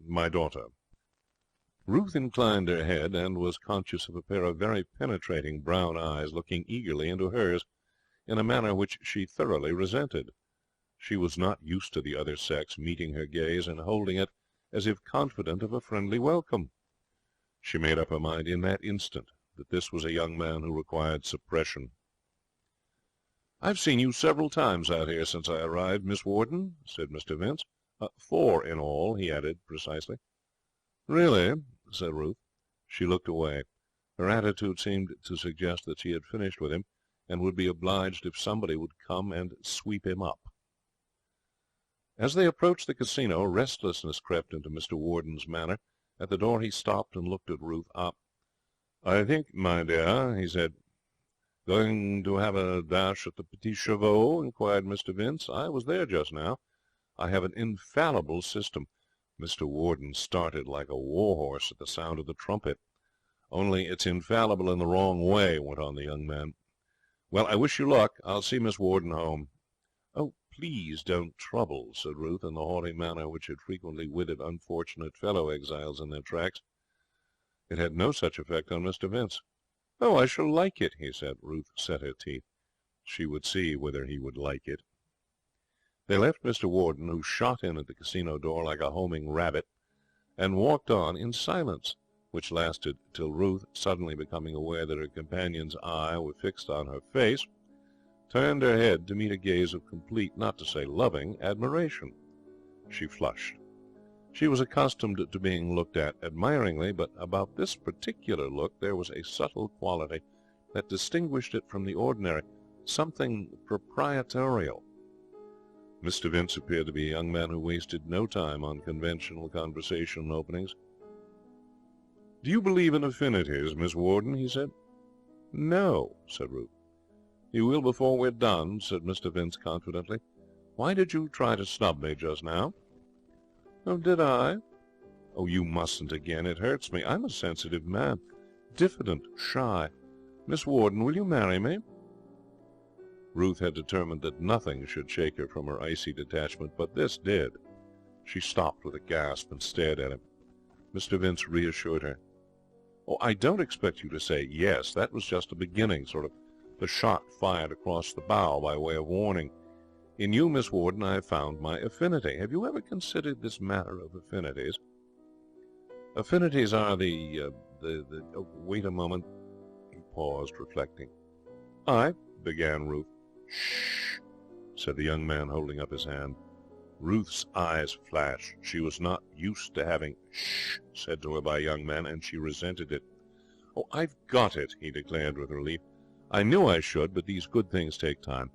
my daughter. Ruth inclined her head, and was conscious of a pair of very penetrating brown eyes looking eagerly into hers in a manner which she thoroughly resented. She was not used to the other sex meeting her gaze and holding it as if confident of a friendly welcome. She made up her mind in that instant that this was a young man who required suppression. "I've seen you several times out here since I arrived, Miss Warden," said Mr. Vince. 4 in all," he added precisely. "Really?" said Ruth. She looked away. Her attitude seemed to suggest that she had finished with him, and would be obliged if somebody would come and sweep him up. As they approached the casino, restlessness crept into Mr. Warden's manner. At the door he stopped and looked at Ruth. "I think, my dear," he said. "Going to have a dash at the Petit Chevaux?" inquired Mr. Vince. "I was there just now. I have an infallible system." Mr. Warden started like a war-horse at the sound of the trumpet. "Only it's infallible in the wrong way," went on the young man. "Well, I wish you luck. I'll see Miss Warden home." "Oh, please don't trouble," said Ruth, in the haughty manner which had frequently withered unfortunate fellow exiles in their tracks. It had no such effect on Mr. Vince. "Oh, I shall like it," he said. Ruth set her teeth. She would see whether he would like it. They left Mr. Warden, who shot in at the casino door like a homing rabbit, and walked on in silence, which lasted till Ruth, suddenly becoming aware that her companion's eye was fixed on her face, turned her head to meet a gaze of complete, not to say loving, admiration. She flushed. She was accustomed to being looked at admiringly, but about this particular look there was a subtle quality that distinguished it from the ordinary, something proprietorial. Mr. Vince appeared to be a young man who wasted no time on conventional conversation openings. "Do you believe in affinities, Miss Warden?" he said. "No," said Ruth. "You will before we're done," said Mr. Vince confidently. "Why did you try to snub me just now?" "Oh, did I?" "Oh, you mustn't again. It hurts me. I'm a sensitive man. Diffident, shy. Miss Warden, will you marry me?" Ruth had determined that nothing should shake her from her icy detachment, but this did. She stopped with a gasp and stared at him. Mr. Vince reassured her. "Oh, I don't expect you to say yes. That was just a beginning, sort of the shot fired across the bow by way of warning. In you, Miss Warden, I have found my affinity. Have you ever considered this matter of affinities?" "Affinities are oh, wait a moment." He paused, reflecting. "I," began Ruth. "Shh," said the young man, holding up his hand. Ruth's eyes flashed. She was not used to having "shh" said to her by a young man, and she resented it. "Oh, I've got it," he declared with relief. "I knew I should, but these good things take time.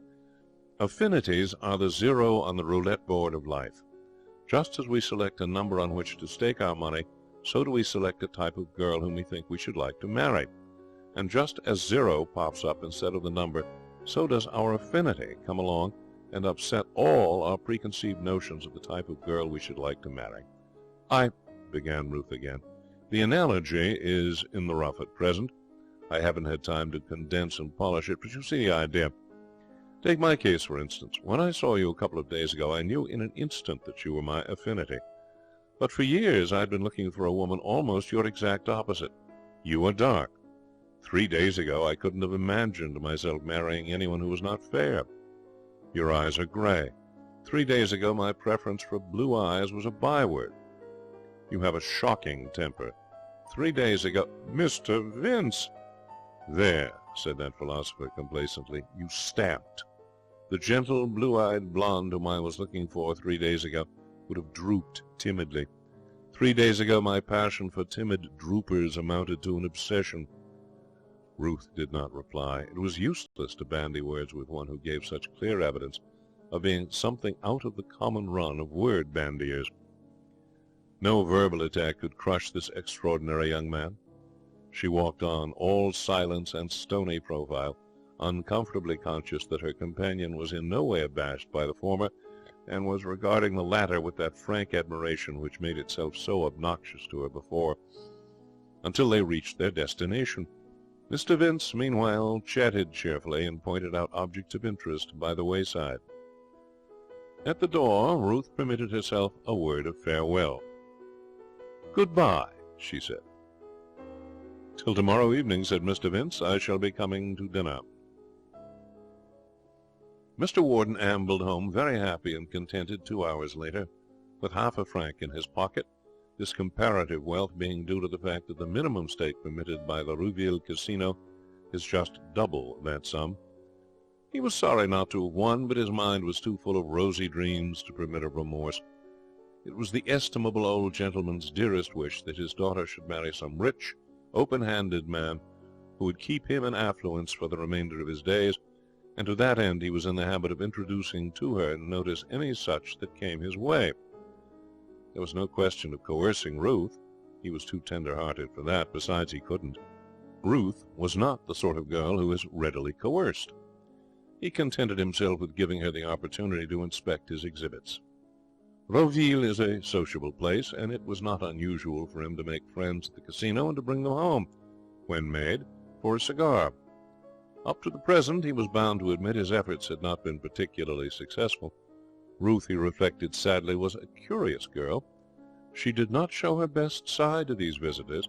Affinities are the zero on the roulette board of life. Just as we select a number on which to stake our money, so do we select a type of girl whom we think we should like to marry. And just as zero pops up instead of the number, so does our affinity come along and upset all our preconceived notions of the type of girl we should like to marry. I," began Ruth again. "The analogy is in the rough at present. I haven't had time to condense and polish it, but you see the idea. Take my case, for instance. When I saw you a couple of days ago, I knew in an instant that you were my affinity. But for years I'd been looking for a woman almost your exact opposite. You are dark. 3 days ago I couldn't have imagined myself marrying anyone who was not fair. Your eyes are grey. 3 days ago my preference for blue eyes was a byword. You have a shocking temper. 3 days ago—" "Mr. Vince!" "There," said that philosopher complacently. "You stamped. The gentle, blue-eyed blonde whom I was looking for 3 days ago would have drooped timidly. 3 days ago my passion for timid droopers amounted to an obsession." Ruth did not reply. It was useless to bandy words with one who gave such clear evidence of being something out of the common run of word bandiers. No verbal attack could crush this extraordinary young man. She walked on, all silence and stony profile, uncomfortably conscious that her companion was in no way abashed by the former, and was regarding the latter with that frank admiration which made itself so obnoxious to her before, until they reached their destination. Mr. Vince, meanwhile, chatted cheerfully and pointed out objects of interest by the wayside. At the door, Ruth permitted herself a word of farewell. "Good-bye," she said. "Till tomorrow evening," said Mr. Vince. "I shall be coming to dinner." Mr. Warden ambled home very happy and contented 2 hours later, with half a franc in his pocket, this comparative wealth being due to the fact that the minimum stake permitted by the Rouville Casino is just double that sum. He was sorry not to have won, but his mind was too full of rosy dreams to permit of remorse. It was the estimable old gentleman's dearest wish that his daughter should marry some rich, open-handed man who would keep him in affluence for the remainder of his days, and to that end he was in the habit of introducing to her notice any such that came his way. There was no question of coercing Ruth. He was too tender-hearted for that. Besides, he couldn't. Ruth was not the sort of girl who is readily coerced. He contented himself with giving her the opportunity to inspect his exhibits. Rouville is a sociable place, and it was not unusual for him to make friends at the casino and to bring them home, when made, for a cigar. Up to the present, he was bound to admit, his efforts had not been particularly successful. Ruth, he reflected sadly, was a curious girl. She did not show her best side to these visitors.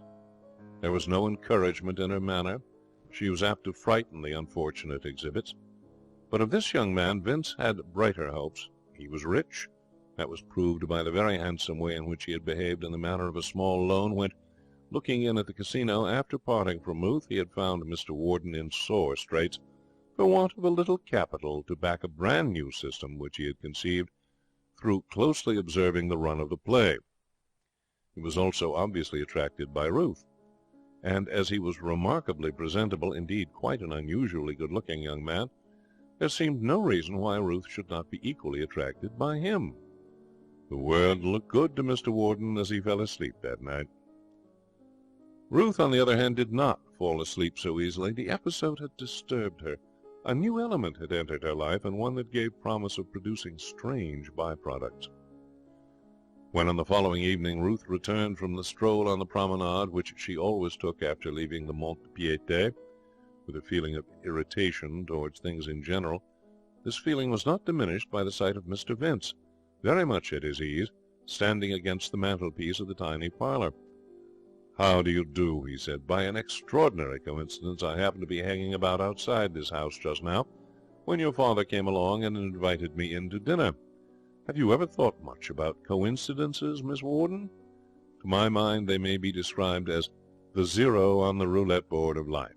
There was no encouragement in her manner. She was apt to frighten the unfortunate exhibits. But of this young man Vince had brighter hopes. He was rich. That was proved by the very handsome way in which he had behaved in the matter of a small loan when, looking in at the casino after parting from Ruth, he had found Mr. Warden in sore straits for want of a little capital to back a brand-new system which he had conceived through closely observing the run of the play. He was also obviously attracted by Ruth, and as he was remarkably presentable, indeed quite an unusually good-looking young man, there seemed no reason why Ruth should not be equally attracted by him. The world looked good to Mr. Warden as he fell asleep that night. Ruth, on the other hand, did not fall asleep so easily. The episode had disturbed her. A new element had entered her life, and one that gave promise of producing strange by-products. When on the following evening Ruth returned from the stroll on the promenade, which she always took after leaving the Mont-de-Piété, with a feeling of irritation towards things in general, this feeling was not diminished by the sight of Mr. Vince, very much at his ease, standing against the mantelpiece of the tiny parlour. "How do you do?" he said. "By an extraordinary coincidence I happened to be hanging about outside this house just now, when your father came along and invited me in to dinner. Have you ever thought much about coincidences, Miss Warden? To my mind they may be described as the zero on the roulette board of life."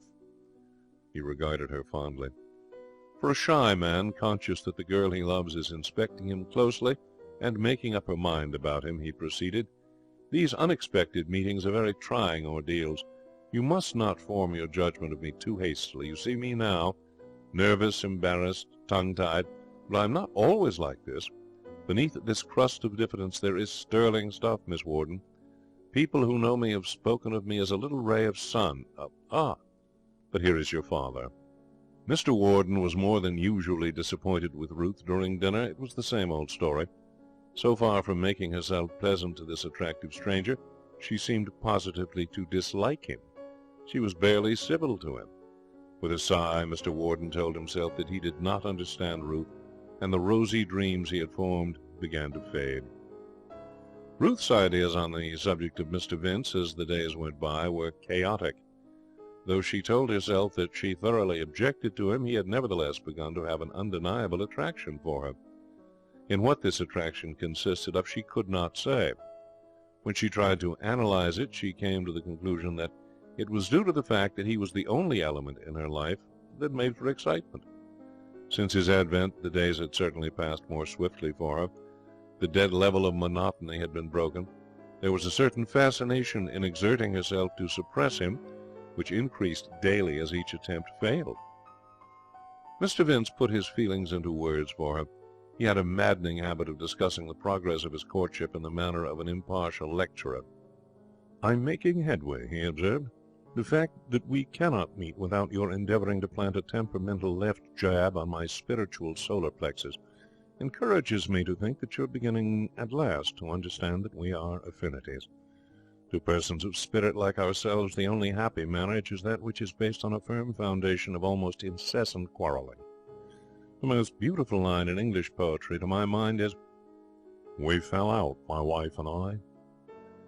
He regarded her fondly. For a shy man, conscious that the girl he loves is inspecting him closely and making up her mind about him, he proceeded, "These unexpected meetings are very trying ordeals. You must not form your judgment of me too hastily. You see me now, nervous, embarrassed, tongue-tied, but I am not always like this. Beneath this crust of diffidence there is sterling stuff, Miss Warden. People who know me have spoken of me as a little ray of sun. But here is your father." Mr. Warden was more than usually disappointed with Ruth during dinner. It was the same old story. So far from making herself pleasant to this attractive stranger, she seemed positively to dislike him. She was barely civil to him. With a sigh, Mr. Warden told himself that he did not understand Ruth, and the rosy dreams he had formed began to fade. Ruth's ideas on the subject of Mr. Vince, as the days went by, were chaotic. Though she told herself that she thoroughly objected to him, he had nevertheless begun to have an undeniable attraction for her. In what this attraction consisted of she could not say. When she tried to analyze it, she came to the conclusion that it was due to the fact that he was the only element in her life that made for excitement. Since his advent, the days had certainly passed more swiftly for her. The dead level of monotony had been broken. There was a certain fascination in exerting herself to suppress him, which increased daily as each attempt failed. Mr. Vince put his feelings into words for her. He had a maddening habit of discussing the progress of his courtship in the manner of an impartial lecturer. "I'm making headway," he observed. "The fact that we cannot meet without your endeavouring to plant a temperamental left jab on my spiritual solar plexus encourages me to think that you're beginning at last to understand that we are affinities. To persons of spirit like ourselves, the only happy marriage is that which is based on a firm foundation of almost incessant quarrelling. The most beautiful line in English poetry, to my mind, is, "We fell out, my wife and I."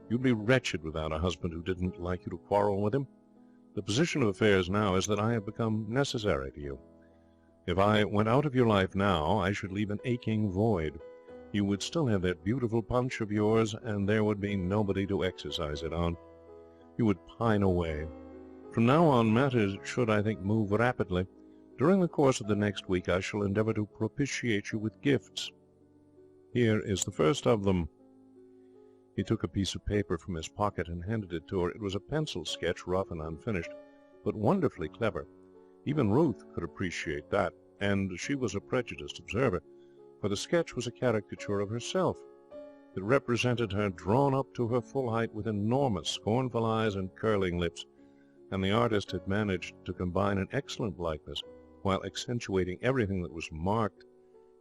You'd be wretched without a husband who didn't like you to quarrel with him. The position of affairs now is that I have become necessary to you. If I went out of your life now, I should leave an aching void. You would still have that beautiful punch of yours, and there would be nobody to exercise it on. You would pine away. From now on, matters should, I think, move rapidly. During the course of the next week I shall endeavour to propitiate you with gifts. Here is the first of them. He took a piece of paper from his pocket and handed it to her. It was a pencil sketch, rough and unfinished, but wonderfully clever. Even Ruth could appreciate that, and she was a prejudiced observer, for the sketch was a caricature of herself. It represented her drawn up to her full height with enormous, scornful eyes and curling lips, and the artist had managed to combine an excellent likeness while accentuating everything that was marked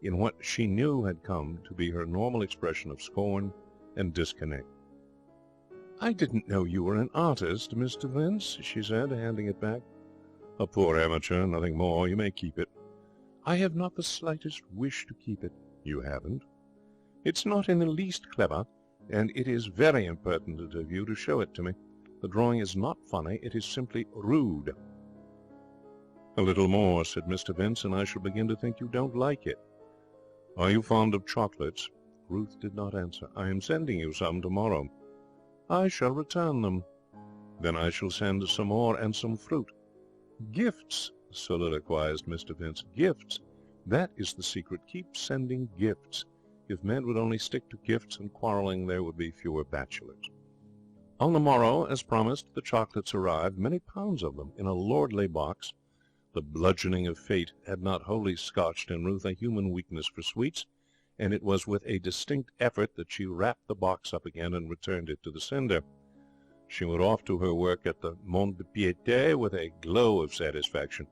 in what she knew had come to be her normal expression of scorn and disconnect. "I didn't know you were an artist, Mr. Vince," she said, handing it back. "A poor amateur, nothing more. You may keep it." "I have not the slightest wish to keep it." "You haven't?" "It's not in the least clever, and it is very impertinent of you to show it to me. The drawing is not funny. It is simply rude." "A little more," said Mr. Vince, "and I shall begin to think you don't like it. Are you fond of chocolates?" Ruth did not answer. "I am sending you some tomorrow." "I shall return them." "Then I shall send some more, and some fruit." "Gifts," soliloquized Mr. Vince. "Gifts. That is the secret. Keep sending gifts. If men would only stick to gifts and quarrelling, there would be fewer bachelors." On the morrow, as promised, the chocolates arrived, many pounds of them, in a lordly box. The bludgeoning of fate had not wholly scotched in Ruth a human weakness for sweets, and it was with a distinct effort that she wrapped the box up again and returned it to the sender. She went off to her work at the Mont de Piété with a glow of satisfaction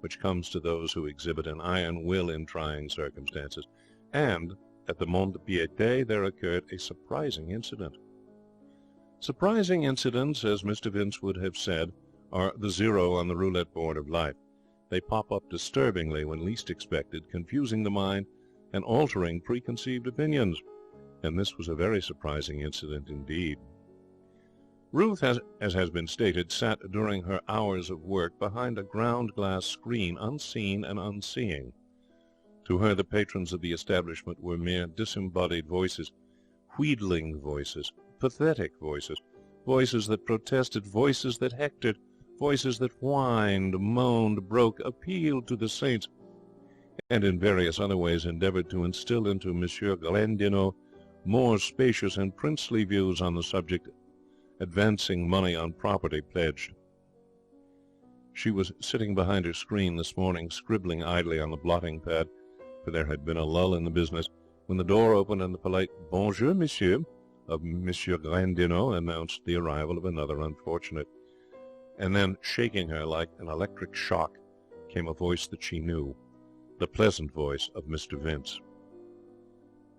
which comes to those who exhibit an iron will in trying circumstances, and at the Mont de Piété there occurred a surprising incident. Surprising incidents, as Mr. Vince would have said, are the zero on the roulette board of life. They pop up disturbingly when least expected, confusing the mind and altering preconceived opinions. And this was a very surprising incident indeed. Ruth, as has been stated, sat during her hours of work behind a ground-glass screen, unseen and unseeing. To her the patrons of the establishment were mere disembodied voices, wheedling voices, pathetic voices, voices that protested, voices that hectored, voices that whined, moaned, broke, appealed to the saints, and in various other ways endeavoured to instill into Monsieur Glandinot more spacious and princely views on the subject, advancing money on property pledged. She was sitting behind her screen this morning, scribbling idly on the blotting pad, for there had been a lull in the business, when the door opened and the polite "Bonjour, monsieur," of Monsieur Glandinot announced the arrival of another unfortunate. And then, shaking her like an electric shock, came a voice that she knew, the pleasant voice of Mr. Vince.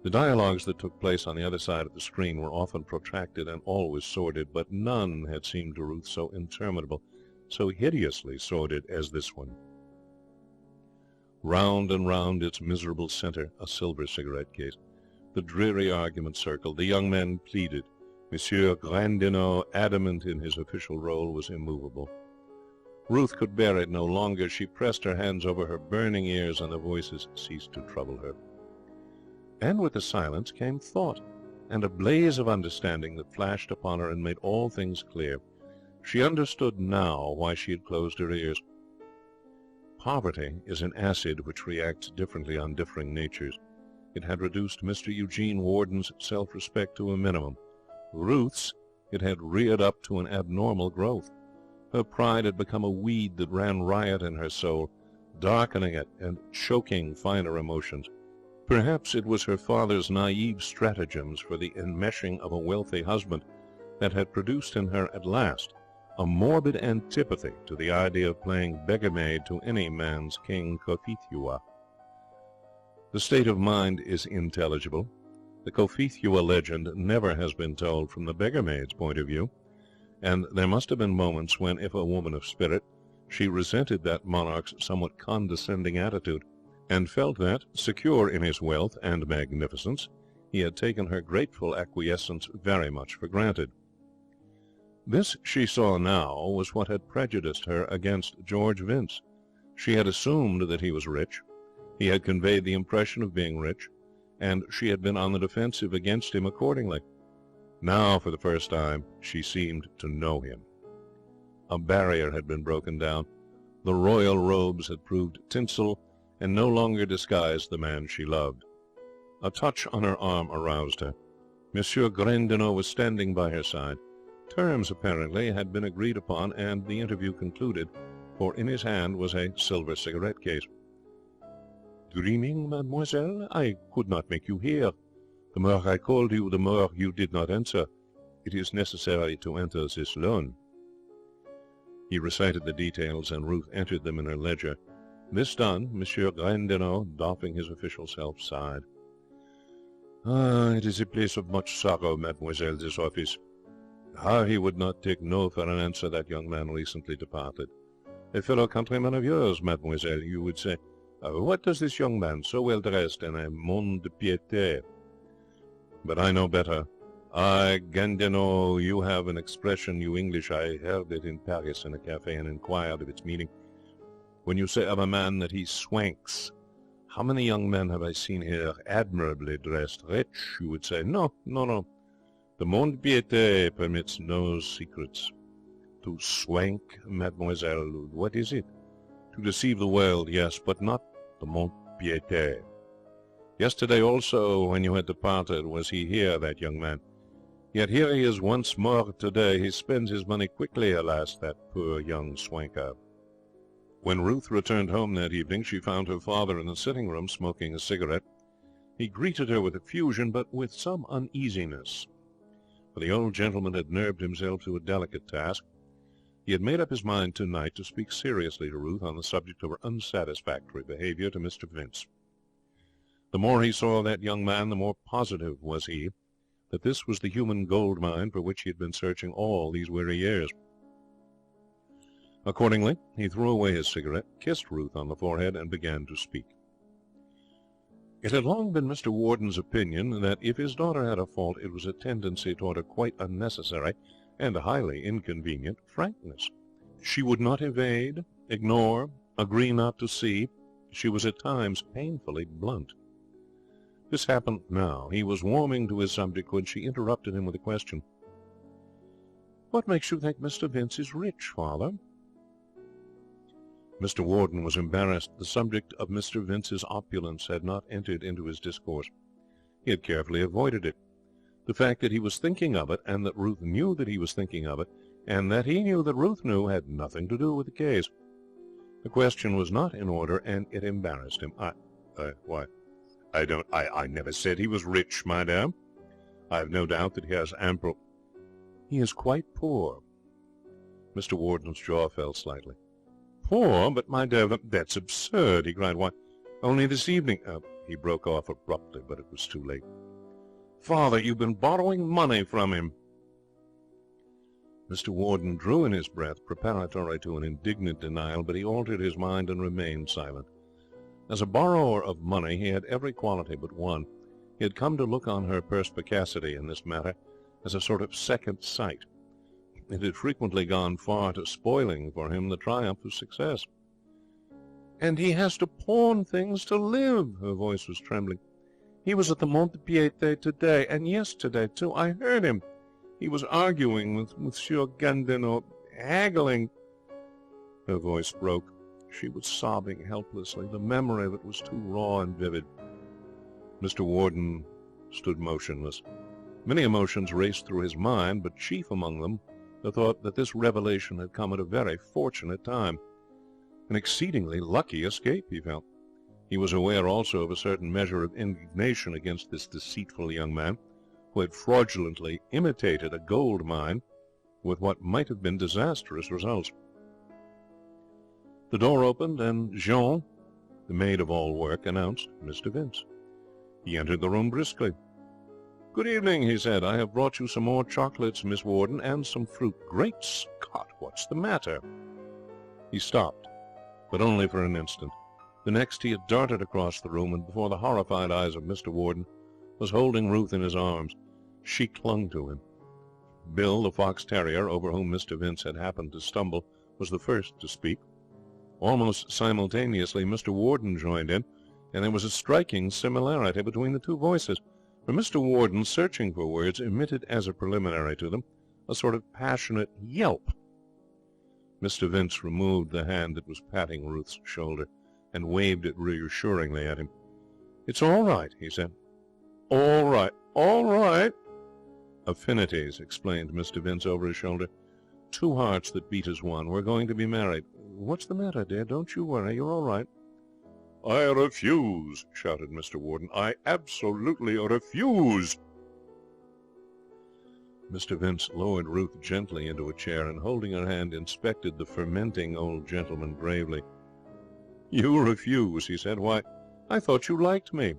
The dialogues that took place on the other side of the screen were often protracted and always sordid, but none had seemed to Ruth so interminable, so hideously sordid as this one. Round and round its miserable centre a silver cigarette case. The dreary argument circled. The young men pleaded. Monsieur Glandinot, adamant in his official role, was immovable. Ruth could bear it no longer. She pressed her hands over her burning ears, and the voices ceased to trouble her. And with the silence came thought, and a blaze of understanding that flashed upon her and made all things clear. She understood now why she had closed her ears. Poverty is an acid which reacts differently on differing natures. It had reduced Mr. Eugene Warden's self-respect to a minimum. Ruth's it had reared up to an abnormal growth. Her pride had become a weed that ran riot in her soul, darkening it and choking finer emotions. Perhaps it was her father's naive stratagems for the enmeshing of a wealthy husband that had produced in her at last a morbid antipathy to the idea of playing beggar-maid to any man's King Cophetua. The state of mind is intelligible. The Cophetua legend never has been told from the beggar maid's point of view, and there must have been moments when, if a woman of spirit, she resented that monarch's somewhat condescending attitude, and felt that, secure in his wealth and magnificence, he had taken her grateful acquiescence very much for granted. This, she saw now, was what had prejudiced her against George Vince. She had assumed that he was rich. He had conveyed the impression of being rich, and she had been on the defensive against him accordingly. Now, for the first time, she seemed to know him. A barrier had been broken down. The royal robes had proved tinsel, and no longer disguised the man she loved. A touch on her arm aroused her. Monsieur Grandenot was standing by her side. Terms, apparently, had been agreed upon, and the interview concluded, for in his hand was a silver cigarette case. "Dreaming, mademoiselle? I could not make you hear. The more I called you, the more you did not answer. It is necessary to enter this loan." He recited the details, and Ruth entered them in her ledger. This done, Monsieur Grandenot, doffing his official self, sighed. "Ah, it is a place of much sorrow, mademoiselle, this office. How he would not take no for an answer, that young man recently departed. A fellow countryman of yours, mademoiselle, you would say, what does this young man, so well dressed, in a monde de piété? But I know better. I, Grandenot, you have an expression, you English, I heard it in Paris in a café and inquired of its meaning. When you say of a man that he swanks, how many young men have I seen here admirably dressed, rich, you would say. No. The monde piété permits no secrets. To swank, mademoiselle, what is it? To deceive the world, yes, but not the monde piété. Yesterday also, when you had departed, was he here, that young man? Yet here he is once more today. He spends his money quickly, alas, that poor young swanker." When Ruth returned home that evening, she found her father in the sitting-room smoking a cigarette. He greeted her with effusion, but with some uneasiness, for the old gentleman had nerved himself to a delicate task. He had made up his mind tonight to speak seriously to Ruth on the subject of her unsatisfactory behaviour to Mr. Vince. The more he saw of that young man, the more positive was he that this was the human gold mine for which he had been searching all these weary years. Accordingly, he threw away his cigarette, kissed Ruth on the forehead, and began to speak. It had long been Mr. Warden's opinion that if his daughter had a fault, it was a tendency toward a quite unnecessary and highly inconvenient frankness. She would not evade, ignore, agree not to see. She was at times painfully blunt. This happened now. He was warming to his subject when she interrupted him with a question. "What makes you think Mr. Vince is rich, father?" Mr. Warden was embarrassed. The subject of Mr. Vince's opulence had not entered into his discourse. He had carefully avoided it. The fact that he was thinking of it, and that Ruth knew that he was thinking of it, and that he knew that Ruth knew, had nothing to do with the case. The question was not in order, and it embarrassed him. I never said he was rich, madame. I have no doubt that he has ample... He is quite poor. Mr. Warden's jaw fell slightly. Poor? But, my dear, that's absurd, he cried. Why, only this evening... He broke off abruptly, but it was too late. Father, you've been borrowing money from him. Mr. Warden drew in his breath, preparatory to an indignant denial, but he altered his mind and remained silent. As a borrower of money, he had every quality but one. He had come to look on her perspicacity in this matter as a sort of second sight. It had frequently gone far to spoiling for him the triumph of success. "And he has to pawn things to live." Her voice was trembling. "He was at the Mont-de-Piété today, and yesterday, too. I heard him. He was arguing with Monsieur Grandenot, haggling." Her voice broke. She was sobbing helplessly. The memory of it was too raw and vivid. Mr. Warden stood motionless. Many emotions raced through his mind, but chief among them the thought that this revelation had come at a very fortunate time. An exceedingly lucky escape, he felt. He was aware also of a certain measure of indignation against this deceitful young man, who had fraudulently imitated a gold mine with what might have been disastrous results. The door opened, and Jean, the maid of all work, announced Mr. Vince. He entered the room briskly. "Good evening," he said. "I have brought you some more chocolates, Miss Warden, and some fruit. Great Scott, what's the matter?" He stopped, but only for an instant. The next he had darted across the room, and before the horrified eyes of Mr. Warden was holding Ruth in his arms. She clung to him. Bill, the fox terrier, over whom Mr. Vince had happened to stumble, was the first to speak. Almost simultaneously Mr. Warden joined in, and there was a striking similarity between the two voices, for Mr. Warden, searching for words, emitted as a preliminary to them a sort of passionate yelp. Mr. Vince removed the hand that was patting Ruth's shoulder and waved it reassuringly at him. "It's all right," he said. "All right, all right." "Affinities," explained Mr. Vince over his shoulder. "Two hearts that beat as one. We're going to be married. What's the matter, dear? Don't you worry. You're all right." "I refuse," shouted Mr. Warden. "I absolutely refuse." Mr. Vince lowered Ruth gently into a chair, and holding her hand, inspected the fermenting old gentleman gravely. "You refuse," he said. "Why, I thought you liked me."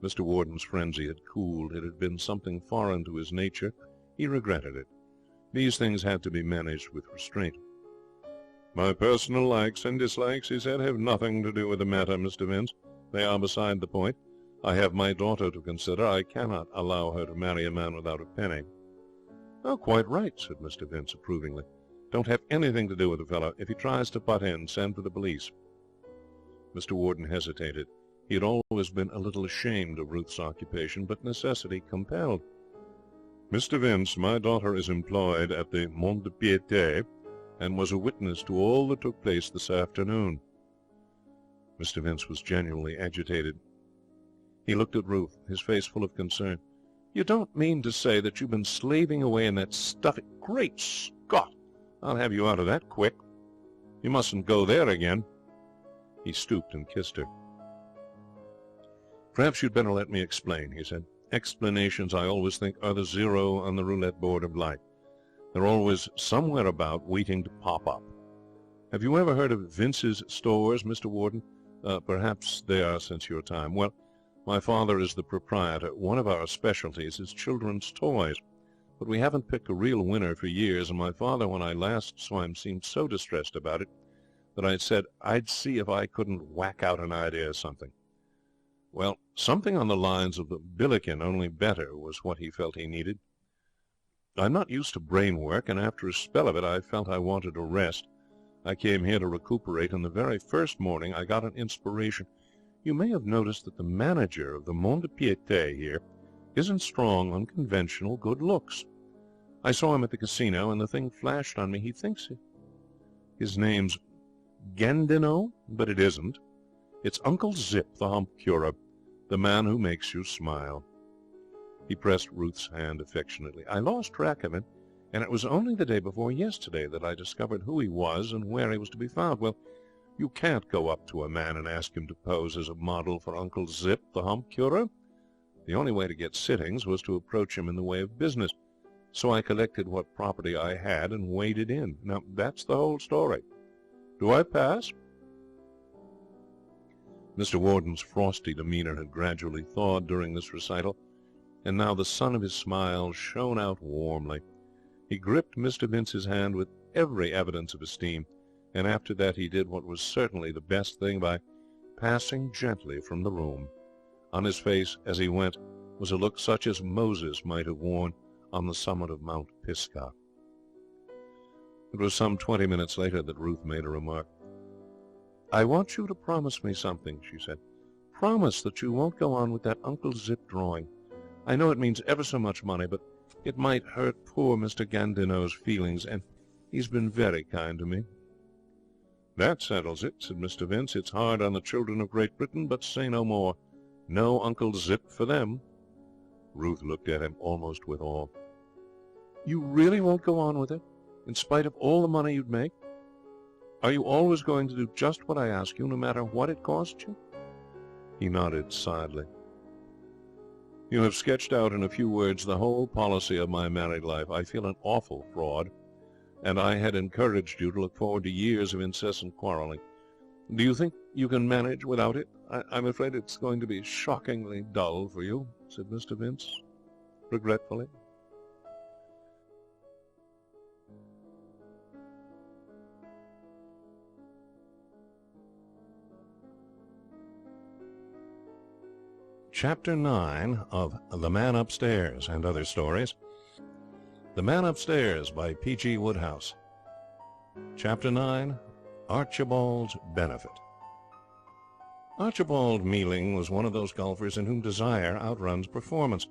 Mr. Warden's frenzy had cooled. It had been something foreign to his nature. He regretted it. These things had to be managed with restraint. "My personal likes and dislikes," he said, "have nothing to do with the matter, Mr. Vince. They are beside the point. I have my daughter to consider. I cannot allow her to marry a man without a penny." "Oh, quite right," said Mr. Vince approvingly. "Don't have anything to do with the fellow. If he tries to butt in, send for the police." Mr. Warden hesitated. He had always been a little ashamed of Ruth's occupation, but necessity compelled. "Mr. Vince, my daughter is employed at the Mont de Piété, and was a witness to all that took place this afternoon." Mr. Vince was genuinely agitated. He looked at Ruth, his face full of concern. "You don't mean to say that you've been slaving away in that stuffy... Great Scott! I'll have you out of that quick. You mustn't go there again." He stooped and kissed her. "Perhaps you'd better let me explain," he said. "Explanations, I always think, are the zero on the roulette board of life. They're always somewhere about, waiting to pop up. Have you ever heard of Vince's Stores, Mr. Warden? Perhaps they are since your time. Well, my father is the proprietor. One of our specialties is children's toys. But we haven't picked a real winner for years, and my father, when I last saw him, seemed so distressed about it that I said I'd see if I couldn't whack out an idea or something. Well, something on the lines of the Billiken, only better, was what he felt he needed. I'm not used to brain work, and after a spell of it I felt I wanted a rest. I came here to recuperate, and the very first morning I got an inspiration. You may have noticed that the manager of the Mont de Piété here isn't strong on conventional good looks. I saw him at the casino, and the thing flashed on me. He thinks his name's Gandinot, but it isn't. It's Uncle Zip, the hump curer, the man who makes you smile." He pressed Ruth's hand affectionately. "I lost track of him, and it was only the day before yesterday that I discovered who he was and where he was to be found. Well, you can't go up to a man and ask him to pose as a model for Uncle Zip, the hump curer. The only way to get sittings was to approach him in the way of business. So I collected what property I had and waded in. Now, that's the whole story. Do I pass?" Mr. Warden's frosty demeanour had gradually thawed during this recital, and now the sun of his smile shone out warmly. He gripped Mr. Vince's hand with every evidence of esteem, and after that he did what was certainly the best thing by passing gently from the room. On his face, as he went, was a look such as Moses might have worn on the summit of Mount Pisgah. It was some 20 minutes later that Ruth made a remark. "I want you to promise me something," she said. "Promise that you won't go on with that Uncle Zip drawing. I know it means ever so much money, but it might hurt poor Mr. Gandinot's feelings, and he's been very kind to me." "That settles it," said Mr. Vince. "It's hard on the children of Great Britain, but say no more. No Uncle Zip for them." Ruth looked at him almost with awe. "You really won't go on with it, in spite of all the money you'd make? Are you always going to do just what I ask you, no matter what it costs you?" He nodded sadly. "You have sketched out in a few words the whole policy of my married life. I feel an awful fraud, and I had encouraged you to look forward to years of incessant quarrelling. Do you think you can manage without it? I'm afraid it's going to be shockingly dull for you, said Mr. Vince, regretfully. Chapter 9 of The Man Upstairs and Other Stories. The Man Upstairs by P.G. Woodhouse. Chapter 9, Archibald's Benefit. Archibald Mealing was one of those golfers in whom desire outruns performance.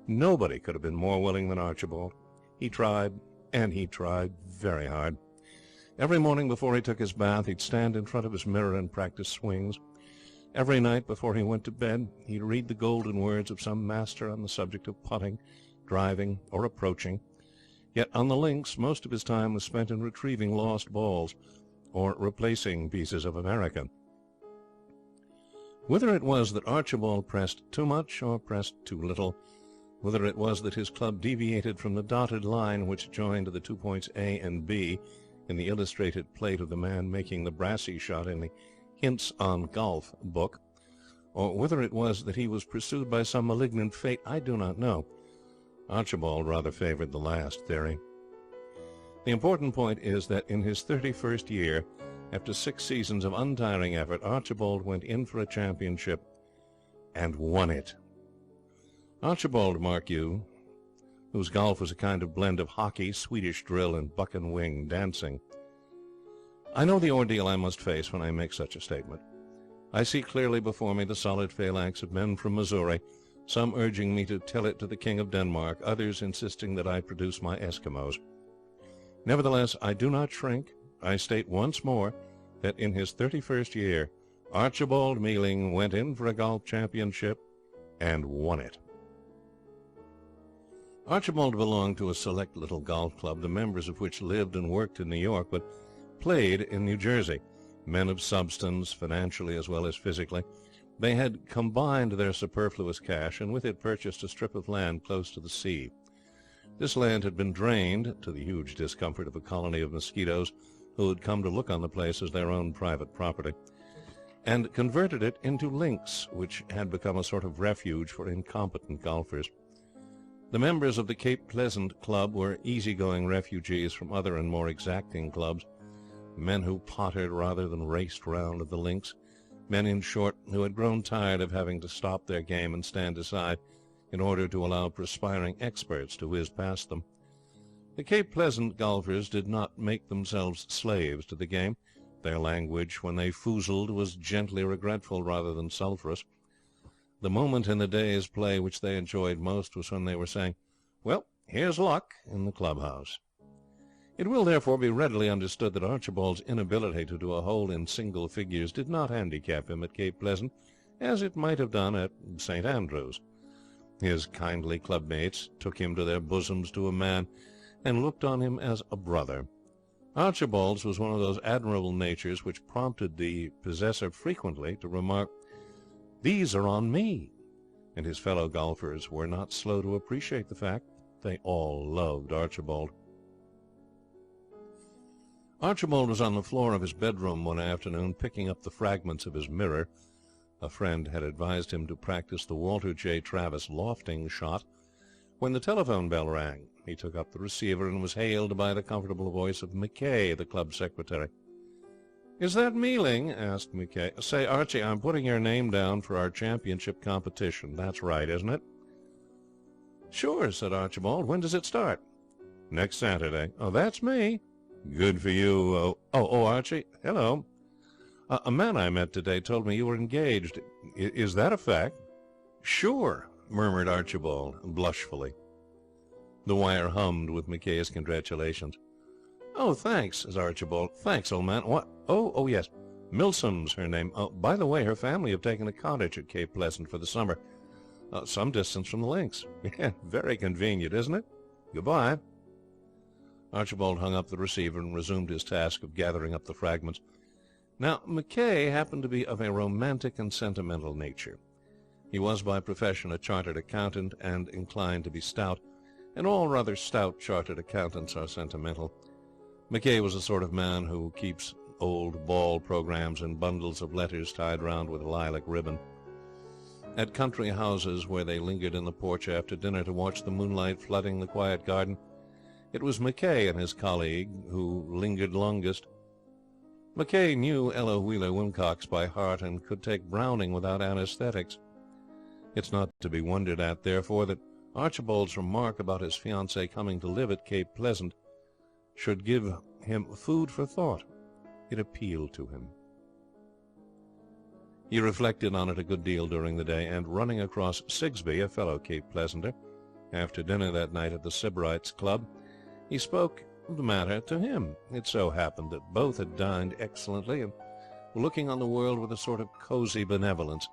Nobody could have been more willing than Archibald. He tried, and he tried very hard. Every morning before he took his bath, he'd stand in front of his mirror and practice swings. Every night before he went to bed, he'd read the golden words of some master on the subject of putting, driving, or approaching. Yet on the links most of his time was spent in retrieving lost balls, or replacing pieces of American. Whether it was that Archibald pressed too much or pressed too little, whether it was that his club deviated from the dotted line which joined the 2 points A and B in the illustrated plate of the man making the brassy shot in the Hints on Golf book, or whether it was that he was pursued by some malignant fate, I do not know. Archibald rather favoured the last theory. The important point is that in his 31st year, after 6 seasons of untiring effort, Archibald went in for a championship and won it. Archibald, mark you, whose golf was a kind of blend of hockey, Swedish drill, and buck and wing dancing. I know the ordeal I must face when I make such a statement. I see clearly before me the solid phalanx of men from Missouri, some urging me to tell it to the King of Denmark, others insisting that I produce my Eskimos. Nevertheless, I do not shrink. I state once more that in his 31st year, Archibald Mealing went in for a golf championship and won it. Archibald belonged to a select little golf club, the members of which lived and worked in New York, but played in New Jersey, men of substance, financially as well as physically. They had combined their superfluous cash, and with it purchased a strip of land close to the sea. This land had been drained, to the huge discomfort of a colony of mosquitoes who had come to look on the place as their own private property, and converted it into links, which had become a sort of refuge for incompetent golfers. The members of the Cape Pleasant Club were easy-going refugees from other and more exacting clubs, men who pottered rather than raced round at the links, men, in short, who had grown tired of having to stop their game and stand aside in order to allow perspiring experts to whiz past them. The Cape Pleasant golfers did not make themselves slaves to the game. Their language, when they foozled, was gently regretful rather than sulphurous. The moment in the day's play which they enjoyed most was when they were saying, "Well, here's luck," in the clubhouse. It will therefore be readily understood that Archibald's inability to do a hole in single figures did not handicap him at Cape Pleasant, as it might have done at St. Andrews. His kindly clubmates took him to their bosoms to a man, and looked on him as a brother. Archibald's was one of those admirable natures which prompted the possessor frequently to remark, "These are on me," and his fellow golfers were not slow to appreciate the fact. They all loved Archibald. Archibald was on the floor of his bedroom one afternoon, picking up the fragments of his mirror. A friend had advised him to practice the Walter J. Travis lofting shot, when the telephone bell rang. He took up the receiver and was hailed by the comfortable voice of McKay, the club secretary. "Is that Mealing?" asked McKay. "Say, Archie, I'm putting your name down for our championship competition. That's right, isn't it?" "Sure," said Archibald. "When does it start?" "Next Saturday." "Oh, that's me." "Good for you. Oh, Archie, hello. A man I met today told me you were engaged. Is that a fact?" "Sure," murmured Archibald, blushfully. The wire hummed with McKay's congratulations. "Oh, thanks," says Archibald. "Thanks, old man. What? Oh, yes. Milsom's her name. Oh, by the way, her family have taken a cottage at Cape Pleasant for the summer, some distance from the links. Yeah, very convenient, isn't it? Goodbye." Archibald hung up the receiver and resumed his task of gathering up the fragments. Now, McKay happened to be of a romantic and sentimental nature. He was by profession a chartered accountant, and inclined to be stout, and all rather stout chartered accountants are sentimental. McKay was the sort of man who keeps old ball programs and bundles of letters tied round with lilac ribbon. At country houses where they lingered in the porch after dinner to watch the moonlight flooding the quiet garden, it was Mackay and his colleague who lingered longest. Mackay knew Ella Wheeler Wilcox by heart and could take Browning without anesthetics. It's not to be wondered at, therefore, that Archibald's remark about his fiancée coming to live at Cape Pleasant should give him food for thought. It appealed to him. He reflected on it a good deal during the day, and running across Sigsbee, a fellow Cape Pleasanter, after dinner that night at the Sybarites Club, he spoke of the matter to him. It so happened that both had dined excellently and were looking on the world with a sort of cosy benevolence.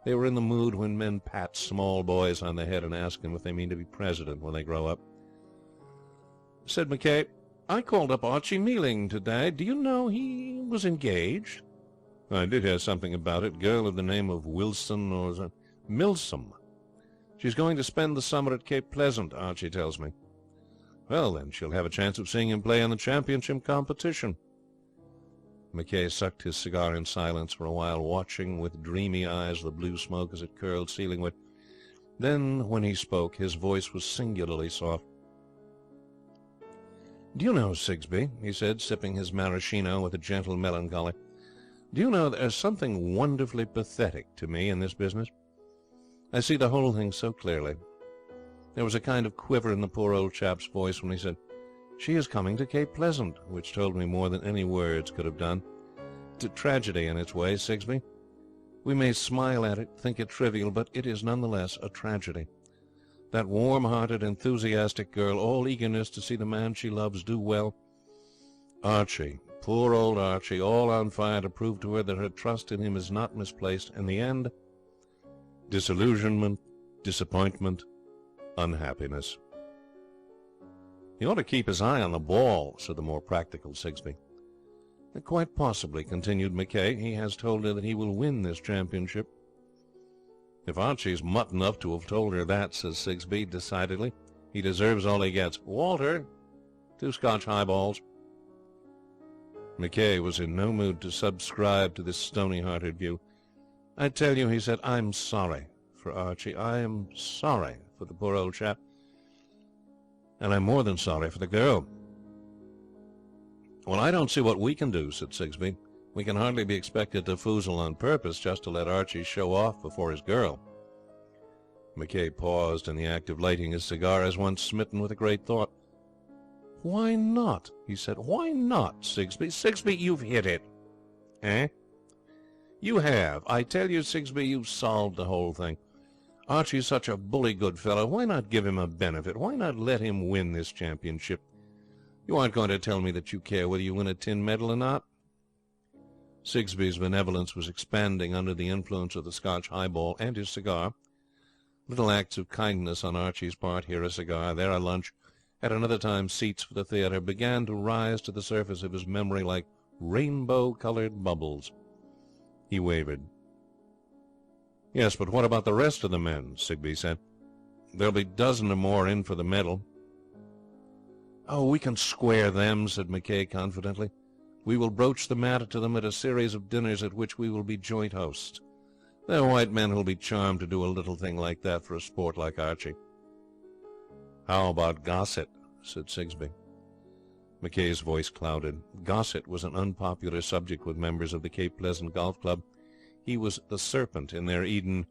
They were in the mood when men pat small boys on the head and ask them if they mean to be president when they grow up. Said Mackay, "I called up Archie Mealing today. Do you know he was engaged?" "I did hear something about it. Girl of the name of Wilson or Milsom. She's going to spend the summer at Cape Pleasant, Archie tells me." "Well, then she'll have a chance of seeing him play in the championship competition." Mackay sucked his cigar in silence for a while, watching with dreamy eyes the blue smoke as it curled ceilingward. Then, when he spoke, his voice was singularly soft. "Do you know, Sigsbee," he said, sipping his maraschino with a gentle melancholy, "do you know there's something wonderfully pathetic to me in this business? I see the whole thing so clearly." There was a kind of quiver in the poor old chap's voice when he said, "She is coming to Cape Pleasant," which told me more than any words could have done. It's a tragedy in its way, Sigsbee. We may smile at it, think it trivial, but it is nonetheless a tragedy. That warm-hearted, enthusiastic girl, all eagerness to see the man she loves do well. Archie, poor old Archie, all on fire to prove to her that her trust in him is not misplaced, and the end? Disillusionment, disappointment, unhappiness. "He ought to keep his eye on the ball," said the more practical Sigsbee. "Quite possibly," continued Mackay. "He has told her that he will win this championship." "If Archie's mutt enough to have told her that," says Sigsbee decidedly, "he deserves all he gets. Walter, 2 Scotch highballs." Mackay was in no mood to subscribe to this stony-hearted view. "I tell you," he said, "I'm sorry for Archie. I am sorry for the poor old chap. And I'm more than sorry for the girl." "Well, I don't see what we can do," said Sigsbee. "We can hardly be expected to foozle on purpose just to let Archie show off before his girl." Mackay paused in the act of lighting his cigar as one smitten with a great thought. "Why not?" he said. "Why not, Sigsbee? Sigsbee, you've hit it." "Eh?" "You have. I tell you, Sigsbee, you've solved the whole thing. Archie's such a bully good fellow. Why not give him a benefit? Why not let him win this championship? You aren't going to tell me that you care whether you win a tin medal or not?" Sigsbee's benevolence was expanding under the influence of the Scotch highball and his cigar. Little acts of kindness on Archie's part, here a cigar, there a lunch, at another time seats for the theatre, began to rise to the surface of his memory like rainbow-coloured bubbles. He wavered. "Yes, but what about the rest of the men?" Sigsbee said. "There'll be dozen or more in for the medal." "Oh, we can square them," said Mackay confidently. "We will broach the matter to them at a series of dinners at which we will be joint hosts. They're white men who'll be charmed to do a little thing like that for a sport like Archie." "How about Gossett?" said Sigsbee. Mackay's voice clouded. Gossett was an unpopular subject with members of the Cape Pleasant Golf Club. He was the serpent in their Eden.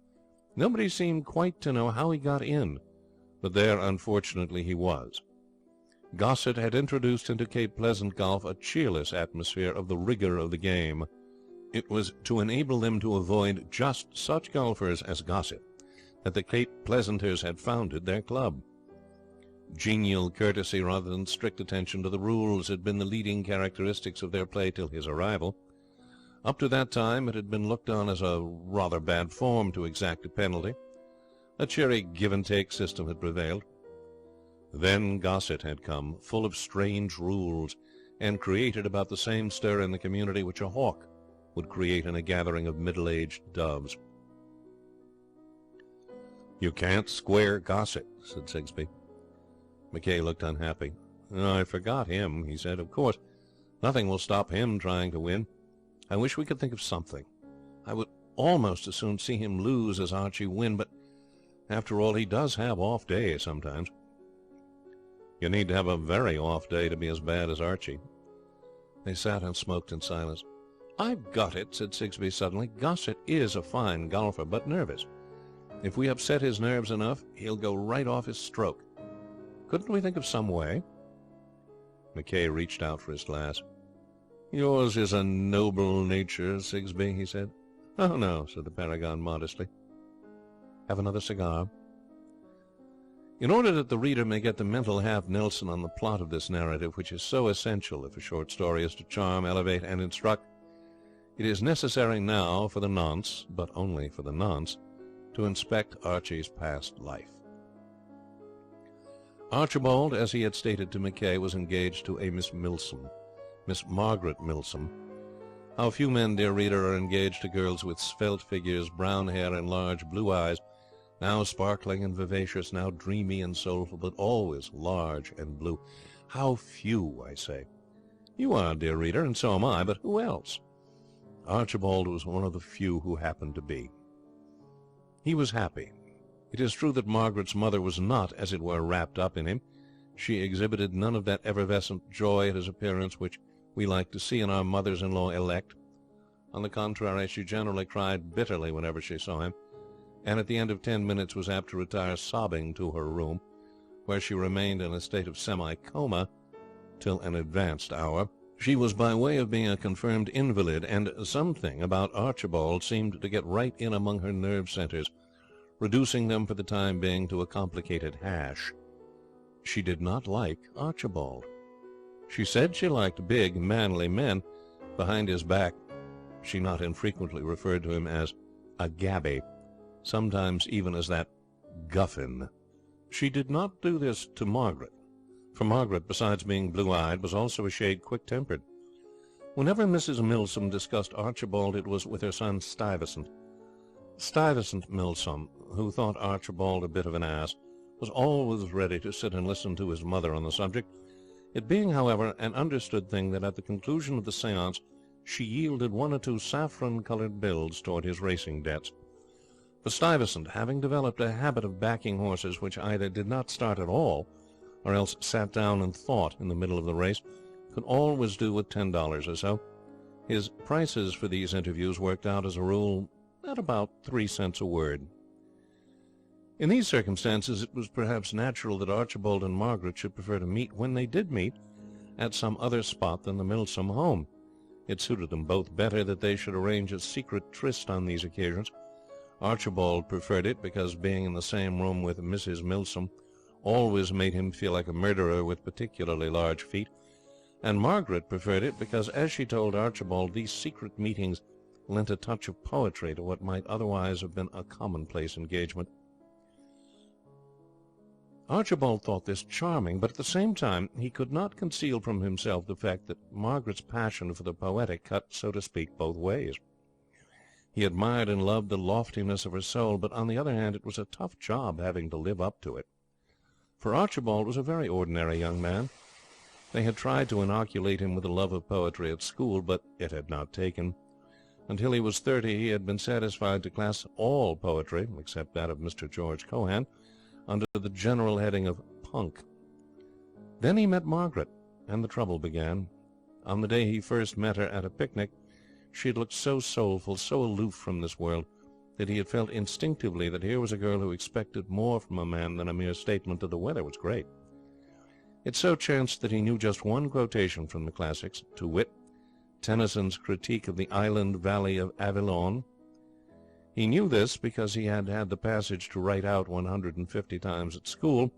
Nobody seemed quite to know how he got in, but there, unfortunately, he was. Gossett had introduced into Cape Pleasant golf a cheerless atmosphere of the rigour of the game. It was to enable them to avoid just such golfers as Gossett that the Cape Pleasanters had founded their club. Genial courtesy rather than strict attention to the rules had been the leading characteristics of their play till his arrival. Up to that time it had been looked on as a rather bad form to exact a penalty. A cheery give-and-take system had prevailed. Then Gossett had come, full of strange rules, and created about the same stir in the community which a hawk would create in a gathering of middle-aged doves. "You can't square Gossett," said Sigsbee. Mackay looked unhappy. "I forgot him," he said. "Of course, Nothing will stop him trying to win. I wish we could think of something. I would almost as soon see him lose as Archie win, but after all, he does have off days sometimes. You need to have a very off day to be as bad as Archie. They sat and smoked in silence. I've got it, said Sigsbee suddenly. Gossett is a fine golfer, but nervous. If we upset his nerves enough, he'll go right off his stroke. Couldn't we think of some way? McKay reached out for his glass. Yours is a noble nature, Sigsbee, he said. Oh, no, said the Paragon modestly. Have another cigar? In order that the reader may get the mental half-Nelson on the plot of this narrative, which is so essential if a short story is to charm, elevate, and instruct, it is necessary now for the nonce, but only for the nonce, to inspect Archie's past life. Archibald, as he had stated to McKay, was engaged to a Miss Milsom, Miss Margaret Milsom. How few men, dear reader, are engaged to girls with svelte figures, brown hair, and large blue eyes, now sparkling and vivacious, now dreamy and soulful, but always large and blue. How few, I say. You are, dear reader, and so am I, but who else? Archibald was one of the few who happened to be. He was happy. It is true that Margaret's mother was not, as it were, wrapped up in him. She exhibited none of that effervescent joy at his appearance which we like to see in our mothers-in-law elect. On the contrary, she generally cried bitterly whenever she saw him, and at the end of 10 minutes was apt to retire sobbing to her room, where she remained in a state of semi-coma till an advanced hour. She was by way of being a confirmed invalid, and something about Archibald seemed to get right in among her nerve centres, reducing them for the time being to a complicated hash. She did not like Archibald. She said she liked big, manly men. Behind his back she not infrequently referred to him as a gaby, sometimes even as that guffin. She did not do this to Margaret, for Margaret, besides being blue-eyed, was also a shade quick-tempered. Whenever Mrs. Milsom discussed Archibald, it was with her son Stuyvesant. Stuyvesant Milsom, who thought Archibald a bit of an ass, was always ready to sit and listen to his mother on the subject, it being, however, an understood thing that at the conclusion of the séance she yielded 1 or 2 saffron-coloured bills toward his racing debts. For Stuyvesant, having developed a habit of backing horses which either did not start at all, or else sat down and thought in the middle of the race, could always do with $10 or so. His prices for these interviews worked out, as a rule, at about 3 cents a word. In these circumstances it was perhaps natural that Archibald and Margaret should prefer to meet, when they did meet, at some other spot than the Milsom home. It suited them both better that they should arrange a secret tryst on these occasions. Archibald preferred it because being in the same room with Mrs. Milsom always made him feel like a murderer with particularly large feet, and Margaret preferred it because, as she told Archibald, these secret meetings lent a touch of poetry to what might otherwise have been a commonplace engagement. Archibald thought this charming, but at the same time he could not conceal from himself the fact that Margaret's passion for the poetic cut, so to speak, both ways. He admired and loved the loftiness of her soul, but on the other hand it was a tough job having to live up to it. For Archibald was a very ordinary young man. They had tried to inoculate him with a love of poetry at school, but it had not taken. Until he was 30 he had been satisfied to class all poetry, except that of Mr. George Cohan, under the general heading of punk. Then he met Margaret, and the trouble began. On the day he first met her at a picnic, she had looked so soulful, so aloof from this world, that he had felt instinctively that here was a girl who expected more from a man than a mere statement that the weather was great. It so chanced that he knew just one quotation from the classics, to wit, Tennyson's critique of the island valley of Avilion. He knew this because he had had the passage to write out 150 times at school,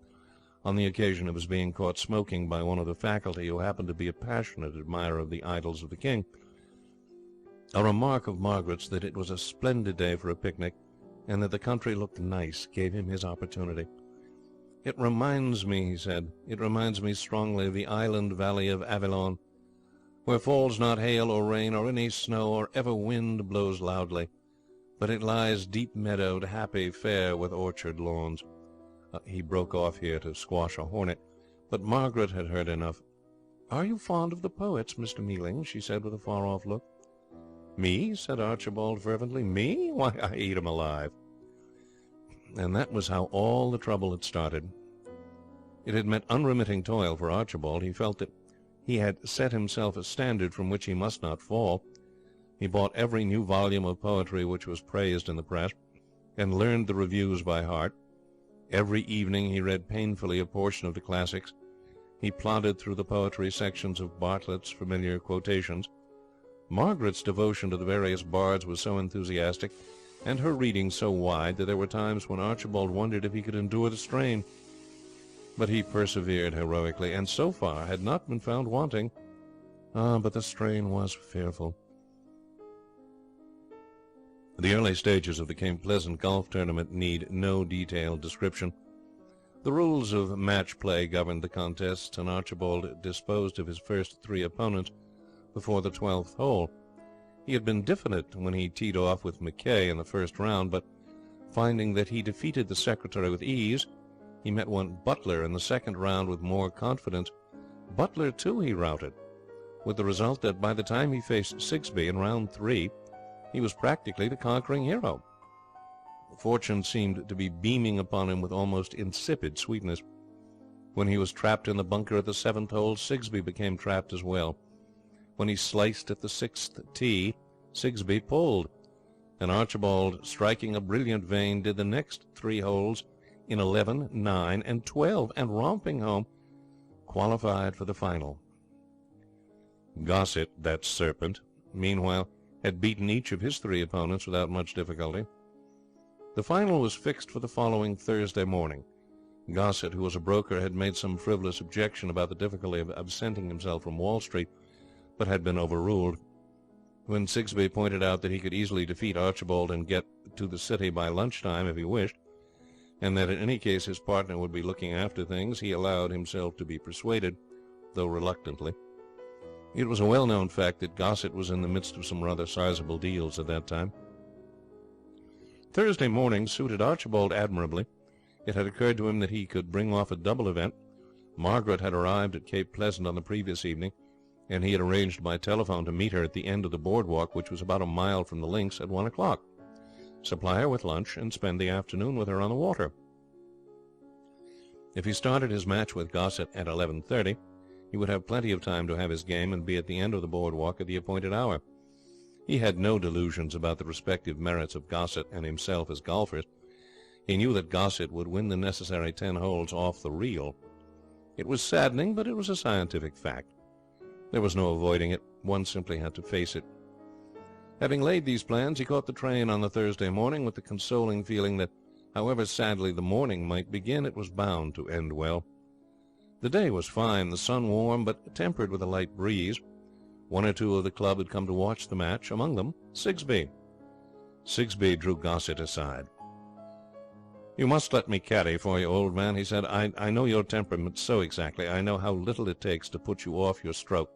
on the occasion of his being caught smoking by one of the faculty who happened to be a passionate admirer of the Idylls of the King. A remark of Margaret's that it was a splendid day for a picnic, and that the country looked nice, gave him his opportunity. "It reminds me," he said, "it reminds me strongly of the island valley of Avilion, where falls not hail or rain or any snow, or ever wind blows loudly, but it lies deep-meadowed, happy, fair, with orchard lawns." He broke off here to squash a hornet, but Margaret had heard enough. "Are you fond of the poets, Mr. Mealing?" she said with a far-off look. "Me?" said Archibald fervently. "Me? Why, I eat 'em alive." And that was how all the trouble had started. It had meant unremitting toil for Archibald. He felt that he had set himself a standard from which he must not fall. He bought every new volume of poetry which was praised in the press, and learned the reviews by heart. Every evening he read painfully a portion of the classics. He plodded through the poetry sections of Bartlett's familiar quotations. Margaret's devotion to the various bards was so enthusiastic, and her reading so wide, that there were times when Archibald wondered if he could endure the strain. But he persevered heroically, and so far had not been found wanting. But the strain was fearful. The early stages of the Cape Pleasant golf tournament need no detailed description. The rules of match play governed the contests, and Archibald disposed of his first three opponents before the 12th hole. He had been diffident when he teed off with McKay in the first round, but finding that he defeated the secretary with ease, he met one Butler in the second round with more confidence. Butler, too, he routed, with the result that by the time he faced Sigsbee in round 3, he was practically the conquering hero. Fortune seemed to be beaming upon him with almost insipid sweetness. When he was trapped in the bunker at the 7th hole, Sigsbee became trapped as well. When he sliced at the 6th tee, Sigsbee pulled, and Archibald, striking a brilliant vein, did the next 3 holes in 11, 9, and 12, and romping home, qualified for the final. Gossett, that serpent, meanwhile, had beaten each of his 3 opponents without much difficulty. The final was fixed for the following Thursday morning. Gossett, who was a broker, had made some frivolous objection about the difficulty of absenting himself from Wall Street, but had been overruled. When Sigsbee pointed out that he could easily defeat Archibald and get to the city by lunchtime if he wished, and that in any case his partner would be looking after things, he allowed himself to be persuaded, though reluctantly. It was a well-known fact that Gossett was in the midst of some rather sizable deals at that time. Thursday morning suited Archibald admirably. It had occurred to him that he could bring off a double event. Margaret had arrived at Cape Pleasant on the previous evening, and he had arranged by telephone to meet her at the end of the boardwalk, which was about a mile from the links, at 1 o'clock, supply her with lunch, and spend the afternoon with her on the water. If he started his match with Gossett at 11:30, he would have plenty of time to have his game and be at the end of the boardwalk at the appointed hour. He had no delusions about the respective merits of Gossett and himself as golfers. He knew that Gossett would win the necessary 10 holes off the reel. It was saddening, but it was a scientific fact. There was no avoiding it. One simply had to face it. Having laid these plans, he caught the train on the Thursday morning with the consoling feeling that, however sadly the morning might begin, it was bound to end well. The day was fine, the sun warm, but tempered with a light breeze. 1 or 2 of the club had come to watch the match, among them Sigsbee. Sigsbee drew Gossett aside. "You must let me caddy for you, old man," he said. I know your temperament so exactly. I know how little it takes to put you off your stroke.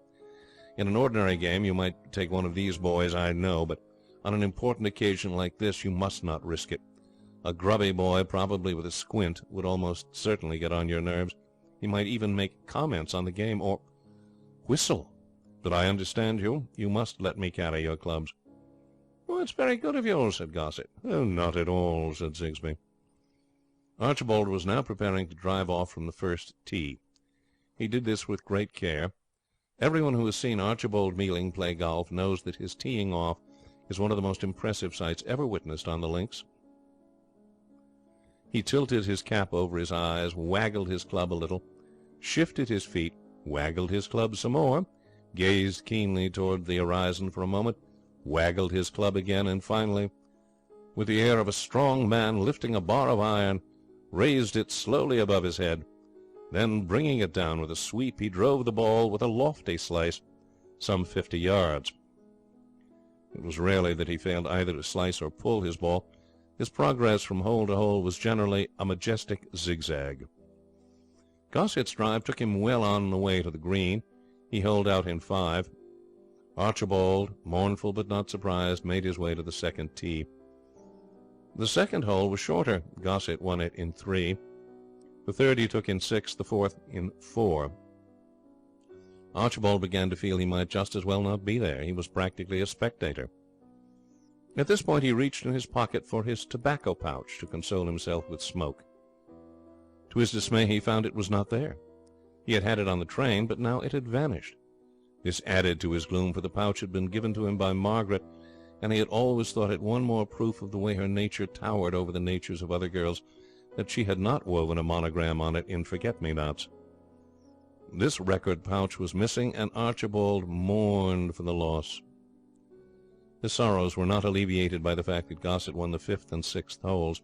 In an ordinary game you might take one of these boys, I know, but on an important occasion like this you must not risk it. A grubby boy, probably with a squint, would almost certainly get on your nerves. He might even make comments on the game, or whistle. Did I understand you? You must let me carry your clubs." "Oh, it's very good of you," said Gossett. "Oh, not at all," said Sigsbee. Archibald was now preparing to drive off from the first tee. He did this with great care. Everyone who has seen Archibald Mealing play golf knows that his teeing off is one of the most impressive sights ever witnessed on the links. He tilted his cap over his eyes, waggled his club a little, shifted his feet, waggled his club some more, gazed keenly toward the horizon for a moment, waggled his club again, and finally, with the air of a strong man lifting a bar of iron, raised it slowly above his head. Then, bringing it down with a sweep, he drove the ball with a lofty slice, some 50 yards. It was rarely that he failed either to slice or pull his ball. His progress from hole to hole was generally a majestic zigzag. Gossett's drive took him well on the way to the green. He holed out in 5. Archibald, mournful but not surprised, made his way to the second tee. The second hole was shorter. Gossett won it in 3. The third he took in 6, the fourth in 4. Archibald began to feel he might just as well not be there. He was practically a spectator. At this point he reached in his pocket for his tobacco pouch to console himself with smoke. To his dismay he found it was not there. He had had it on the train, but now it had vanished. This added to his gloom, for the pouch had been given to him by Margaret, and he had always thought it one more proof of the way her nature towered over the natures of other girls that she had not woven a monogram on it in forget-me-nots. This record pouch was missing, and Archibald mourned for the loss. His sorrows were not alleviated by the fact that Gossett won the 5th and 6th holes.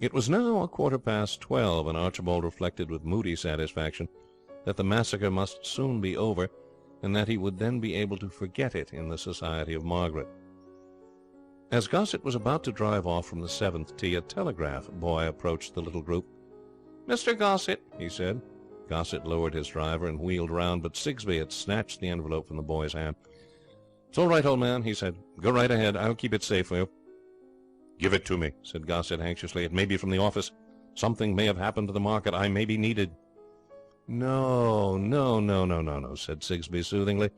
It was now 12:15, and Archibald reflected with moody satisfaction that the massacre must soon be over, and that he would then be able to forget it in the society of Margaret. As Gossett was about to drive off from the 7th tee, a telegraph boy approached the little group. "Mr. Gossett," he said. Gossett lowered his driver and wheeled round, but Sigsbee had snatched the envelope from the boy's hand. "It's all right, old man," he said. "Go right ahead. I'll keep it safe for you." "Give it to me," said Gossett anxiously. "It may be from the office. Something may have happened to the market. I may be needed." No, said Sigsbee soothingly.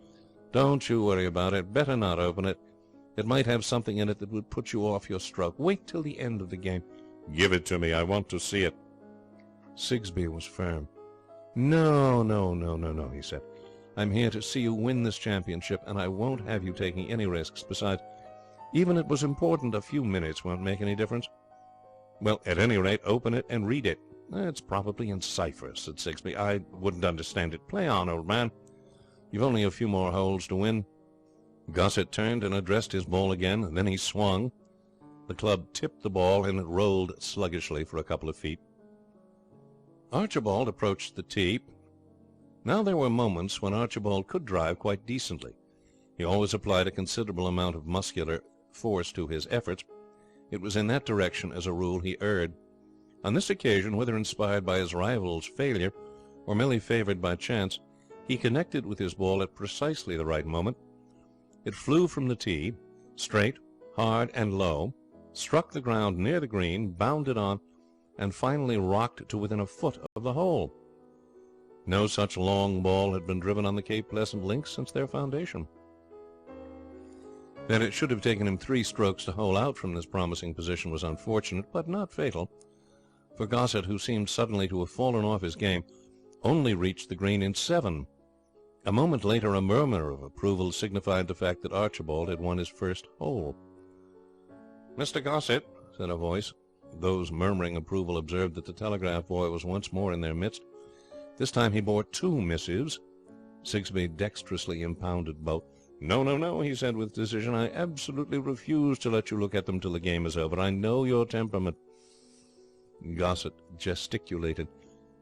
"Don't you worry about it. Better not open it. It might have something in it that would put you off your stroke. Wait till the end of the game." "Give it to me. I want to see it." Sigsbee was firm. No, he said. "I'm here to see you win this championship, and I won't have you taking any risks. Besides, even if it was important, a few minutes won't make any difference." "Well, at any rate, open it and read it." "It's probably in cipher," said Sigsbee. "I wouldn't understand it. Play on, old man. You've only a few more holes to win." Gossett turned and addressed his ball again. Then he swung. The club tipped the ball, and it rolled sluggishly for a couple of feet. Archibald approached the tee. Now there were moments when Archibald could drive quite decently. He always applied a considerable amount of muscular force to his efforts. It was in that direction, as a rule, he erred. On this occasion, whether inspired by his rival's failure or merely favoured by chance, he connected with his ball at precisely the right moment. It flew from the tee, straight, hard, and low, struck the ground near the green, bounded on, and finally rocked to within a foot of the hole. No such long ball had been driven on the Cape Pleasant links since their foundation. That it should have taken him 3 strokes to hole out from this promising position was unfortunate, but not fatal, for Gossett, who seemed suddenly to have fallen off his game, only reached the green in 7. A moment later a murmur of approval signified the fact that Archibald had won his first hole. "Mr. Gossett," said a voice. Those murmuring approval observed that the telegraph boy was once more in their midst. This time he bore 2 missives. Sigsbee dexterously impounded both. No, he said with decision. "I absolutely refuse to let you look at them till the game is over. I know your temperament." Gossett gesticulated.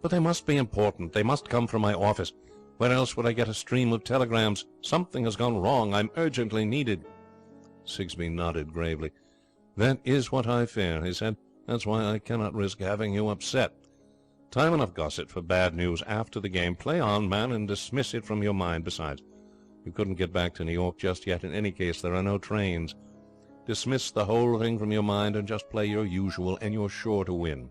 "But they must be important. They must come from my office. Where else would I get a stream of telegrams? Something has gone wrong. I'm urgently needed." Sigsbee nodded gravely. "That is what I fear," he said. "That's why I cannot risk having you upset. Time enough, Gossett, for bad news after the game. Play on, man, and dismiss it from your mind. Besides, you couldn't get back to New York just yet. In any case, there are no trains. Dismiss the whole thing from your mind and just play your usual, and you're sure to win."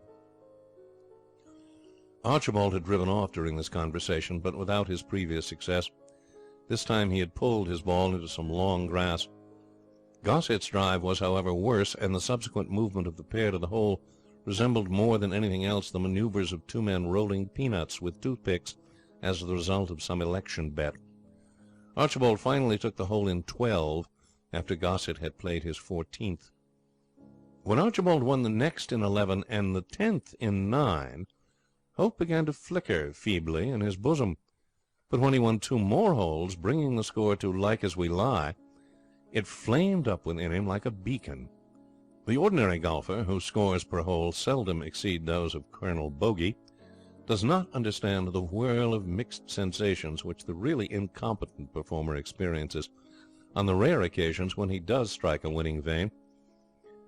Archibald had driven off during this conversation, but without his previous success. This time he had pulled his ball into some long grass. Gossett's drive was, however, worse, and the subsequent movement of the pair to the hole resembled more than anything else the manoeuvres of 2 men rolling peanuts with toothpicks as the result of some election bet. Archibald finally took the hole in 12, after Gossett had played his 14th. When Archibald won the next in 11 and the 10th in 9, hope began to flicker feebly in his bosom. But when he won 2 more holes, bringing the score to like as we lie, it flamed up within him like a beacon. The ordinary golfer, whose scores per hole seldom exceed those of Colonel Bogey, does not understand the whirl of mixed sensations which the really incompetent performer experiences on the rare occasions when he does strike a winning vein.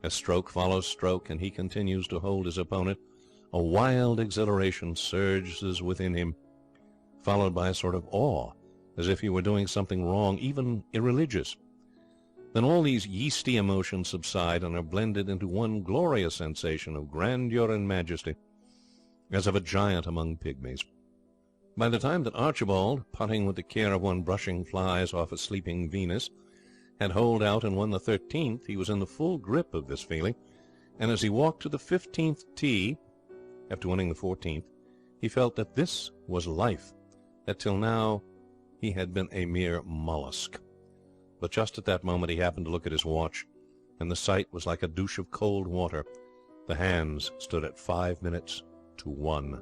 As stroke follows stroke, and he continues to hold his opponent, a wild exhilaration surges within him, followed by a sort of awe, as if he were doing something wrong, even irreligious. Then all these yeasty emotions subside and are blended into one glorious sensation of grandeur and majesty, as of a giant among pygmies. By the time that Archibald, putting with the care of one brushing flies off a sleeping Venus, had holed out and won the 13th, he was in the full grip of this feeling, and as he walked to the 15th tee, after winning the 14th, he felt that this was life, that till now he had been a mere mollusk. But just at that moment he happened to look at his watch, and the sight was like a douche of cold water. The hands stood at 5 minutes to 1.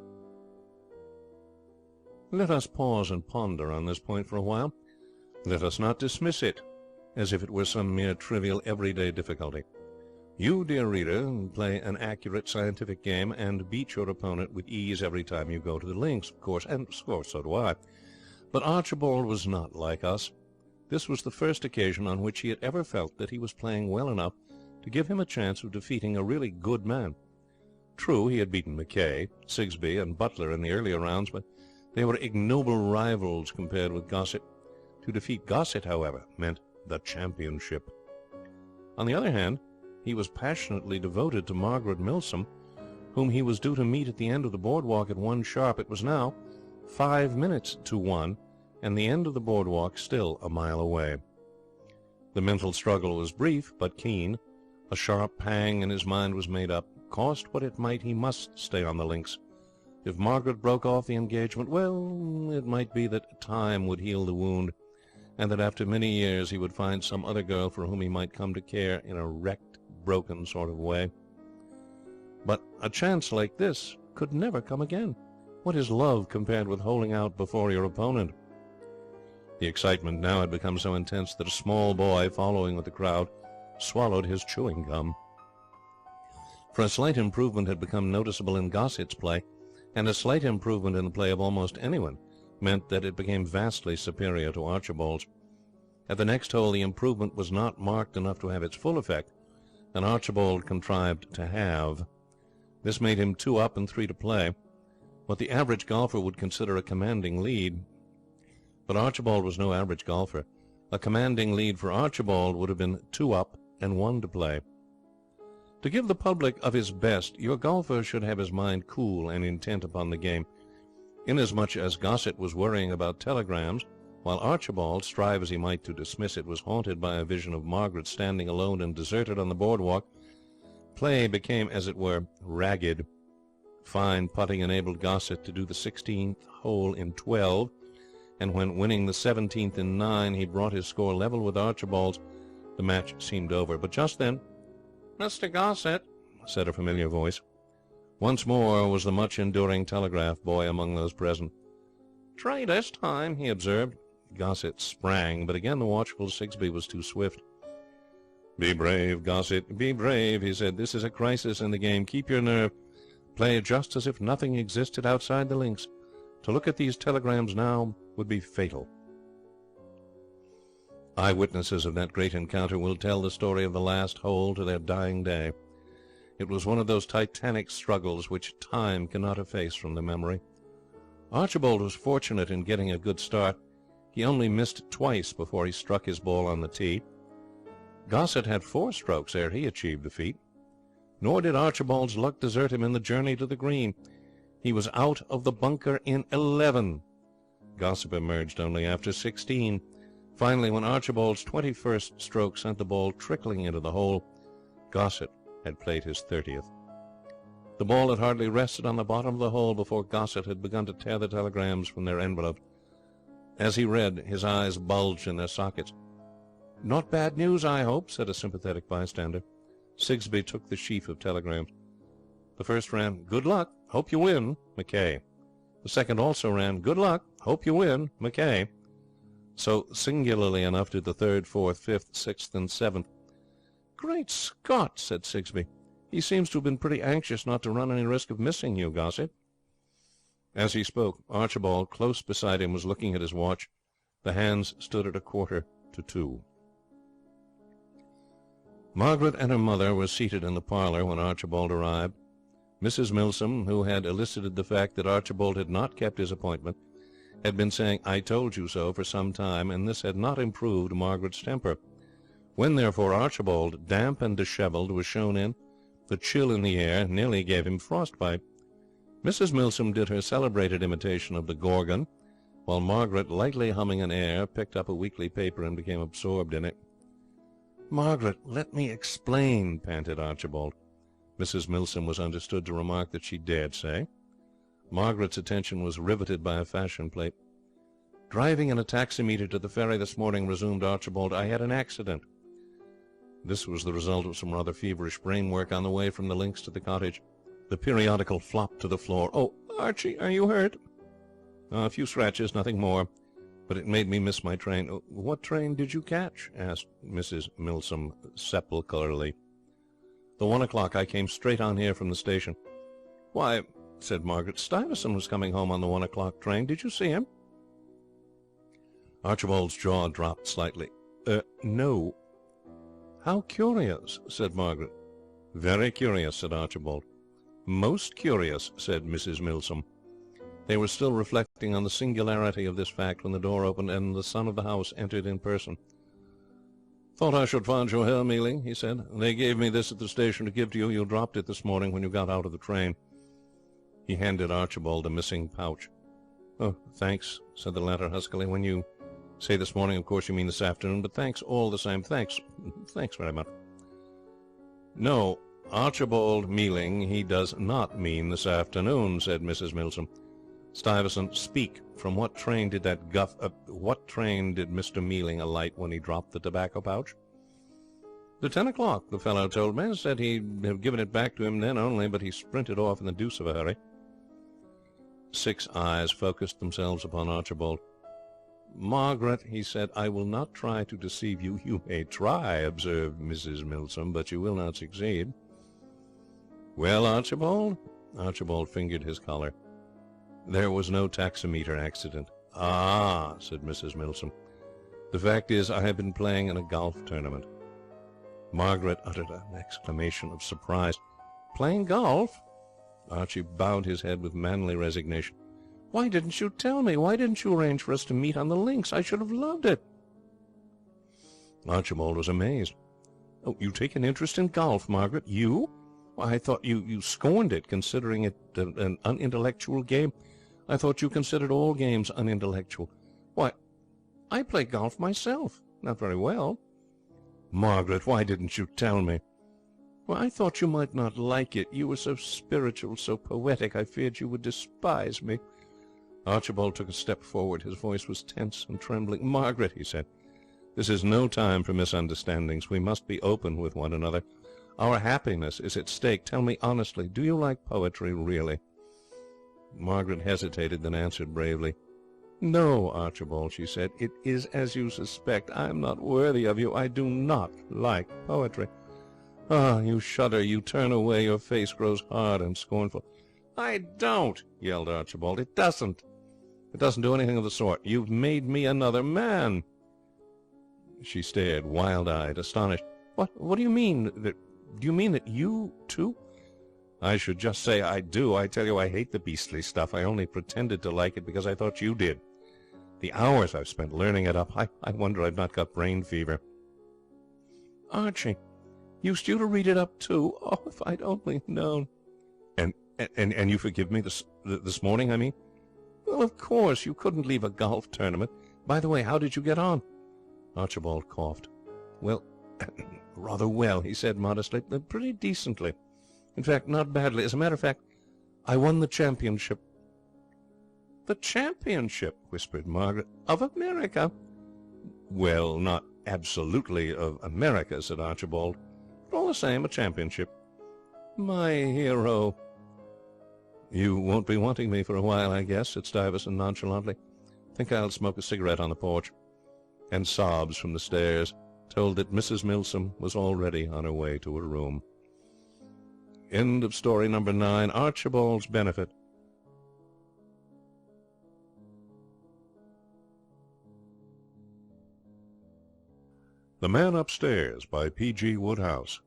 Let us pause and ponder on this point for a while. Let us not dismiss it as if it were some mere trivial everyday difficulty. You, dear reader, play an accurate scientific game and beat your opponent with ease every time you go to the links, of course, and of course so do I. But Archibald was not like us. This was the first occasion on which he had ever felt that he was playing well enough to give him a chance of defeating a really good man. True, he had beaten Mackay, Sigsbee, and Butler in the earlier rounds, but they were ignoble rivals compared with Gossett. To defeat Gossett, however, meant the championship. On the other hand, he was passionately devoted to Margaret Milsom, whom he was due to meet at the end of the boardwalk at 1 sharp. It was now 5 minutes to 1, and the end of the boardwalk still a mile away. The mental struggle was brief but keen. A sharp pang, and his mind was made up. Cost what it might, he must stay on the links. If Margaret broke off the engagement, well, it might be that time would heal the wound, and that after many years he would find some other girl for whom he might come to care in a wrecked, broken sort of way. But a chance like this could never come again. What is love compared with holding out before your opponent? The excitement now had become so intense that a small boy, following with the crowd, swallowed his chewing gum. For a slight improvement had become noticeable in Gossett's play, and a slight improvement in the play of almost anyone meant that it became vastly superior to Archibald's. At the next hole the improvement was not marked enough to have its full effect, and Archibald contrived to halve. This made him 2 up and 3 to play, what the average golfer would consider a commanding lead. But Archibald was no average golfer. A commanding lead for Archibald would have been 2 up and 1 to play. To give the public of his best, your golfer should have his mind cool and intent upon the game, inasmuch as Gossett was worrying about telegrams, while Archibald, strive as he might to dismiss it, was haunted by a vision of Margaret standing alone and deserted on the boardwalk. Play became, as it were, ragged. Fine putting enabled Gossett to do the 16th hole in 12, and when winning the 17th in 9 he brought his score level with Archibald's, the match seemed over. But just then, "Mr. Gossett," said a familiar voice. Once more was the much-enduring telegraph boy among those present. "Try this time," he observed. Gossett sprang, but again the watchful Sigsbee was too swift. "Be brave, Gossett, be brave," he said. "This is a crisis in the game. Keep your nerve. Play just as if nothing existed outside the links. To look at these telegrams now would be fatal." Eyewitnesses of that great encounter will tell the story of the last hole to their dying day. It was one of those titanic struggles which time cannot efface from the memory. Archibald was fortunate in getting a good start. He only missed twice before he struck his ball on the tee. Gossett had 4 strokes ere he achieved the feat. Nor did Archibald's luck desert him in the journey to the green. He was out of the bunker in 11. Gossett emerged only after 16. Finally, when Archibald's 21st stroke sent the ball trickling into the hole, Gossett had played his 30th. The ball had hardly rested on the bottom of the hole before Gossett had begun to tear the telegrams from their envelopes. As he read, his eyes bulged in their sockets. "Not bad news, I hope," said a sympathetic bystander. Sigsbee took the sheaf of telegrams. The first ran, "Good luck. Hope you win. Mackay." The second also ran, "Good luck. Hope you win. Mackay." So, singularly enough, did the 3rd, 4th, 5th, 6th, and 7th. "Great Scott!" said Sigsbee. "He seems to have been pretty anxious not to run any risk of missing you, Gossett." As he spoke, Archibald, close beside him, was looking at his watch. The hands stood at 1:45. Margaret and her mother were seated in the parlour when Archibald arrived. Mrs. Milsom, who had elicited the fact that Archibald had not kept his appointment, had been saying "I told you so" for some time, and this had not improved Margaret's temper. When, therefore, Archibald, damp and dishevelled, was shown in, the chill in the air nearly gave him frostbite. Mrs. Milsom did her celebrated imitation of the Gorgon, while Margaret, lightly humming an air, picked up a weekly paper and became absorbed in it. "Margaret, let me explain," panted Archibald. Mrs. Milsom was understood to remark that she dared say. Margaret's attention was riveted by a fashion plate. "Driving in a taximeter to the ferry this morning," resumed Archibald, "I had an accident." This was the result of some rather feverish brain work on the way from the links to the cottage. The periodical flopped to the floor. "Oh, Archie, are you hurt?" "A few scratches, nothing more. But it made me miss my train." "What train did you catch?" asked Mrs. Milsom sepulchrally. "The 1 o'clock. I came straight on here from the station." "Why," said Margaret, "Stuyvesant was coming home on the 1 o'clock train. Did you see him?" Archibald's jaw dropped slightly. No." "How curious," said Margaret. "Very curious," said Archibald. "Most curious," said Mrs. Milsom. They were still reflecting on the singularity of this fact when the door opened and the son of the house entered in person. "Thought I should find you here, Mealing," he said. "They gave me this at the station to give to you. You dropped it this morning when you got out of the train." He handed Archibald the missing pouch. "Oh, thanks," said the latter huskily. "When you say this morning, of course you mean this afternoon, but thanks all the same. Thanks very much." "No, Archibald Mealing, he does not mean this afternoon," said Mrs. Milsom. "Stuyvesant, speak. From what train did what train did Mr. Mealing alight when he dropped the tobacco pouch?" "The 10 o'clock, the fellow told me. Said he'd have given it back to him then only, but he sprinted off in the deuce of a hurry." 6 eyes focused themselves upon Archibald. "Margaret," he said, "I will not try to deceive you." "You may try," observed Mrs. Milsom, "but you will not succeed." "Well, Archibald?" Archibald fingered his collar. "There was no taximeter accident." "Ah," said Mrs. Milsom. "The fact is, I have been playing in a golf tournament." Margaret uttered an exclamation of surprise. "Playing golf?" Archie bowed his head with manly resignation. "Why didn't you tell me? Why didn't you arrange for us to meet on the links? I should have loved it." Archibald was amazed. "Oh, you take an interest in golf, Margaret? You? Why, I thought you scorned it, considering it an unintellectual game. I thought you considered all games unintellectual." "Why, I play golf myself. Not very well." "Margaret, why didn't you tell me?" "Well, I thought you might not like it. You were so spiritual, so poetic. I feared you would despise me." Archibald took a step forward. His voice was tense and trembling. "Margaret," he said, "this is no time for misunderstandings. We must be open with one another. Our happiness is at stake. Tell me honestly, do you like poetry really?" Margaret hesitated, then answered bravely. "No, Archibald," she said. "It is as you suspect. I am not worthy of you. I do not like poetry." "Ah, you shudder. You turn away. Your face grows hard and scornful." "I don't," yelled Archibald. "It doesn't. It doesn't do anything of the sort. You've made me another man." She stared, wild-eyed, astonished. What do you mean? Do you mean that you, too?" "I should just say I do. I tell you, I hate the beastly stuff. I only pretended to like it because I thought you did. The hours I've spent learning it up, I wonder I've not got brain fever." "Archie, used you to read it up, too? Oh, if I'd only known." And you forgive me this morning, I mean?" "Well, of course. You couldn't leave a golf tournament. By the way, how did you get on?" Archibald coughed. "Well, rather well," he said modestly. "Pretty decently. In fact, not badly. As a matter of fact, I won the championship." "The championship?" whispered Margaret. "Of America?" "Well, not absolutely of America," said Archibald. "But all the same, a championship." "My hero." "You won't be wanting me for a while, I guess," said Stuyvesant nonchalantly. "Think I'll smoke a cigarette on the porch." And sobs from the stairs told that Mrs. Milsom was already on her way to her room. End of story number 9, Archibald's Benefit. The Man Upstairs by P.G. Woodhouse.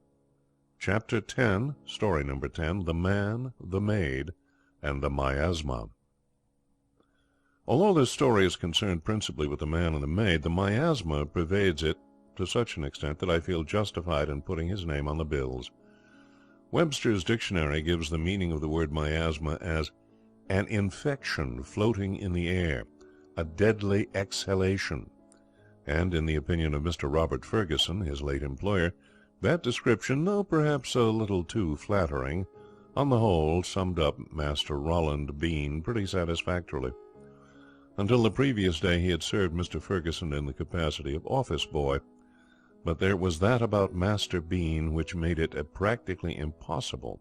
Chapter 10, story number 10, The Man, the Maid, and the Miasma. Although this story is concerned principally with the man and the maid, the miasma pervades it to such an extent that I feel justified in putting his name on the bills. Webster's dictionary gives the meaning of the word miasma as an infection floating in the air, a deadly exhalation, and, in the opinion of Mr. Robert Ferguson, his late employer, that description, though perhaps a little too flattering, on the whole summed up Master Roland Bean pretty satisfactorily. Until the previous day he had served Mr. Ferguson in the capacity of office boy, but there was that about Master Bean which made it practically impossible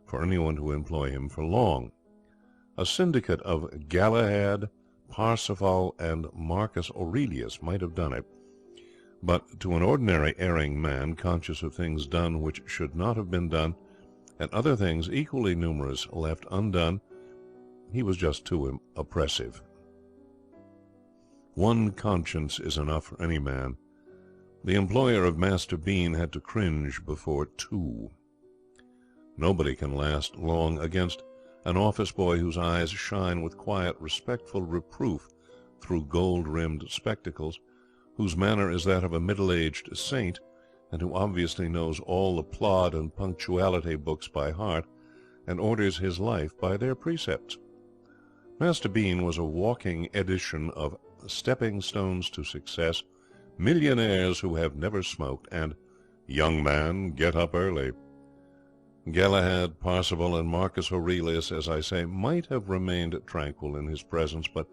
for anyone to employ him for long. A syndicate of Galahad, Parsifal, and Marcus Aurelius might have done it, but to an ordinary erring man, conscious of things done which should not have been done, and other things equally numerous left undone, he was just too oppressive. One conscience is enough for any man. The employer of Master Bean had to cringe before two. Nobody can last long against an office boy whose eyes shine with quiet, respectful reproof through gold-rimmed spectacles, whose manner is that of a middle-aged saint, and who obviously knows all the plod and punctuality books by heart, and orders his life by their precepts. Master Bean was a walking edition of Stepping Stones to Success, Millionaires Who Have Never Smoked, and Young Man, Get Up Early. Galahad, Parsifal, and Marcus Aurelius, as I say, might have remained tranquil in his presence, but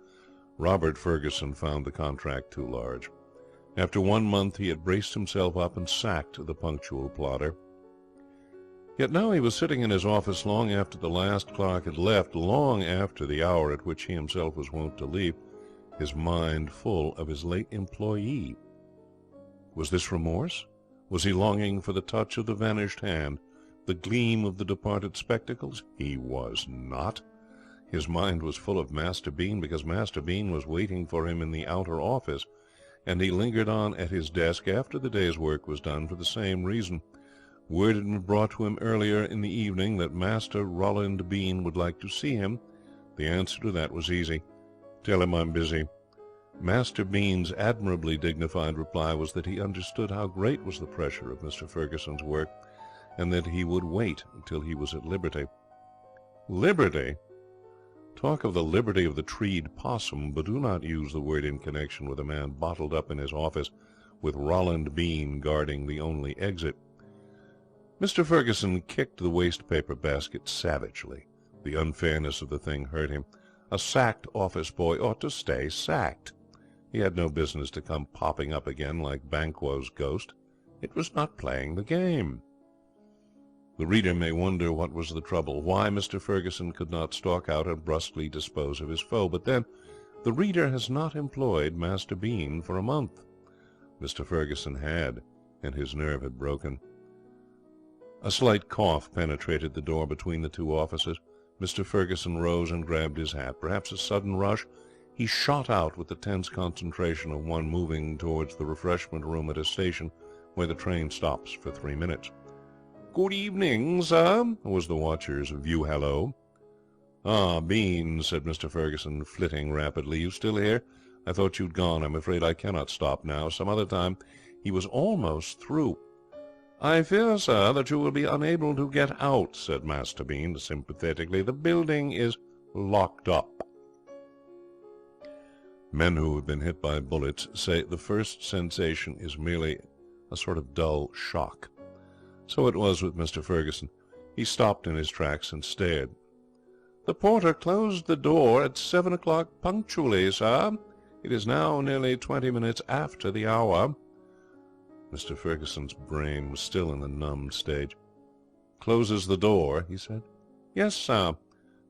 Robert Ferguson found the contract too large. After 1 month he had braced himself up and sacked the punctual plodder. Yet now he was sitting in his office long after the last clerk had left, long after the hour at which he himself was wont to leave, his mind full of his late employee. Was this remorse? Was he longing for the touch of the vanished hand, the gleam of the departed spectacles? He was not. His mind was full of Master Bean, because Master Bean was waiting for him in the outer office, and he lingered on at his desk after the day's work was done for the same reason. Word had been brought to him earlier in the evening that Master Roland Bean would like to see him. The answer to that was easy. "Tell him I'm busy." Master Bean's admirably dignified reply was that he understood how great was the pressure of Mr. Ferguson's work, and that he would wait until he was at liberty. Liberty? Talk of the liberty of the treed possum, but do not use the word in connection with a man bottled up in his office with Roland Bean guarding the only exit. Mr. Ferguson kicked the waste-paper basket savagely. The unfairness of the thing hurt him. A sacked office boy ought to stay sacked. He had no business to come popping up again like Banquo's ghost. It was not playing the game. The reader may wonder what was the trouble, why Mr. Ferguson could not stalk out and brusquely dispose of his foe. But then, the reader has not employed Master Bean for a month. Mr. Ferguson had, and his nerve had broken. A slight cough penetrated the door between the two offices. Mr. Ferguson rose and grabbed his hat. Perhaps a sudden rush. He shot out with the tense concentration of one moving towards the refreshment room at a station where the train stops for 3 minutes. "Good evening, sir," was the watcher's view-hallo. "Ah, Bean," said Mr. Ferguson, flitting rapidly. "You still here? I thought you'd gone. I'm afraid I cannot stop now. Some other time." He was almost through. "I fear, sir, that you will be unable to get out," said Master Bean sympathetically. "The building is locked up." Men who have been hit by bullets say the first sensation is merely a sort of dull shock. So it was with Mr. Ferguson. He stopped in his tracks and stared. "The porter closed the door at 7 o'clock punctually, sir. It is now nearly 20 minutes after the hour." Mr. Ferguson's brain was still in the numbed stage. "Closes the door?" he said. "Yes, sir."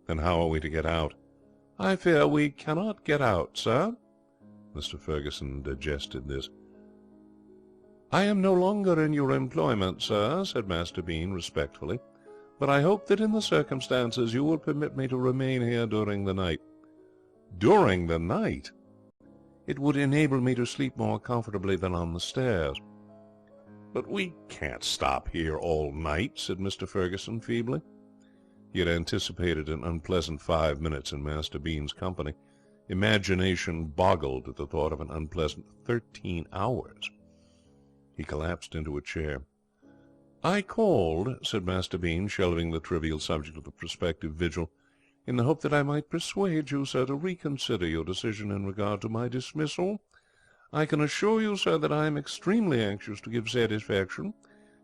"Then how are we to get out?" "I fear we cannot get out, sir." Mr. Ferguson digested this. "I am no longer in your employment, sir," said Master Bean respectfully, "but I hope that in the circumstances you will permit me to remain here during the night." "During the night?" "It would enable me to sleep more comfortably than on the stairs." "But we can't stop here all night," said Mr. Ferguson feebly. He had anticipated an unpleasant 5 minutes in Master Bean's company. Imagination boggled at the thought of an unpleasant 13 hours. He collapsed into a chair. "I called," said Master Bean, shelving the trivial subject of the prospective vigil, in the hope that I might persuade you, sir, to reconsider your decision in regard to my dismissal. I can assure you, sir, that I am extremely anxious to give satisfaction.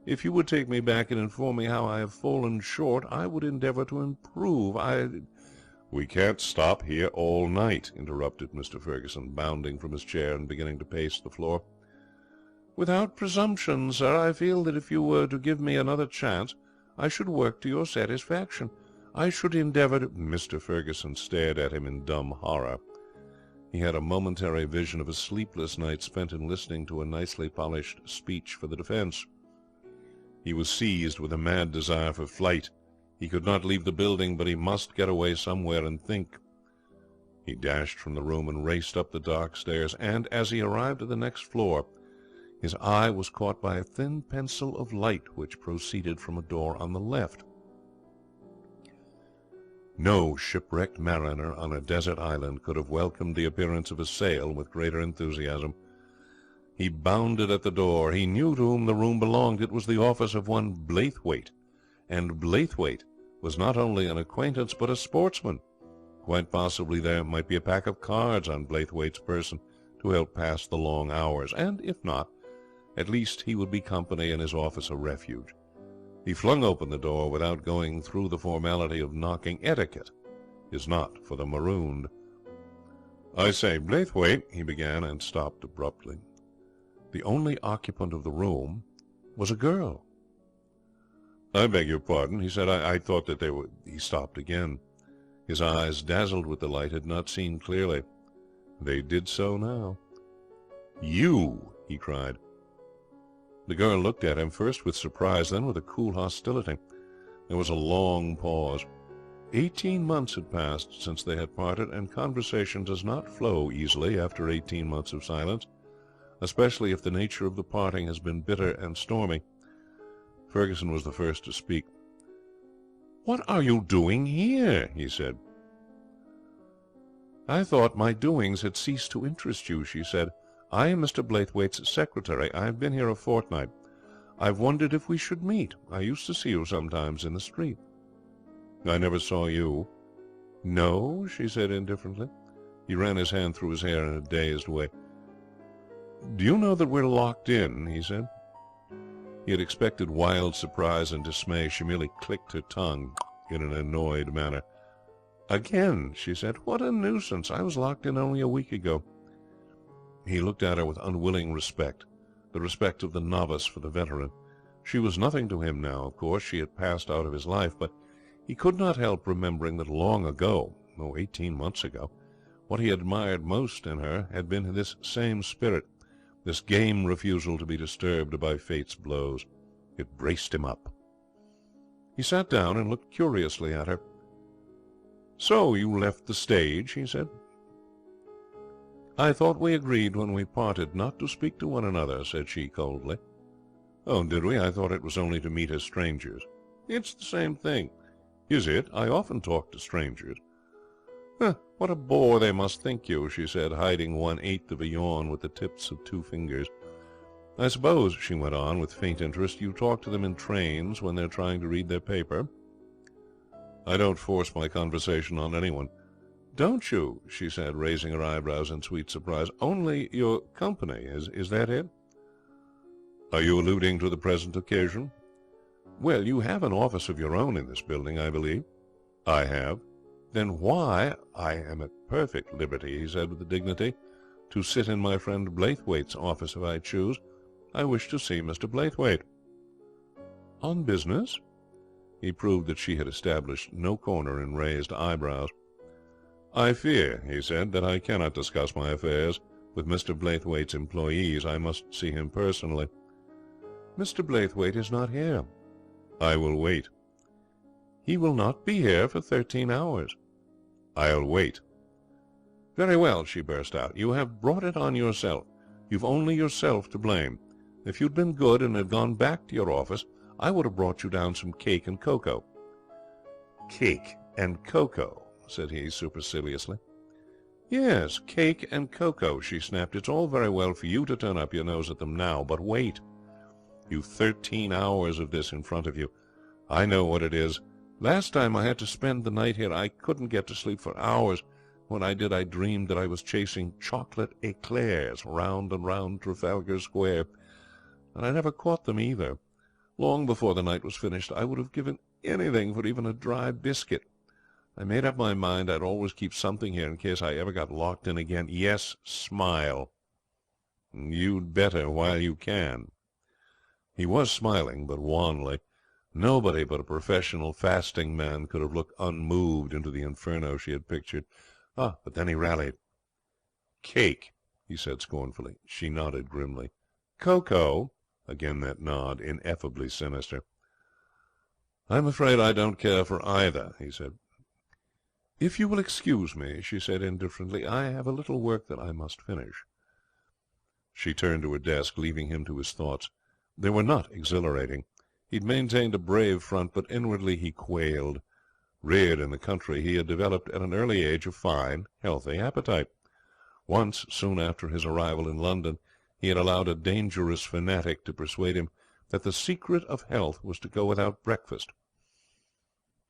If you would take me back and inform me how I have fallen short, I would endeavour to improve. We can't stop here all night, interrupted Mr. Ferguson, bounding from his chair and beginning to pace the floor. Without presumption, sir, I feel that if you were to give me another chance, I should work to your satisfaction. I should endeavour to... Mr. Ferguson stared at him in dumb horror. He had a momentary vision of a sleepless night spent in listening to a nicely polished speech for the defence. He was seized with a mad desire for flight. He could not leave the building, but he must get away somewhere and think. He dashed from the room and raced up the dark stairs, and as he arrived at the next floor, his eye was caught by a thin pencil of light which proceeded from a door on the left. No shipwrecked mariner on a desert island could have welcomed the appearance of a sail with greater enthusiasm. He bounded at the door. He knew to whom the room belonged. It was the office of one Blaithwaite, and Blaithwaite was not only an acquaintance but a sportsman. Quite possibly there might be a pack of cards on Blaithwaite's person to help pass the long hours, and if not, at least he would be company and his office a refuge. He flung open the door without going through the formality of knocking. Etiquette is not for the marooned. "I say, Blaithwaite," he began, and stopped abruptly. The only occupant of the room was a girl. "I beg your pardon," he said. I thought that they were—" He stopped again. His eyes, dazzled with the light, had not seen clearly. They did so now. "You!" he cried. The girl looked at him, first with surprise, then with a cool hostility. There was a long pause. 18 months had passed since they had parted, and conversation does not flow easily after 18 months of silence, especially if the nature of the parting has been bitter and stormy. Ferguson was the first to speak. "What are you doing here?" he said. "I thought my doings had ceased to interest you," she said. "I am Mr. Blaithwaite's secretary. I have been here a fortnight. I've wondered if we should meet. I used to see you sometimes in the street." "I never saw you." "No?" she said indifferently. He ran his hand through his hair in a dazed way. "Do you know that we're locked in?" he said. He had expected wild surprise and dismay. She merely clicked her tongue in an annoyed manner. "Again?" she said. "What a nuisance! I was locked in only a week ago." He looked at her with unwilling respect, the respect of the novice for the veteran. She was nothing to him now, of course. She had passed out of his life, but he could not help remembering that long ago, 18 months ago, what he admired most in her had been this same spirit, this game refusal to be disturbed by fate's blows. It braced him up. He sat down and looked curiously at her. "So you left the stage?" he said. "I thought we agreed when we parted not to speak to one another," said she coldly. "Oh, did we? I thought it was only to meet as strangers." "It's the same thing." "Is it? I often talk to strangers." "What a bore they must think you," she said, hiding 1/8 of a yawn with the tips of 2 fingers. "I suppose," she went on, with faint interest, "you talk to them in trains when they're trying to read their paper?" "I don't force my conversation on anyone." "Don't you?" she said, raising her eyebrows in sweet surprise. "Only your company, is that it?" "Are you alluding to the present occasion?" "Well, you have an office of your own in this building, I believe." "I have." "Then why—" "I am at perfect liberty," he said with dignity, "to sit in my friend Blaithwaite's office if I choose. I wish to see Mr. Blaithwaite." "On business?" He proved that she had established no corner in raised eyebrows. "I fear," he said, "that I cannot discuss my affairs with Mr. Blaithwaite's employees. I must see him personally." "Mr. Blaithwaite is not here." "I will wait." "He will not be here for 13 hours." "I'll wait." "Very well," she burst out. "You have brought it on yourself. You've only yourself to blame. If you'd been good and had gone back to your office, I would have brought you down some cake and cocoa." "Cake and cocoa?" said he superciliously. "Yes, cake and cocoa," she snapped. "It's all very well for you to turn up your nose at them now, but wait. You've 13 hours of this in front of you. I know what it is. Last time I had to spend the night here, I couldn't get to sleep for hours. When I did, I dreamed that I was chasing chocolate eclairs round and round Trafalgar Square, and I never caught them either. Long before the night was finished, I would have given anything for even a dry biscuit. I made up my mind I'd always keep something here in case I ever got locked in again. Yes, smile. You'd better while you can. He was smiling, but wanly. Nobody but a professional fasting man could have looked unmoved into the inferno she had pictured. But then he rallied. Cake, he said scornfully. She nodded grimly. Cocoa? Again that nod, ineffably sinister. I'm afraid I don't care for either, he said. If you will excuse me, she said indifferently, I have a little work that I must finish. She turned to her desk, leaving him to his thoughts. They were not exhilarating. He'd maintained a brave front, but inwardly he quailed. Reared in the country, he had developed at an early age a fine, healthy appetite. Once, soon after his arrival in London, he had allowed a dangerous fanatic to persuade him that the secret of health was to go without breakfast.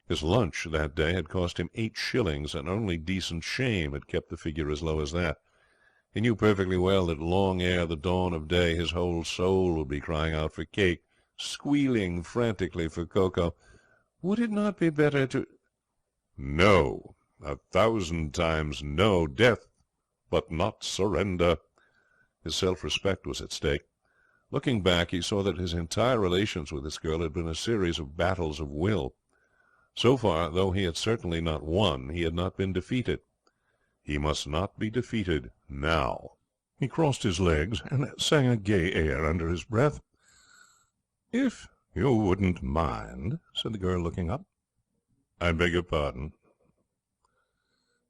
His lunch that day had cost him 8 shillings, and only decent shame had kept the figure as low as that. He knew perfectly well that long ere the dawn of day his whole soul would be crying out for cake, squealing frantically for cocoa. Would it not be better to... No, 1,000 times no. Death, but not surrender. His self-respect was at stake. Looking back, he saw that his entire relations with this girl had been a series of battles of will. So far, though he had certainly not won, he had not been defeated. He must not be defeated now. He crossed his legs and sang a gay air under his breath. "If you wouldn't mind," said the girl, looking up. "I beg your pardon."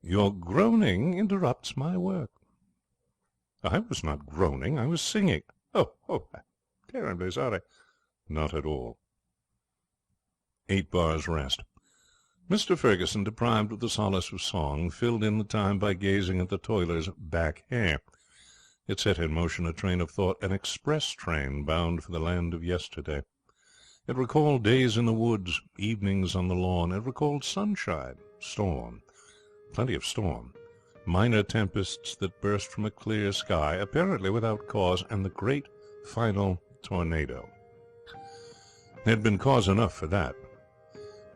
"Your groaning interrupts my work." "I was not groaning. I was singing." Oh, I'm terribly sorry." "Not at all." 8 bars rest. Mr. Ferguson, deprived of the solace of song, filled in the time by gazing at the toiler's back hair. It set in motion a train of thought, an express train bound for the land of yesterday. It recalled days in the woods, evenings on the lawn. It recalled sunshine, storm, plenty of storm, minor tempests that burst from a clear sky, apparently without cause, and the great final tornado. There had been cause enough for that.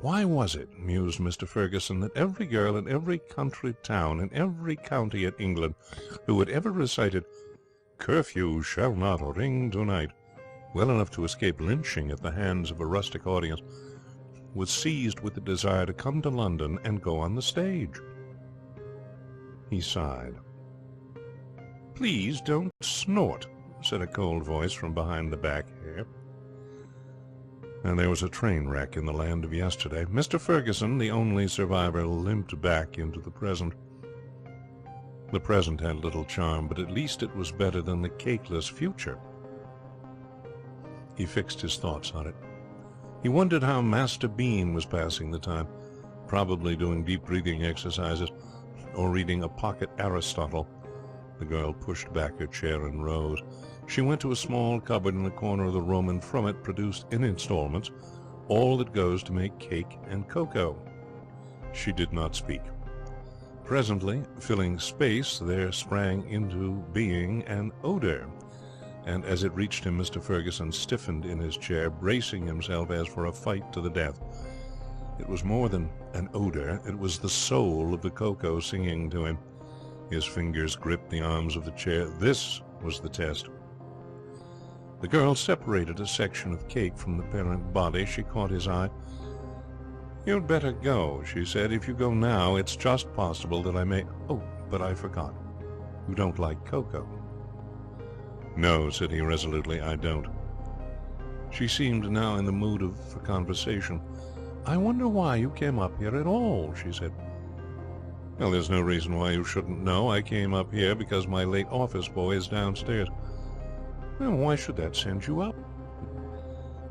Why was it, mused Mr. Ferguson, that every girl in every country town, in every county in England, who had ever recited "Curfew shall not ring tonight," well enough to escape lynching at the hands of a rustic audience, was seized with the desire to come to London and go on the stage? He sighed. "Please don't snort," said a cold voice from behind the back hair. And there was a train wreck in the land of yesterday. Mr. Ferguson, the only survivor, limped back into the present. The present had little charm, but at least it was better than the cakeless future. He fixed his thoughts on it. He wondered how Master Bean was passing the time, probably doing deep breathing exercises, or reading a pocket Aristotle. The girl pushed back her chair and rose. She went to a small cupboard in the corner of the room, and from it produced in installments all that goes to make cake and cocoa. She did not speak. Presently, filling space, there sprang into being an odour, and as it reached him, Mr. Ferguson stiffened in his chair, bracing himself as for a fight to the death. It was more than an odour. It was the soul of the cocoa singing to him. His fingers gripped the arms of the chair. This was the test. The girl separated a section of cake from the parent body. She caught his eye. "You'd better go," she said. "If you go now, it's just possible that I may... Oh, but I forgot. You don't like cocoa." "No," said he resolutely, "I don't." She seemed now in the mood for conversation. "I wonder why you came up here at all," she said. "Well, there's no reason why you shouldn't know. I came up here because my late office boy is downstairs." "Well, why should that send you up?"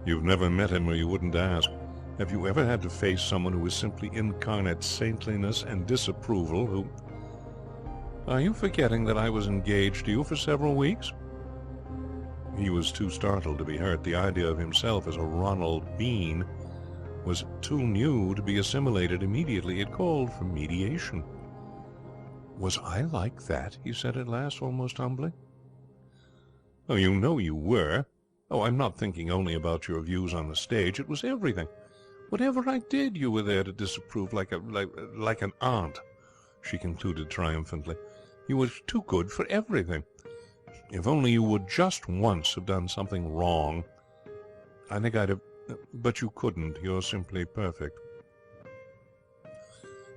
"You've never met him, or you wouldn't ask. Have you ever had to face someone who is simply incarnate saintliness and disapproval, who... Are you forgetting that I was engaged to you for several weeks?" He was too startled to be hurt. The idea of himself as a Ronald Bean was too new to be assimilated immediately. It called for mediation. "Was I like that?" he said at last, almost humbly. "Oh, you know you were. Oh, I'm not thinking only about your views on the stage. It was everything. Whatever I did, you were there to disapprove, like an aunt," she concluded triumphantly. "You were too good for everything. If only you would just once have done something wrong, I think I'd have... But you couldn't. You're simply perfect."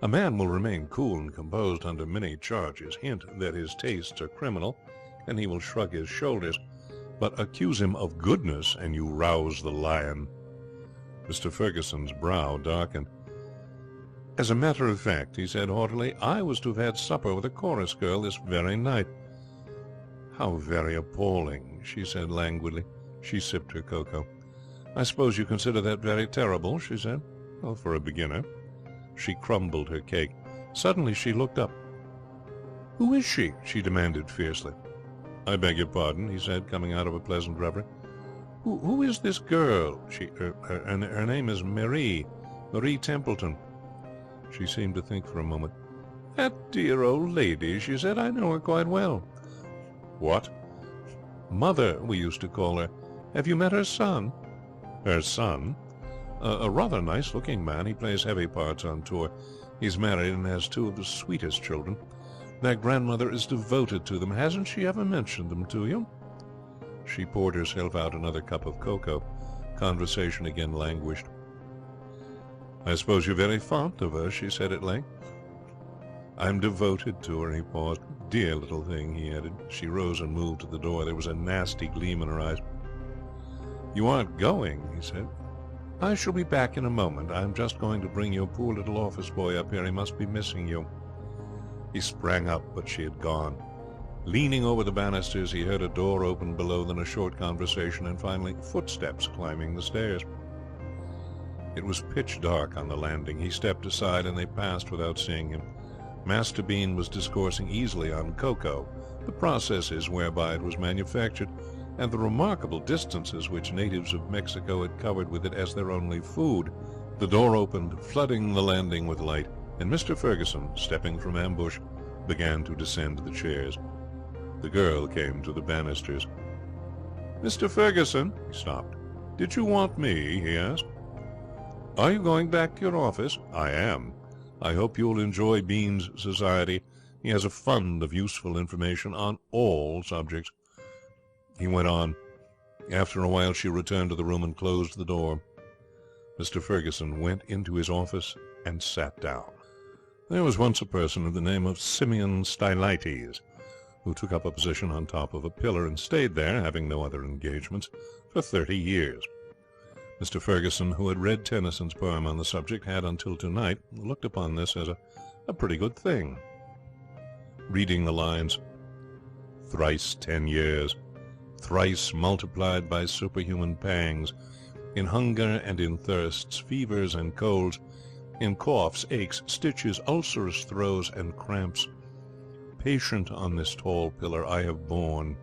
A man will remain cool and composed under many charges. Hint that his tastes are criminal, and he will shrug his shoulders. But accuse him of goodness, and you rouse the lion. Mr. Ferguson's brow darkened. "As a matter of fact," he said haughtily, "I was to have had supper with a chorus girl this very night." "How very appalling," she said languidly. She sipped her cocoa. "I suppose you consider that very terrible," she said. "Well, for a beginner." She crumbled her cake. Suddenly she looked up. "Who is she?" she demanded fiercely. "I beg your pardon," he said, coming out of a pleasant reverie. Who is this girl?" Her name is Marie Templeton." She seemed to think for a moment. "That dear old lady," she said. "I know her quite well." "What?" "Mother, we used to call her. Have you met her son?" "Her son?" A rather nice-looking man. He plays heavy parts on tour. He's married and has two of the sweetest children. Their grandmother is devoted to them. Hasn't she ever mentioned them to you?" She poured herself out another cup of cocoa. Conversation again languished. "I suppose you're very fond of her," she said at length. "I'm devoted to her," he paused. "Dear little thing," he added. She rose and moved to the door. There was a nasty gleam in her eyes. "You aren't going?" he said. "I shall be back in a moment. I'm just going to bring your poor little office boy up here. He must be missing you." He sprang up, but she had gone. Leaning over the banisters, he heard a door open below, then a short conversation, and finally footsteps climbing the stairs. It was pitch dark on the landing. He stepped aside, and they passed without seeing him. Master Bean was discoursing easily on cocoa, the processes whereby it was manufactured, and the remarkable distances which natives of Mexico had covered with it as their only food. The door opened, flooding the landing with light, and Mr. Ferguson, stepping from ambush, began to descend the chairs. The girl came to the banisters. "Mr. Ferguson," he stopped. "Did you want me?" he asked. "Are you going back to your office?" "I am. I hope you'll enjoy Bean's society. He has a fund of useful information on all subjects." He went on. After a while she returned to the room and closed the door. Mr. Ferguson went into his office and sat down. There was once a person of the name of Simeon Stylites, who took up a position on top of a pillar and stayed there, having no other engagements, for 30 years. Mr. Ferguson, who had read Tennyson's poem on the subject, had until tonight looked upon this as a pretty good thing. Reading the lines, "Thrice 10 years, thrice multiplied by superhuman pangs, in hunger and in thirsts, fevers and colds, in coughs, aches, stitches, ulcerous throes, and cramps, patient on this tall pillar I have borne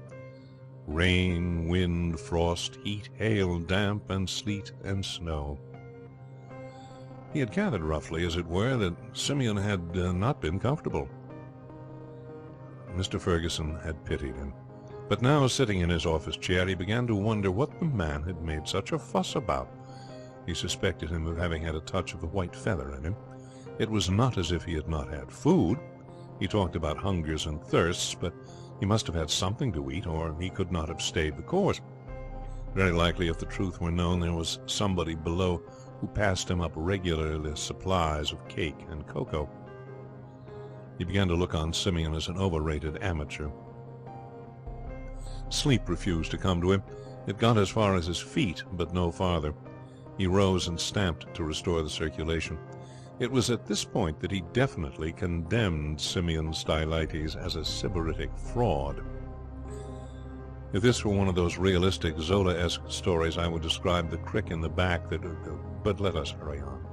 rain, wind, frost, heat, hail, damp, and sleet, and snow." He had gathered roughly, as it were, that Simeon had not been comfortable. Mr. Ferguson had pitied him. But now, sitting in his office chair, he began to wonder what the man had made such a fuss about. He suspected him of having had a touch of the white feather in him. It was not as if he had not had food. He talked about hungers and thirsts, but he must have had something to eat, or he could not have stayed the course. Very likely, if the truth were known, there was somebody below who passed him up regularly supplies of cake and cocoa. He began to look on Simeon as an overrated amateur. Sleep refused to come to him. It got as far as his feet, but no farther. He rose and stamped to restore the circulation. It was at this point that he definitely condemned Simeon Stylites as a sybaritic fraud. If this were one of those realistic Zola-esque stories, I would describe the crick in the back that... But let us hurry on.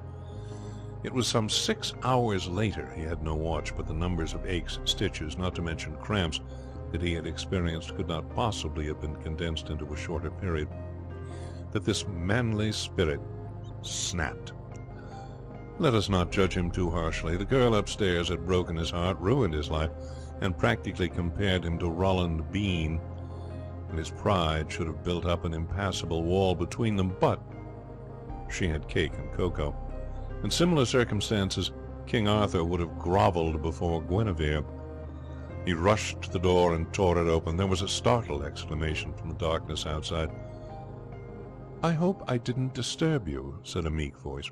It was some 6 hours later, he had no watch, but the numbers of aches, stitches, not to mention cramps, that he had experienced could not possibly have been condensed into a shorter period, that this manly spirit snapped. Let us not judge him too harshly. The girl upstairs had broken his heart, ruined his life, and practically compared him to Roland Bean, and his pride should have built up an impassable wall between them, but she had cake and cocoa. In similar circumstances, King Arthur would have grovelled before Guinevere. He rushed to the door and tore it open. There was a startled exclamation from the darkness outside. "I hope I didn't disturb you," said a meek voice.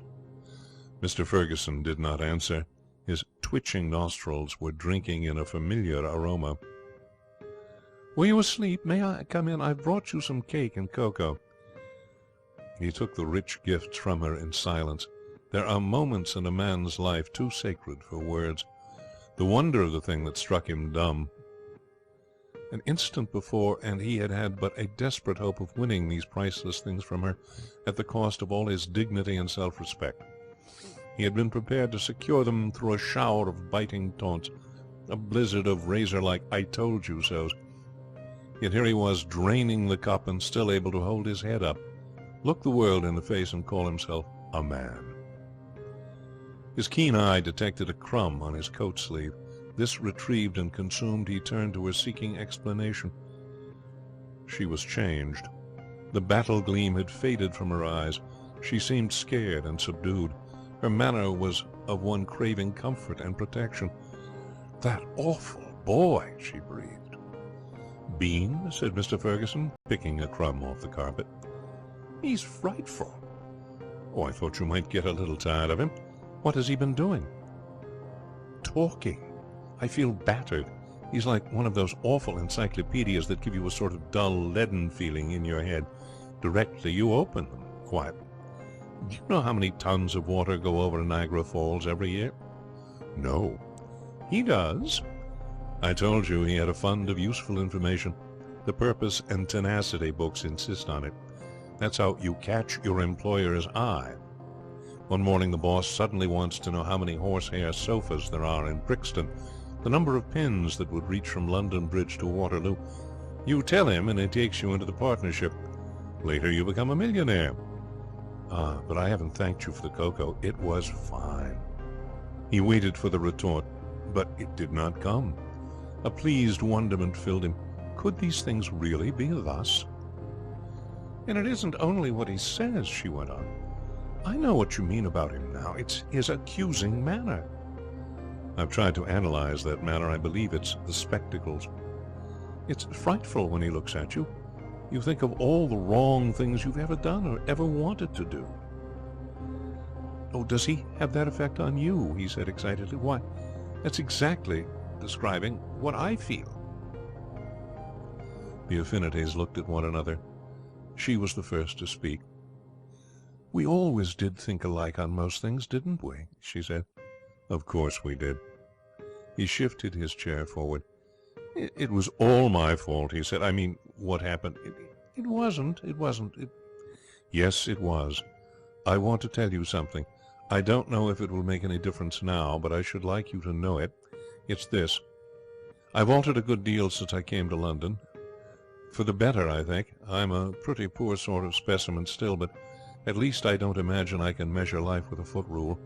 Mr. Ferguson did not answer. His twitching nostrils were drinking in a familiar aroma. "Were you asleep? May I come in? I've brought you some cake and cocoa." He took the rich gifts from her in silence. There are moments in a man's life too sacred for words. The wonder of the thing that struck him dumb. An instant before, and he had had but a desperate hope of winning these priceless things from her at the cost of all his dignity and self-respect. He had been prepared to secure them through a shower of biting taunts, a blizzard of razor-like "I told you so's." Yet here he was, draining the cup and still able to hold his head up, look the world in the face and call himself a man. His keen eye detected a crumb on his coat sleeve. This retrieved and consumed, he turned to her, seeking explanation. She was changed. The battle gleam had faded from her eyes. She seemed scared and subdued. Her manner was of one craving comfort and protection. "That awful boy!" she breathed. "Bean?" said Mr. Ferguson, picking a crumb off the carpet. "He's frightful." "Oh, I thought you might get a little tired of him. What has he been doing?" "Talking. I feel battered. He's like one of those awful encyclopedias that give you a sort of dull, leaden feeling in your head directly you open them. Why, do you know how many tons of water go over Niagara Falls every year?" "No." "He does. I told you he had a fund of useful information. The Purpose and Tenacity books insist on it. That's how you catch your employer's eye. One morning the boss suddenly wants to know how many horsehair sofas there are in Brixton, the number of pins that would reach from London Bridge to Waterloo. You tell him, and he takes you into the partnership. Later you become a millionaire. Ah, but I haven't thanked you for the cocoa. It was fine." He waited for the retort, but it did not come. A pleased wonderment filled him. Could these things really be thus? "And it isn't only what he says," she went on. "I know what you mean about him now. It's his accusing manner." "I've tried to analyze that manner. I believe it's the spectacles. It's frightful when he looks at you. You think of all the wrong things you've ever done or ever wanted to do." "Oh, does he have that effect on you?" he said excitedly. "Why, that's exactly describing what I feel." The affinities looked at one another. She was the first to speak. "We always did think alike on most things, didn't we?" she said. "Of course we did." He shifted his chair forward. It was all my fault," he said. "I mean, what happened." It wasn't. Yes, it was. I want to tell you something. I don't know if it will make any difference now, but I should like you to know it. It's this. I've altered a good deal since I came to London. For the better, I think. I'm a pretty poor sort of specimen still, but at least I don't imagine I can measure life with a foot rule.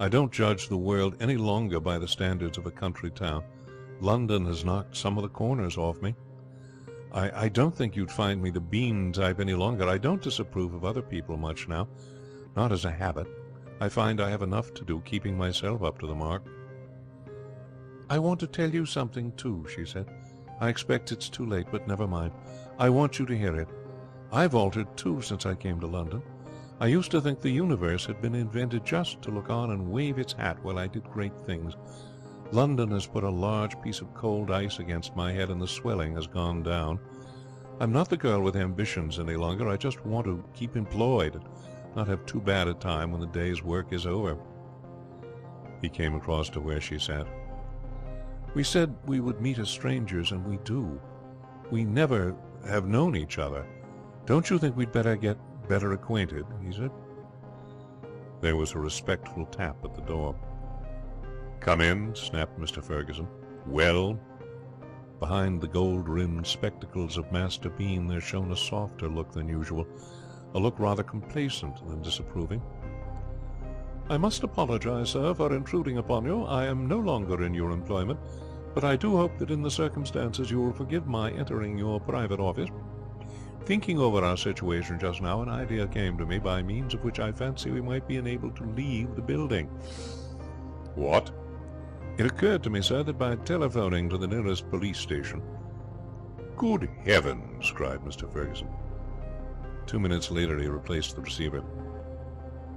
I don't judge the world any longer by the standards of a country town. London has knocked some of the corners off me. I don't think you'd find me the Bean type any longer. I don't disapprove of other people much now, not as a habit. I find I have enough to do keeping myself up to the mark." "I want to tell you something, too," she said. "I expect it's too late, but never mind. I want you to hear it. I've altered, too, since I came to London. I used to think the universe had been invented just to look on and wave its hat while I did great things. London has put a large piece of cold ice against my head, and the swelling has gone down. I'm not the girl with ambitions any longer. I just want to keep employed and not have too bad a time when the day's work is over." He came across to where she sat. "We said we would meet as strangers, and we do. We never have known each other. Don't you think we'd better get better acquainted?" he said. There was a respectful tap at the door. "Come in," snapped Mr. Ferguson. "Well?" Behind the gold-rimmed spectacles of Master Bean there shone a softer look than usual, a look rather complacent than disapproving. I must apologize, sir, for intruding upon you. I am no longer in your employment, but I do hope that in the circumstances you will forgive my entering your private office. Thinking over our situation just now, an idea came to me by means of which I fancy we might be enabled to leave the building. What? It occurred to me, sir, that by telephoning to the nearest police station... Good heavens! Cried Mr. Ferguson. 2 minutes later he replaced the receiver.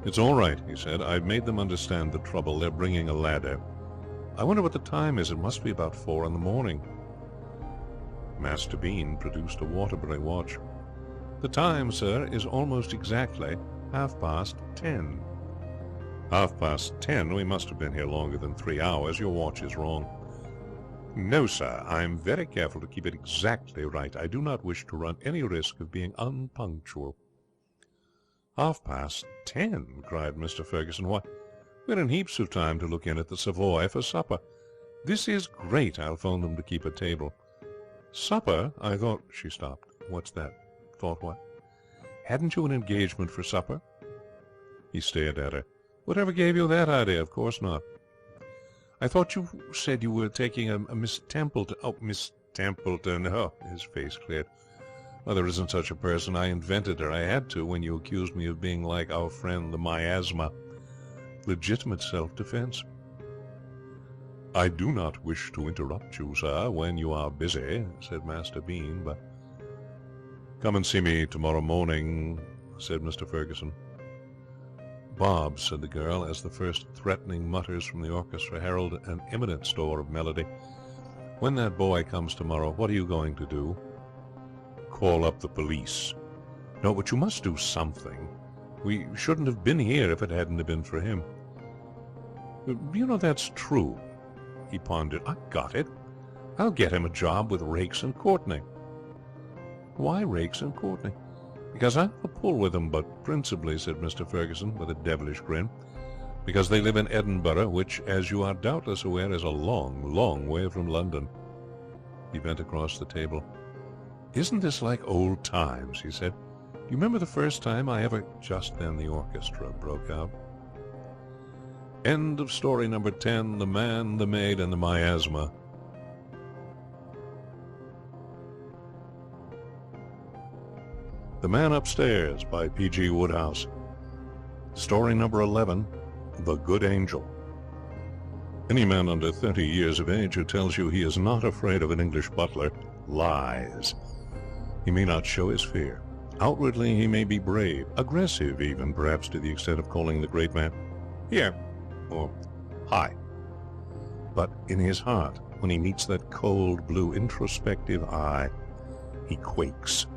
It's all right, he said. I've made them understand the trouble. They're bringing a ladder. I wonder what the time is. It must be about 4 in the morning. Master Bean produced a Waterbury watch. The time, sir, is almost exactly 10:30. 10:30? We must have been here longer than 3 hours. Your watch is wrong. No, sir. I'm very careful to keep it exactly right. I do not wish to run any risk of being unpunctual. 10:30? Cried Mr. Ferguson. Why, we're in heaps of time to look in at the Savoy for supper. This is great. I'll phone them to keep a table. Supper? I thought... She stopped. What's that? Thought what? Hadn't you an engagement for supper? He stared at her. Whatever gave you that idea? Of course not. I thought you said you were taking a Miss Templeton. Oh, Miss Templeton. Oh, his face cleared. Well, there isn't such a person. I invented her. I had to when you accused me of being like our friend the Miasma. Legitimate self-defense. I do not wish to interrupt you, sir, when you are busy, said Master Bean, but... Come and see me tomorrow morning, said Mr. Ferguson. Bob, said the girl, as the first threatening mutters from the orchestra heralded an imminent store of melody. When that boy comes tomorrow, what are you going to do? Call up the police. No, but you must do something. We shouldn't have been here if it hadn't have been for him. You know, that's true. He pondered. I got it. I'll get him a job with Rakes and Courtney. Why Rakes and Courtney? Because I have a pull with them, but principally, said Mr. Ferguson, with a devilish grin, because they live in Edinburgh, which, as you are doubtless aware, is a long, long way from London. He bent across the table. Isn't this like old times? He said. Do you remember the first time I ever... Just then the orchestra broke out. End of story number 10, The Man, the Maid, and the Miasma. The Man Upstairs by P.G. Woodhouse. Story number 11, The Good Angel. Any man under 30 years of age who tells you he is not afraid of an English butler lies. He may not show his fear. Outwardly he may be brave, aggressive even, perhaps to the extent of calling the great man, "Here," or "Hi." But in his heart, when he meets that cold blue introspective eye, he quakes.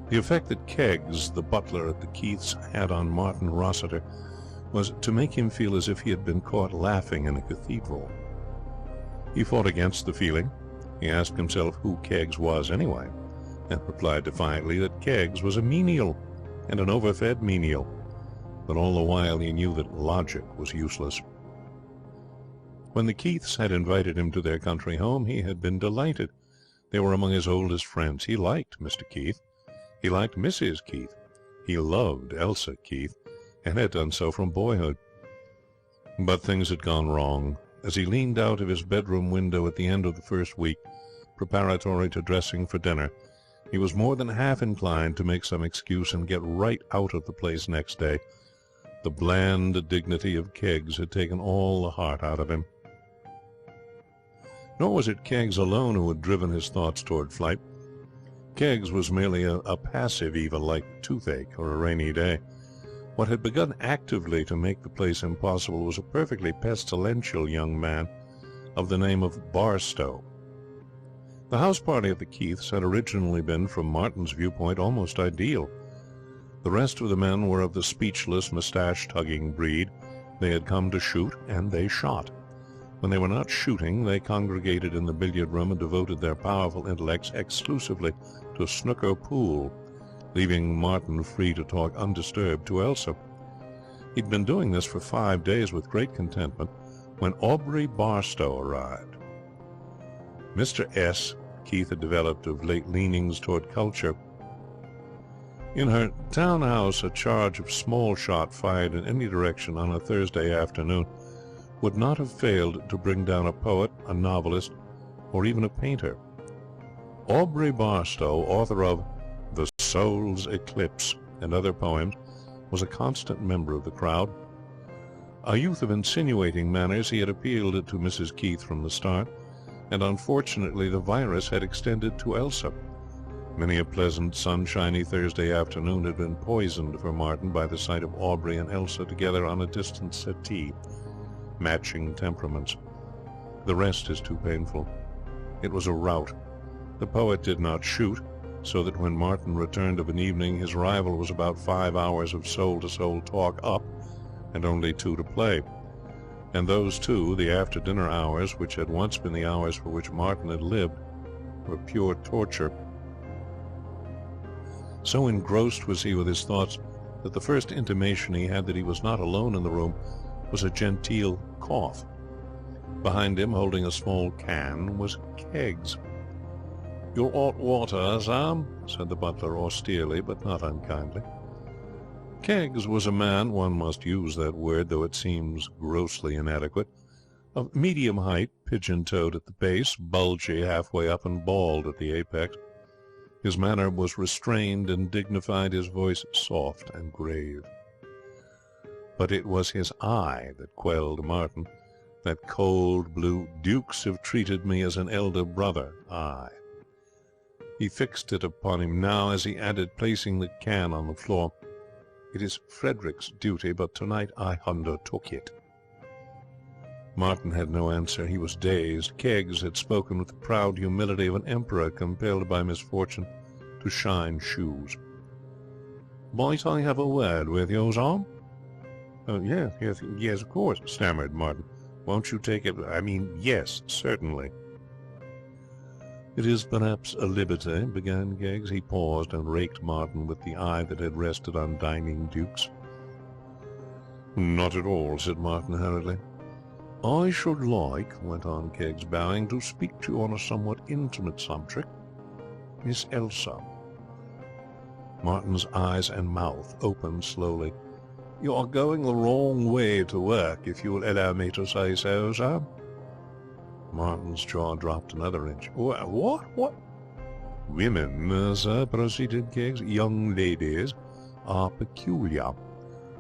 The effect that Keggs, the butler at the Keiths, had on Martin Rossiter was to make him feel as if he had been caught laughing in a cathedral. He fought against the feeling. He asked himself who Keggs was anyway, and replied defiantly that Keggs was a menial, and an overfed menial. But all the while he knew that logic was useless. When the Keiths had invited him to their country home, he had been delighted. They were among his oldest friends. He liked Mr. Keith. He liked Mrs. Keith. He loved Elsa Keith, and had done so from boyhood. But things had gone wrong. As he leaned out of his bedroom window at the end of the first week, preparatory to dressing for dinner, he was more than half inclined to make some excuse and get right out of the place next day. The bland dignity of Keggs had taken all the heart out of him. Nor was it Keggs alone who had driven his thoughts toward flight. Keggs was merely a passive evil, like toothache or a rainy day. What had begun actively to make the place impossible was a perfectly pestilential young man of the name of Barstow. The house party at the Keiths had originally been, from Martin's viewpoint, almost ideal. The rest of the men were of the speechless, moustache-tugging breed. They had come to shoot, and they shot. When they were not shooting, they congregated in the billiard-room and devoted their powerful intellects exclusively to snooker pool, leaving Martin free to talk undisturbed to Elsa. He'd been doing this for 5 days with great contentment when Aubrey Barstow arrived. Mr. S. Keith had developed of late leanings toward culture. In her town house, a charge of small shot fired in any direction on a Thursday afternoon would not have failed to bring down a poet, a novelist, or even a painter. Aubrey Barstow, author of The Soul's Eclipse and other poems, was a constant member of the crowd. A youth of insinuating manners, he had appealed to Mrs. Keith from the start, and unfortunately the virus had extended to Elsa. Many a pleasant, sunshiny Thursday afternoon had been poisoned for Martin by the sight of Aubrey and Elsa together on a distant settee, matching temperaments. The rest is too painful. It was a rout. The poet did not shoot, so that when Martin returned of an evening his rival was about 5 hours of soul-to-soul talk up, and only 2 to play. And those 2, the after-dinner hours, which had once been the hours for which Martin had lived, were pure torture. So engrossed was he with his thoughts that the first intimation he had that he was not alone in the room was a genteel cough. Behind him, holding a small can, was Keggs. "Your hot water, Sam," said the butler austerely, but not unkindly. Keggs was a man, one must use that word, though it seems grossly inadequate, of medium height, pigeon-toed at the base, bulgy halfway up, and bald at the apex. His manner was restrained and dignified, his voice soft and grave. But it was his eye that quelled Martin, that cold blue, dukes have treated me as an elder brother eye. He fixed it upon him now as he added, placing the can on the floor, "It is Frederick's duty, but tonight I undertook it." Martin had no answer. He was dazed. Keggs had spoken with the proud humility of an emperor compelled by misfortune to shine shoes. "Might I have a word with you, Sam?" Yes, of course," stammered Martin. "Won't you take it? Yes, certainly." "It is perhaps a liberty," began Keggs. He paused and raked Martin with the eye that had rested on dining dukes. "Not at all," said Martin hurriedly. "I should like," went on Keggs, bowing, "to speak to you on a somewhat intimate subject. Miss Elsa." Martin's eyes and mouth opened slowly. "You are going the wrong way to work, if you will allow me to say so, sir." Martin's jaw dropped another inch. What? "Women, sir," proceeded Keggs, "young ladies, are peculiar.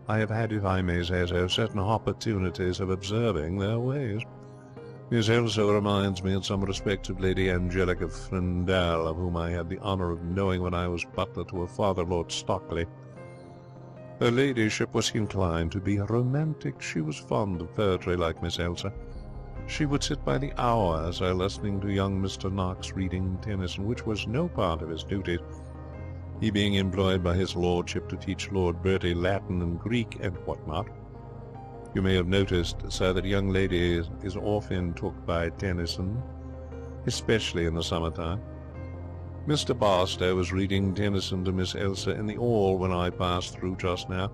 I have had, if I may say so, certain opportunities of observing their ways. Miss Elsa reminds me in some respects of Lady Angelica Frindale, of whom I had the honour of knowing when I was butler to her father, Lord Stockley. Her ladyship was inclined to be romantic. She was fond of poetry like Miss Elsa. She would sit by the hour, sir, listening to young Mr. Knox reading Tennyson, which was no part of his duties, he being employed by his lordship to teach Lord Bertie Latin and Greek and what not. You may have noticed, sir, that young lady is often took by Tennyson, especially in the summer-time. Mr. Barstow was reading Tennyson to Miss Elsa in the hall when I passed through just now.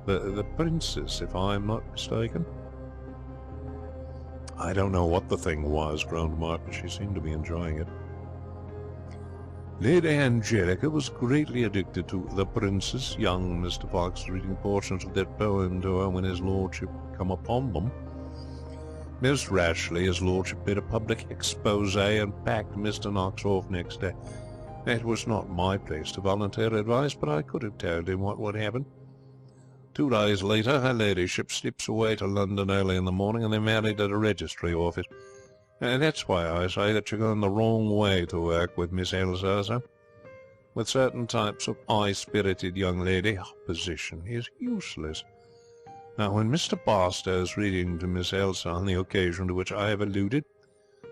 The Princess, if I am not mistaken." "I don't know what the thing was," groaned Martin. "She seemed to be enjoying it." "Lady Angelica was greatly addicted to The Princess. Young Mr. Fox reading portions of that poem to her when his lordship come upon them. Most rashly his lordship made a public expose and packed Mr. Knox off next day. It was not my place to volunteer advice, but I could have told him what would happen. 2 days later her ladyship slips away to London early in the morning, and they're married at a registry office. And that's why I say that you're going the wrong way to work with Miss Elsa, sir. With certain types of high-spirited young lady, opposition is useless. Now, when Mr. Barstow's reading to Miss Elsa on the occasion to which I have alluded,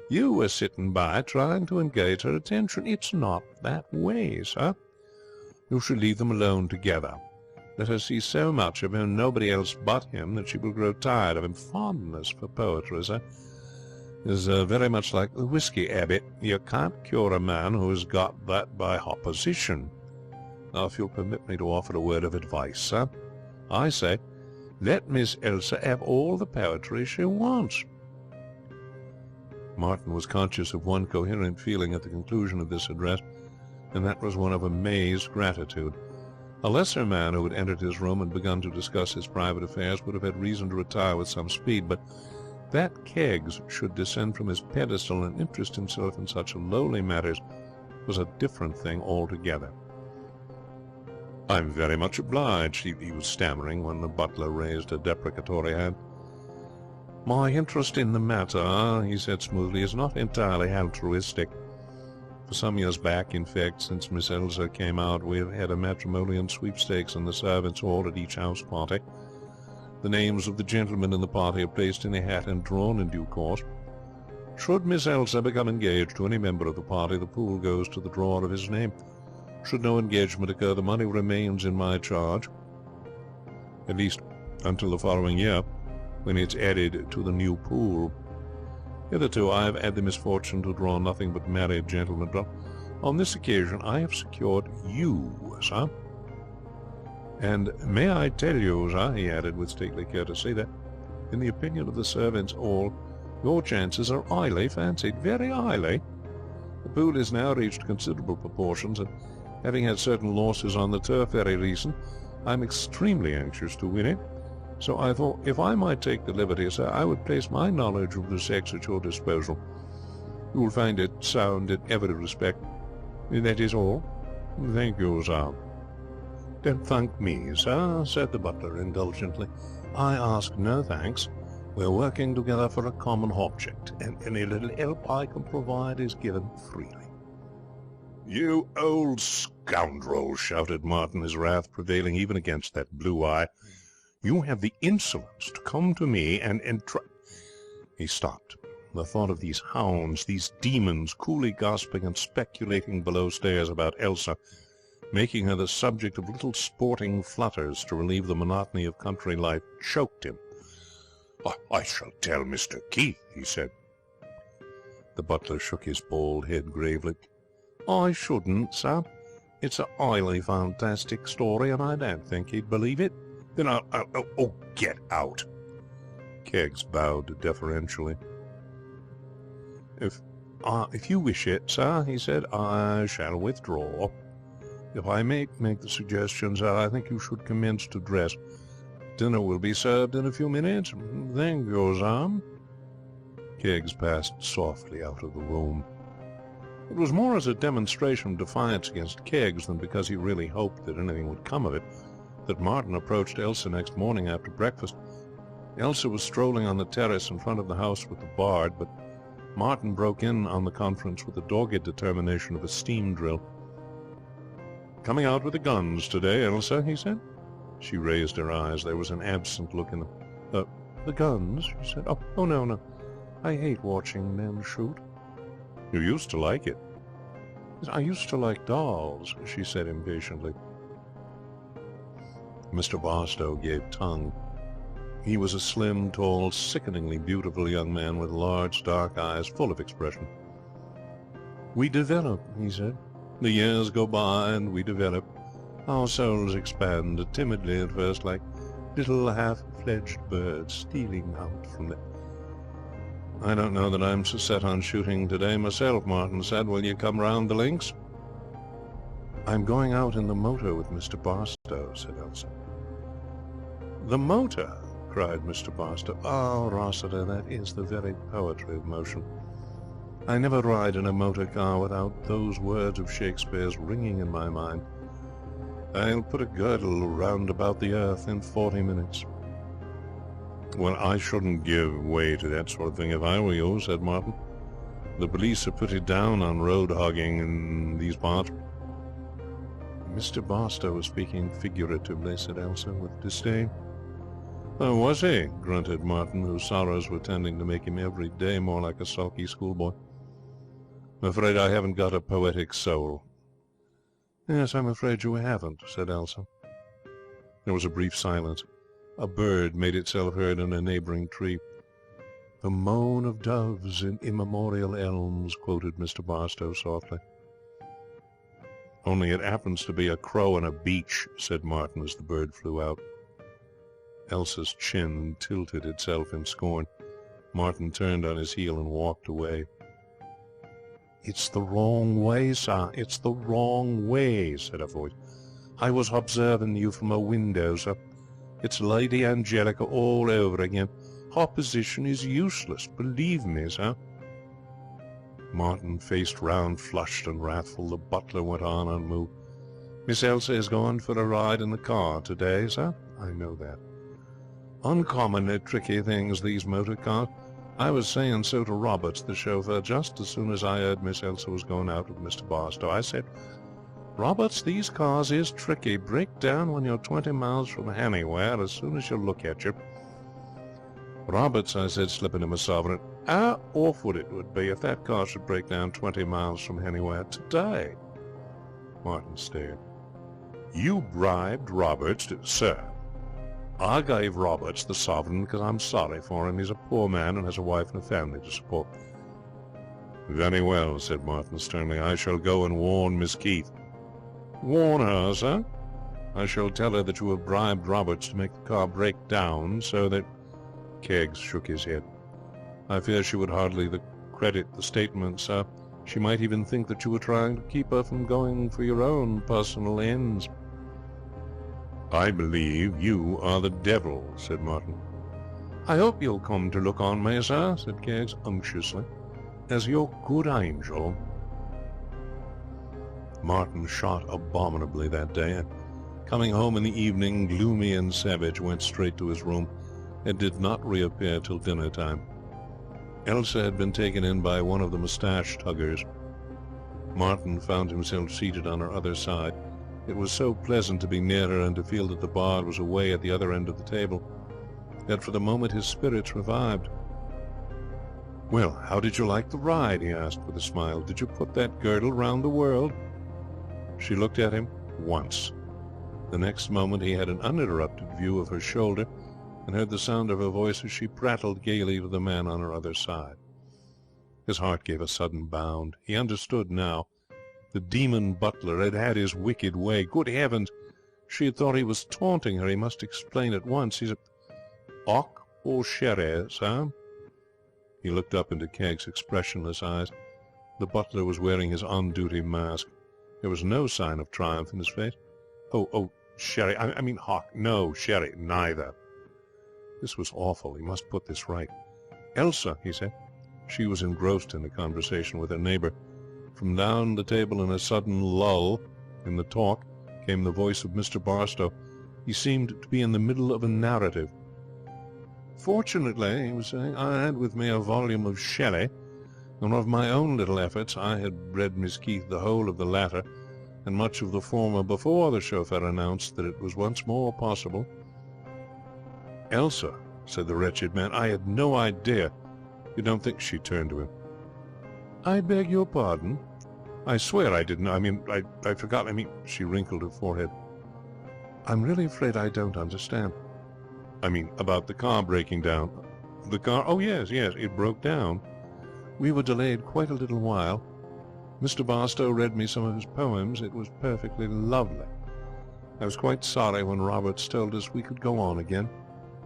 you were sitting by trying to engage her attention. It's not that way, sir. You should leave them alone together. Let her see so much of him, nobody else but him, that she will grow tired of him. Fondness for poetry, sir, is very much like the whisky habit. You can't cure a man who has got that by opposition. Now, if you'll permit me to offer a word of advice, sir, I say, let Miss Elsa have all the poetry she wants." Martin was conscious of one coherent feeling at the conclusion of this address, and that was one of amazed gratitude. A lesser man who had entered his room and begun to discuss his private affairs would have had reason to retire with some speed, but that Keggs should descend from his pedestal and interest himself in such lowly matters was a different thing altogether. "I'm very much obliged," he was stammering when the butler raised a deprecatory hand. "My interest in the matter," he said smoothly, "is not entirely altruistic. For some years back, in fact, since Miss Elsa came out, we have had a matrimonial sweepstakes in the servants' hall at each house party. The names of the gentlemen in the party are placed in a hat and drawn in due course. Should Miss Elsa become engaged to any member of the party, the pool goes to the drawer of his name. Should no engagement occur, the money remains in my charge, at least until the following year, when it's added to the new pool. Hitherto I have had the misfortune to draw nothing but married gentlemen, but on this occasion I have secured you, sir. And may I tell you, sir," he added with stately courtesy, "that in the opinion of the servants all, your chances are highly fancied, very highly. The pool has now reached considerable proportions, and having had certain losses on the turf very recent, I am extremely anxious to win it. So I thought, if I might take the liberty, sir, I would place my knowledge of the sex at your disposal. You will find it sound in every respect. That is all. Thank you, sir." "Don't thank me, sir," said the butler indulgently. "I ask no thanks. We're working together for a common object, and any little help I can provide is given freely." "You old scoundrel!" shouted Martin, his wrath prevailing even against that blue eye. "You have the insolence to come to me and try—" He stopped. The thought of these hounds, these demons, coolly gossiping and speculating below stairs about Elsa, making her the subject of little sporting flutters to relieve the monotony of country life, choked him. "I shall tell Mr. Keith," he said. The butler shook his bald head gravely. "I shouldn't, sir. It's a highly fantastic story, and I don't think he'd believe it." "Then I'll get out." Keggs bowed deferentially. If you wish it, sir," he said, "I shall withdraw. If I may make the suggestion, sir, I think you should commence to dress. Dinner will be served in a few minutes. Thank you, sir." Keggs passed softly out of the room. It was more as a demonstration of defiance against Keggs than because he really hoped that anything would come of it that Martin approached Elsa next morning after breakfast. Elsa was strolling on the terrace in front of the house with the bard, but Martin broke in on the conference with the dogged determination of a steam drill. "Coming out with the guns today, Elsa?" he said. She raised her eyes. There was an absent look in them. "The guns?" she said. Oh, no. I hate watching men shoot." "You used to like it." "I used to like dolls," she said impatiently. Mr. Barstow gave tongue. He was a slim, tall, sickeningly beautiful young man with large, dark eyes full of expression. "We develop," he said. "The years go by and we develop. Our souls expand, timidly at first, like little half-fledged birds stealing out from the—" "I don't know that I'm so set on shooting today myself," Martin said. "Will you come round the links?" "I'm going out in the motor with Mr. Barstow," said Elsa. "The motor?" cried Mr. Barstow. "Oh, Rossiter, that is the very poetry of motion. I never ride in a motor car without those words of Shakespeare's ringing in my mind. I'll put a girdle round about the earth in 40 minutes. "Well, I shouldn't give way to that sort of thing if I were you," said Martin. "The police are pretty down on road hogging in these parts." "Mr. Barstow was speaking figuratively," said Elsa, with disdain. "Oh, was he?" grunted Martin, whose sorrows were tending to make him every day more like a sulky schoolboy. "I'm afraid I haven't got a poetic soul." "Yes, I'm afraid you haven't," said Elsa. There was a brief silence. A bird made itself heard in a neighbouring tree. "The moan of doves in immemorial elms," quoted Mr. Barstow softly. "Only it happens to be a crow on a beech," said Martin as the bird flew out. Elsa's chin tilted itself in scorn. Martin turned on his heel and walked away. "It's the wrong way, sir. It's the wrong way," said a voice. I was observing you from a window, sir. It's Lady Angelica all over again. Opposition is useless, believe me, sir." Martin faced round, flushed and wrathful. The butler went on unmoved. "Miss Elsa is going for a ride in the car today, sir. I know that. Uncommonly tricky things, these motor cars. I was saying so to Roberts, the chauffeur, just as soon as I heard Miss Elsa was going out with Mr. Barstow. I said, 'Roberts, these cars is tricky. Break down when you're 20 miles from anywhere as soon as you look at you.' 'Roberts,' I said, slipping him a sovereign, 'how awful it would be if that car should break down 20 miles from anywhere today.'" Martin stared. "You bribed Roberts to—" "Sir, I gave Roberts the sovereign because I'm sorry for him. He's a poor man and has a wife and a family to support." "Very well," said Martin sternly. "I shall go and warn Miss Keith." "Warn her, sir?" "I shall tell her that you have bribed Roberts to make the car break down so that—" Keggs shook his head. "I fear she would hardly credit the statement, sir. She might even think that you were trying to keep her from going for your own personal ends." "I believe you are the devil," said Martin. "I hope you'll come to look on me, sir," said Keggs unctuously, "as your good angel." Martin shot abominably that day, and coming home in the evening, gloomy and savage, went straight to his room, and did not reappear till dinner time. Elsa had been taken in by one of the moustache tuggers. Martin found himself seated on her other side. It was so pleasant to be near her and to feel that the bard was away at the other end of the table, that for the moment his spirits revived. "Well, how did you like the ride?" he asked with a smile. "Did you put that girdle round the world?" She looked at him once. The next moment he had an uninterrupted view of her shoulder, and heard the sound of her voice as she prattled gaily to the man on her other side. His heart gave a sudden bound. He understood now. The demon butler had had his wicked way. Good heavens! She had thought he was taunting her. He must explain at once. He said, "Hock or sherry, sir?" He looked up into Keggs' expressionless eyes. The butler was wearing his on-duty mask. There was no sign of triumph in his face. Oh, sherry. I mean hock. No, sherry. Neither." This was awful. He must put this right. "Elsa," he said. She was engrossed in a conversation with her neighbour. From down the table, in a sudden lull in the talk, came the voice of Mr. Barstow. He seemed to be in the middle of a narrative. "Fortunately," he was saying, "I had with me a volume of Shelley, and of my own little efforts I had read Miss Keith the whole of the latter, and much of the former, before the chauffeur announced that it was once more possible." "Elsa," said the wretched man, "I had no idea. You don't think—" She turned to him. "I beg your pardon? I swear I didn't. I forgot. She wrinkled her forehead. "I'm really afraid I don't understand." "About the car breaking down." "The car? Oh, yes, it broke down. We were delayed quite a little while. Mr. Barstow read me some of his poems. It was perfectly lovely. I was quite sorry when Roberts told us we could go on again.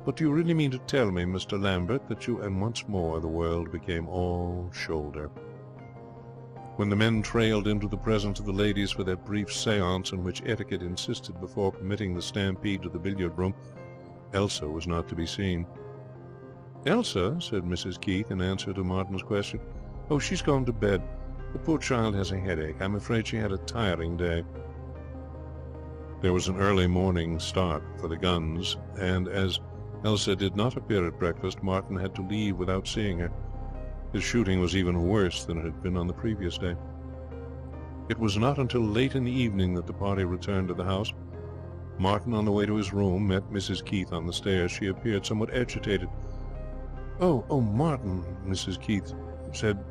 But do you really mean to tell me, Mr. Lambert, that you—" And once more the world became all shoulder. When the men trailed into the presence of the ladies for that brief séance in which etiquette insisted before permitting the stampede to the billiard-room, Elsa was not to be seen. "Elsa," said Mrs. Keith in answer to Martin's question. "Oh, she's gone to bed. The poor child has a headache. I'm afraid she had a tiring day." There was an early morning start for the guns, and as Elsa did not appear at breakfast, Martin had to leave without seeing her. His shooting was even worse than it had been on the previous day. It was not until late in the evening that the party returned to the house. Martin, on the way to his room, met Mrs. Keith on the stairs. She appeared somewhat agitated. Oh, Martin," Mrs. Keith said,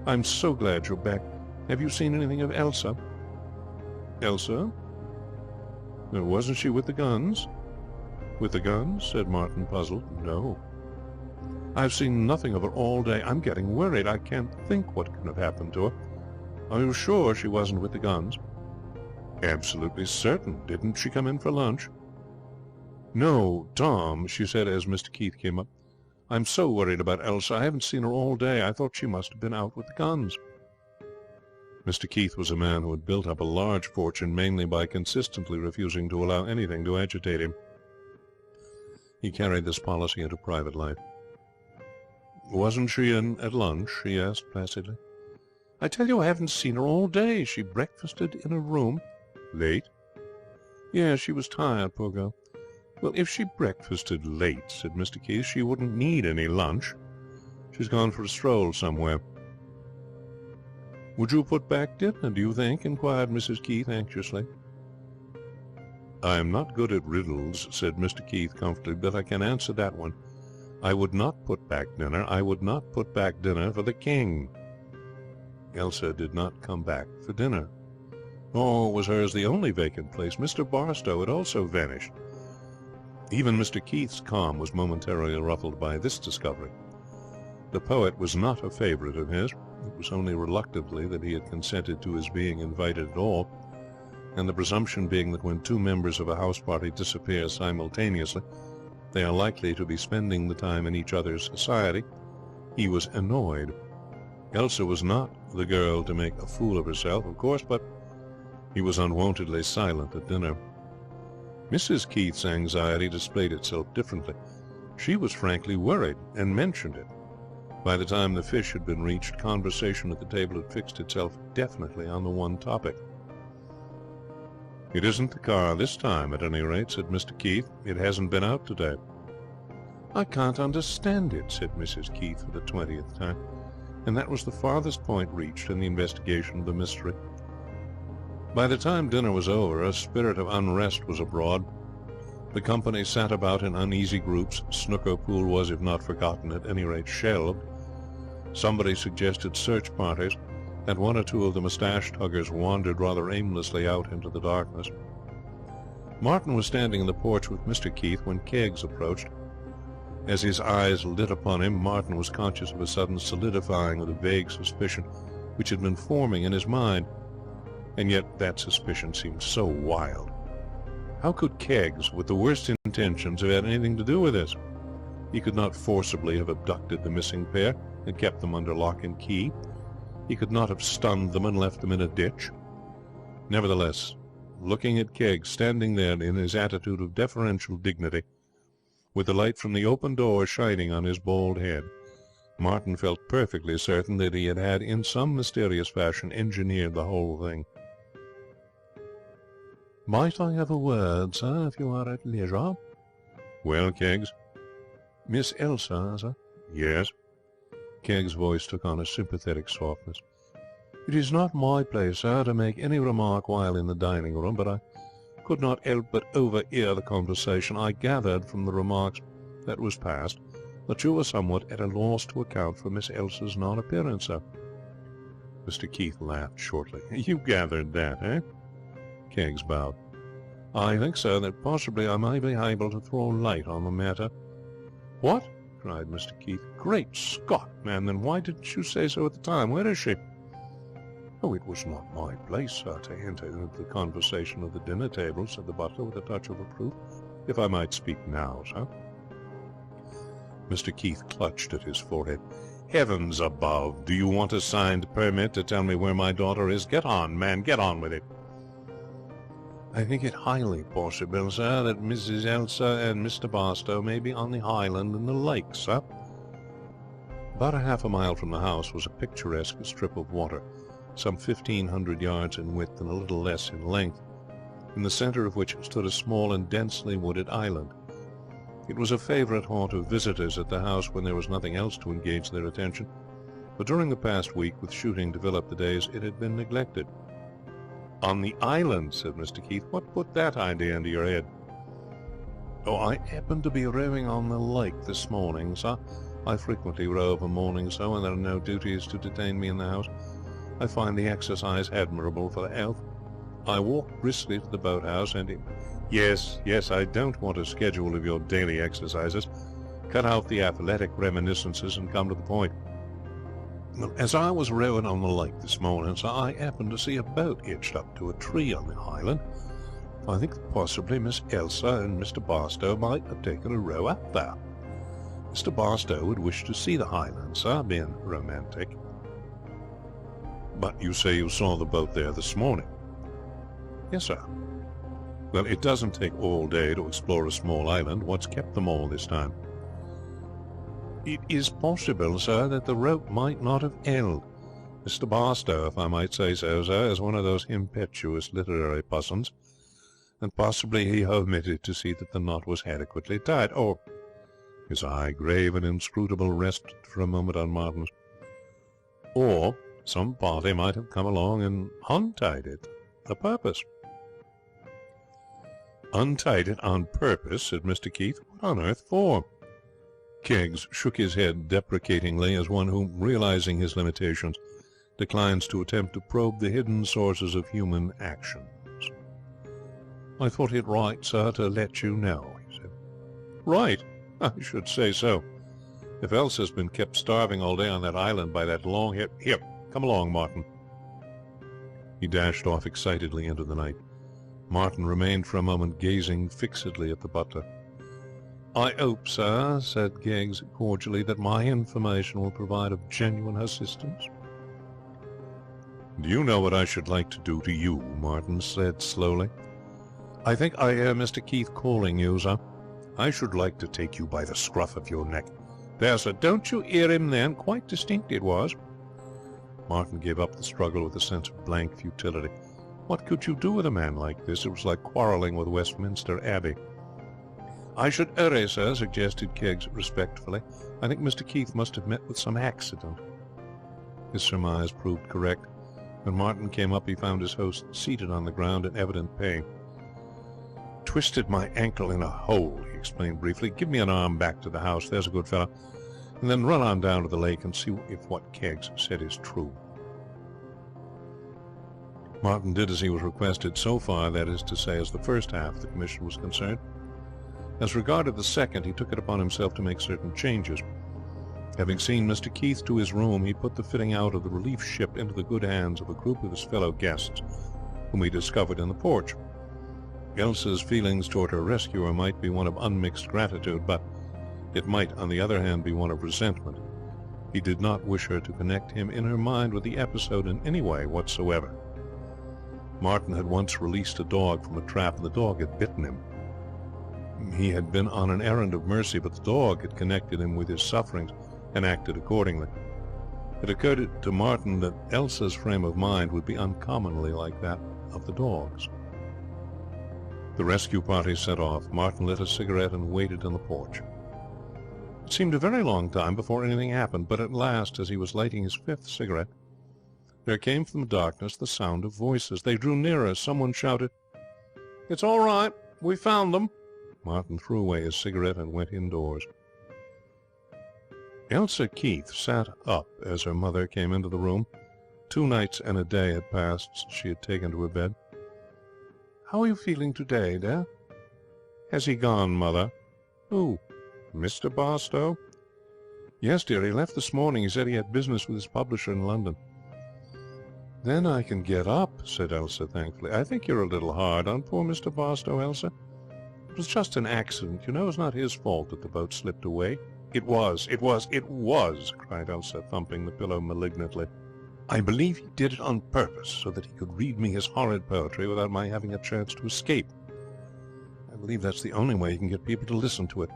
"I'm so glad you're back. Have you seen anything of Elsa?" "Elsa? Wasn't she with the guns?" "With the guns?" said Martin, puzzled. "No. I've seen nothing of her all day. I'm getting worried. I can't think what can have happened to her. Are you sure she wasn't with the guns?" "Absolutely certain. Didn't she come in for lunch?" "No, Tom," she said as Mr. Keith came up. "I'm so worried about Elsa. I haven't seen her all day. I thought she must have been out with the guns." Mr. Keith was a man who had built up a large fortune mainly by consistently refusing to allow anything to agitate him. He carried this policy into private life. "Wasn't she in at lunch?" he asked placidly. "I tell you I haven't seen her all day. She breakfasted in her room." "Late?" "Yes, she was tired, poor girl." "Well, if she breakfasted late," said Mr. Keith, "she wouldn't need any lunch. She's gone for a stroll somewhere." "Would you put back dinner, do you think?" inquired Mrs. Keith anxiously. "I am not good at riddles," said Mr. Keith comfortably, "but I can answer that one. I would not put back dinner. I would not put back dinner for the king." Elsa did not come back for dinner. Nor was hers the only vacant place. Mr. Barstow had also vanished. Even Mr. Keith's calm was momentarily ruffled by this discovery. The poet was not a favourite of his. It was only reluctantly that he had consented to his being invited at all, and the presumption being that when two members of a house party disappear simultaneously, they are likely to be spending the time in each other's society, he was annoyed. Elsa was not the girl to make a fool of herself, of course, but he was unwontedly silent at dinner. Mrs. Keith's anxiety displayed itself differently. She was frankly worried, and mentioned it. By the time the fish had been reached, conversation at the table had fixed itself definitely on the one topic. "It isn't the car this time, at any rate," said Mr. Keith. "It hasn't been out today." "I can't understand it," said Mrs. Keith for the 20th time, and that was the farthest point reached in the investigation of the mystery. By the time dinner was over, a spirit of unrest was abroad. The company sat about in uneasy groups. Snooker pool was, if not forgotten, at any rate shelved. Somebody suggested search parties, and one or two of the moustache-tuggers wandered rather aimlessly out into the darkness. Martin was standing in the porch with Mr. Keith when Keggs approached. As his eyes lit upon him, Martin was conscious of a sudden solidifying of the vague suspicion which had been forming in his mind. And yet that suspicion seemed so wild. How could Keggs, with the worst intentions, have had anything to do with this? He could not forcibly have abducted the missing pair and kept them under lock and key. He could not have stunned them and left them in a ditch. Nevertheless, looking at Keggs standing there in his attitude of deferential dignity, with the light from the open door shining on his bald head, Martin felt perfectly certain that he had in some mysterious fashion engineered the whole thing. "Might I have a word, sir, if you are at leisure?" "Well, Keggs?" "Miss Elsa, sir?" "Yes?" Keggs' voice took on a sympathetic softness. "It is not my place, sir, to make any remark while in the dining-room, but I could not help but overhear the conversation. I gathered from the remarks that was passed that you were somewhat at a loss to account for Miss Elsa's non-appearance, sir." Mr. Keith laughed shortly. "You gathered that, eh?" Keggs bowed. "I think, sir, that possibly I may be able to throw light on the matter." "What?" cried Mr. Keith. "Great Scott, man! Then why didn't you say so at the time? Where is she?" "Oh, it was not my place, sir, to enter into the conversation of the dinner table," said the butler with a touch of reproof. "If I might speak now, sir." Mr. Keith clutched at his forehead. "Heavens above! Do you want a signed permit to tell me where my daughter is? Get on, man, get on with it." "I think it highly possible, sir, that Mrs. Elsa and Mr. Barstow may be on the Highland in the lake, sir." About a half a mile from the house was a picturesque strip of water, some 1,500 yards in width and a little less in length, in the centre of which stood a small and densely wooded island. It was a favourite haunt of visitors at the house when there was nothing else to engage their attention, but during the past week, with shooting to fill up the days, it had been neglected. "On the island," said Mr. Keith. "What put that idea into your head?" "Oh, I happened to be rowing on the lake this morning, sir. I frequently row of a morning so, when there are no duties to detain me in the house. I find the exercise admirable for the health. I walked briskly to the boathouse, and Yes, I don't want a schedule of your daily exercises. Cut out the athletic reminiscences and come to the point. Well, as I was rowing on the lake this morning, sir, I happened to see a boat hitched up to a tree on the island. I think that possibly Miss Elsa and Mr. Barstow might have taken a row up there. Mr. Barstow would wish to see the Highlands, sir, being romantic." But you say you saw the boat there this morning? Yes, sir. Well, it doesn't take all day to explore a small island. What's kept them all this time? It is possible, sir, that the rope might not have held. Mr. Barstow, if I might say so, sir, is one of those impetuous literary persons, and possibly he omitted to see that the knot was adequately tied. Or, his eye, grave and inscrutable, rested for a moment on Martin's. Or some party might have come along and untied it, a purpose. Untied it on purpose, said Mr. Keith. What on earth for? Keggs shook his head deprecatingly, as one who, realizing his limitations, declines to attempt to probe the hidden sources of human actions. I thought it right, sir, to let you know, he said. Right? I should say so. If Elsa's been kept starving all day on that island by that long-haired... Here, come along, Martin. He dashed off excitedly into the night. Martin remained for a moment gazing fixedly at the butler. I hope, sir, said Keggs cordially, that my information will provide of genuine assistance. Do you know what I should like to do to you? Martin said slowly. I think I hear Mr. Keith calling you, sir. I should like to take you by the scruff of your neck. There, sir, don't you hear him then? Quite distinct it was. Martin gave up the struggle with a sense of blank futility. What could you do with a man like this? It was like quarrelling with Westminster Abbey. I should hurry, sir, suggested Keggs respectfully. I think Mr. Keith must have met with some accident. His surmise proved correct. When Martin came up, he found his host seated on the ground in evident pain. Twisted my ankle in a hole, he explained briefly. Give me an arm back to the house, there's a good fellow, and then run on down to the lake and see if what Keggs said is true. Martin did as he was requested so far, that is to say, as the first half of the commission was concerned. As regarded the second, he took it upon himself to make certain changes. Having seen Mr. Keith to his room, he put the fitting out of the relief ship into the good hands of a group of his fellow guests, whom he discovered in the porch. Elsa's feelings toward her rescuer might be one of unmixed gratitude, but it might, on the other hand, be one of resentment. He did not wish her to connect him in her mind with the episode in any way whatsoever. Martin had once released a dog from a trap, and the dog had bitten him. He had been on an errand of mercy, but the dog had connected him with his sufferings and acted accordingly. It occurred to Martin that Elsa's frame of mind would be uncommonly like that of the dog's. The rescue party set off. Martin lit a cigarette and waited on the porch. It seemed a very long time before anything happened, but at last, as he was lighting his fifth cigarette, there came from the darkness the sound of voices. They drew nearer. Someone shouted, "It's all right. We found them." Martin threw away his cigarette and went indoors. Elsa Keith sat up as her mother came into the room. 2 nights and a day had passed since she had taken to her bed. "How are you feeling today, dear?" "Has he gone, Mother?" "Who? Mr. Barstow?" "Yes, dear. He left this morning. He said he had business with his publisher in London." "Then I can get up," said Elsa thankfully. "I think you're a little hard on poor Mr. Barstow, Elsa. It was just an accident, you know. It's not his fault that the boat slipped away." It was, cried Elsa, thumping the pillow malignantly. "I believe he did it on purpose, so that he could read me his horrid poetry without my having a chance to escape. I believe that's the only way he can get people to listen to it."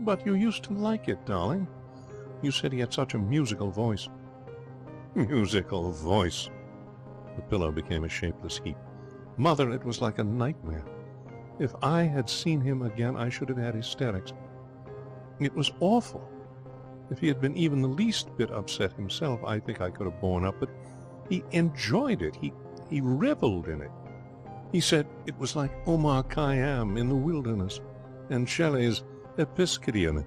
"But you used to like it, darling. You said he had such a musical voice." "Musical voice!" The pillow became a shapeless heap. "Mother, it was like a nightmare. If I had seen him again, I should have had hysterics. It was awful. If he had been even the least bit upset himself, I think I could have borne up, but he enjoyed it. He revelled in it. He said it was like Omar Khayyam in the wilderness, and Shelley's Episcodian,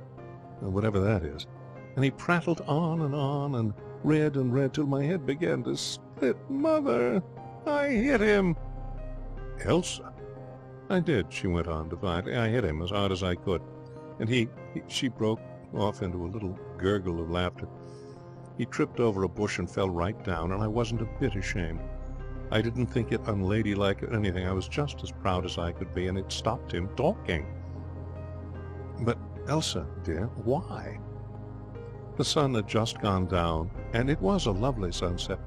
or whatever that is. And he prattled on, and read till my head began to split. Mother, I hit him." "Elsa?" "I did," she went on defiantly. "I hit him as hard as I could. And she broke off into a little gurgle of laughter. He tripped over a bush and fell right down, and I wasn't a bit ashamed. I didn't think it unladylike or anything. I was just as proud as I could be, and it stopped him talking." "But, Elsa, dear, why?" The sun had just gone down, and it was a lovely sunset.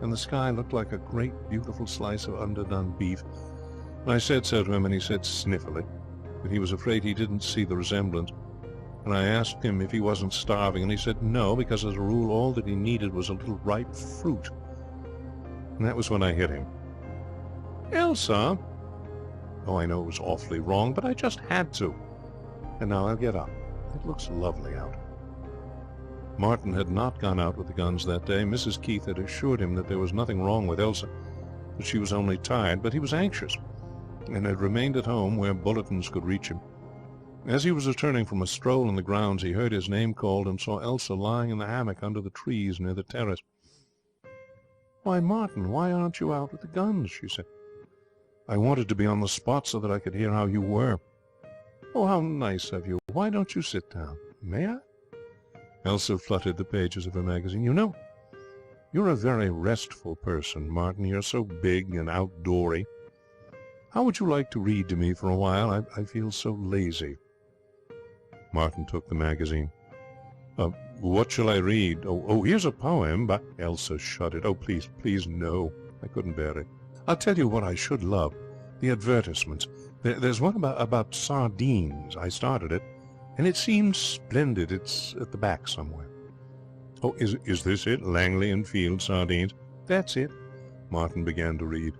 and the sky looked like a great, beautiful slice of underdone beef. And I said so to him, and he said sniffily that he was afraid he didn't see the resemblance. And I asked him if he wasn't starving, and he said no, because as a rule all that he needed was a little ripe fruit. And that was when I hit him. Elsa! Oh, I know it was awfully wrong, but I just had to. And now I'll get up. It looks lovely out. Martin had not gone out with the guns that day. Mrs. Keith had assured him that there was nothing wrong with Elsa, that she was only tired, but he was anxious, and had remained at home where bulletins could reach him. As he was returning from a stroll in the grounds, he heard his name called and saw Elsa lying in the hammock under the trees near the terrace. "Why, Martin, why aren't you out with the guns?" she said. "I wanted to be on the spot so that I could hear how you were." "Oh, how nice of you. Why don't you sit down? May I?" Elsa fluttered the pages of her magazine. "You know, you're a very restful person, Martin. You're so big and outdoory. How would you like to read to me for a while? I feel so lazy." Martin took the magazine. "What shall I read? Oh, here's a poem by—" Elsa shuddered. "Oh, please, please, no. I couldn't bear it. I'll tell you what I should love. The advertisements. There's one about sardines. I started it, and it seems splendid. It's at the back somewhere." "Oh, is this it? Langley and Field sardines?" "That's it." Martin began to read.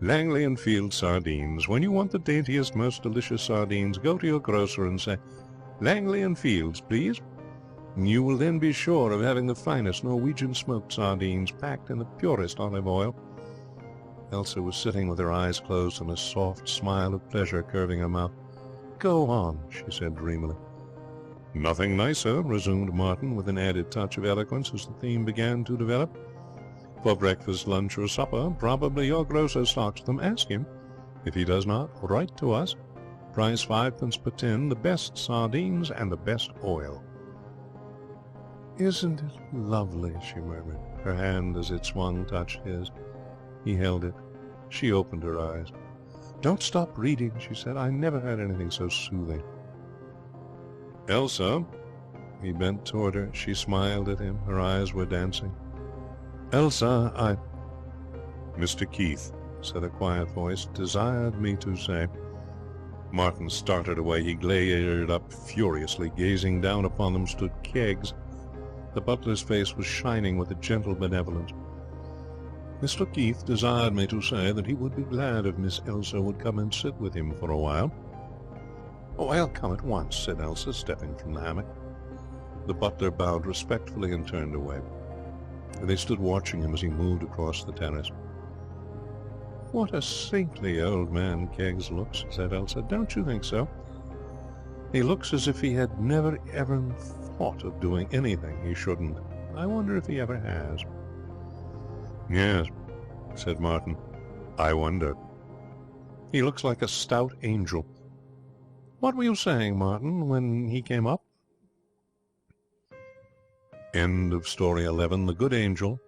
"Langley and Field sardines. When you want the daintiest, most delicious sardines, go to your grocer and say, 'Langley and Fields, please.' You will then be sure of having the finest Norwegian smoked sardines, packed in the purest olive oil." Elsa was sitting with her eyes closed and a soft smile of pleasure curving her mouth. "Go on," she said dreamily. "Nothing nicer," resumed Martin, with an added touch of eloquence as the theme began to develop. "For breakfast, lunch, or supper, probably your grocer stocks them. Ask him. If he does not, write to us. Price 5 pence per tin, the best sardines and the best oil." "Isn't it lovely?" she murmured. Her hand, as it swung, touched his. He held it. She opened her eyes. "Don't stop reading," she said. "I never heard anything so soothing." "Elsa." He bent toward her. She smiled at him. Her eyes were dancing. "Elsa, I—" "Mr. Keith," said a quiet voice, "desired me to say—" Martin started away. He glared up furiously. Gazing down upon them stood Keggs. The butler's face was shining with a gentle benevolence. "Mr. Keith desired me to say that he would be glad if Miss Elsa would come and sit with him for a while." "Oh, I'll come at once," said Elsa, stepping from the hammock. The butler bowed respectfully and turned away. They stood watching him as he moved across the terrace. "What a saintly old man Keggs looks," said Elsa. "Don't you think so? He looks as if he had never ever thought of doing anything he shouldn't. I wonder if he ever has." "Yes," said Martin. "I wonder." "He looks like a stout angel. What were you saying, Martin, when he came up?" End of Story 11. The Good Angel,